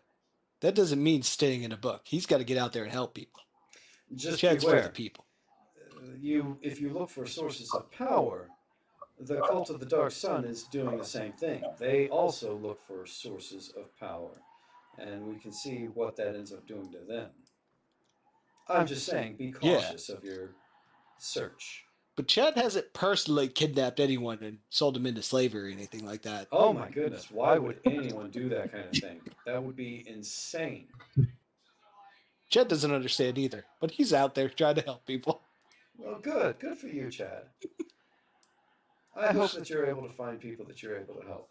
That doesn't mean staying in a book. He's got to get out there and help people. Just Chad's for beware. the people. If you look for sources of power, the cult of the Dark Sun is doing the same thing. They also look for sources of power, and we can see what that ends up doing to them. I'm just saying, be cautious of your search. But Chad hasn't personally kidnapped anyone and sold them into slavery or anything like that. Oh my goodness, why would anyone do that kind of thing? That would be insane. Chad doesn't understand either, but he's out there trying to help people. Well, good for you, Chad. I hope that you're able to find people that you're able to help.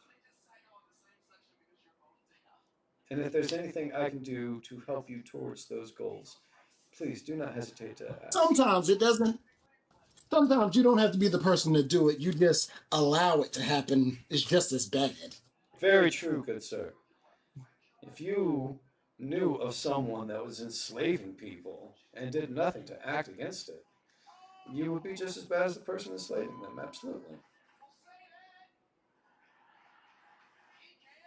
And if there's anything I can do to help you towards those goals, please do not hesitate to ask. Sometimes it doesn't. Sometimes you don't have to be the person to do it. You just allow it to happen. It's just as bad. Very true, good sir. If you knew of someone that was enslaving people and did nothing to act against it, you would be just as bad as the person enslaving them, absolutely.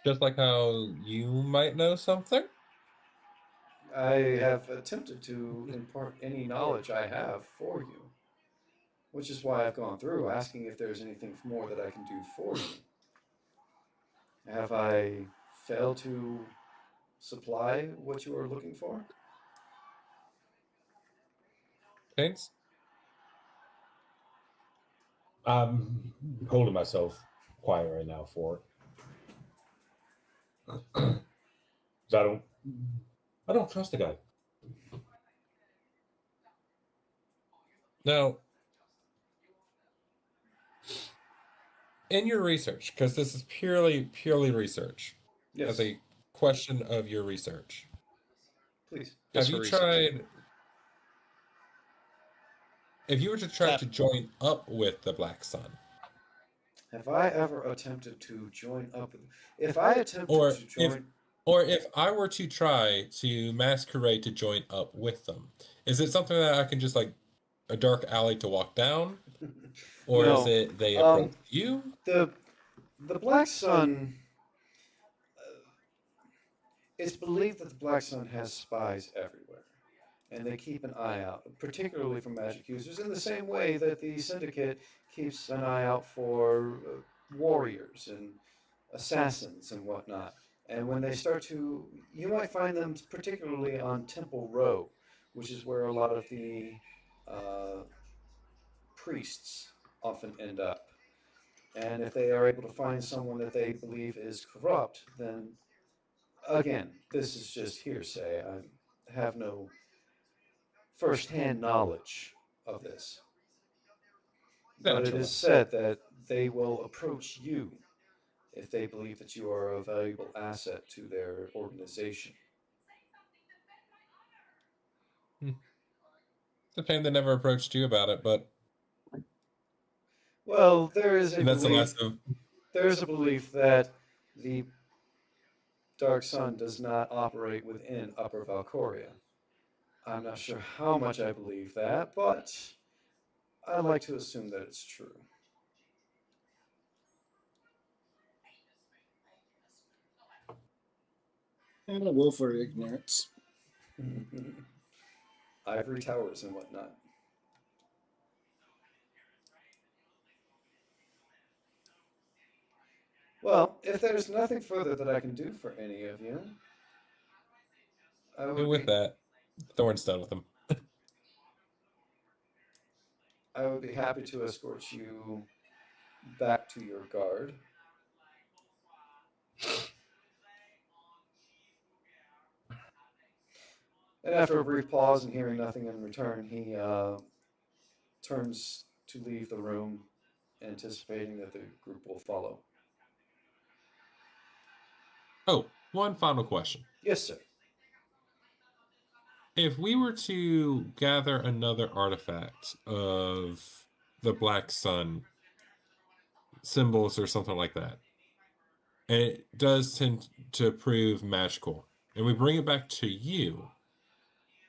Just like how you might know something? I have attempted to impart any knowledge I have for you, which is why I've gone through asking if there's anything more that I can do for you. Have I failed to supply what you are looking for? Paints? I'm holding myself quiet right now for it. 'Cause I don't trust the guy. Now, in your research, because this is purely research, Yes. as a question of your research, Please. Just have for you research. tried? If you were to try to join up with the Black Sun, Have I ever attempted to join up? If I attempted or to join, if I were to try to masquerade to join up with them, is it something that I can just like a dark alley to walk down, or No. is it they approach you? the Black Sun. It's believed that the Black Sun has spies everywhere, and they keep an eye out, particularly for magic users, in the same way that the Syndicate keeps an eye out for warriors and assassins and whatnot. And when they start to, you might find them particularly on Temple Row, which is where a lot of the priests often end up. And if they are able to find someone that they believe is corrupt, then again, this is just hearsay. I have no first-hand knowledge of this. But it is said that they will approach you if they believe that you are a valuable asset to their organization. It's a pain they never approached you about it, but Well, there is a that's the belief, last of. there's a belief that the Dark Sun does not operate within Upper Valcoria. I'm not sure how much I believe that, but I like to assume that it's true. And a will for ignorance. Ivory towers and whatnot. Well, if there's nothing further that I can do for any of you, I And would with be, that, Thorn's done with him. I would be happy to escort you back to your guard. And after a brief pause and hearing nothing in return, he turns to leave the room, anticipating that the group will follow. Oh, one final question. Yes, sir. If we were to gather another artifact of the Black Sun symbols or something like that, and it does tend to prove magical, and we bring it back to you,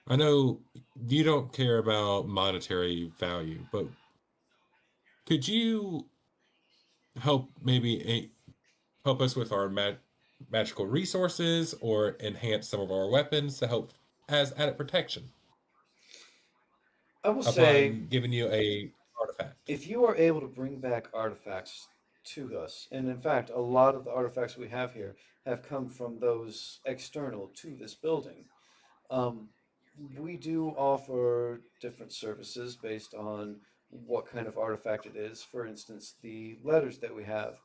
I know you don't care about monetary value, but could you help help us with our magical resources or enhance some of our weapons to help as added protection I will say, upon giving you a artifact? if you are able to bring back artifacts to us, and in fact, a lot of the artifacts we have here have come from those external to this building. Um, we do offer different services based on what kind of artifact it is. For instance, the letters that we have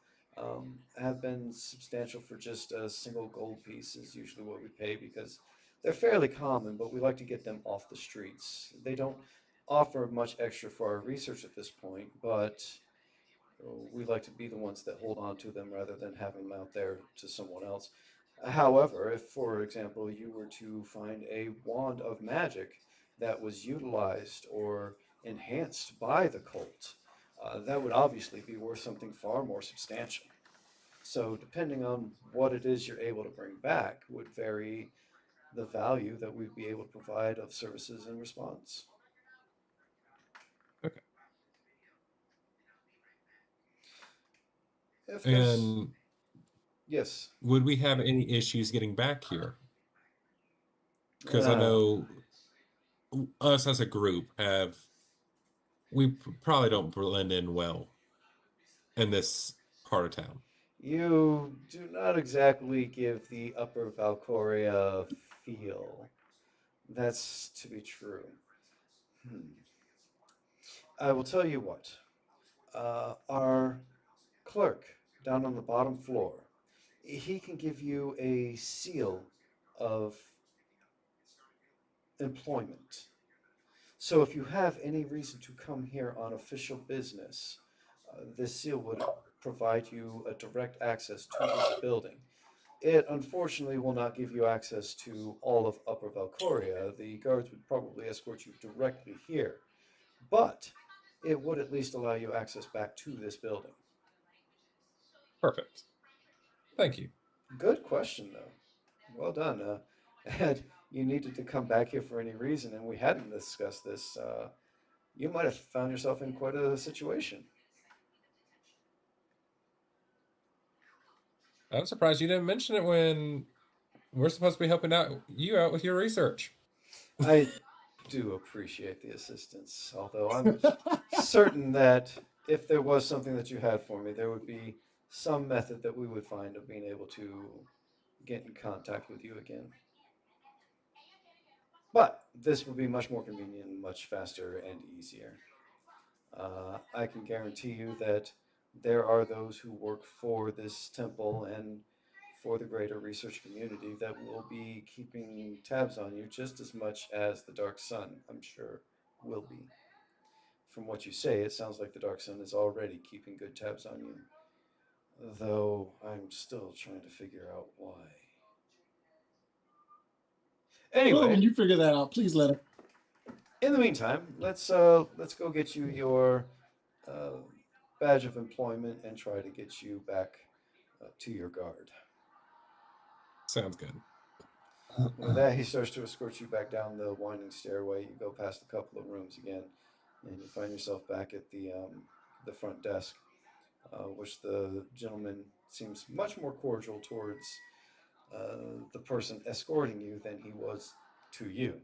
been substantial for just a single gold piece is usually what we pay because they're fairly common, but we like to get them off the streets. They don't offer much extra for our research at this point, but we like to be the ones that hold on to them rather than having them out there to someone else. However, if, for example, you were to find a wand of magic that was utilized or enhanced by the cult, that would obviously be worth something far more substantial. So, depending on what it is you're able to bring back, would vary the value that we'd be able to provide of services in response. Okay. If there's, And yes, would we have any issues getting back here? Because I uh, know us as a group we probably don't blend in well in this part of town. you do not exactly give the Upper Valcoria feel. That's to be true. Hmm. I will tell you what. Our clerk down on the bottom floor, he can give you a seal of employment. So if you have any reason to come here on official business, this seal would provide you a direct access to this building. It unfortunately will not give you access to all of Upper Valcoria. The guards would probably escort you directly here, but it would at least allow you access back to this building. Perfect. Thank you. Good question, though. Well done. Had you needed to come back here for any reason and we hadn't discussed this, you might have found yourself in quite a situation. I'm surprised you didn't mention it when we're supposed to be helping you out with your research. I do appreciate the assistance, although I'm certain that if there was something that you had for me, there would be some method that we would find of being able to get in contact with you again. But this would be much more convenient, much faster, and easier. I can guarantee you that there are those who work for this temple and for the greater research community that will be keeping tabs on you just as much as the Dark Sun, I'm sure, will be. From what you say, it sounds like the Dark Sun is already keeping good tabs on you. Though I'm still trying to figure out why. Well, Anyway, when you figure that out, please let him. in the meantime, let's go get you your badge of employment and try to get you back to your guard. Sounds good. With that, he starts to escort you back down the winding stairway. You go past a couple of rooms again, and you find yourself back at the front desk, which the gentleman seems much more cordial towards the person escorting you than he was to you.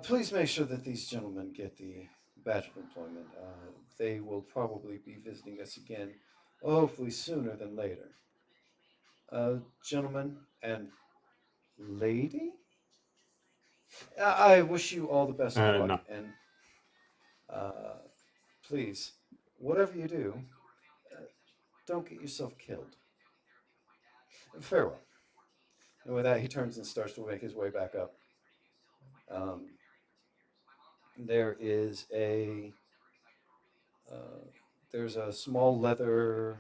Please make sure that these gentlemen get the badge of employment. They will probably be visiting us again, hopefully sooner than later. Gentlemen and lady, I wish you all the best of luck, No. and please, whatever you do, don't get yourself killed. Farewell. And with that, he turns and starts to make his way back up. There is there's a small leather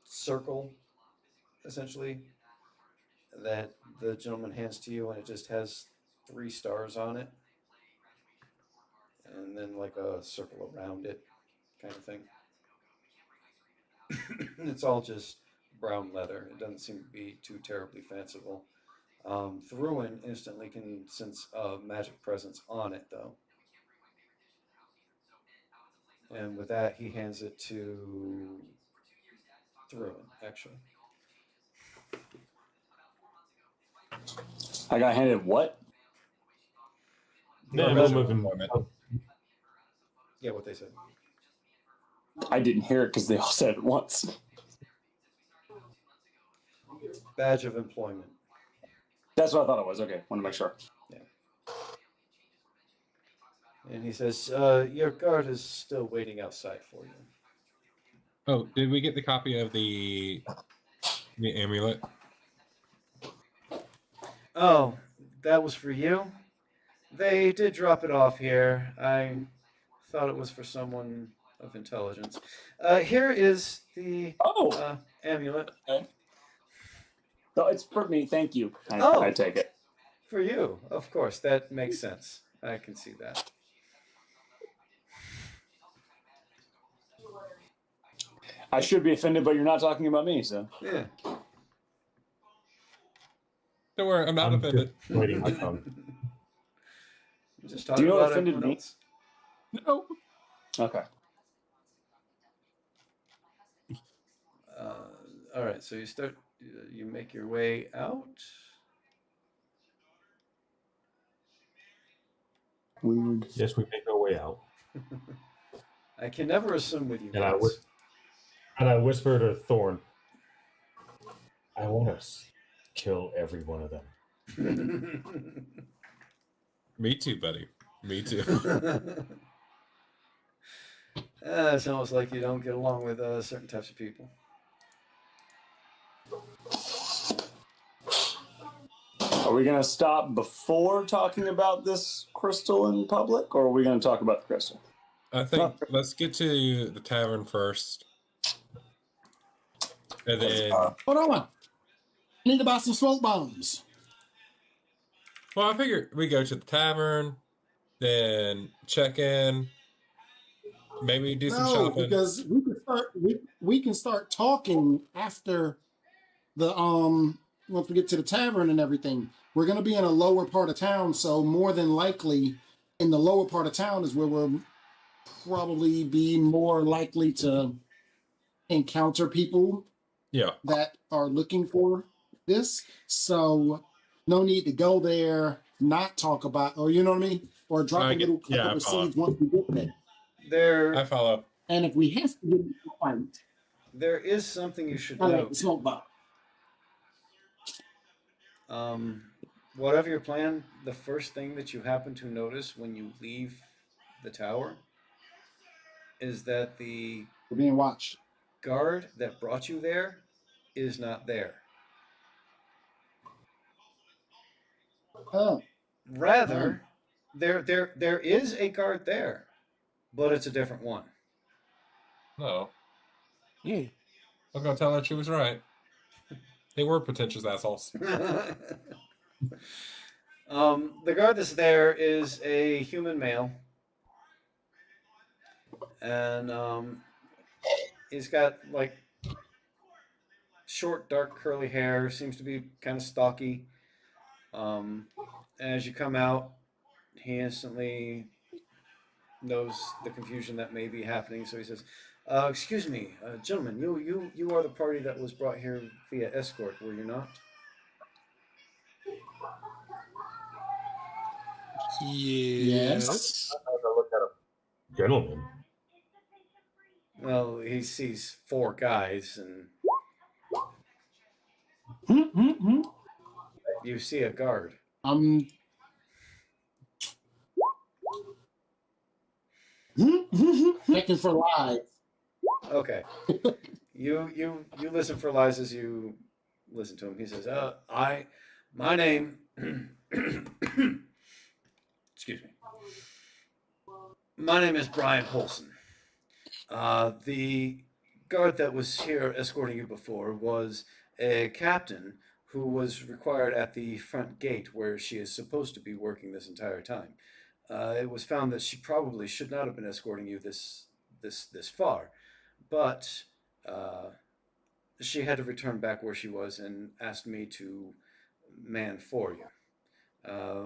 circle, essentially, that the gentleman hands to you, and it just has 3 stars on it, and then like a circle around it, kind of thing. It's all just brown leather. It doesn't seem to be too terribly fanciful. Thruin instantly can sense a magic presence on it, though. And with that, he hands it to Thruin, actually. I got handed what? The Your emblem badge of of employment. Yeah, what they said. I didn't hear it because they all said it once. Badge of employment. That's what I thought it was. Okay, want to make sure. Yeah. And he says, your guard is still waiting outside for you. Oh, did we get the copy of the amulet? Oh, that was for you? They did drop it off here. I thought it was for someone of intelligence. Here is the amulet. Okay. No, it's for me. Thank you. Oh. I take it. For you, of course. That makes sense. I can see that. I should be offended, but you're not talking about me, so. Yeah. Don't worry, I'm not offended. Waiting my phone. Just Do talking you know what about offended everyone me? else. No. Okay. All right, so you make your way out. Weird. Yes, we make our way out. I can never assume with you And guys. I whisper to Thorn, I want to kill every one of them. Me too, buddy. Me too. It's almost like you don't get along with certain types of people. Are we going to stop before talking about this crystal in public, or are we going to talk about the crystal? I think let's get to the tavern first. And then... Hold on. I need to buy some smoke bombs. Well, I figure we go to the tavern, then check in, maybe do some shopping. Because we can start talking after the once we get to the tavern and everything. We're gonna be in a lower part of town, so more than likely in the lower part of town is where we'll probably be more likely to encounter people that are looking for this. So no need to go there, not talk about, or you know what I mean? Or drop a little couple of seeds once we get there. I follow. And if we have to get into a fight, there is something you should know. like the smoke bomb. Whatever your plan, the first thing that you happen to notice when you leave the tower is that the We're being watched. guard that brought you there is not there. Oh. Rather, there is a guard there, but it's a different one. No. Yeah. I'm going to tell her she was right. They were pretentious assholes. The guard that's there is a human male. And he's got like short, dark, curly hair. Seems to be kind of stocky. As you come out, he instantly knows the confusion that may be happening. So he says, "Excuse me, gentlemen. You are the party that was brought here via escort, were you not?" Yes. Gentlemen. Well, he sees four guys, and you see a guard. Checking for lies. Okay. You listen for lies as you listen to him. He says, my name, excuse me, my name is Brian Holson. The guard that was here escorting you before was a captain who was required at the front gate where she is supposed to be working this entire time. It was found that she probably should not have been escorting you this far, but she had to return back where she was and asked me to man for you.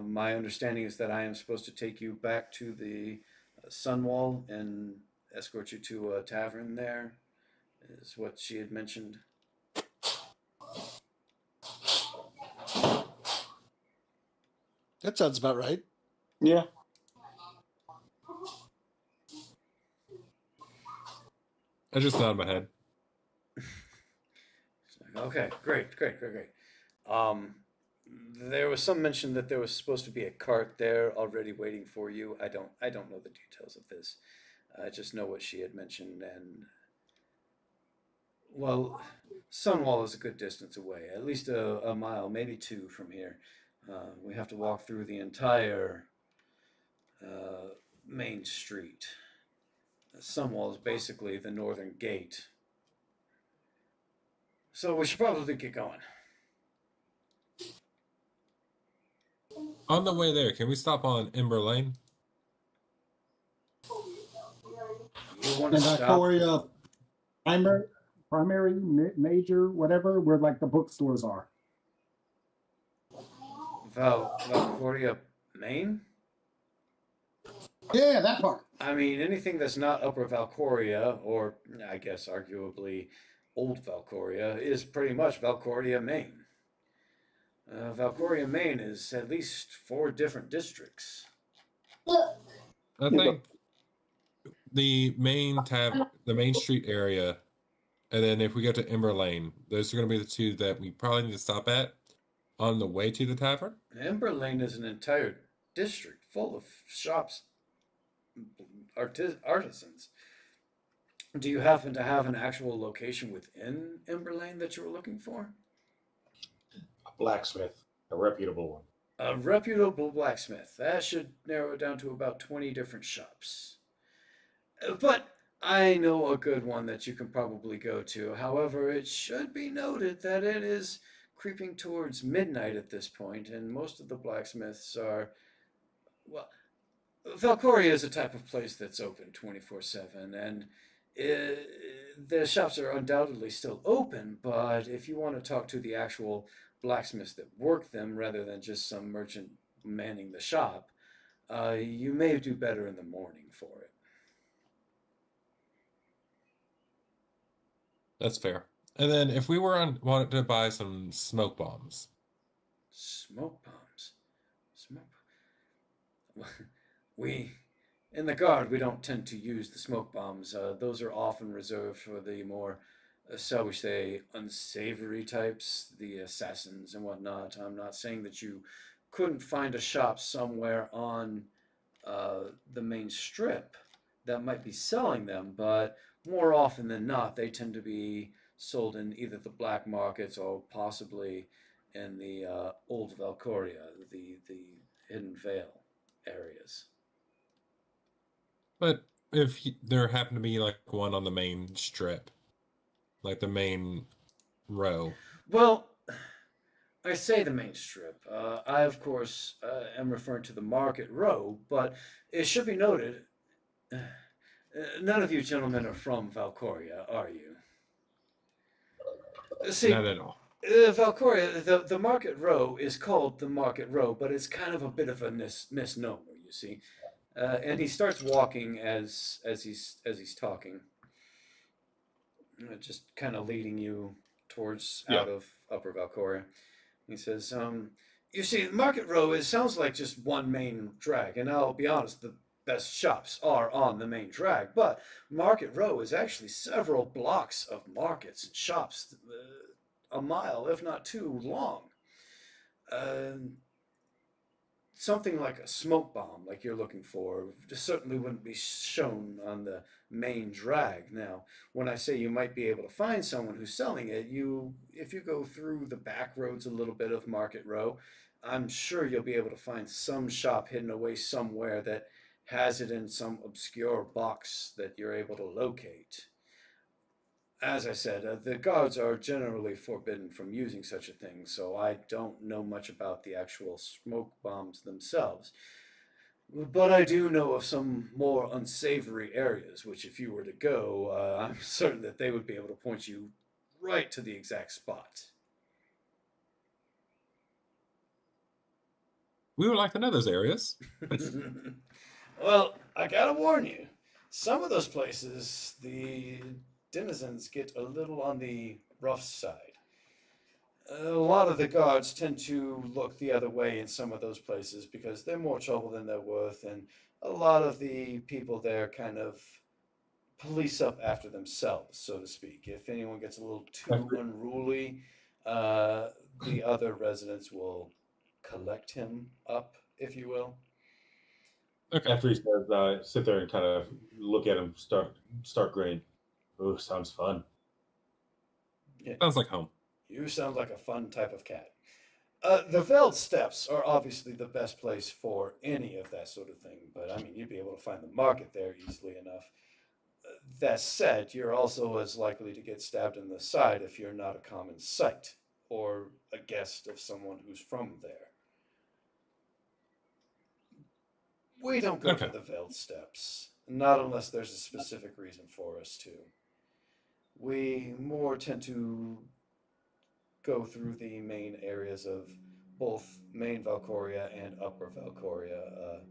My understanding is that I am supposed to take you back to the Sunwall and escort you to a tavern there, is what she had mentioned. That sounds about right. Yeah. I just nod my head. Okay, great. There was some mention that there was supposed to be a cart there already waiting for you. I don't know the details of this. I just know what she had mentioned, and well, Sunwall is a good distance away, at least a mile, maybe two from here. We have to walk through the entire main street. Sunwall is basically the northern gate. So we should probably get going. On the way there, can we stop on Ember Lane? You want to stop? Valcoria primary, major, whatever, where like the bookstores are. Valcoria, Maine? Yeah, that part. I mean, anything that's not Upper Valcoria, or I guess arguably Old Valcoria, is pretty much Valcoria, Maine. Valcoria, Maine is at least 4 different districts. I think the main street area, and then if we go to Ember Lane, those are going to be the two that we probably need to stop at on the way to the tavern. Ember Lane is an entire district full of shops, artisans. Do you happen to have an actual location within Ember Lane that you were looking for? A blacksmith, a reputable one. A reputable blacksmith. That should narrow it down to about 20 different shops. But I know a good one that you can probably go to. However, it should be noted that it is creeping towards midnight at this point, and most of the blacksmiths are, well, Valcoria is a type of place that's open 24/7, and the shops are undoubtedly still open, but if you want to talk to the actual blacksmiths that work them rather than just some merchant manning the shop, you may do better in the morning for it. That's fair. And then if we wanted to buy some smoke bombs. Smoke bombs? We, in the Guard, we don't tend to use the smoke bombs. Those are often reserved for the more, shall we say, unsavory types, the assassins and whatnot. I'm not saying that you couldn't find a shop somewhere on the main strip that might be selling them, but more often than not, they tend to be sold in either the black markets or possibly in the old Valcoria, the Hidden Vale areas. But if there happened to be like one on the main strip, like the main row. Well, I say the main strip. I, of course, am referring to the market row, but it should be noted, none of you gentlemen are from Valcoria, are you? See, Not at all. Valcoria, the Market Row is called the Market Row, but it's kind of a bit of a misnomer, you see. And he starts walking as he's talking, just kind of leading you towards out of Upper Valcoria. He says, "You see, Market Row sounds like just one main drag, and I'll be honest, the best shops are on the main drag, but Market Row is actually several blocks of markets and shops, a mile, if not two, long. Uh, Something like a smoke bomb, like you're looking for, just certainly wouldn't be shown on the main drag. Now, when I say you might be able to find someone who's selling it, if you go through the back roads a little bit of Market Row, I'm sure you'll be able to find some shop hidden away somewhere that has it in some obscure box that you're able to locate. As I said, the guards are generally forbidden from using such a thing, so I don't know much about the actual smoke bombs themselves. But I do know of some more unsavory areas, which if you were to go, I'm certain that they would be able to point you right to the exact spot." We would like to know those areas. Well, I gotta warn you, some of those places, the denizens get a little on the rough side. A lot of the guards tend to look the other way in some of those places because they're more trouble than they're worth, and a lot of the people there kind of police up after themselves, so to speak. If anyone gets a little too unruly, the other residents will collect him up, if you will. Okay. After he says, sit there and kind of look at him, start grinning. Oh, sounds fun. Yeah. Sounds like home. You sound like a fun type of cat. The Veld Steps are obviously the best place for any of that sort of thing, but I mean, you'd be able to find the market there easily enough. That said, you're also as likely to get stabbed in the side if you're not a common sight or a guest of someone who's from there. We don't go to the Veld Steps, not unless there's a specific reason for us to. We more tend to go through the main areas of both main Valcoria and upper Valcoria.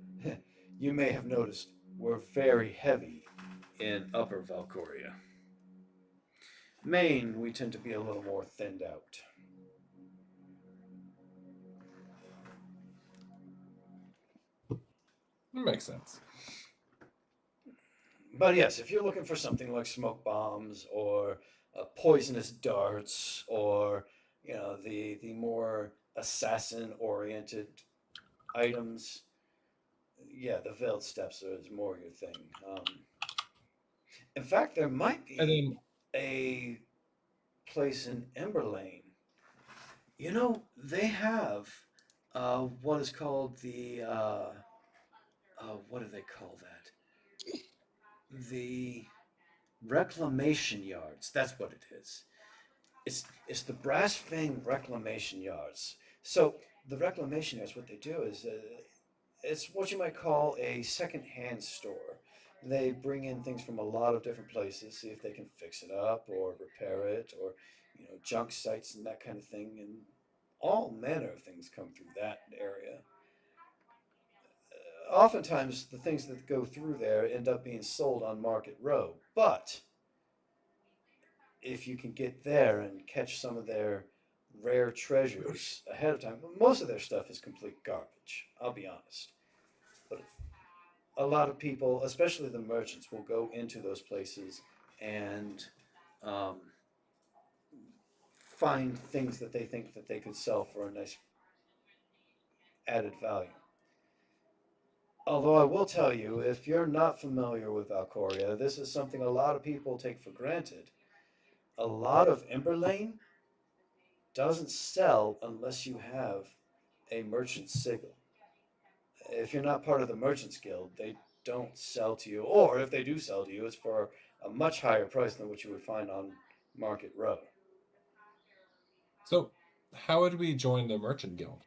You may have noticed we're very heavy in upper Valcoria. Main, we tend to be a little more thinned out. Makes sense. But yes, if you're looking for something like smoke bombs or poisonous darts or the more assassin-oriented items, yeah, the Veiled Steps is more your thing. In fact, there might be a place in Ember Lane. They have what is called the what do they call that? The reclamation yards. That's what it is. It's the Brass Fang reclamation yards. So the reclamation yards, what they do is it's what you might call a second-hand store. They bring in things from a lot of different places, see if they can fix it up or repair it, or junk sites and that kind of thing. And all manner of things come through that area. Oftentimes, the things that go through there end up being sold on Market Row, but if you can get there and catch some of their rare treasures ahead of time, most of their stuff is complete garbage, I'll be honest. But a lot of people, especially the merchants, will go into those places and find things that they think that they could sell for a nice added value. Although I will tell you, if you're not familiar with Valcoria, this is something a lot of people take for granted. A lot of Ember Lane doesn't sell unless you have a merchant sigil. If you're not part of the Merchants Guild, they don't sell to you, or if they do sell to you, it's for a much higher price than what you would find on Market Row. So, how would we join the Merchant Guild?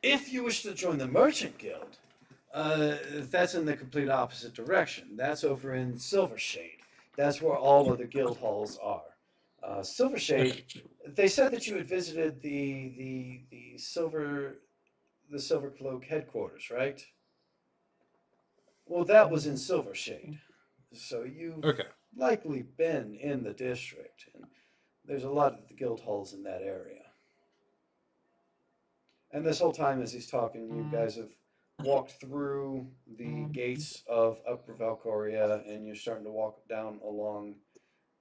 If you wish to join the Merchant Guild, that's in the complete opposite direction. That's over in Silvershade. That's where all of the guild halls are. Silvershade, they said that you had visited the Silver Cloak headquarters, right? Well, that was in Silvershade, so you've Okay. likely been in the district, and there's a lot of the guild halls in that area. And this whole time, as he's talking, you guys have walked through the gates of Upper Valcoria, and you're starting to walk down along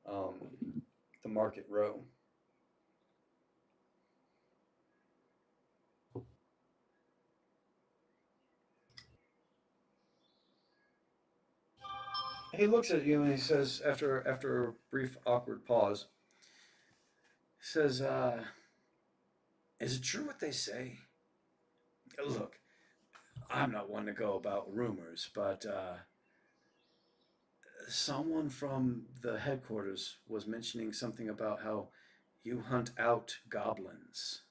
the market row. He looks at you and he says, after a brief awkward pause, he says, "Is it true what they say? Look, I'm not one to go about rumors, but someone from the headquarters was mentioning something about how you hunt out goblins."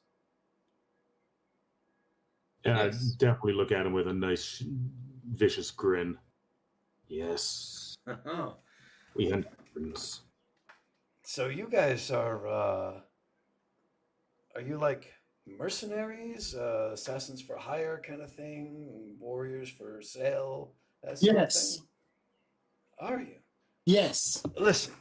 And Yes. I definitely look at him with a nice, vicious grin. Yes, Oh, we hunt goblins. so you guys are you like mercenaries, assassins for hire kind of thing, warriors for sale, that sort Yes. of thing? Are you? Yes. Listen,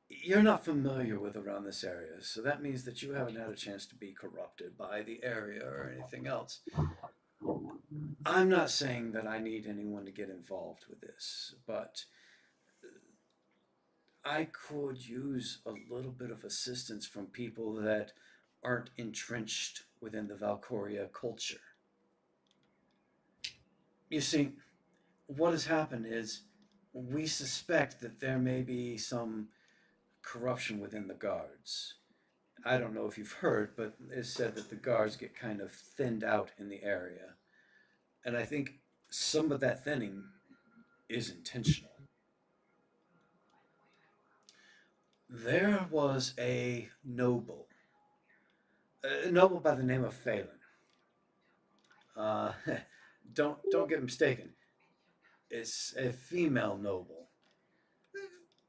you're not familiar with around this area, so that means that you haven't had a chance to be corrupted by the area or anything else. I'm not saying that I need anyone to get involved with this, but I could use a little bit of assistance from people that aren't entrenched within the Valcoria culture. You see, what has happened is we suspect that there may be some corruption within the guards. I don't know if you've heard, but it's said that the guards get kind of thinned out in the area. And I think some of that thinning is intentional. There was a noble by the name of Phelan. Uh, don't get mistaken. It's a female noble.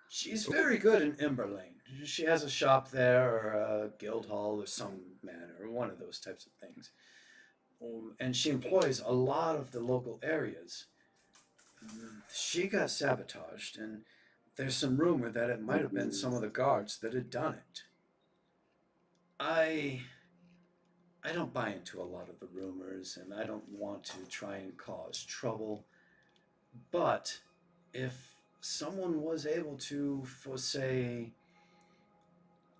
She's very good in Emberlane. She has a shop there, or a guild hall, or some manner, or one of those types of things. And she employs a lot of the local areas. She got sabotaged, and there's some rumor that it might have been some of the guards that had done it. I don't buy into a lot of the rumors, and I don't want to try and cause trouble. But if someone was able to, for say,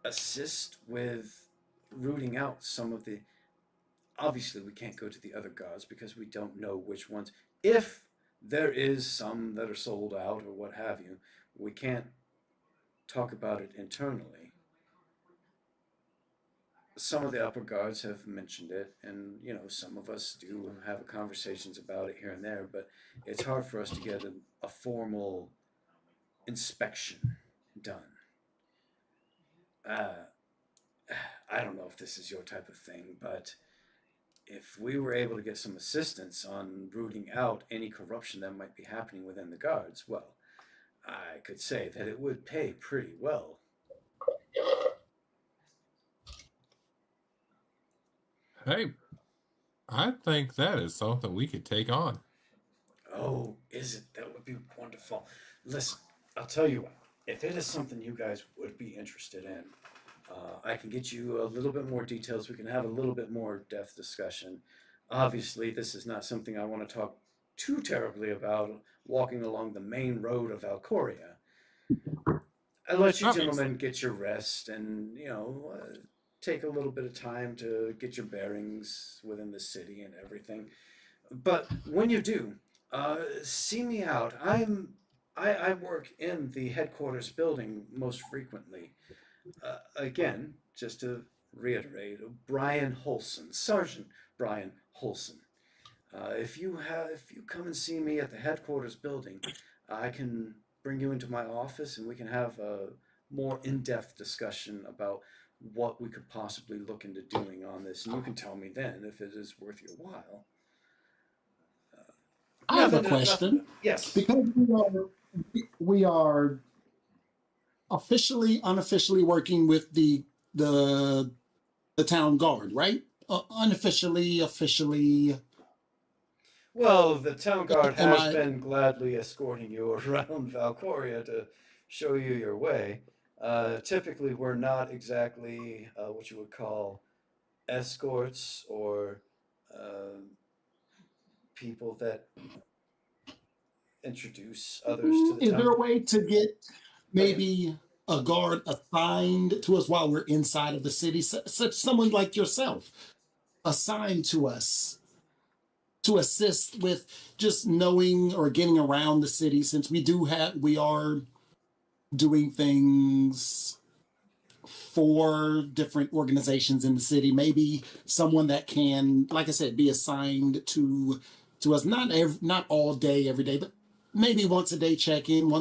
assist with rooting out some of the... Obviously, we can't go to the other gods because we don't know which ones. If there is some that are sold out or what have you, we can't talk about it internally. Some of the upper guards have mentioned it, and some of us do have conversations about it here and there, but it's hard for us to get a formal inspection done. I don't know if this is your type of thing, but if we were able to get some assistance on rooting out any corruption that might be happening within the guards, well, I could say that it would pay pretty well. Hey, I think that is something we could take on. Oh, is it? That would be wonderful. Listen, I'll tell you what. If it is something you guys would be interested in, I can get you a little bit more details. We can have a little bit more depth discussion. Obviously, this is not something I want to talk too terribly about, walking along the main road of Valcoria. I'll let you gentlemen get your rest and, take a little bit of time to get your bearings within the city and everything. But when you do, see me out. I work in the headquarters building most frequently. Again, just to reiterate, Brian Holson, Sergeant Brian Holson. If you come and see me at the headquarters building, I can bring you into my office and we can have a more in-depth discussion about what we could possibly look into doing on this, and you can tell me then if it is worth your while. I have a question. Yes. Because we are officially, unofficially working with the town guard, right? Unofficially, officially. Well, the town guard Am has I? been gladly escorting you around Valcoria to show you your way. Typically, we're not exactly what you would call escorts or uh, people that introduce others to the Is there town. a way to get Oh, yeah. maybe a guard assigned to us while we're inside of the city? Such someone like yourself assigned to us to assist with just knowing or getting around the city, since we are doing things for different organizations in the city. Maybe someone that can, like I said, be assigned to us, not all day every day, but maybe once a day check in,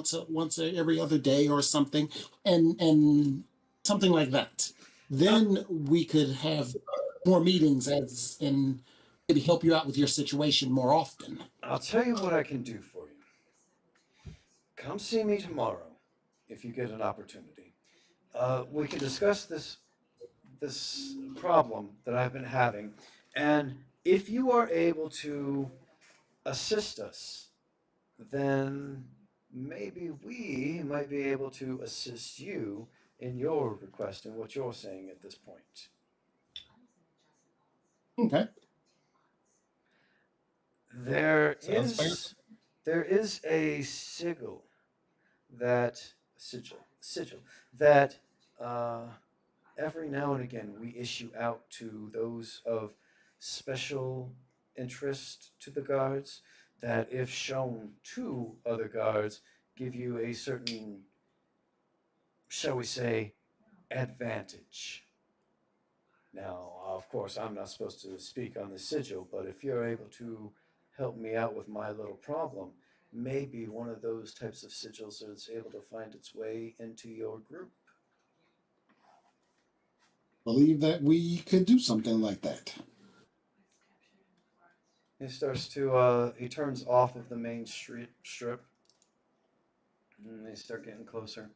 every other day or something, and something like that. Then we could have more meetings and maybe help you out with your situation more often. I'll tell you what I can do for you. Come see me tomorrow if you get an opportunity. We can discuss this problem that I've been having, and if you are able to assist us, then maybe we might be able to assist you in your request and what you're saying at this point. Okay. There Sounds fair. there is a sigil that uh, every now and again we issue out to those of special interest to the guards, that if shown to other guards give you a certain, shall we say, advantage. Now, of course, I'm not supposed to speak on the sigil, but if you're able to help me out with my little problem, maybe one of those types of sigils is able to find its way into your group. Believe that we could do something like that. He turns off of the main street strip, and they start getting closer.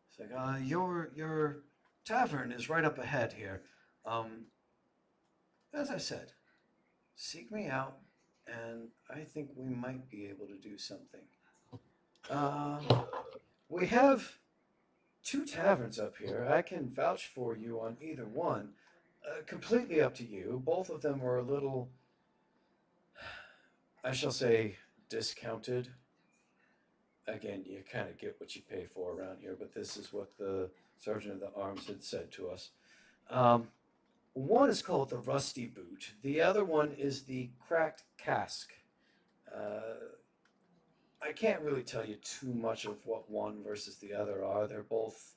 It's like, your tavern is right up ahead here. Um, as I said, seek me out, and I think we might be able to do something. Uh, we have two taverns up here. I can vouch for you on either one. Completely up to you. Both of them are a little, I shall say, discounted. Again, you kind of get what you pay for around here, but this is what the sergeant of the arms had said to us. Um, One is called the Rusty Boot. The other one is the Cracked Cask. I can't really tell you too much of what one versus the other are. They're both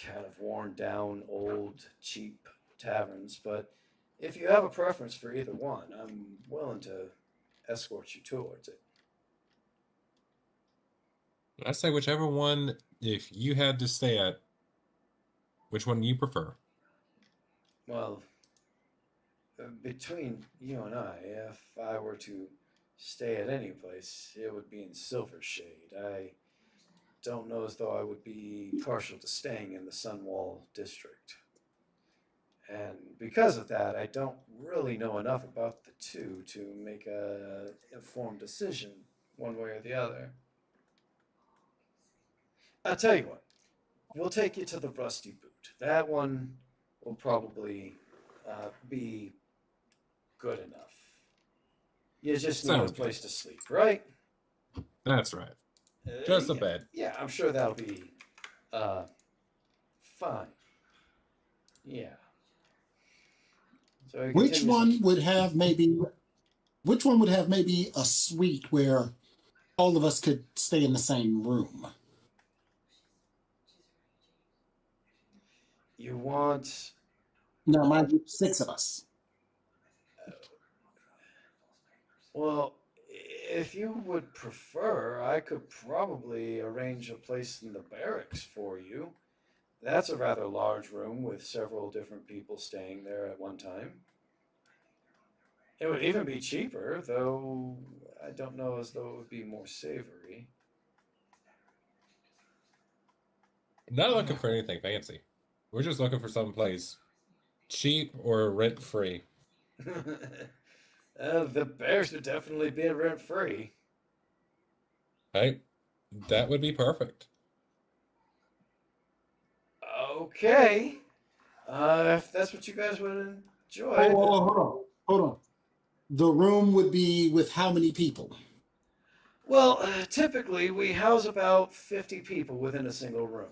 kind of worn down, old, cheap taverns. But if you have a preference for either one, I'm willing to escort you towards it. I say whichever one, if you had to stay at, which one do you prefer? Well, between you and I, if I were to stay at any place, it would be in Silver Shade. I don't know as though I would be partial to staying in the Sunwall district. And because of that, I don't really know enough about the two to make a informed decision one way or the other. I'll tell you what, we'll take you to the Rusty Boot. That one will probably be good enough. You just need a Sounds place to sleep, right? That's right. Just a Yeah. bed. Yeah, I'm sure that'll be fine. Yeah. So he Which continues. one would have maybe a suite where all of us could stay in the same room? You want. No, mind you, 6 of us. Well, if you would prefer, I could probably arrange a place in the barracks for you. That's a rather large room with several different people staying there at one time. It would even be cheaper, though I don't know as though it would be more savory. Not looking for anything fancy. We're just looking for someplace cheap or rent free. The bear should definitely be rent free. Hey, that would be perfect. Okay. If that's what you guys would enjoy. Hold on. The room would be with how many people? Well, typically we house about 50 people within a single room.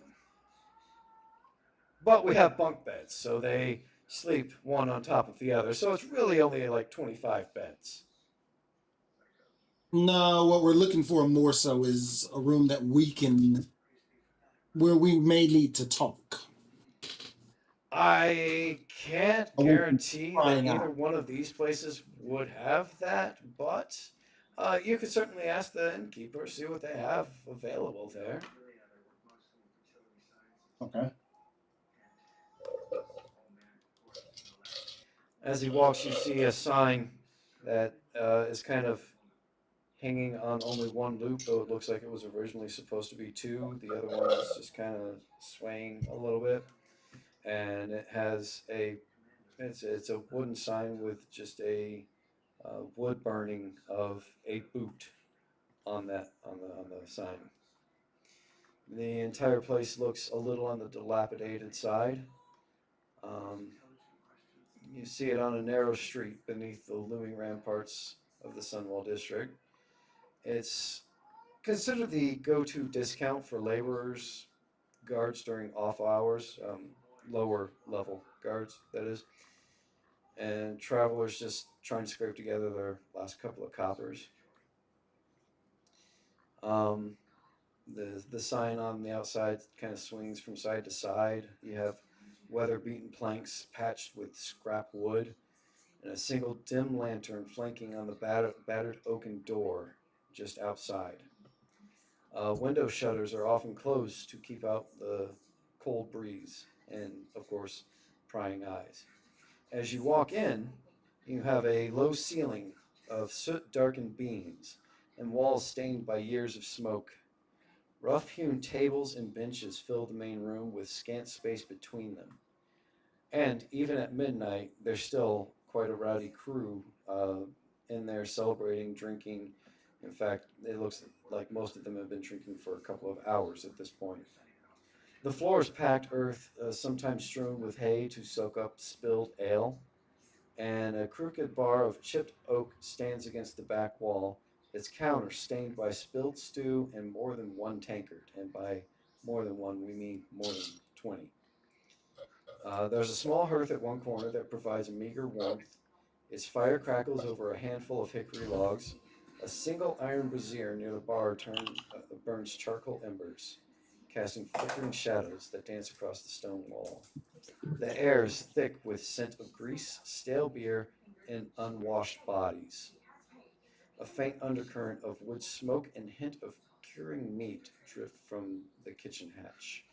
But we have bunk beds, so they sleep one on top of the other. So it's really only like 25 beds. No, what we're looking for more so is a room that where we may need to talk. I can't I won't be guarantee that crying either out. one of these places would have that, but you could certainly ask the innkeeper, see what they have available there. Okay. As he walks, you see a sign that is kind of hanging on only one loop, though it looks like it was originally supposed to be two. The other one is just kind of swaying a little bit, and it has it's a wooden sign with just a wood burning of a boot on the sign. The entire place looks a little on the dilapidated side. Um, you see it on a narrow street beneath the looming ramparts of the Sunwall district. It's considered the go-to discount for laborers, guards during off hours, lower level guards, that is, and travelers just trying to scrape together their last couple of coppers. Um, the sign on the outside kind of swings from side to side. You have weather-beaten planks patched with scrap wood, and a single dim lantern flanking on the battered oaken door just outside. Window shutters are often closed to keep out the cold breeze and, of course, prying eyes. As you walk in, you have a low ceiling of soot darkened beams and walls stained by years of smoke. Rough hewn tables and benches fill the main room with scant space between them. And even at midnight, there's still quite a rowdy crew in there celebrating, drinking. In fact, it looks like most of them have been drinking for a couple of hours at this point. The floor is packed earth, sometimes strewn with hay to soak up spilled ale, and a crooked bar of chipped oak stands against the back wall, its counter stained by spilled stew and more than one tankard. And by more than one, we mean more than 20. There's a small hearth at one corner that provides a meager warmth. Its fire crackles over a handful of hickory logs. A single iron brazier near the bar burns charcoal embers, casting flickering shadows that dance across the stone wall. The air is thick with scent of grease, stale beer, and unwashed bodies. A faint undercurrent of wood smoke and hint of curing meat drift from the kitchen hatch.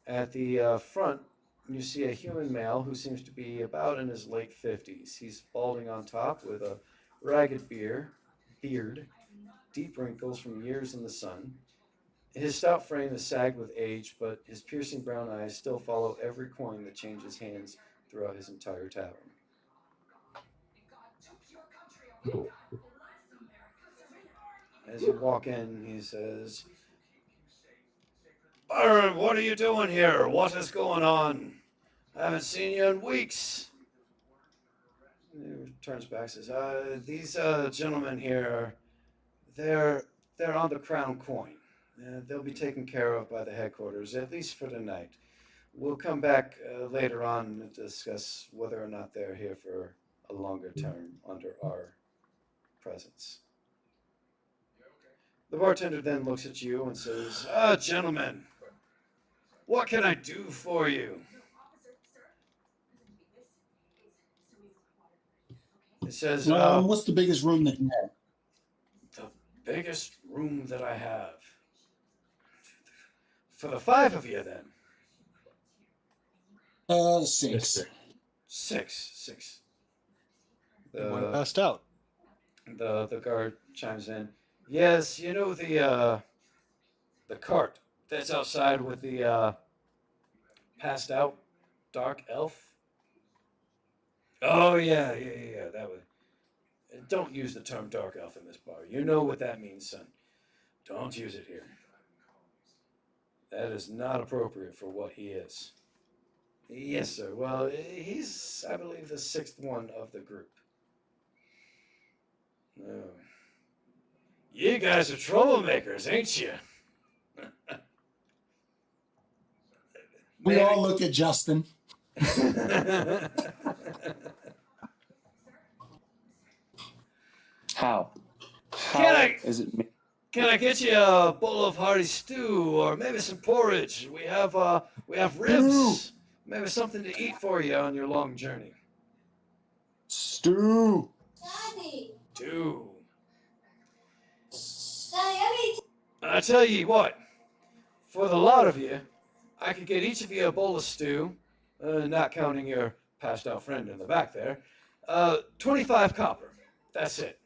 At the front, you see a human male who seems to be about in his late 50s. He's balding on top with a ragged beard, deep wrinkles from years in the sun. His stout frame is sagged with age, but his piercing brown eyes still follow every coin that changes hands throughout his entire tavern. As you walk in, he says, "Byron, what are you doing here? What is going on? I haven't seen you in weeks." He turns back and says, "These gentlemen here, they're on the crown coin. They'll be taken care of by the headquarters, at least for tonight. We'll come back later on and discuss whether or not they're here for a longer term under our presence." The bartender then looks at you and says, "Gentlemen, what can I do for you?" It says, What's the biggest room that you have? "The biggest room that I have. For the five of you, then." Six. Six. Everyone The passed out. the guard chimes in. "Yes, you know the cart that's outside with the passed out dark elf? Oh yeah. That was. Don't use the term dark elf in this bar. You know what that means, son. Don't use it here. That is not appropriate for what he is. Yes, sir. Well, he's, I believe, the sixth one of the group. Oh. You guys are troublemakers, ain't you? We all look at Justin. How? Is it me? Can I get you a bowl of hearty stew or maybe some porridge? We have ribs. Maybe something to eat for you on your long journey. Stew. Daddy. Stew. Daddy, I tell you what, for the lot of you, I could get each of you a bowl of stew, not counting your passed out friend in the back there. 25 copper. That's it.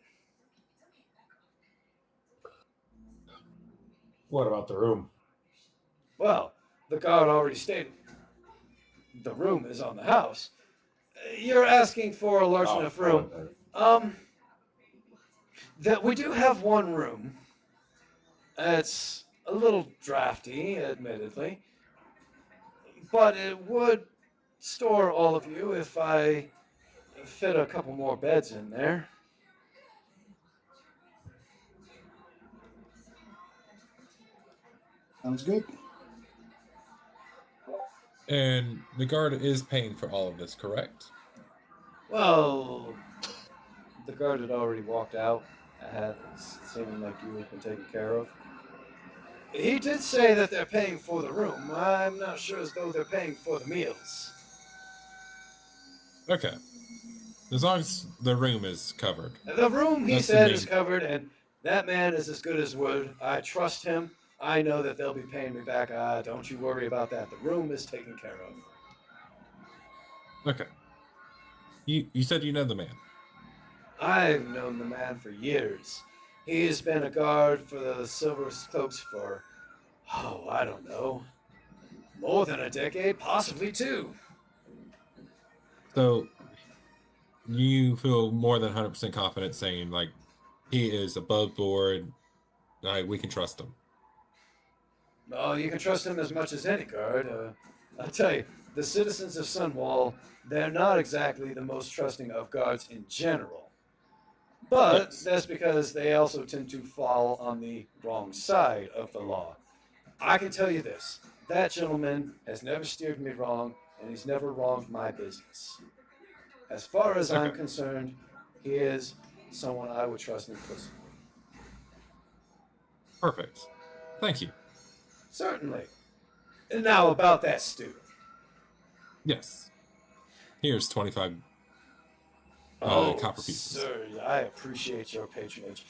What about the room? Well, the guard already stated the room is on the house. You're asking for a large enough room. That we do have one room. It's a little drafty, admittedly, but it would store all of you if I fit a couple more beds in there. Sounds good. And the guard is paying for all of this, correct? Well, the guard had already walked out, seeming like you had been taken care of. He did say that they're paying for the room. I'm not sure as though they're paying for the meals. Okay. As long as the room is covered. The room, he That's the said, main- is covered, and that man is as good as wood. I trust him. I know that they'll be paying me back. Don't you worry about that. The room is taken care of. Okay. You said you know the man. I've known the man for years. He has been a guard for the Silver Cloaks for, I don't know, more than a decade, possibly two. So you feel more than 100% confident saying, like, he is above board, we can trust him. Oh, you can trust him as much as any guard. I'll tell you, the citizens of Sunwall, they're not exactly the most trusting of guards in general. But Yes. that's because they also tend to fall on the wrong side of the law. I can tell you this. That gentleman has never steered me wrong, and he's never wronged my business. As far as I'm Okay. concerned, he is someone I would trust implicitly. Perfect. Thank you. Certainly. And now about that stew. Yes. Here's 25 copper pieces. Sir, I appreciate your patronage.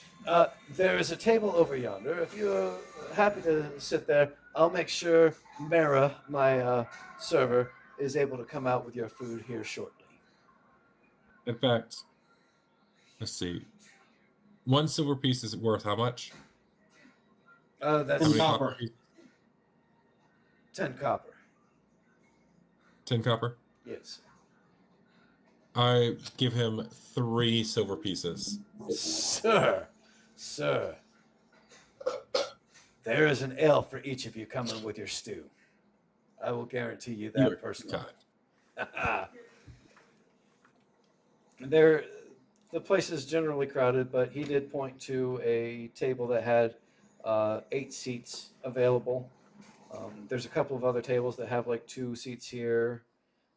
There is a table over yonder. If you're happy to sit there, I'll make sure Mara, my server, is able to come out with your food here shortly. In fact, let's see. One silver piece is worth how much? That's How many copper. pieces? 10 copper. 10 copper? Yes. I give him 3 silver pieces. Sir, there is an ale for each of you coming with your stew. I will guarantee you that You're personally. kind. The place is generally crowded, but he did point to a table that had 8 seats available. There's a couple of other tables that have like 2 seats here,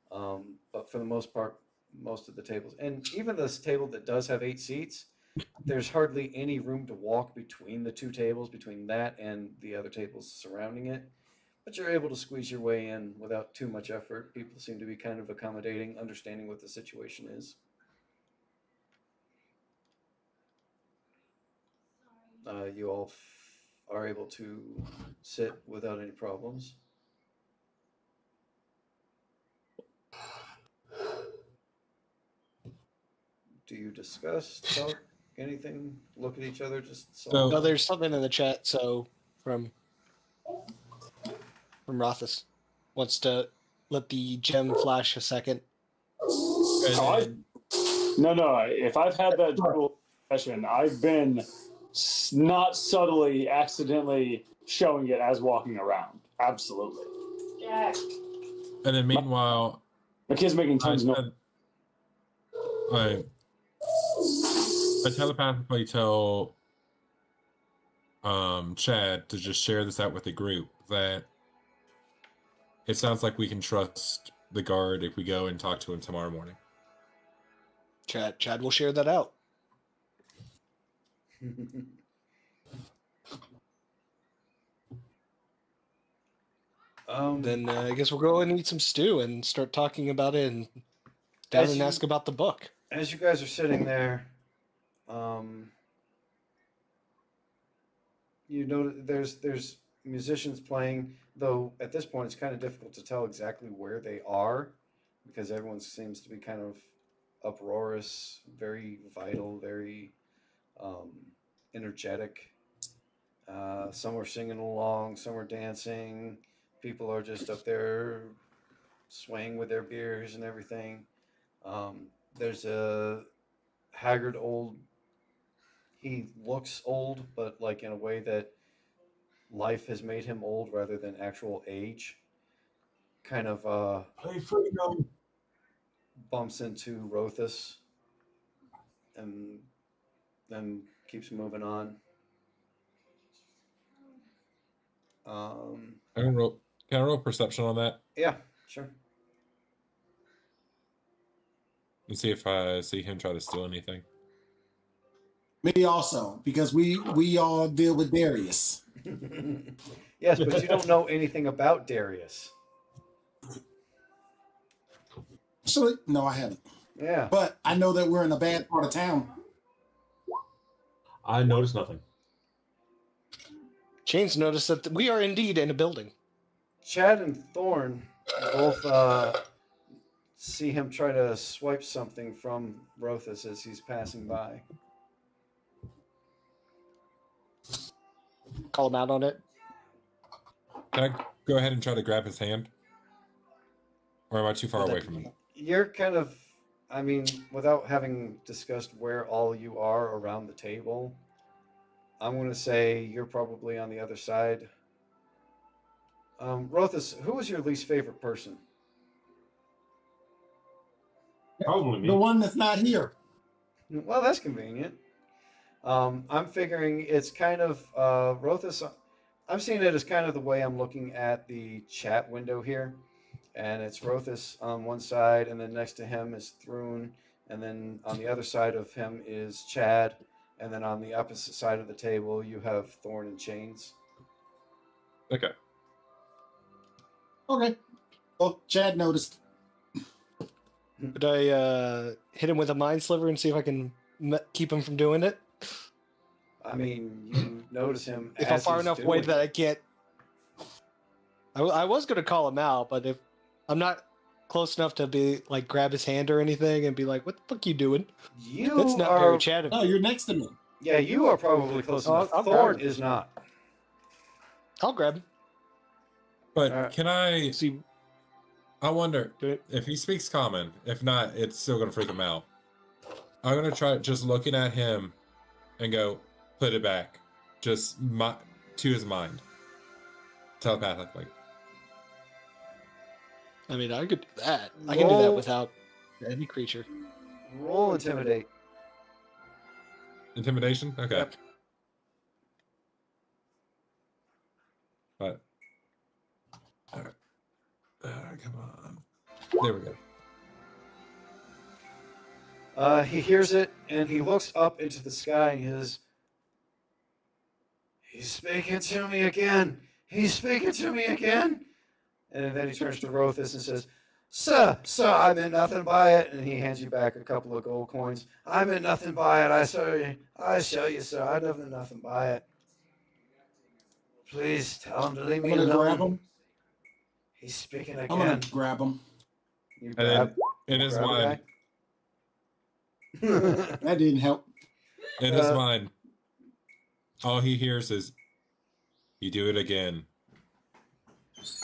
but for the most part, most of the tables, and even this table that does have 8 seats, there's hardly any room to walk between the 2 tables, between that and the other tables surrounding it. But you're able to squeeze your way in without too much effort. People seem to be kind of accommodating, understanding what the situation is. You all are able to sit without any problems. Do you discuss, talk, anything? Look at each other, just So- No, there's something in the chat. So from from Rothus. Wants to let the gem flash a second. No. If I've had that dual session, I've been not subtly, accidentally showing it as walking around. Absolutely. Jack. And then meanwhile, My kid's making tons of noise. I telepathically tell Chad to just share this out with the group that it sounds like we can trust the guard if we go and talk to him tomorrow morning. Chad will share that out. Then I guess we'll go and eat some stew and start talking about it and down and ask about the book. As you guys are sitting there, you know there's musicians playing, though at this point it's kind of difficult to tell exactly where they are because everyone seems to be kind of uproarious, very vital, very energetic. Some are singing along, some are dancing. People are just up there swaying with their beers and everything. There's a haggard old. He looks old, but like in a way that life has made him old rather than actual age. Kind of Play freedom. bumps into Rothus and then keeps moving on. Can I roll perception on that Yeah, sure. and see if I see him try to steal anything? Me also, because we all deal with Darius. Yes, but you don't know anything about Darius. Actually, no, I haven't. Yeah. But I know that we're in a bad part of town. I noticed nothing. Shane's noticed that we are indeed in a building. Chad and Thorn both see him try to swipe something from Rothus as he's passing by. Call him out on it. Can I go ahead and try to grab his hand? Or am I too far away from him? You're kind of, I mean, without having discussed where all you are around the table, I'm going to say you're probably on the other side. Rothus, who was your least favorite person? Probably me. The one that's not here. Well, that's convenient. I'm figuring it's kind of Rothus. I'm seeing it as kind of the way I'm looking at the chat window here. And it's Rothus on one side, and then next to him is Thrun, and then on the other side of him is Chad, and then on the opposite side of the table you have Thorn and Chains. Okay. Okay. Well, Chad noticed. Could I hit him with a mind sliver and see if I can keep him from doing it? I mean, you notice him If I'm as far he's enough doing away it. that I can't. I was going to call him out, but if I'm not close enough to be like grab his hand or anything and be like, "What the fuck you doing?" You That's not are, very Chad of No, me. you're next to me. Yeah, you are probably close enough. I'll Thorn grab him. is not. I'll grab him. But can I... See, I wonder do it. if he speaks common. If not, it's still going to freak him out. I'm going to try just looking at him and go, put it back. Just to his mind. Telepathically. I mean, I could do that. I can do that Roll- without any creature. Roll intimidate. Intimidation? Okay. Yep. But... Alright. Come on. There we go. He hears it, and he looks up into the sky, and he says, "He's speaking to me again! He's speaking to me again!" And then he turns to Rothus and says, Sir, I meant nothing by it." And he hands you back a couple of gold coins. "I meant nothing by it, I show you, sir, I never meant nothing by it. Please tell him to leave I'm me gonna grab alone. him. He's speaking I'm gonna again." grab him. You And then grab, in his grab mind, the guy. That didn't help. in his mind, all he hears is, "You do it again.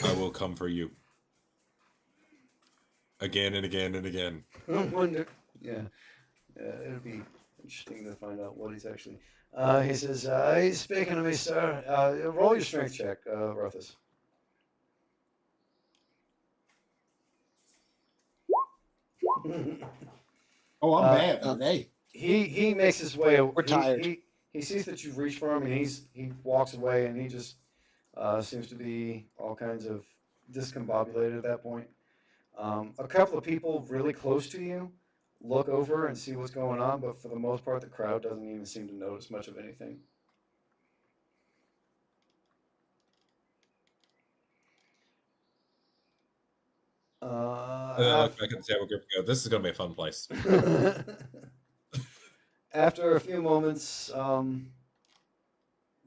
I will come for you. Again and again and again. I wonder. Yeah. It'll be interesting to find out what he's actually. He says, he's speaking to me, sir. Roll your strength check, Rothus. Oh, I'm bad today. He makes his way. We're tired. He sees that you've reached for him, and he walks away, and he just seems to be all kinds of discombobulated at that point. A couple of people really close to you look over and see what's going on, but for the most part, the crowd doesn't even seem to notice much of anything. And then I look back at the table group and go, this is going to be a fun place. After a few moments,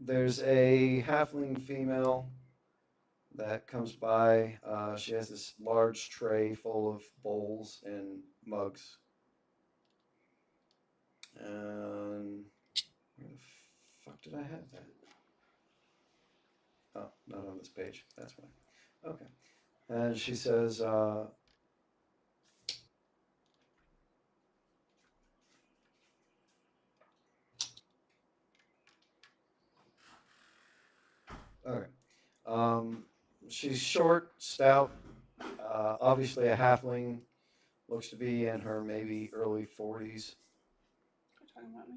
there's a halfling female that comes by. She has this large tray full of bowls and mugs. And where the fuck did I have that? Oh, not on this page. That's why. Okay. And she says, okay. She's short, stout, obviously a halfling. Looks to be in her maybe early 40s. Talking about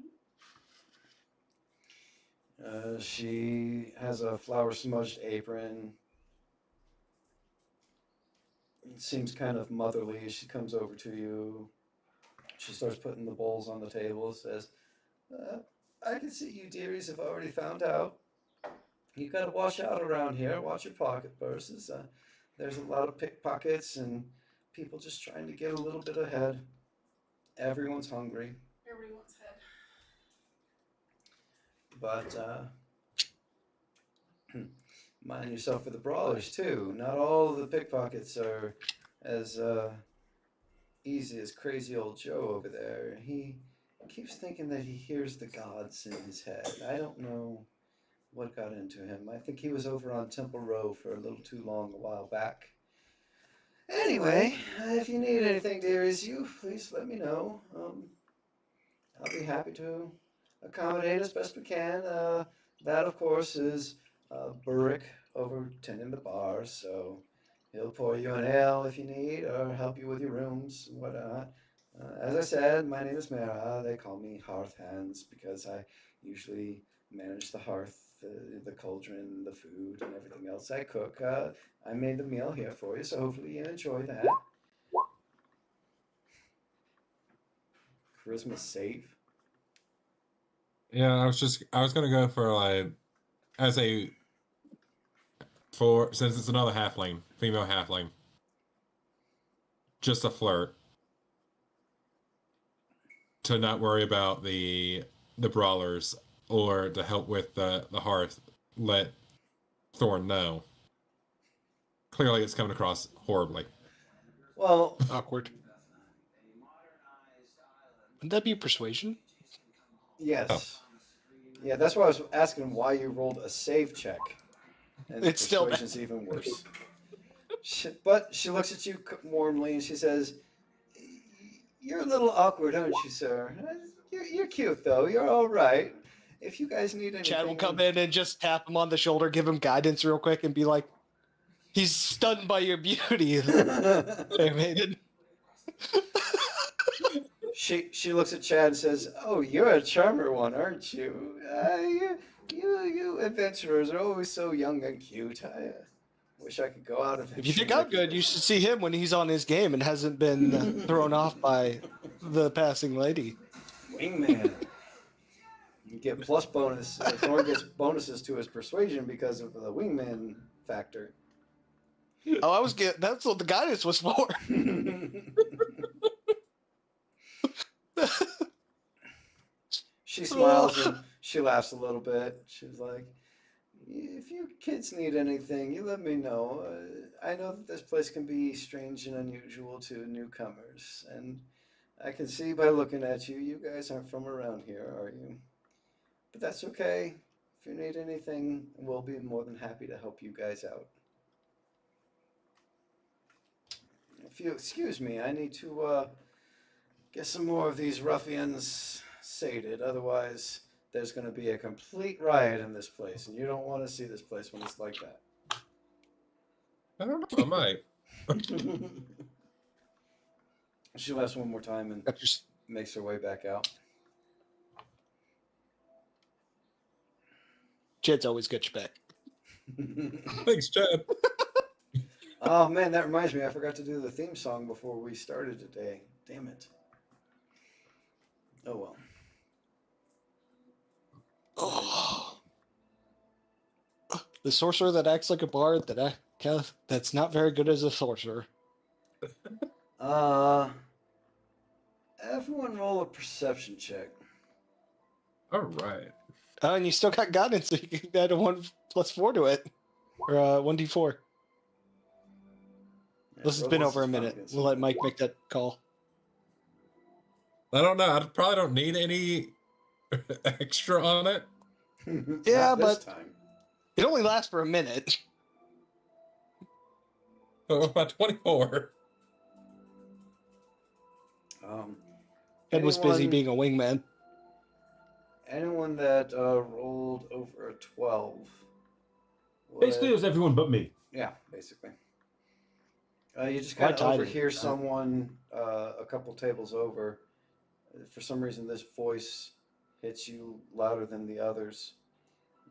me? She has a flour-smudged apron. Seems kind of motherly. She comes over to you. She starts putting the bowls on the table. Says, I can see you dearies have already found out. You got to watch out around here. Watch your pocket purses. There's a lot of pickpockets and people just trying to get a little bit ahead. Everyone's hungry. Everybody wants head. But mind yourself for the brawlers too. Not all of the pickpockets are as easy as crazy old Joe over there. He keeps thinking that he hears the gods in his head. I don't know what got into him. I think he was over on Temple Row for a little too long a while back. Anyway, if you need anything, dearies, you please let me know. I'll be happy to accommodate as best we can. That, of course, is Burrick over tending the bar, so he'll pour you an ale if you need, or help you with your rooms and whatnot. As I said, my name is Mara. They call me Hearth Hands because I usually manage the hearth, the cauldron, the food, and everything else I cook. I made the meal here for you, so hopefully you enjoy that. Charisma save. Yeah, I was gonna go for like since it's another halfling, female halfling. Just a flirt. To not worry about the brawlers or to help with the hearth, let Thorn know. Clearly it's coming across horribly. Well, Awkward. Would that be persuasion? yes. Oh. Yeah, that's why I was asking why you rolled a save check. And It's still persuasion's even worse. But she looks at you warmly and she says, "You're a little awkward, aren't you, sir? You're cute, though. You're all right. If you guys need anything..." Chad will come in and just tap him on the shoulder, give him guidance real quick, and be like, "He's stunned by your beauty, fair maiden." She looks at Chad and says, "Oh, you're a charmer one, aren't you? You adventurers are always so young and cute. I wish I could go out and..." If you think I'm good, you should see him when he's on his game and hasn't been thrown off by the passing lady. Wingman. You get plus bonus. Thorn gets bonuses to his persuasion because of the wingman factor. Oh, I was getting. That's what the guidance was for. She smiles and she laughs a little bit. She's like, "If you kids need anything, you let me know. I know that this place can be strange and unusual to newcomers, and I can see by looking at you, you guys aren't from around here, are you? But that's okay. If you need anything, we'll be more than happy to help you guys out." if you excuse me, I need to get some more of these ruffians sated. Otherwise, there's going to be a complete riot in this place, and you don't want to see this place when it's like that. I don't know. I might. She laughs one more time and Got your s- makes her way back out. Jed's always got your back. Thanks, Chad. Oh man, that reminds me. I forgot to do the theme song before we started today. Damn it. Oh well. Oh. The sorcerer that acts like a bard that's not very good as a sorcerer. Everyone roll a perception check. All right. Oh, and you still got guidance, so you can add a 1+4 to it. Or 1d4. This has been over a minute. We'll let Mike make that call. I don't know. I probably don't need any extra on it. Yeah, Not this but time. it only lasts for a minute. So about 24. Ed was busy anyone- being a wingman. Anyone that rolled over a 12. Basically, it was everyone but me. Yeah, basically. You just Why kind of tied it? overhear someone a couple tables over. For some reason, this voice hits you louder than the others.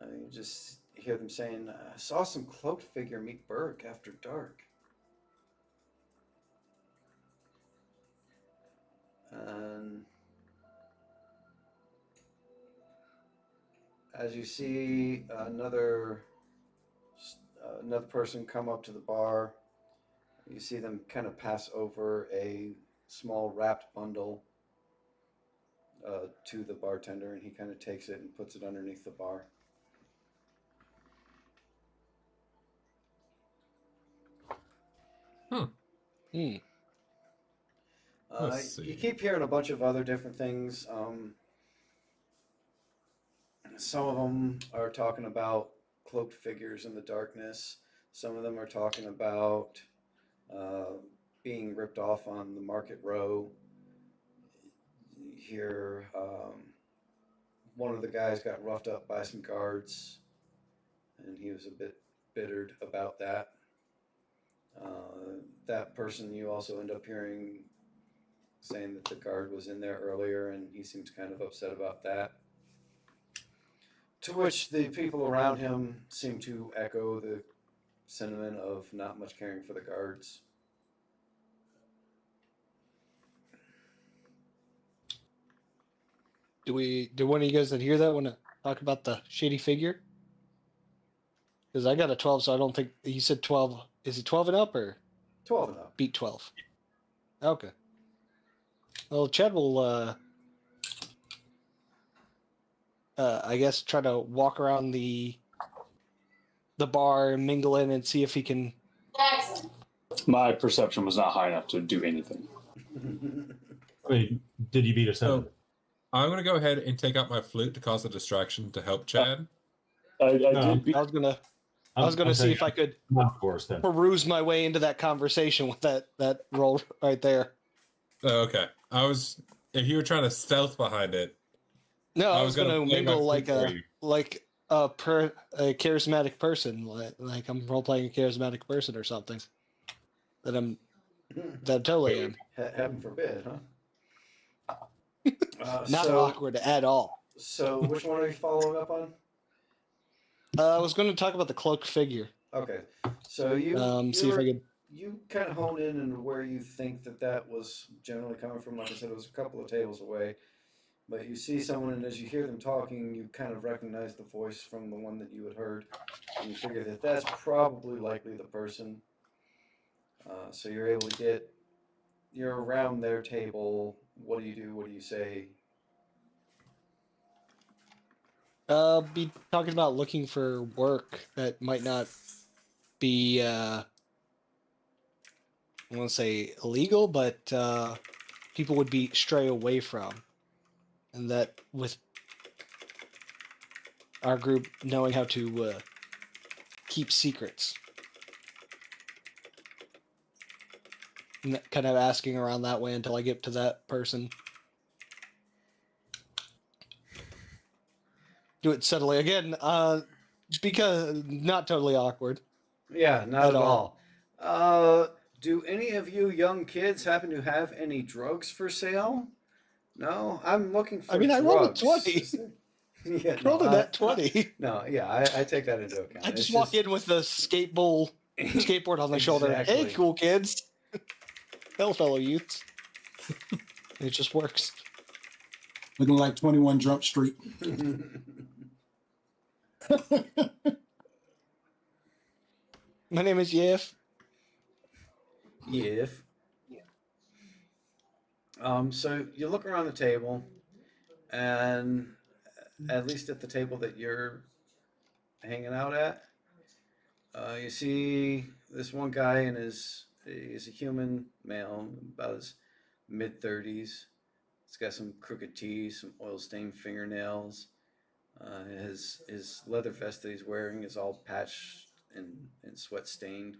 You just hear them saying, I saw some cloaked figure meet Burke after dark. And as you see another person come up to the bar, you see them kind of pass over a small wrapped bundle to the bartender, and he kind of takes it and puts it underneath the bar. Let's see. You keep hearing a bunch of other different things. Some of them are talking about cloaked figures in the darkness. Some of them are talking about being ripped off on the market row. You hear one of the guys got roughed up by some guards, and he was a bit bittered about that. That person you also end up hearing saying that the guard was in there earlier, and he seems kind of upset about that. To which the people around him seem to echo the sentiment of not much caring for the guards. Do one of you guys that hear that want to talk about the shady figure? Because I got a 12, so I don't think you said 12. Is it 12 and up or 12 and up. beat 12? Okay. Well, Chad will, I guess, try to walk around the bar and mingle in and see if he can. Jackson. My perception was not high enough to do anything. I mean, did you beat a 7? So, I'm going to go ahead and take out my flute to cause a distraction to help Chad. I No. did beat. I was gonna see if I could Of course, then. peruse my way into that conversation with that roll right there. Oh, okay. If you were trying to stealth behind it. No, I I was was gonna gonna play my mingle flute for you. like a charismatic person, like I'm role playing a charismatic person or something. That totally am. Heaven forbid, huh? Not so, awkward at all. So, which one are you following up on? I was going to talk about the cloaked figure. Okay, so you See if I could. you kind of hone in on where you think that was generally coming from. Like I said, it was a couple of tables away, but you see someone, and as you hear them talking, you kind of recognize the voice from the one that you had heard, and you figure that that's probably likely the person. So you're able to you're around their table. What do you do? What do you say? Be talking about looking for work that might not be, I won't say illegal, but people would be stray away from. And that with our group knowing how to keep secrets. kind of asking around that way until I get to that person. Do it subtly again, because not totally awkward. Yeah, not At at all. all. Do any of you young kids happen to have any drugs for sale? No, I'm looking for I mean, I rolled a drugs. 20. Yeah, Rolled no, a net 20. no, yeah, I take that into account. I It's just walk in with the skateboard on my shoulder. Hey, Exactly. cool kids. Hell, fellow youths. It just works. Looking like 21 Jump Street. My name is Yef. If. So you look around the table, and at least at the table that you're hanging out at, you see this one guy in he's a human male, about his mid-30s. He's got some crooked teeth, some oil-stained fingernails. His leather vest that he's wearing is all patched and sweat-stained.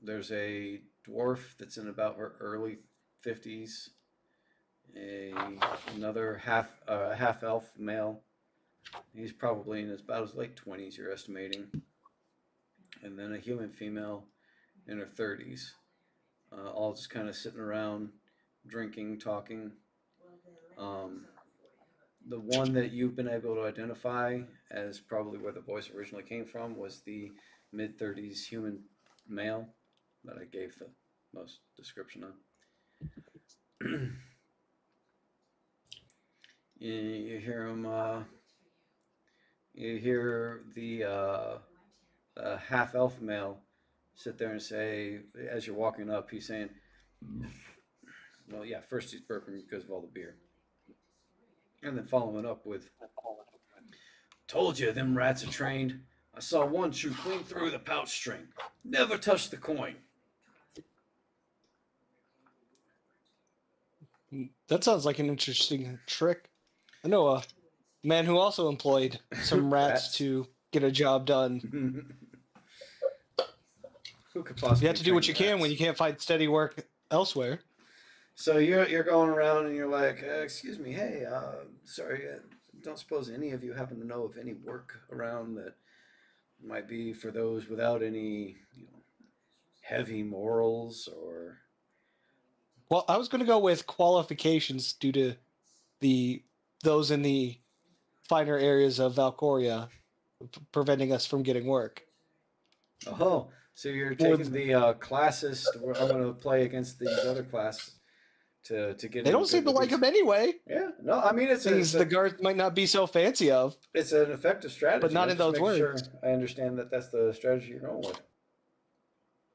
There's a dwarf that's in about her early 50s. Another half elf male. He's probably in about his late 20s, you're estimating. And then a human female in her 30s. All just kind of sitting around, drinking, talking. The one that you've been able to identify as probably where the voice originally came from was the mid-30s human male that I gave the most description on. You hear him. You hear the half elf male sit there and say, as you're walking up, he's saying, "Well, yeah, first he's burping because of all the beer, and then following up with, told you them rats are trained. I saw one shoot clean through the pouch string. Never touched the coin." That sounds like an interesting trick. I know a man who also employed some rats to get a job done. Who could possibly? You have to do what you train can when you can't find steady work elsewhere. So you're going around and you're like, excuse me, hey, sorry, don't suppose any of you happen to know of any work around that might be for those without any, heavy morals or. Well, I was going to go with qualifications due to those in the finer areas of Valcoria preventing us from getting work. Oh, so you're taking the classist. I'm going to play against these other classes to get. They don't seem to like him anyway. Yeah, no, I mean it's things the guards might not be so fancy of. It's an effective strategy, but not in those words. Sure I understand that that's the strategy you're going with.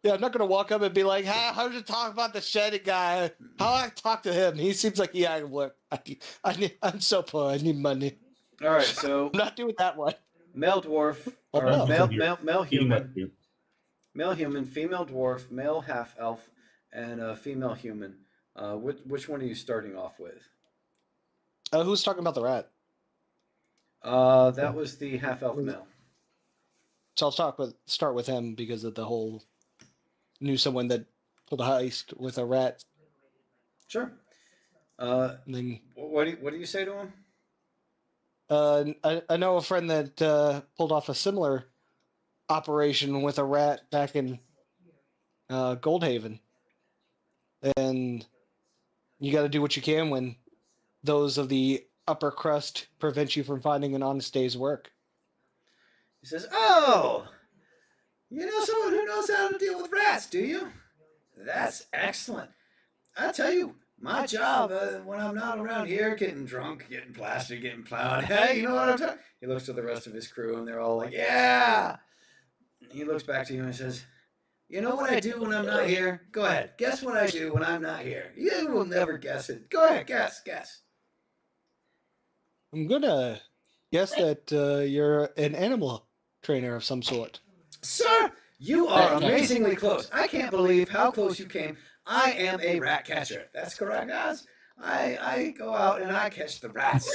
Yeah, I'm not going to walk up and be like, "Hey, how'd you talk about the shedding guy? How I talk to him? He seems like he had work. I'm so poor. I need money." All right, so I'm not doing that one. Male dwarf or male human, male human, female dwarf, male half elf, and a female human. Which one are you starting off with? Who's talking about the rat? That was the half elf male. So I'll start with him because of the whole knew someone that pulled a heist with a rat. Sure. Then what do you say to him? I know a friend that pulled off a similar operation with a rat back in Goldhaven, and you got to do what you can when those of the upper crust prevent you from finding an honest day's work. He says, "Oh, you know someone who knows how to deal with rats, do you? That's excellent. I tell you, my job when I'm not around here getting drunk, getting plastered, getting plowed. Hey, you know what I'm talking?" He looks to the rest of his crew, and they're all like, "Yeah." He looks back to you and says, "You know what I do when I'm not here? Go ahead. Guess what I do when I'm not here. You will never guess it. Go ahead. Guess. I'm gonna guess that you're an animal trainer of some sort. Sir, you are amazingly close. I can't believe how close you came. I am a rat catcher. That's correct, guys. I go out and I catch the rats.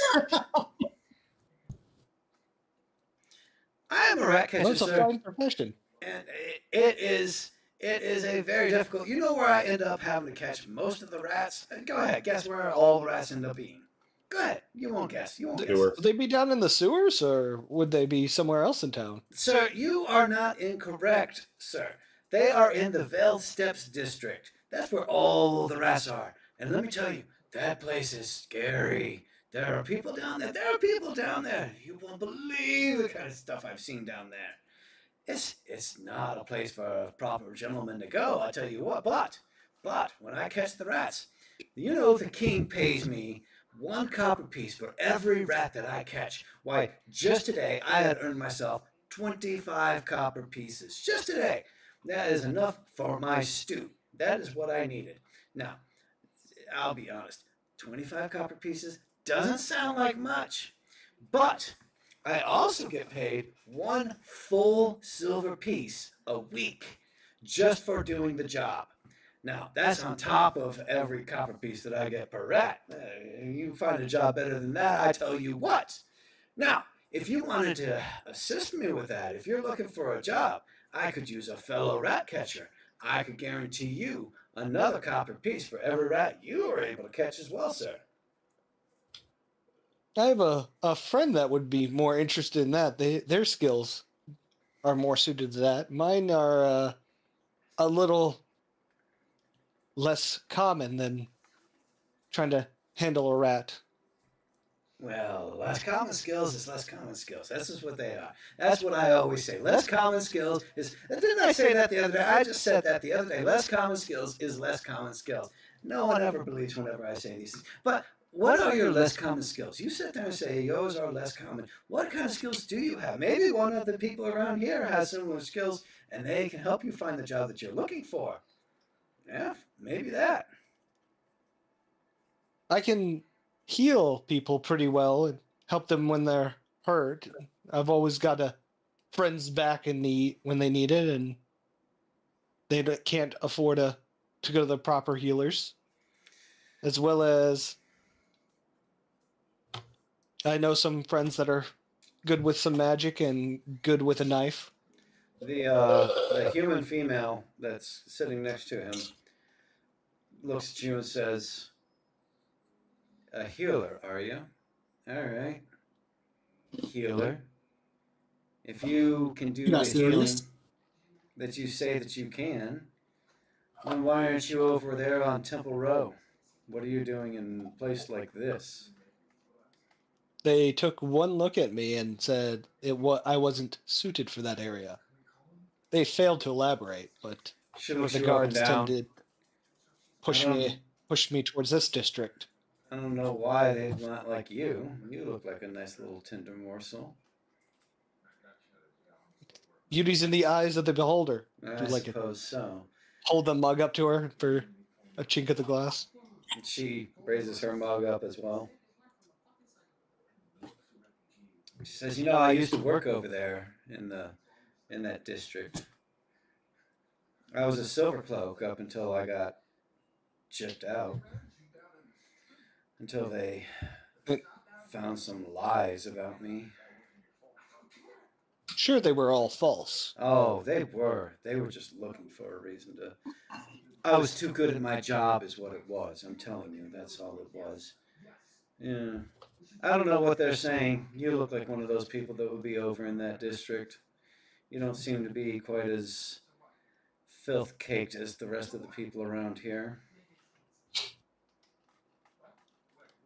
I am a rat catcher, Well, it's a sir. fine profession. And it is It is a very difficult. You know where I end up having to catch most of the rats? Go ahead, guess where all the rats end up being. Go ahead. You won't guess. You won't guess. Sewer. Would they be down in the sewers, or would they be somewhere else in town? Sir, you are not incorrect, sir. They are in the Veld Steps district. That's where all the rats are. And let me tell you, that place is scary. There are people down there. There are people down there. You won't believe the kind of stuff I've seen down there. It's not a place for a proper gentleman to go, I tell you what. But when I catch the rats, you know the king pays me 1 copper piece for every rat that I catch. Why, just today I had earned myself 25 copper pieces. Just today. That is enough for my stew. That is what I needed. Now, I'll be honest, 25 copper pieces doesn't sound like much, but I also get paid 1 full silver piece a week just for doing the job. Now, that's on top of every copper piece that I get per rat. You find a job better than that, I tell you what. Now, if you wanted to assist me with that, if you're looking for a job, I could use a fellow rat catcher. I could guarantee you another copper piece for every rat you were able to catch as well, sir. I have a friend that would be more interested in that. Their skills are more suited to that. Mine are a little less common than trying to handle a rat. Well, less common skills is less common skills. That's just what they are. That's what I always say. Less common skills is... Didn't I say that the other day? I just said that the other day. Less common skills is less common skills. No one ever believes whenever I say these things. But what are your less common skills? You sit there and say, yours are less common. What kind of skills do you have? Maybe one of the people around here has similar skills, and they can help you find the job that you're looking for. Yeah, maybe that. I can heal people pretty well and help them when they're hurt. I've always got a friend's back in need when they need it, and they can't afford to go to the proper healers. As well as I know some friends that are good with some magic and good with a knife. The human female that's sitting next to him looks at you and says, "A healer, are you? All right. Healer. If you can do You're not the healing serious? that you say that you can, then why aren't you over there on Temple Row? What are you doing in a place like this?" They took one look at me and said I wasn't suited for that area. They failed to elaborate, but She looks the you up and guards down. tended push me towards this district. I don't know why they'd not like you. You look like a nice little tender morsel. Beauty's in the eyes of the beholder. I Do you like to suppose so. hold the mug up to her for a chink of the glass? She raises her mug up as well. She says, I used to work over there in that district. I was a silver cloak up until I got chipped out. Until they found some lies about me. Sure, they were all false. Oh, they were. They were just looking for a reason to... I was too good at my job is what it was. I'm telling you, that's all it was. Yeah. I don't know what they're saying. You look like one of those people that would be over in that district. You don't seem to be quite as filth-caked as the rest of the people around here.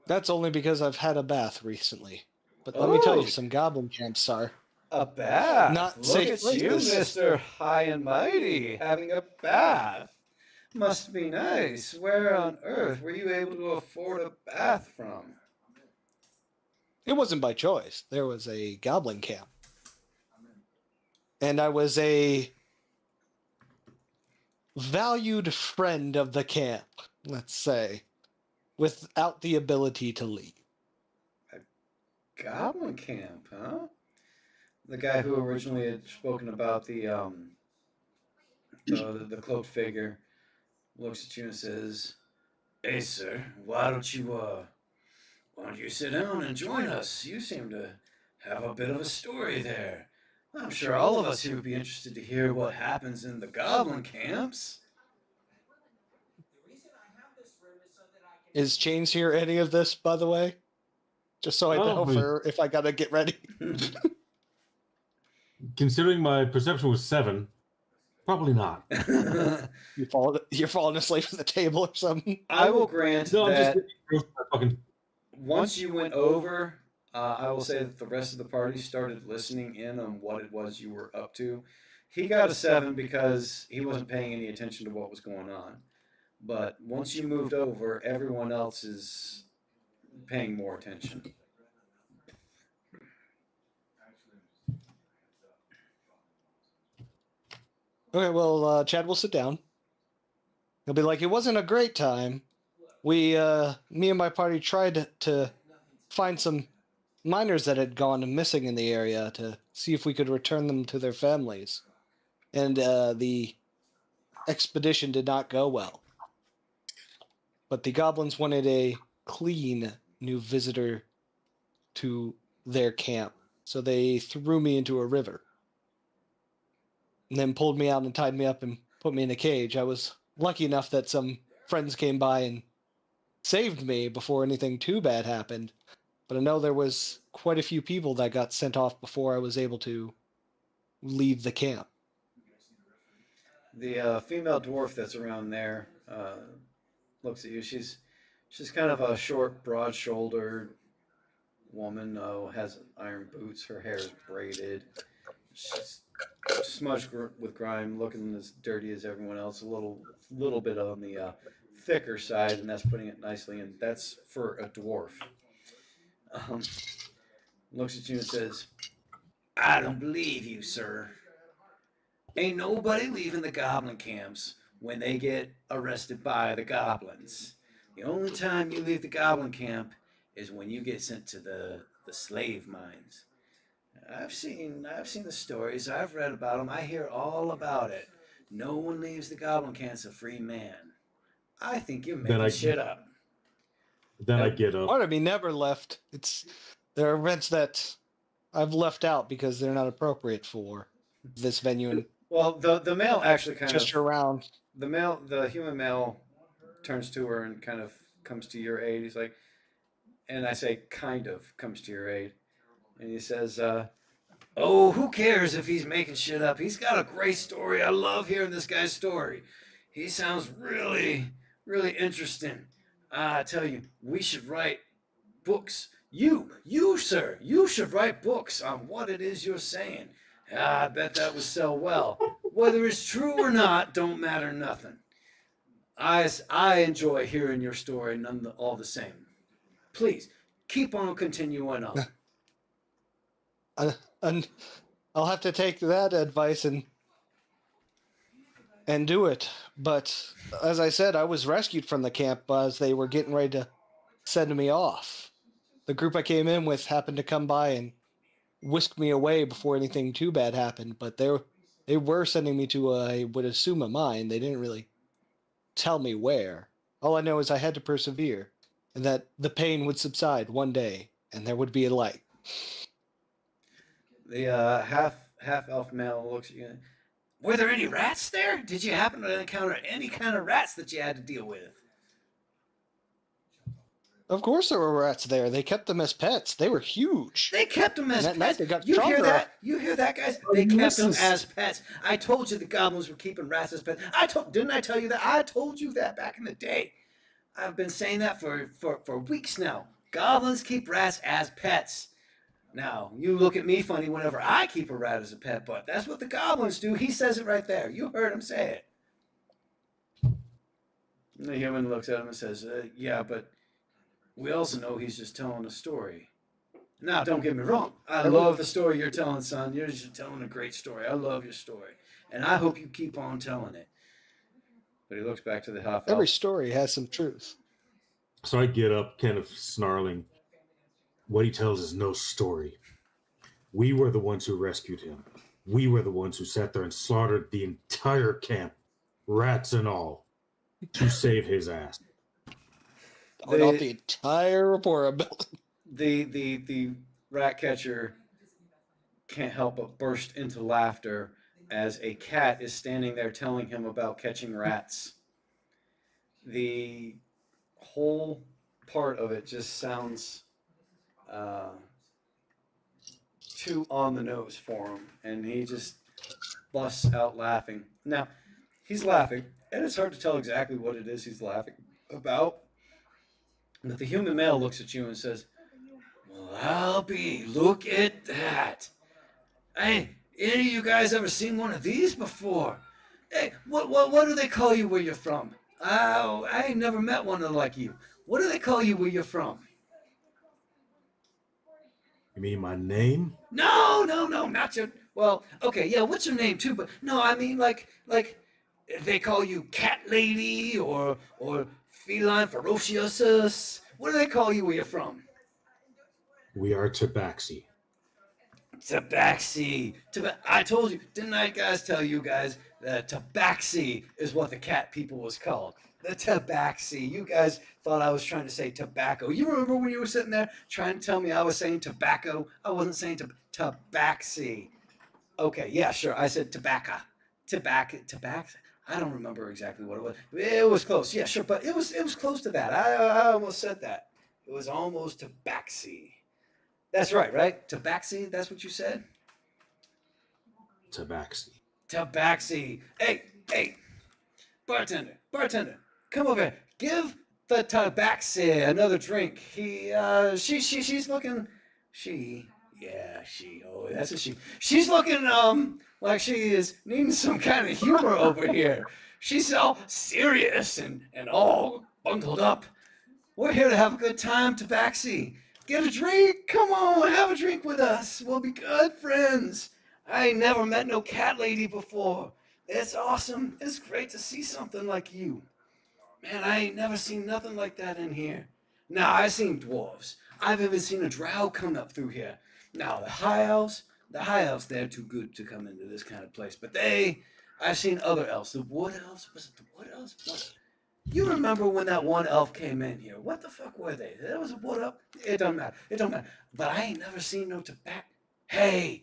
That's only because I've had a bath recently. But let me tell you, some goblin camps are... A bath? Not Look safe at like you, this. Mr. High and Mighty, having a bath. Must be nice. Where on earth were you able to afford a bath from? It wasn't by choice. There was a goblin camp. And I was a valued friend of the camp, let's say, without the ability to leave. Goblin camp, huh? The guy who originally had spoken about the cloaked figure looks at you and says, "Hey, sir, why don't you sit down and join us? You seem to have a bit of a story there. I'm sure all of us here would be interested to hear what happens in the goblin camps. Is Chains here any of this, by the way? Just so I know for if I gotta get ready. Considering my perception was 7, probably not. You're falling asleep at the table or something. I will grant No, I'm that just fucking. once you went over, I will say that the rest of the party started listening in on what it was you were up to. He got a 7 because he wasn't paying any attention to what was going on. But once you moved over, everyone else is paying more attention. Okay, well, Chad will sit down. He'll be like, it wasn't a great time. Me and my party tried to find some miners that had gone missing in the area to see if we could return them to their families. And the expedition did not go well. But the goblins wanted a clean new visitor to their camp. So they threw me into a river. And then pulled me out and tied me up and put me in a cage. I was lucky enough that some friends came by and saved me before anything too bad happened. But I know there was quite a few people that got sent off before I was able to leave the camp. The female dwarf that's around there looks at you. She's kind of a short, broad-shouldered woman. Has iron boots. Her hair is braided. She's smudged with grime, looking as dirty as everyone else. A little bit on the thicker side, and that's putting it nicely. And that's for a dwarf. Looks at you and says, "I don't believe you, sir. Ain't nobody leaving the goblin camps when they get arrested by the goblins. The only time you leave the goblin camp is when you get sent to the slave mines. I've seen the stories. I've read about them. I hear all about it. No one leaves the goblin camps a free man. I think you're making shit up." Then I get up. Part of me never left. There are events that I've left out because they're not appropriate for this venue. And well, the male actually kind just of around. The human male turns to her and kind of comes to your aid. He's like, and I say kind of comes to your aid, and he says, "Oh, who cares if he's making shit up? He's got a great story. I love hearing this guy's story. He sounds really, really interesting. I tell you, we should write books. You, sir, you should write books on what it is you're saying. I bet that would sell well. Whether it's true or not, don't matter nothing. I enjoy hearing your story all the same. Please, keep on continuing on." And I'll have to take that advice and do it. But as I said, I was rescued from the camp as they were getting ready to send me off. The group I came in with happened to come by and whisk me away before anything too bad happened. But they were sending me to, I would assume, a mine. They didn't really tell me where. All I know is I had to persevere, and that the pain would subside one day, and there would be a light. The half elf male looks at you. "Were there any rats there? Did you happen to encounter any kind of rats that you had to deal with?" Of course there were rats there. They kept them as pets. They were huge. They kept them as And at night pets. they got You hear stronger. that? You hear that, guys? They kept them as pets. I told you the goblins were keeping rats as pets. Didn't I tell you that? I told you that back in the day. I've been saying that for weeks now. Goblins keep rats as pets. Now, you look at me funny whenever I keep a rat as a pet, but that's what the goblins do. He says it right there. You heard him say it. And the human looks at him and says, "Yeah, but we also know he's just telling a story." Now, don't get me wrong. I love the story you're telling, son. You're just telling a great story. I love your story. And I hope you keep on telling it. But he looks back to the half elf. Every story has some truth. So I get up, kind of snarling. What he tells is no story. We were the ones who rescued him. We were the ones who sat there and slaughtered the entire camp, rats and all, to save his ass. Not the entire report building. The rat catcher can't help but burst into laughter as a cat is standing there telling him about catching rats. The whole part of it just sounds uh, too on the nose for him, and he just busts out laughing. Now, he's laughing, and it's hard to tell exactly what it is he's laughing about. But the human male looks at you and says, "Well, I'll be. Look at that. Hey, any of you guys ever seen one of these before? Hey, what do they call you where you're from? I ain't never met one like you. What do they call you where you're from?" You mean my name? No, not your. Well, okay, yeah. What's your name too? But no, I mean like they call you Cat Lady or Feline Ferociosus. What do they call you where you're from? We are Tabaxi. Tabaxi. I told you, didn't I, guys? Tell you guys that Tabaxi is what the cat people was called. The Tabaxi. You guys thought I was trying to say tobacco. You remember when you were sitting there trying to tell me I was saying tobacco? I wasn't saying Tabaxi. Okay, yeah, sure. I said tobacco. Tobacco. I don't remember exactly what it was. It was close. Yeah, sure, but it was close to that. I almost said that. It was almost Tabaxi. That's right? Tabaxi, that's what you said? Tabaxi. Tabaxi. Hey, bartender, come over here. Give the Tabaxi another drink. She's looking, oh, that's a she. She's looking, like she is needing some kind of humor over here. She's all serious and all bundled up. We're here to have a good time, Tabaxi. Get a drink. Come on, have a drink with us. We'll be good friends. I ain't never met no cat lady before. It's awesome. It's great to see something like you. Man, I ain't never seen nothing like that in here. Now, I've seen dwarves. I've even seen a drow come up through here. Now, the high elves, they're too good to come into this kind of place. But I've seen other elves. The wood elves, was it the wood elves? What? You remember when that one elf came in here? What the fuck were they? There was a wood elf? It don't matter. But I ain't never seen no tobacco. Hey,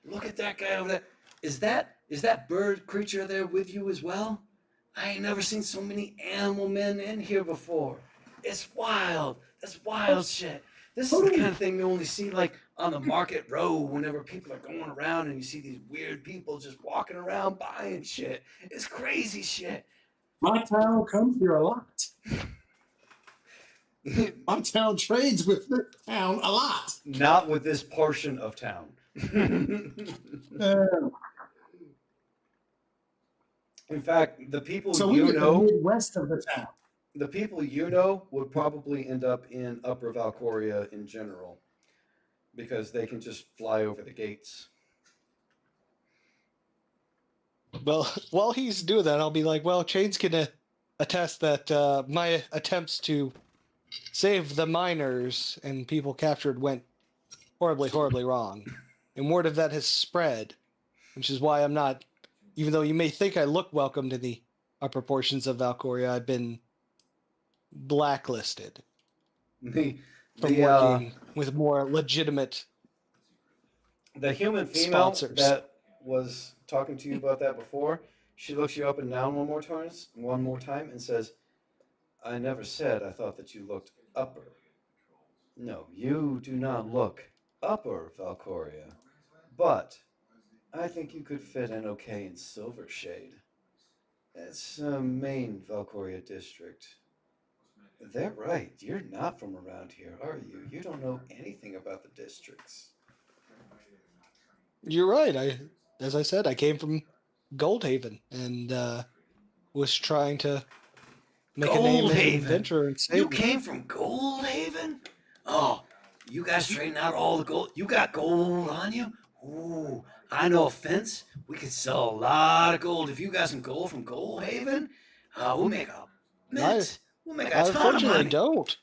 look at that guy over there. Is that bird creature there with you as well? I ain't never seen so many animal men in here before. It's wild. That's wild shit. This is the kind of thing you only see like on the market road whenever people are going around and you see these weird people just walking around buying shit. It's crazy shit. My town comes here a lot. My town trades with this town a lot. Not with this portion of town. In fact, the people so you know, the Midwest of the town. The people you know would probably end up in Upper Valcoria in general, because they can just fly over the gates. Well, while he's doing that, I'll be like, well, Chain's gonna attest that my attempts to save the miners and people captured went horribly, horribly wrong. And word of that has spread, which is why I'm not, even though you may think I look welcome to the upper portions of Valcoria, I've been blacklisted from working with more legitimate the human female sponsors. That was talking to you about that before, she looks you up and down one more time and says, "I never said I thought that you looked upper. No, you do not look upper Valcoria, but I think you could fit in okay in Silvershade. It's a main Valcoria district." They're right. You're not from around here, are you? You don't know anything about the districts. You're right. As I said, I came from Goldhaven and was trying to make a name as an adventurer and save You it. came from Goldhaven? Oh, you guys straighten out all the gold. You got gold on you? Ooh, I know a fence. We could sell a lot of gold. If you got some gold from Goldhaven, we'll make a mint. We'll make a ton of Unfortunately, money. I don't.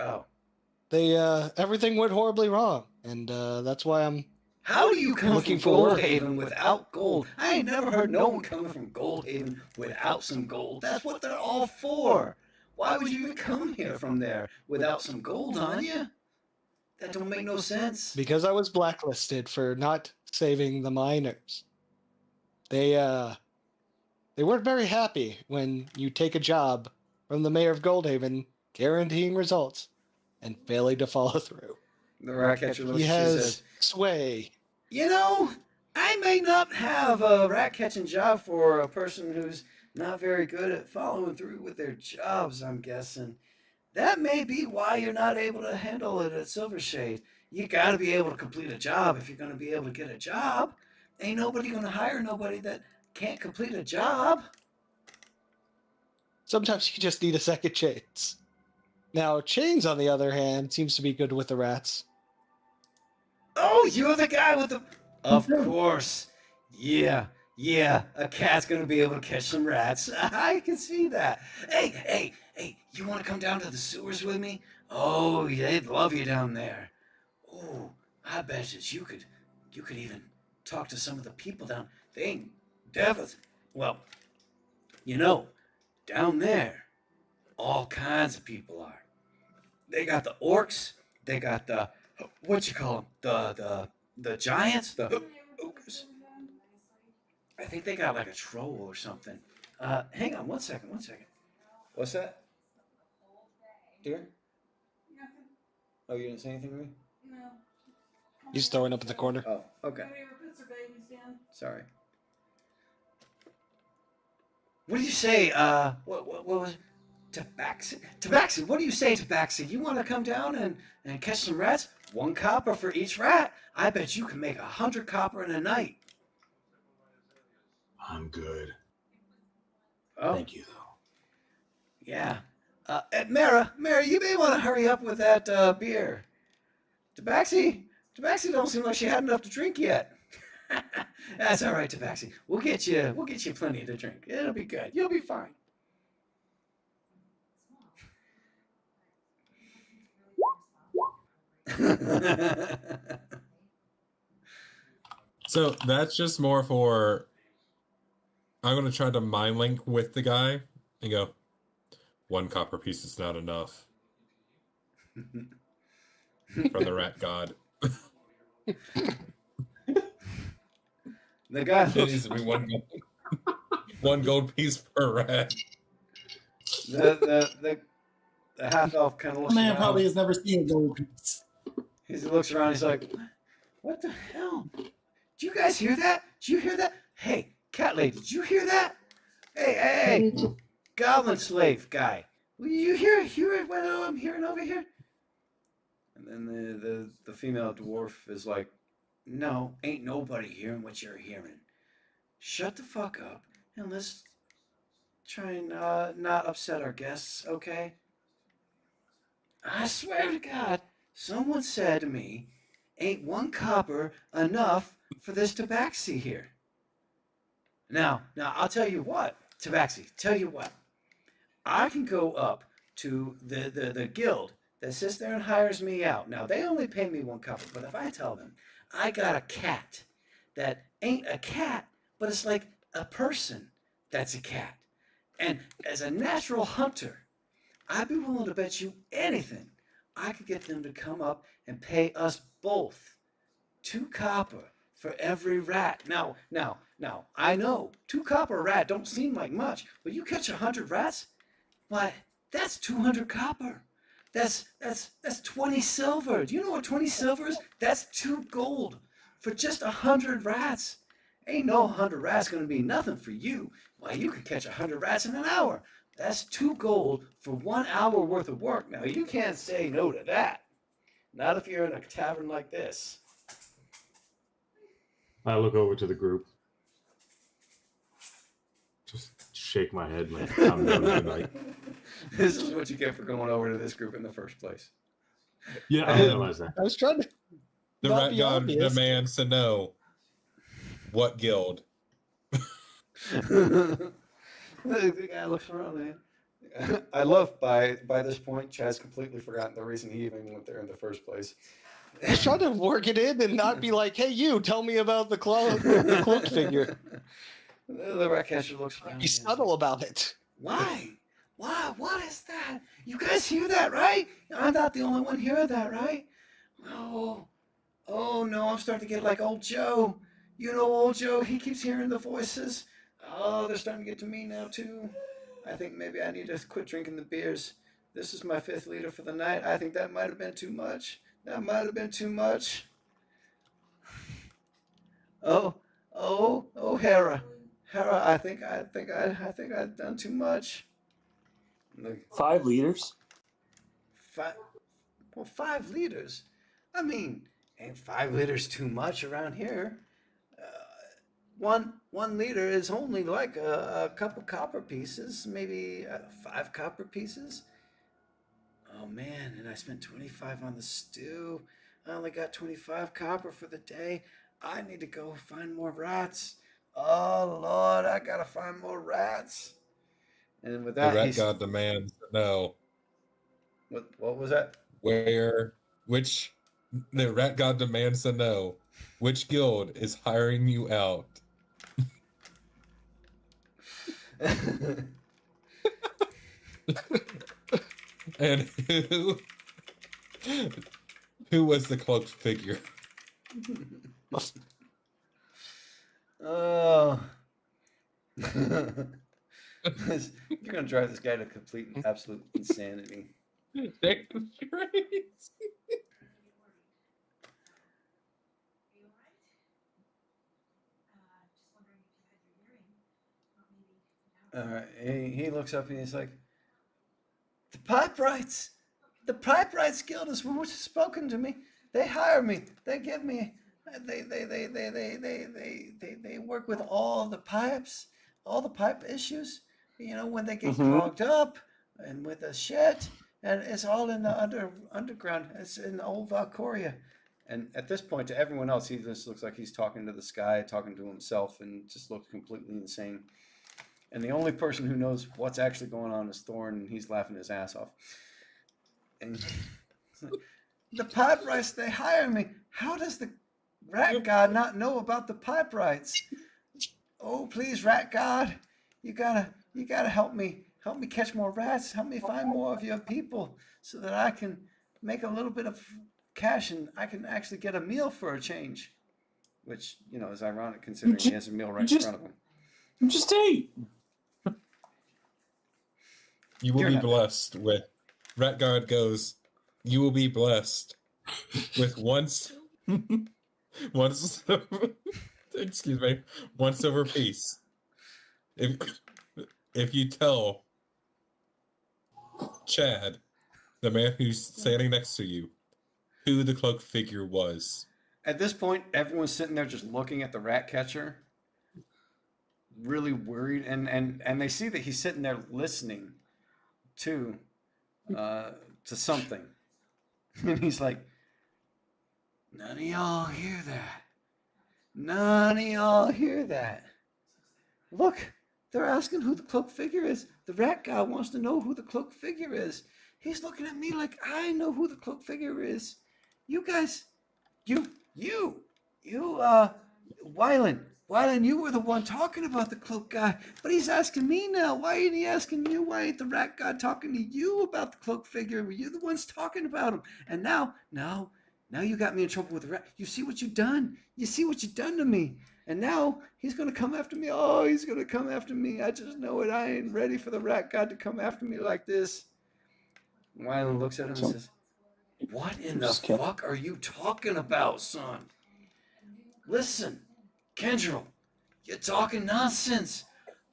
Oh. They everything went horribly wrong, and that's why I'm How do you come looking from for work. Goldhaven without gold? I ain't never heard no one coming from Goldhaven without some gold. That's what they're all for. Why would you even come here from there without some gold on you? That don't make no sense. Because I was blacklisted for not saving the miners. They weren't very happy when you take a job from the mayor of Goldhaven guaranteeing results and failing to follow through. The rat catcher looks. He She has says, sway. "You know, I may not have a rat catching job for a person who's not very good at following through with their jobs. I'm guessing that may be why you're not able to handle it at Silvershade. You got to be able to complete a job if you're going to be able to get a job. Ain't nobody going to hire nobody that can't complete a job." Sometimes you just need a second chance. Now, Chains, on the other hand, seems to be good with the rats. Oh, you're the guy with the... Of course. Yeah, a cat's going to be able to catch some rats. I can see that. Hey, you want to come down to the sewers with me? Oh, they'd love you down there. Oh, I bet that you could even talk to some of the people down. They ain't devils. Well, you know, down there, all kinds of people are. They got the orcs. They got the, what you call them? The giants. The ogres. I think they got like a troll or something. Hang on one second. What's that? Dear? Nothing. Oh, you didn't say anything to me? No. He's throwing up in the corner. Oh, okay. Nobody ever puts their babies down. Sorry. What do you say? What was it? Tabaxi, what do you say, Tabaxi? You want to come down and catch some rats? 1 copper for each rat. I bet you can make 100 copper in a night. I'm good. Oh, Thank you, though. yeah. Mara, you may want to hurry up with that beer. Tabaxi don't seem like she had enough to drink yet. That's all right, Tabaxi. We'll get you plenty to drink. It'll be good. You'll be fine. So that's just more for. I'm gonna try to mind link with the guy and go. 1 copper piece is not enough. From the rat god. The guy It looks, needs to be 1 gold piece per rat. the half elf kind of looks Man around. probably has never seen a gold piece. He looks around. He's like, "What the hell? Did you guys hear that? Did you hear that? Hey, cat lady, did you hear that? Hey, goblin slave guy, will you hear what I'm hearing over here?" And then the female dwarf is like, "No, ain't nobody hearing what you're hearing. Shut the fuck up and let's try and not upset our guests, okay? I swear to God, someone said to me, ain't 1 copper enough for this tabaxi here. Now, I'll tell you what, Tabaxi, I can go up to the guild that sits there and hires me out. Now, they only pay me 1 copper, but if I tell them I got a cat that ain't a cat, but it's like a person that's a cat. And as a natural hunter, I'd be willing to bet you anything I could get them to come up and pay us both 2 copper for every rat. Now, I know 2 copper a rat don't seem like much, but you catch 100 rats, why, that's 200 copper. That's 20 silver. Do you know what 20 silver is? That's 2 gold for just 100 rats. Ain't no 100 rats gonna be nothing for you. Why, you could catch 100 rats in an hour. That's 2 gold for 1 hour worth of work. Now, you can't say no to that. Not if you're in a tavern like this. I look over to the group. Just shake my head like I'm done tonight. This is what you get for going over to this group in the first place. Yeah, I realize that. I was trying to. The Not rat be god obvious. demands to know what guild. The guy looks around, man. I love by this point, Chad's completely forgotten the reason he even went there in the first place. I was trying to work it in and not be like, "Hey, you, tell me about the cloak figure." The rat catcher looks around. Be subtle about it. Why? What is that? You guys hear that, right? I'm not the only one hearing that, right? Oh, oh no, I'm starting to get like old Joe. You know old Joe, he keeps hearing the voices. Oh, they're starting to get to me now too. I think maybe I need to quit drinking the beers. This is my 5th liter for the night. I think that might have been too much. That might have been too much. Oh, oh, Hera. Hera, I think I've done too much. Look, 5 liters. 5 liters. I mean, ain't 5 liters too much around here? One liter is only like a couple copper pieces, maybe 5 copper pieces. Oh man, and I spent 25 on the stew. I only got 25 copper for the day. I need to go find more rats. Oh Lord, I gotta find more rats. And with The that, rat god demands to know what was that? which the rat god demands to know which guild is hiring you out. And who was the cloaked figure? Oh. You're gonna drive this guy to complete and absolute insanity. Damn straight. All right, he looks up and he's like, "The Pipewrights, the Pipewrights Guild has spoken to me. They hire me. They give me. They work with all the pipes, all the pipe issues. You know when they get clogged up, and with the shit, and it's all in the underground. It's in old Valcoria." And at this point, to everyone else, he just looks like he's talking to the sky, talking to himself, and just looks completely insane. And the only person who knows what's actually going on is Thorn, and he's laughing his ass off. And the Pipewrights, they hire me. How does the rat god not know about the Pipewrights? Oh, please, rat god, you gotta help me catch more rats. Help me find more of your people so that I can make a little bit of cash and I can actually get a meal for a change. Which, you know, is ironic considering he has a meal right in front of him. Just ate. You will be blessed with Rat God goes, you will be blessed with once excuse me, 1 silver piece. If you tell Chad, the man who's standing next to you, who the cloaked figure was. At this point, everyone's sitting there just looking at the rat catcher, really worried, and they see that he's sitting there listening to something. And he's like, none of y'all hear that. None of y'all hear that. Look, they're asking who the cloaked figure is. The rat guy wants to know who the cloaked figure is. He's looking at me like I know who the cloaked figure is. You guys, Wyland, you were the one talking about the cloak guy, but he's asking me now. Why ain't he asking you? Why ain't the rat guy talking to you about the cloak figure? Were you the ones talking about him? And now you got me in trouble with the rat. You see what you done? You see what you done to me? And now he's gonna come after me. Oh, he's gonna come after me. I just know it. I ain't ready for the rat god to come after me like this. Wyland looks at him and says, "What in the fuck are you talking about, son? Listen, Kendrell, you're talking nonsense.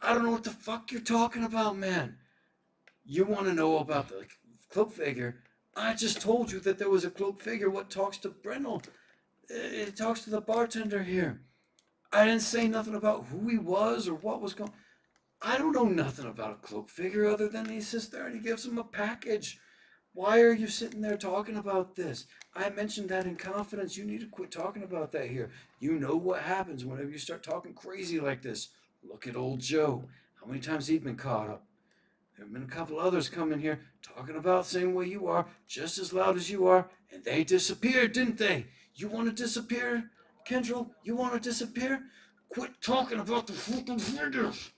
I don't know what the fuck you're talking about, man. You want to know about the cloak figure? I just told you that there was a cloak figure. What talks to Brennell? It talks to the bartender here. I didn't say nothing about who he was or what was going. I don't know nothing about a cloak figure other than he sits there and he gives him a package. Why are you sitting there talking about this? I mentioned that in confidence. You need to quit talking about that here. You know what happens whenever you start talking crazy like this. Look at old Joe. How many times he's been caught up? There have been a couple others coming here talking about the same way you are, just as loud as you are, and they disappeared, didn't they? You want to disappear, Kendrell? You want to disappear? Quit talking about the fucking figures.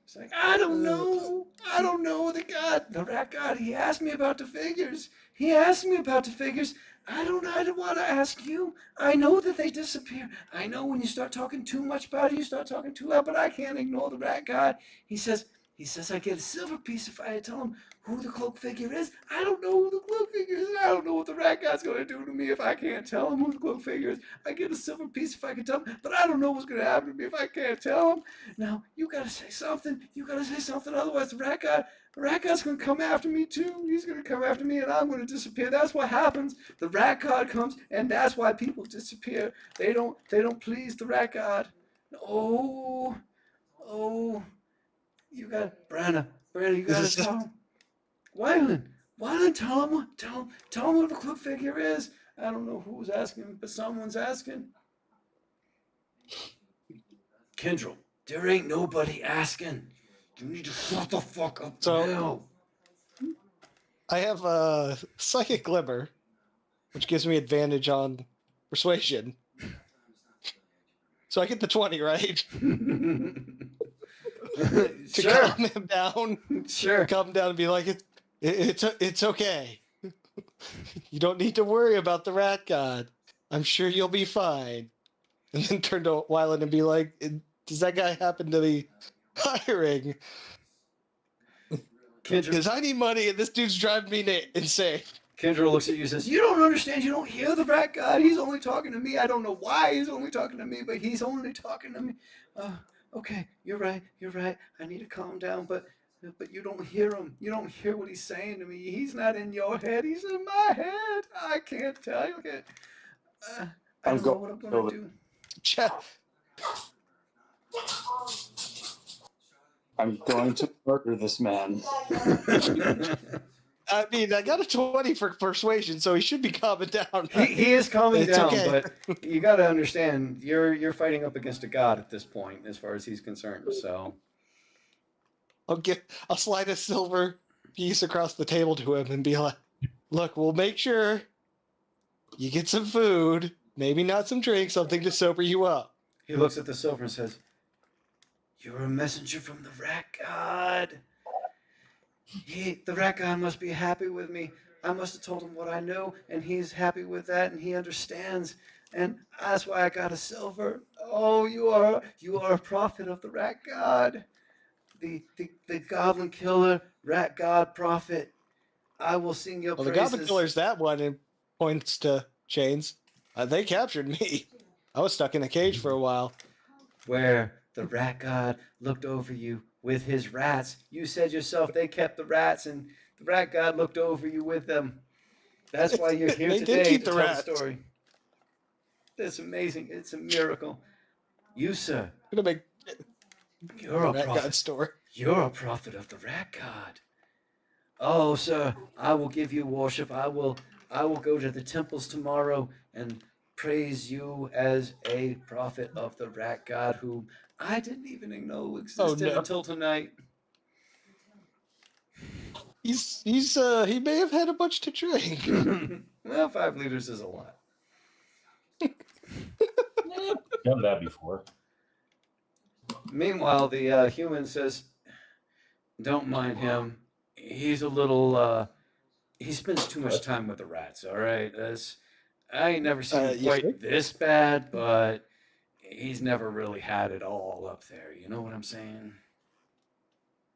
It's like, I don't know. The rat god, he asked me about the figures. I don't want to ask you. I know that they disappear. I know when you start talking too much about it, you start talking too loud, but I can't ignore the rat god. He says, I get a silver piece if I tell him who the cloak figure is. I don't know who the cloak figure is. I don't know what the rat god's going to do to me if I can't tell him who the cloak figure is. I get a silver piece if I can tell him, but I don't know what's going to happen to me if I can't tell him. Now, you got to say something. You got to say something. Otherwise, the rat god's going to come after me too. He's going to come after me and I'm going to disappear. That's what happens. The rat god comes and that's why people disappear. They don't please the rat god. Oh, you got Brandon, you got to tell him. Wyland, tell him what the cloak figure is. I don't know who's asking, but someone's asking. Kendrell, there ain't nobody asking. You need to shut the fuck up now. I have a psychic glimmer, which gives me advantage on persuasion. So I get the 20, right? To calm him down. Sure. Calm him down and be like, it's okay. You don't need to worry about the rat god. I'm sure you'll be fine. And then turn to Wyland and be like, does that guy happen to be hiring? Because I need money and this dude's driving me insane. Kendra looks at you and says, you don't understand. You don't hear the rat god. He's only talking to me. I don't know why he's only talking to me, but he's only talking to me. Okay, you're right. I need to calm down, but you don't hear him. You don't hear what he's saying to me. He's not in your head. He's in my head. I can't tell you. I don't know what I'm going to do. I'm going to murder this man. I mean, I got a 20 for persuasion, so he should be calming down. He is calming down, okay. But you got to understand, you're fighting up against a god at this point, as far as he's concerned. So I'll slide a silver piece across the table to him and be like, "Look, we'll make sure you get some food, maybe not some drink, something to sober you up." He looks at the silver and says, "You're a messenger from the rat god. The rat god must be happy with me. I must have told him what I know, and he's happy with that, and he understands. And that's why I got a silver. Oh, you are a prophet of the rat god, the goblin killer, rat god prophet. I will sing your praises." The goblin killer's that one, and points to Chains. They captured me. I was stuck in a cage for a while. Where the rat god looked over you with his rats. You said yourself they kept the rats, and the rat god looked over you with them. That's why you're here today to tell the story. That's amazing. It's a miracle. You, sir, you're a prophet. You're a prophet of the rat god. Oh, sir, I will give you worship. I will go to the temples tomorrow and praise you as a prophet of the rat god, whom I didn't even know existed until tonight. He may have had a bunch to drink. Well, 5 liters is a lot. Done that before. Meanwhile, the human says, "Don't mind him. He's a little. He spends too much time with the rats. All right, I ain't never seen him quite this bad, but he's never really had it all up there. You know what I'm saying?"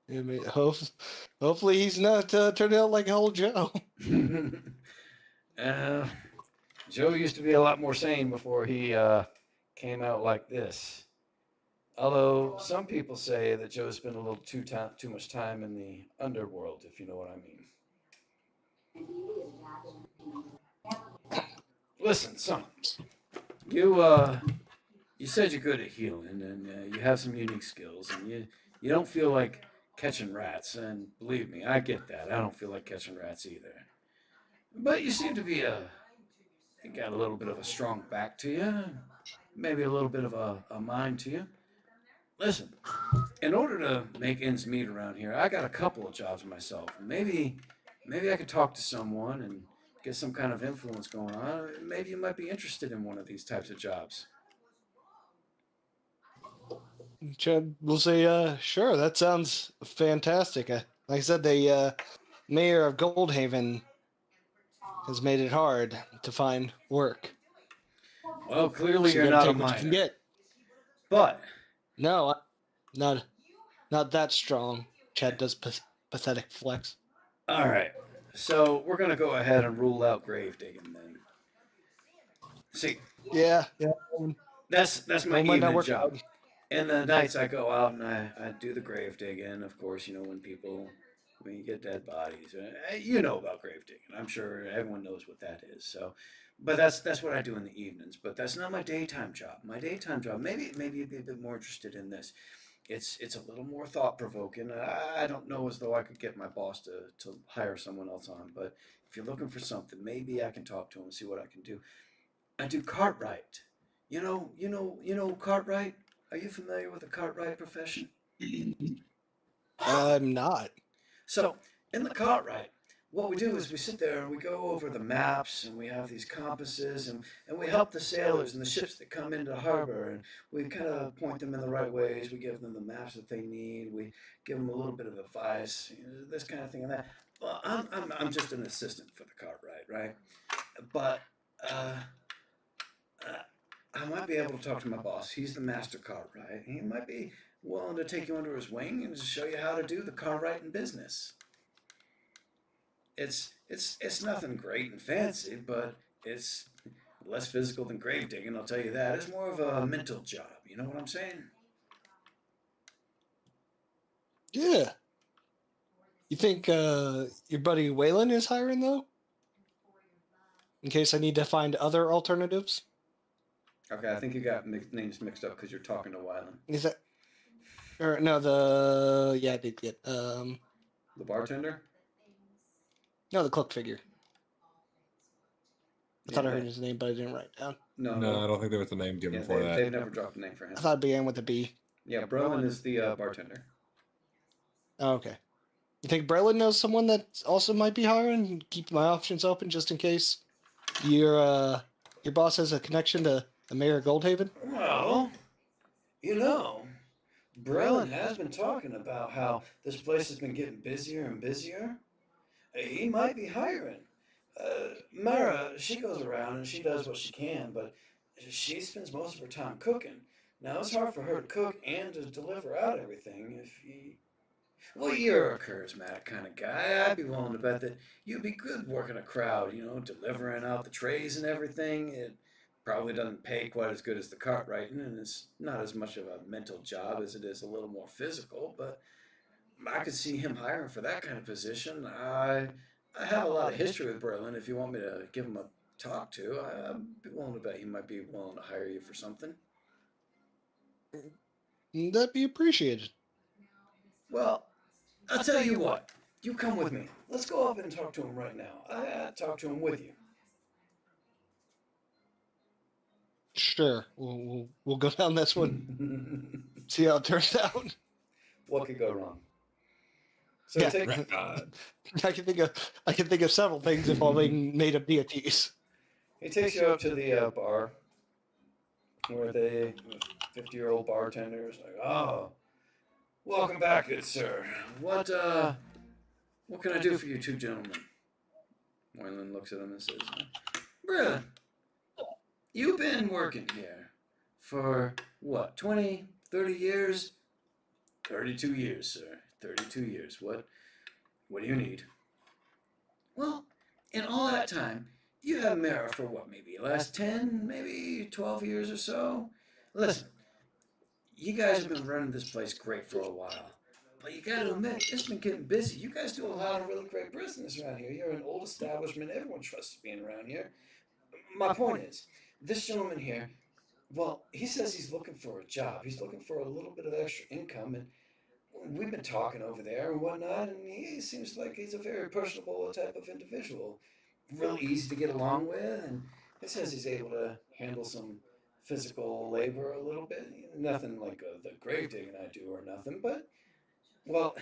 I mean, hopefully he's not turned out like old Joe. Joe used to be a lot more sane before he came out like this. Although some people say that Joe spent a little too much time in the underworld, if you know what I mean. Listen, son, you said you're good at healing, and you have some unique skills, and you don't feel like catching rats, and believe me, I get that. I don't feel like catching rats either. But you seem to be you got a little bit of a strong back to you, maybe a little bit of a mind to you. Listen, in order to make ends meet around here, I got a couple of jobs myself. Maybe I could talk to someone and get some kind of influence going on. Maybe you might be interested in one of these types of jobs. Chad will say, sure, that sounds fantastic. Like I said, the mayor of Goldhaven has made it hard to find work. Well, clearly So you you're gotta not a take what you can minor. get. But No, not that strong. Chad does pathetic flex. all right, so we're gonna go ahead and rule out grave digging then. See, Yeah. that's my Well, might not evening work job. out. And the nights I go out and I do the grave digging. Of course, you know when you get dead bodies, you know about grave digging. I'm sure everyone knows what that is. So, but that's what I do in the evenings. But that's not my daytime job. My daytime job, maybe you'd be a bit more interested in this. It's a little more thought provoking. I don't know as though I could get my boss to hire someone else on, but if you're looking for something, maybe I can talk to him and see what I can do. I do Cartwright. Cartwright. Are you familiar with the Cartwright profession? I'm not. So in the Cartwright, what we do is we sit there and we go over the maps and we have these compasses and we help the sailors and the ships that come into harbor and we kind of point them in the right ways. We give them the maps that they need. We give them a little bit of advice, this kind of thing and that. Well, I'm just an assistant for the Cartwright, right? But uh, I might be able to talk to my boss. He's the master Cartwright. He might be willing to take you under his wing and just show you how to do the Cartwrighting business. It's nothing great and fancy, but it's less physical than grave digging. I'll tell you that. It's more of a mental job. You know what I'm saying? Yeah. You think your buddy Waylon is hiring though? In case I need to find other alternatives. Okay, I think you got names mixed up because you're talking to Wyland. Is that? Or no, I did get The bartender? No, the cloak figure. I thought I heard his name, but I didn't write it down. No, I don't think there was a name given for that. They've never dropped a name for him. I thought it began with a B. Yeah, Brolin is the bartender. Oh, okay. You think Brelin knows someone that also might be hiring? Keep my options open just in case your boss has a connection to the mayor of Goldhaven? Well, Brelin has been talking about how this place has been getting busier and busier. He might be hiring. Mara, she goes around and she does what she can, but she spends most of her time cooking. Now, it's hard for her to cook and to deliver out everything if he... Well, you're a charismatic kind of guy. I'd be willing to bet that you'd be good working a crowd, delivering out the trays and everything. It probably doesn't pay quite as good as the Cartwrighting, and it's not as much of a mental job as it is a little more physical, but I could see him hiring for that kind of position. I have a lot of history with Berlin. If you want me to give him a talk to, I'd be willing to bet he might be willing to hire you for something. That'd be appreciated. Well, I'll tell you what. You come with me. Let's go up and talk to him right now. I'll talk to him with you. Sure. We'll go down this one. See how it turns out. What could go wrong? So Yeah. I can think of several things involving made up deities. He takes you up to the bar where the 50-year-old bartender is like, "Oh, welcome back, good sir. What can I do for you two gentlemen?" Moylan looks at him and says, "Bruh, you've been working here for what, 20, 30 years? 32 years, sir. 32 years. What do you need?" "Well, in all that time, you have Mara for what, maybe last 10, maybe 12 years or so? Listen, you guys have been running this place great for a while, but you got to admit, it's been getting busy. You guys do a lot of really great business around here. You're an old establishment. Everyone trusts being around here. My point is, this gentleman here, well, he says he's looking for a job. He's looking for a little bit of extra income, and we've been talking over there and whatnot, and he seems like he's a very personable type of individual. Really easy to get along with, and he says he's able to handle some physical labor a little bit. Nothing like the grave digging I do or nothing, but, well,"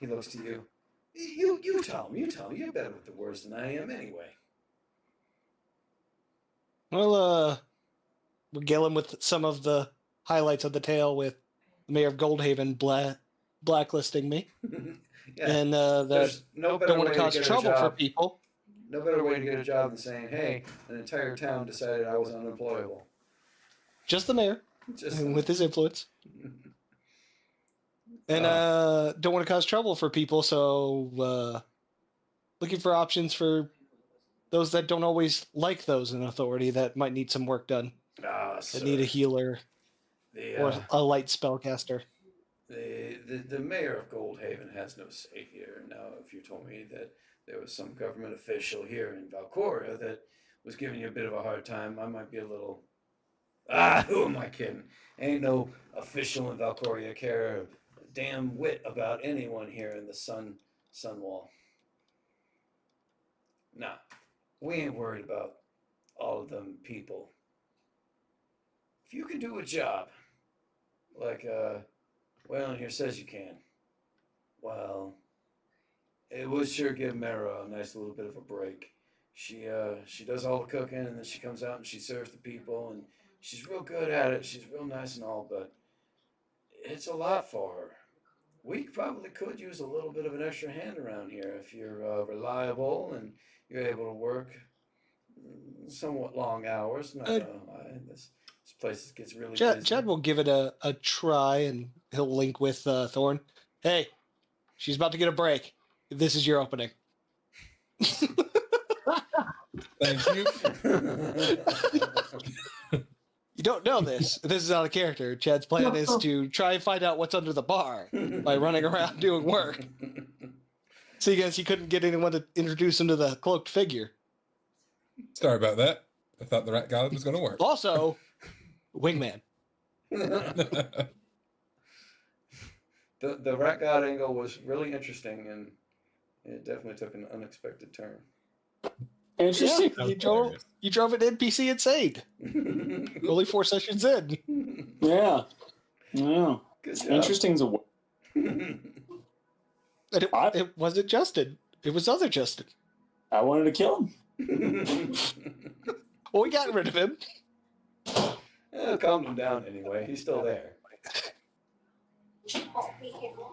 he looks to you. You tell him. You're better with the words than I am anyway." Well, regale him with some of the highlights of the tale with the mayor of Goldhaven blacklisting me. Yeah. And that There's no better don't want way to cause get a trouble for job. people. no better way to get a job than saying, hey, an entire town decided I was unemployable. Just the mayor, Just and with his influence. And don't want to cause trouble for people, so looking for options for those that don't always like those in authority that might need some work done. That need a healer or a light spellcaster. The mayor of Goldhaven has no say here. Now, if you told me that there was some government official here in Valcoria that was giving you a bit of a hard time, I might be a little... who am I kidding? Ain't no official in Valcoria care a damn whit about anyone here in the Sunwall. Nah, we ain't worried about all of them people. If you can do a job, like Waylon here says you can, well, it would sure give Mara a nice little bit of a break. She does all the cooking, and then she comes out and she serves the people, and she's real good at it. She's real nice and all, but it's a lot for her. We probably could use a little bit of an extra hand around here if you're reliable and you're able to work somewhat long hours. Not gonna lie, this place gets really busy. Chad will give it a try, and he'll link with Thorn. Hey, she's about to get a break. This is your opening. Thank you. You don't know this. This is not a character. Chad's plan is to try and find out what's under the bar by running around doing work. So you guys, he couldn't get anyone to introduce him to the cloaked figure. Sorry about that. I thought the rat god was going to work. Also, wingman. The rat god angle was really interesting, and it definitely took an unexpected turn. Interesting. Yeah, you drove an NPC insane. Only 4 sessions in. Yeah. Yeah. Good job. Interesting's a word. It wasn't Justin. It was other Justin. I wanted to kill him. Well, we got rid of him. Calmed him down anyway. He's still there.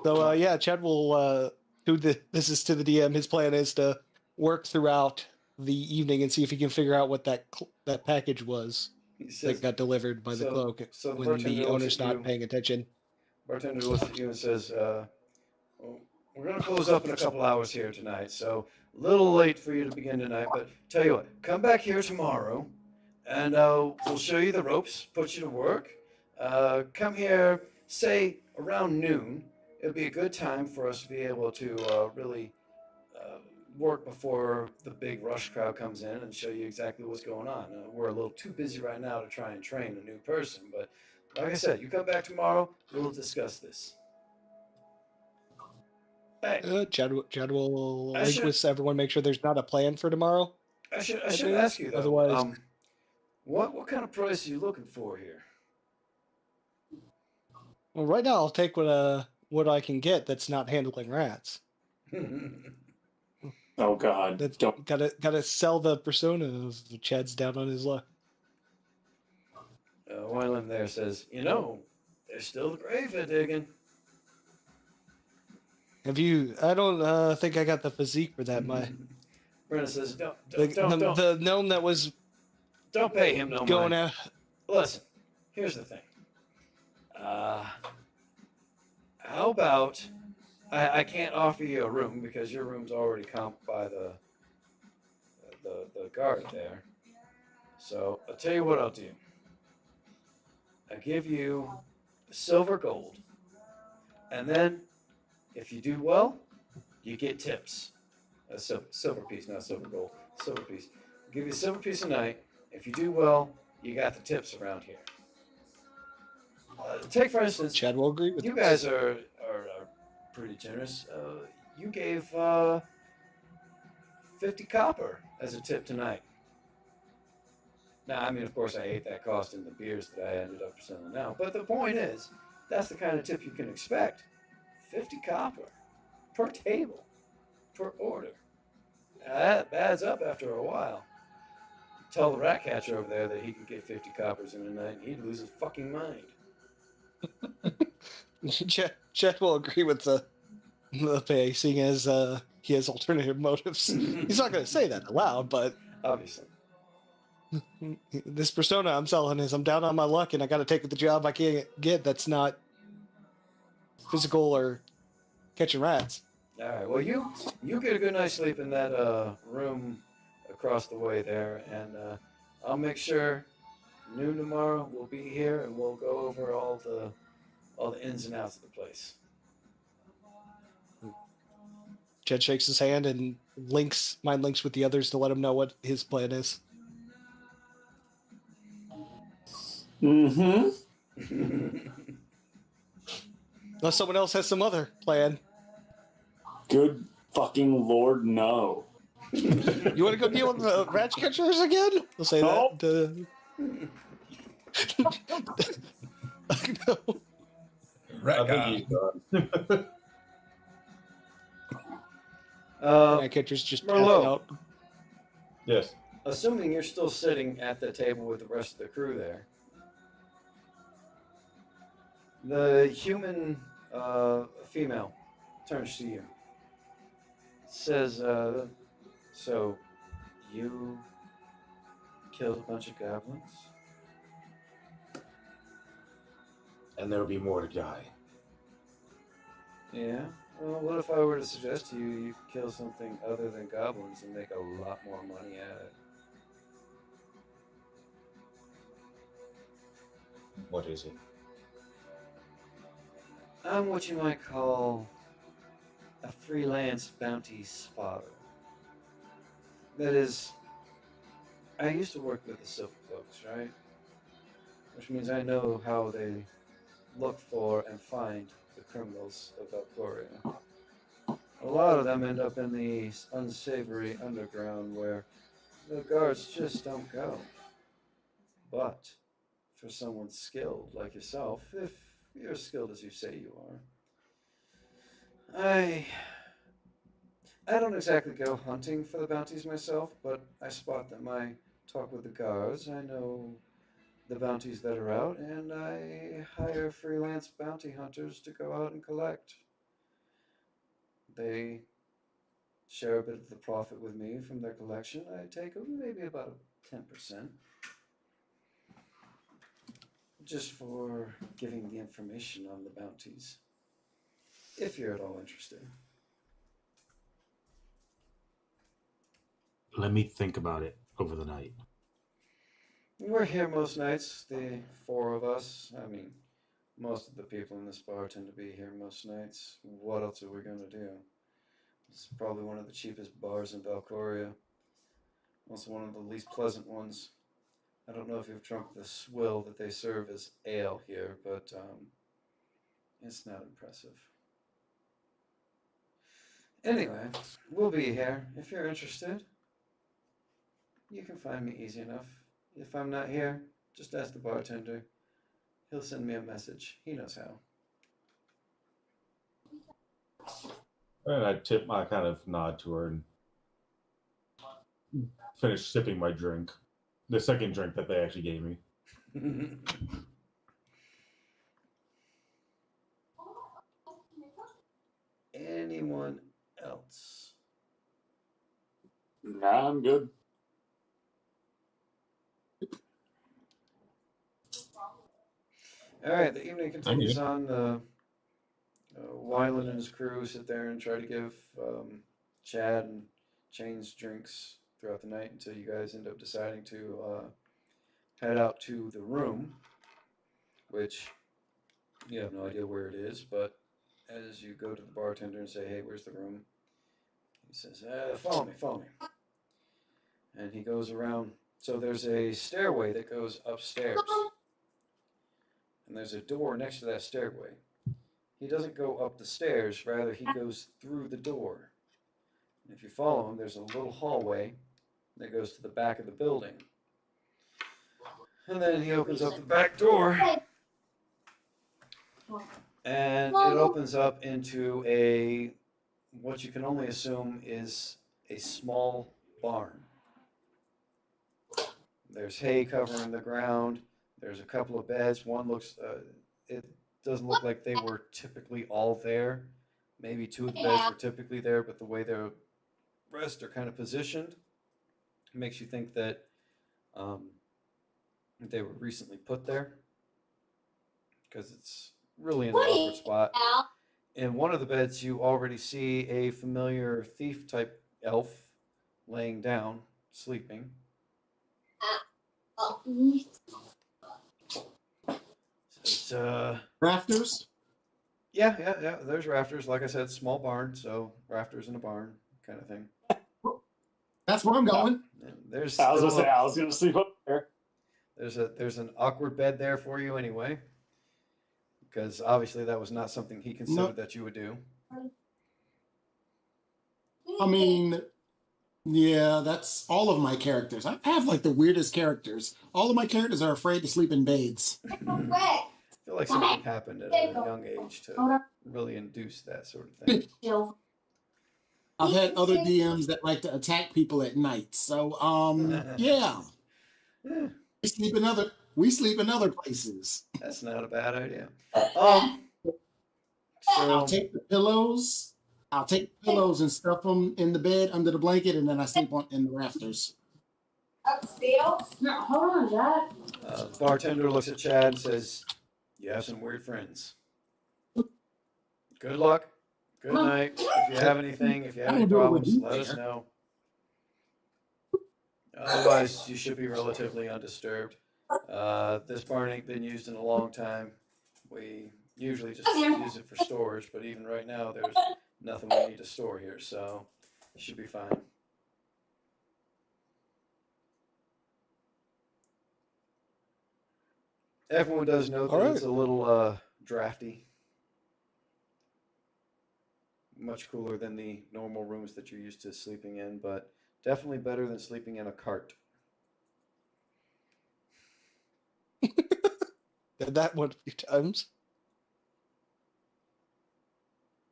So, yeah, Chad will do this is to the DM. His plan is to work throughout the evening and see if he can figure out what that package was that got delivered by the cloak when the owner's not paying attention. Bartender looks at you and says, well, we're going to close up in a couple hours here tonight, so a little late for you to begin tonight, but tell you what, come back here tomorrow, and we'll show you the ropes, put you to work. Come here, say, around noon. It'll be a good time for us to be able to really work before the big rush crowd comes in and show you exactly what's going on. We're a little too busy right now to try and train a new person, but like I said, you come back tomorrow, we'll discuss this. Hey, Chad will link with everyone, make sure there's not a plan for tomorrow. I should ask you though. Otherwise, what kind of price are you looking for here? well, right now I'll take what I can get that's not handling rats. Oh God! That's Don't. gotta sell the persona of Chad's down on his luck. Wyland there says, there's still the grave they're digging. Have you? I don't think I got the physique for that. My Brenna says, don't. The gnome that was Don't pay him no going mind. out. Listen, here's the thing. How about I can't offer you a room because your room's already comped by the guard there. So I'll tell you what I'll do. I give you silver gold, and then if you do well, you get tips. A silver piece, not silver gold. Silver piece. I'll give you a silver piece a night. If you do well, you got the tips around here. Take for instance, Chad will agree with you guys are pretty generous. You gave 50 copper as a tip tonight. Now, I mean, of course, I ate that cost in the beers that I ended up selling out. But the point is, that's the kind of tip you can expect. 50 copper per table, per order. Now, that adds up after a while. Tell the rat catcher over there that he could get 50 coppers in a night, and he'd lose his fucking mind. Chet will agree with the pay, seeing as he has alternative motives. He's not going to say that aloud, but Obviously. this persona I'm selling is I'm down on my luck and I got to take the job I can't get that's not physical or catching rats. All right. Well, you get a good night's sleep in that room across the way there, and I'll make sure noon tomorrow we'll be here and we'll go over all the ins and outs of the place. Jed shakes his hand and links with the others to let him know what his plan is. Mm-hmm. Unless someone else has some other plan. Good fucking Lord, no. You want to go deal with the rat catchers again? We'll say Nope. that. No. Rat I think guy. he's done. Rat catchers just pass Merlot. out. Yes. Assuming you're still sitting at the table with the rest of the crew there, the human female turns to you. Says, so you killed a bunch of goblins? And there will be more to die. Yeah? Well, what if I were to suggest to you you could kill something other than goblins and make a lot more money at it? What is it? I'm what you might call a freelance bounty spotter. That is, I used to work with the Silver Cloaks, right? Which means I know how they look for and find the criminals of Valcoria. A lot of them end up in the unsavory underground where the guards just don't go. But for someone skilled like yourself, if you're as skilled as you say you are, I don't exactly go hunting for the bounties myself, but I spot them. I talk with the guards. I know the bounties that are out, and I hire freelance bounty hunters to go out and collect. They share a bit of the profit with me from their collection. I take maybe about 10%. Just for giving the information on the bounties. If you're at all interested. Let me think about it over the night. We're here most nights, the four of us. I mean, most of the people in this bar tend to be here most nights. What else are we going to do? It's probably one of the cheapest bars in Valcoria. Also one of the least pleasant ones. I don't know if you've drunk the swill that they serve as ale here, but it's not impressive. Anyway, we'll be here. If you're interested, you can find me easy enough. If I'm not here, just ask the bartender. He'll send me a message. He knows how. And I kind of nod to her and finish sipping my drink. The second drink that they actually gave me. Anyone else? Nah, I'm good. All right, the evening continues on. Wyland and his crew sit there and try to give Chad and Chains drinks throughout the night until you guys end up deciding to head out to the room, which you have no idea where it is, but as you go to the bartender and say, hey, where's the room? He says, follow me. And he goes around. So there's a stairway that goes upstairs. And there's a door next to that stairway. He doesn't go up the stairs, rather he goes through the door. And if you follow him, there's a little hallway that goes to the back of the building. And then he opens up the back door. And it opens up into what you can only assume is a small barn. There's hay covering the ground. There's a couple of beds. One looks, it doesn't look like they were typically all there. Maybe two of the beds were typically there, but the way the rest are kind of positioned makes you think that they were recently put there because it's really in an awkward spot. In one of the beds, you already see a familiar thief type elf laying down, sleeping. It's, Rafters. yeah. There's rafters. Like I said, small barn, so rafters in a barn kind of thing. That's where I'm going. And there's I was still gonna say I was gonna sleep up there. there's an awkward bed there for you anyway, because obviously that was not something he considered Nope. that you would do. I mean, yeah, that's all of my characters. I have like the weirdest characters. All of my characters are afraid to sleep in beds. I feel like something happened at a young age to really induce that sort of thing. I've had other DMs that like to attack people at night. So, yeah, we sleep in other places. That's not a bad idea. I'll So take the pillows. I'll take the pillows and stuff them in the bed under the blanket, and then I sleep in the rafters. No, hold on, Jack. the bartender looks at Chad and says, "You have some weird friends. Good luck. Good night. If you have anything, if you have any problems, let us know. Otherwise, you should be relatively undisturbed. This barn ain't been used in a long time. We usually just use it for storage, but even right now, there's nothing we need to store here, so it should be fine." Everyone does know that it's a little drafty. Much cooler than the normal rooms that you're used to sleeping in, but definitely better than sleeping in a cart. Did that one a few times.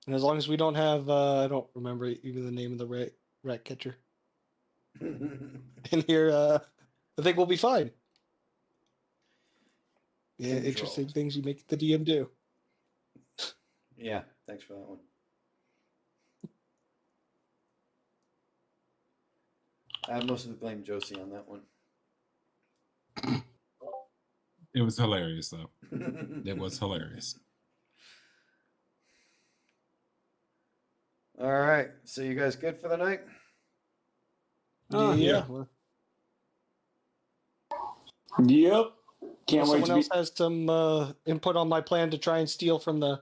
And as long as we don't have, I don't remember even the name of the rat catcher in here, I think we'll be fine. Yeah, interesting things you make the DM do. Yeah, thanks for that one. I mostly blame Josie on that one. It was hilarious, though. It was hilarious. All right, so you guys good for the night? Yeah. Yep. Can't wait Someone to else has some input on my plan to try and steal from the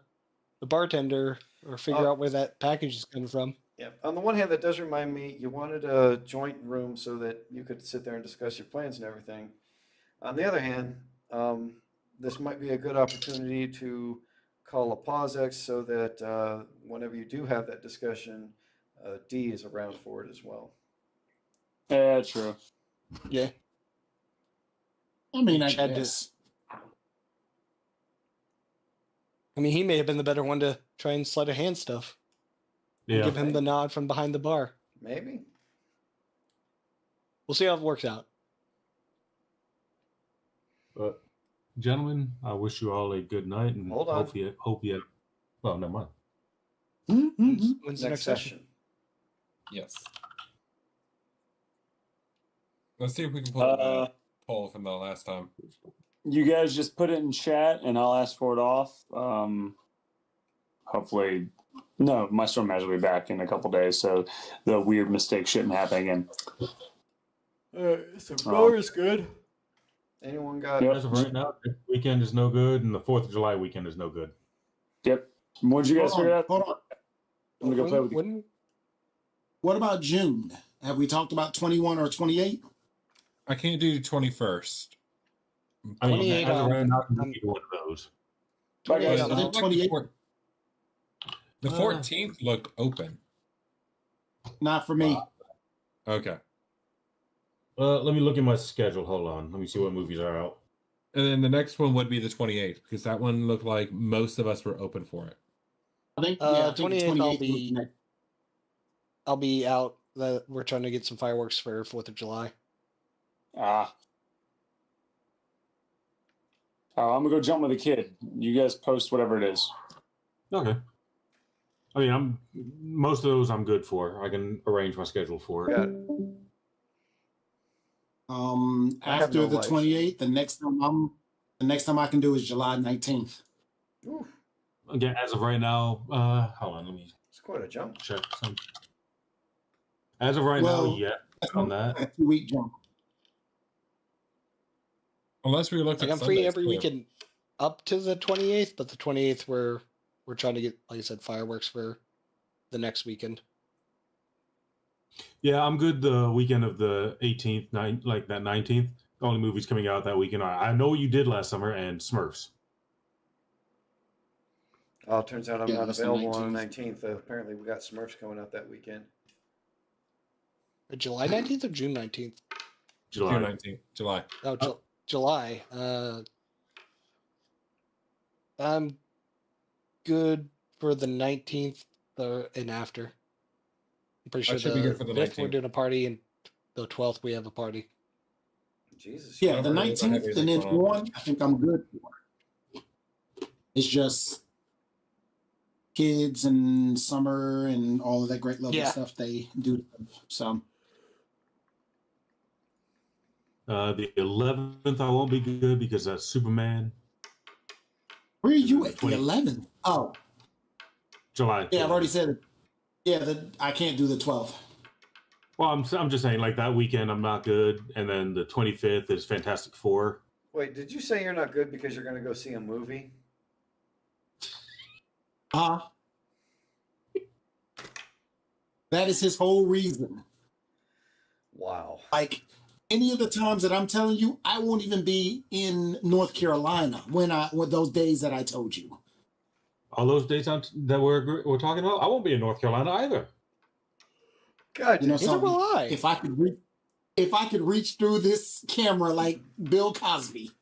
bartender or figure out where that package is coming from. Yeah. On the one hand, that does remind me, you wanted a joint room so that you could sit there and discuss your plans and everything. On the other hand, this might be a good opportunity to call a POSX so that whenever you do have that discussion, D is around for it as well. Yeah, true. Yeah. I mean, I Chad guess. I mean, he may have been the better one to try and sleight of hand stuff. Yeah. Give him the nod from behind the bar. Maybe. We'll see how it works out. But gentlemen, I wish you all a good night and Hold on. hope you well, never mind. When's the Next next session? session. Yes. Let's see if we can pull the poll from the last time. You guys just put it in chat, and I'll ask for it off. Hopefully, no, my storm manager will be back in a couple days, so the weird mistake shouldn't happen again. So Roar is good. Anyone got Yep. As of right now, this weekend is no good, and the 4th of July weekend is no good. Yep. What did you guys figure out? Hold on. I'm gonna go play with you. What about June? Have we talked about 21 or 28? I can't do 21st. I mean, 28, as of right now, I can do one of those. Bye, guys. I think 28. The 14th looked open. Not for me. Okay. Let me look at my schedule. Hold on. Let me see what movies are out. And then the next one would be the 28th, because that one looked like most of us were open for it. I think, Uh, I think 28th, 28 I'll be out. We're trying to get some fireworks for 4th of July. Oh, I'm gonna go jump with a kid. You guys post whatever it is. Okay. I mean, most of those I'm good for. I can arrange my schedule for. Got it. I have After no the life, so- 28th, the next time I can do is July 19th. Ooh, Again, as of right now, hold on, let me it's quite a jump. check some. As of right now, yeah, on that. A 2-week jump. Unless we looked Like at I'm free Sundays, every too. weekend up to the 28th, but the 28th we're trying to get, like I said, fireworks for the next weekend. Yeah, I'm good the weekend of the 18th, like that 19th. The only movies coming out that weekend. I know what you did last summer and Smurfs. Oh, it turns out I'm Yeah, not that's the available on the 19th. 19th. Apparently, we got Smurfs coming out that weekend. July 19th or June 19th? July. June 19th, July. Oh, July. I'm good for the 19th and after. I'm pretty I sure should be good for the 5th we're 19th. doing a party, and the 12th we have a party. Jesus. Yeah, the Whatever it is, I have 19th and then music going on. on, I think I'm good for. It's just kids and summer and all of that great lovely Yeah. stuff they do. So The 11th I won't be good because that's Superman. where are you then at? The 20 11th? Oh, July. yeah, I've already said it. Yeah, I can't do the 12th. Well, I'm just saying, like that weekend I'm not good, and then the 25th is Fantastic Four. Wait, did you say you're not good because you're going to go see a movie? That is his whole reason. Wow. Like any of the times that I'm telling you, I won't even be in North Carolina with those days that I told you. All those dates that we're talking about, I won't be in North Carolina either. God, You know, Neither so will I. if I could reach through this camera like Bill Cosby.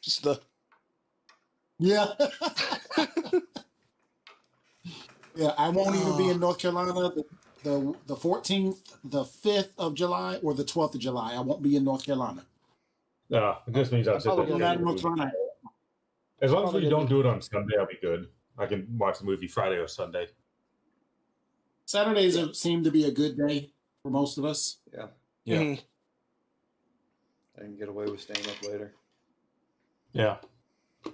Just the Yeah. Yeah, I won't even be in North Carolina the 14th, the 5th of July, or the 12th of July. I won't be in North Carolina. It just means I'll sit Probably there. I'm gonna not in North Carolina. As long as probably we gonna don't do it on Sunday, I'll be good. I can watch the movie Friday or Sunday. Saturdays seem to be a good day for most of us. Yeah. Yeah. Mhm. I can get away with staying up later. Yeah.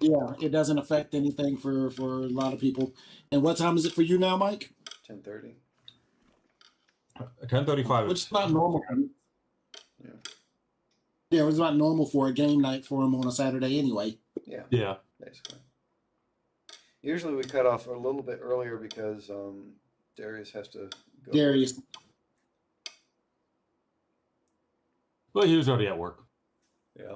Yeah, it doesn't affect anything for a lot of people. And what time is it for you now, Mike? 10:30. 10:35. Which is not normal. Yeah. Yeah, it's not normal for a game night for him on a Saturday anyway. Yeah, Yeah. basically. Usually we cut off a little bit earlier because Darius has to go. Darius. Well, he was already at work. Yeah.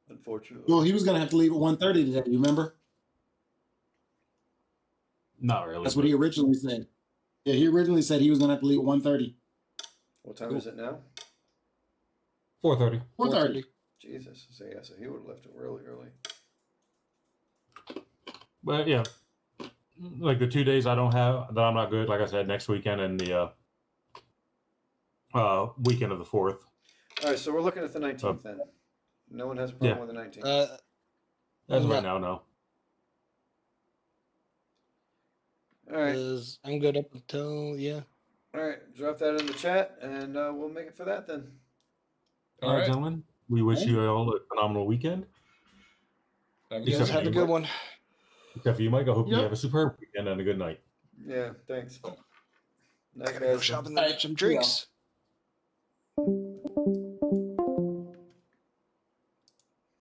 Unfortunately. Well, he was going to have to leave at 1:30 today, remember? Not really. That's what he originally said. Yeah, he originally said he was going to have to leave at 1:30. What time is it now? 4:30. 4:30. Jesus. So yeah, so he would have left it really early. But yeah, like the 2 days I don't have that I'm not good. Like I said, next weekend and the weekend of the 4th. All right, so we're looking at the 19th then. No one has a problem Yeah. with the 19th. As of Yeah. right now, no. All right. 'Cause I'm good up until All right. Drop that in the chat and we'll make it for that then. All right, gentlemen. We wish you all a phenomenal weekend. Have a You good guys Except have a you, good Mike. one. Except for you, Mike. I hope you Yep. have a superb weekend and a good night. Yeah, thanks. Night, Gotta go guys. shopping and get some drinks.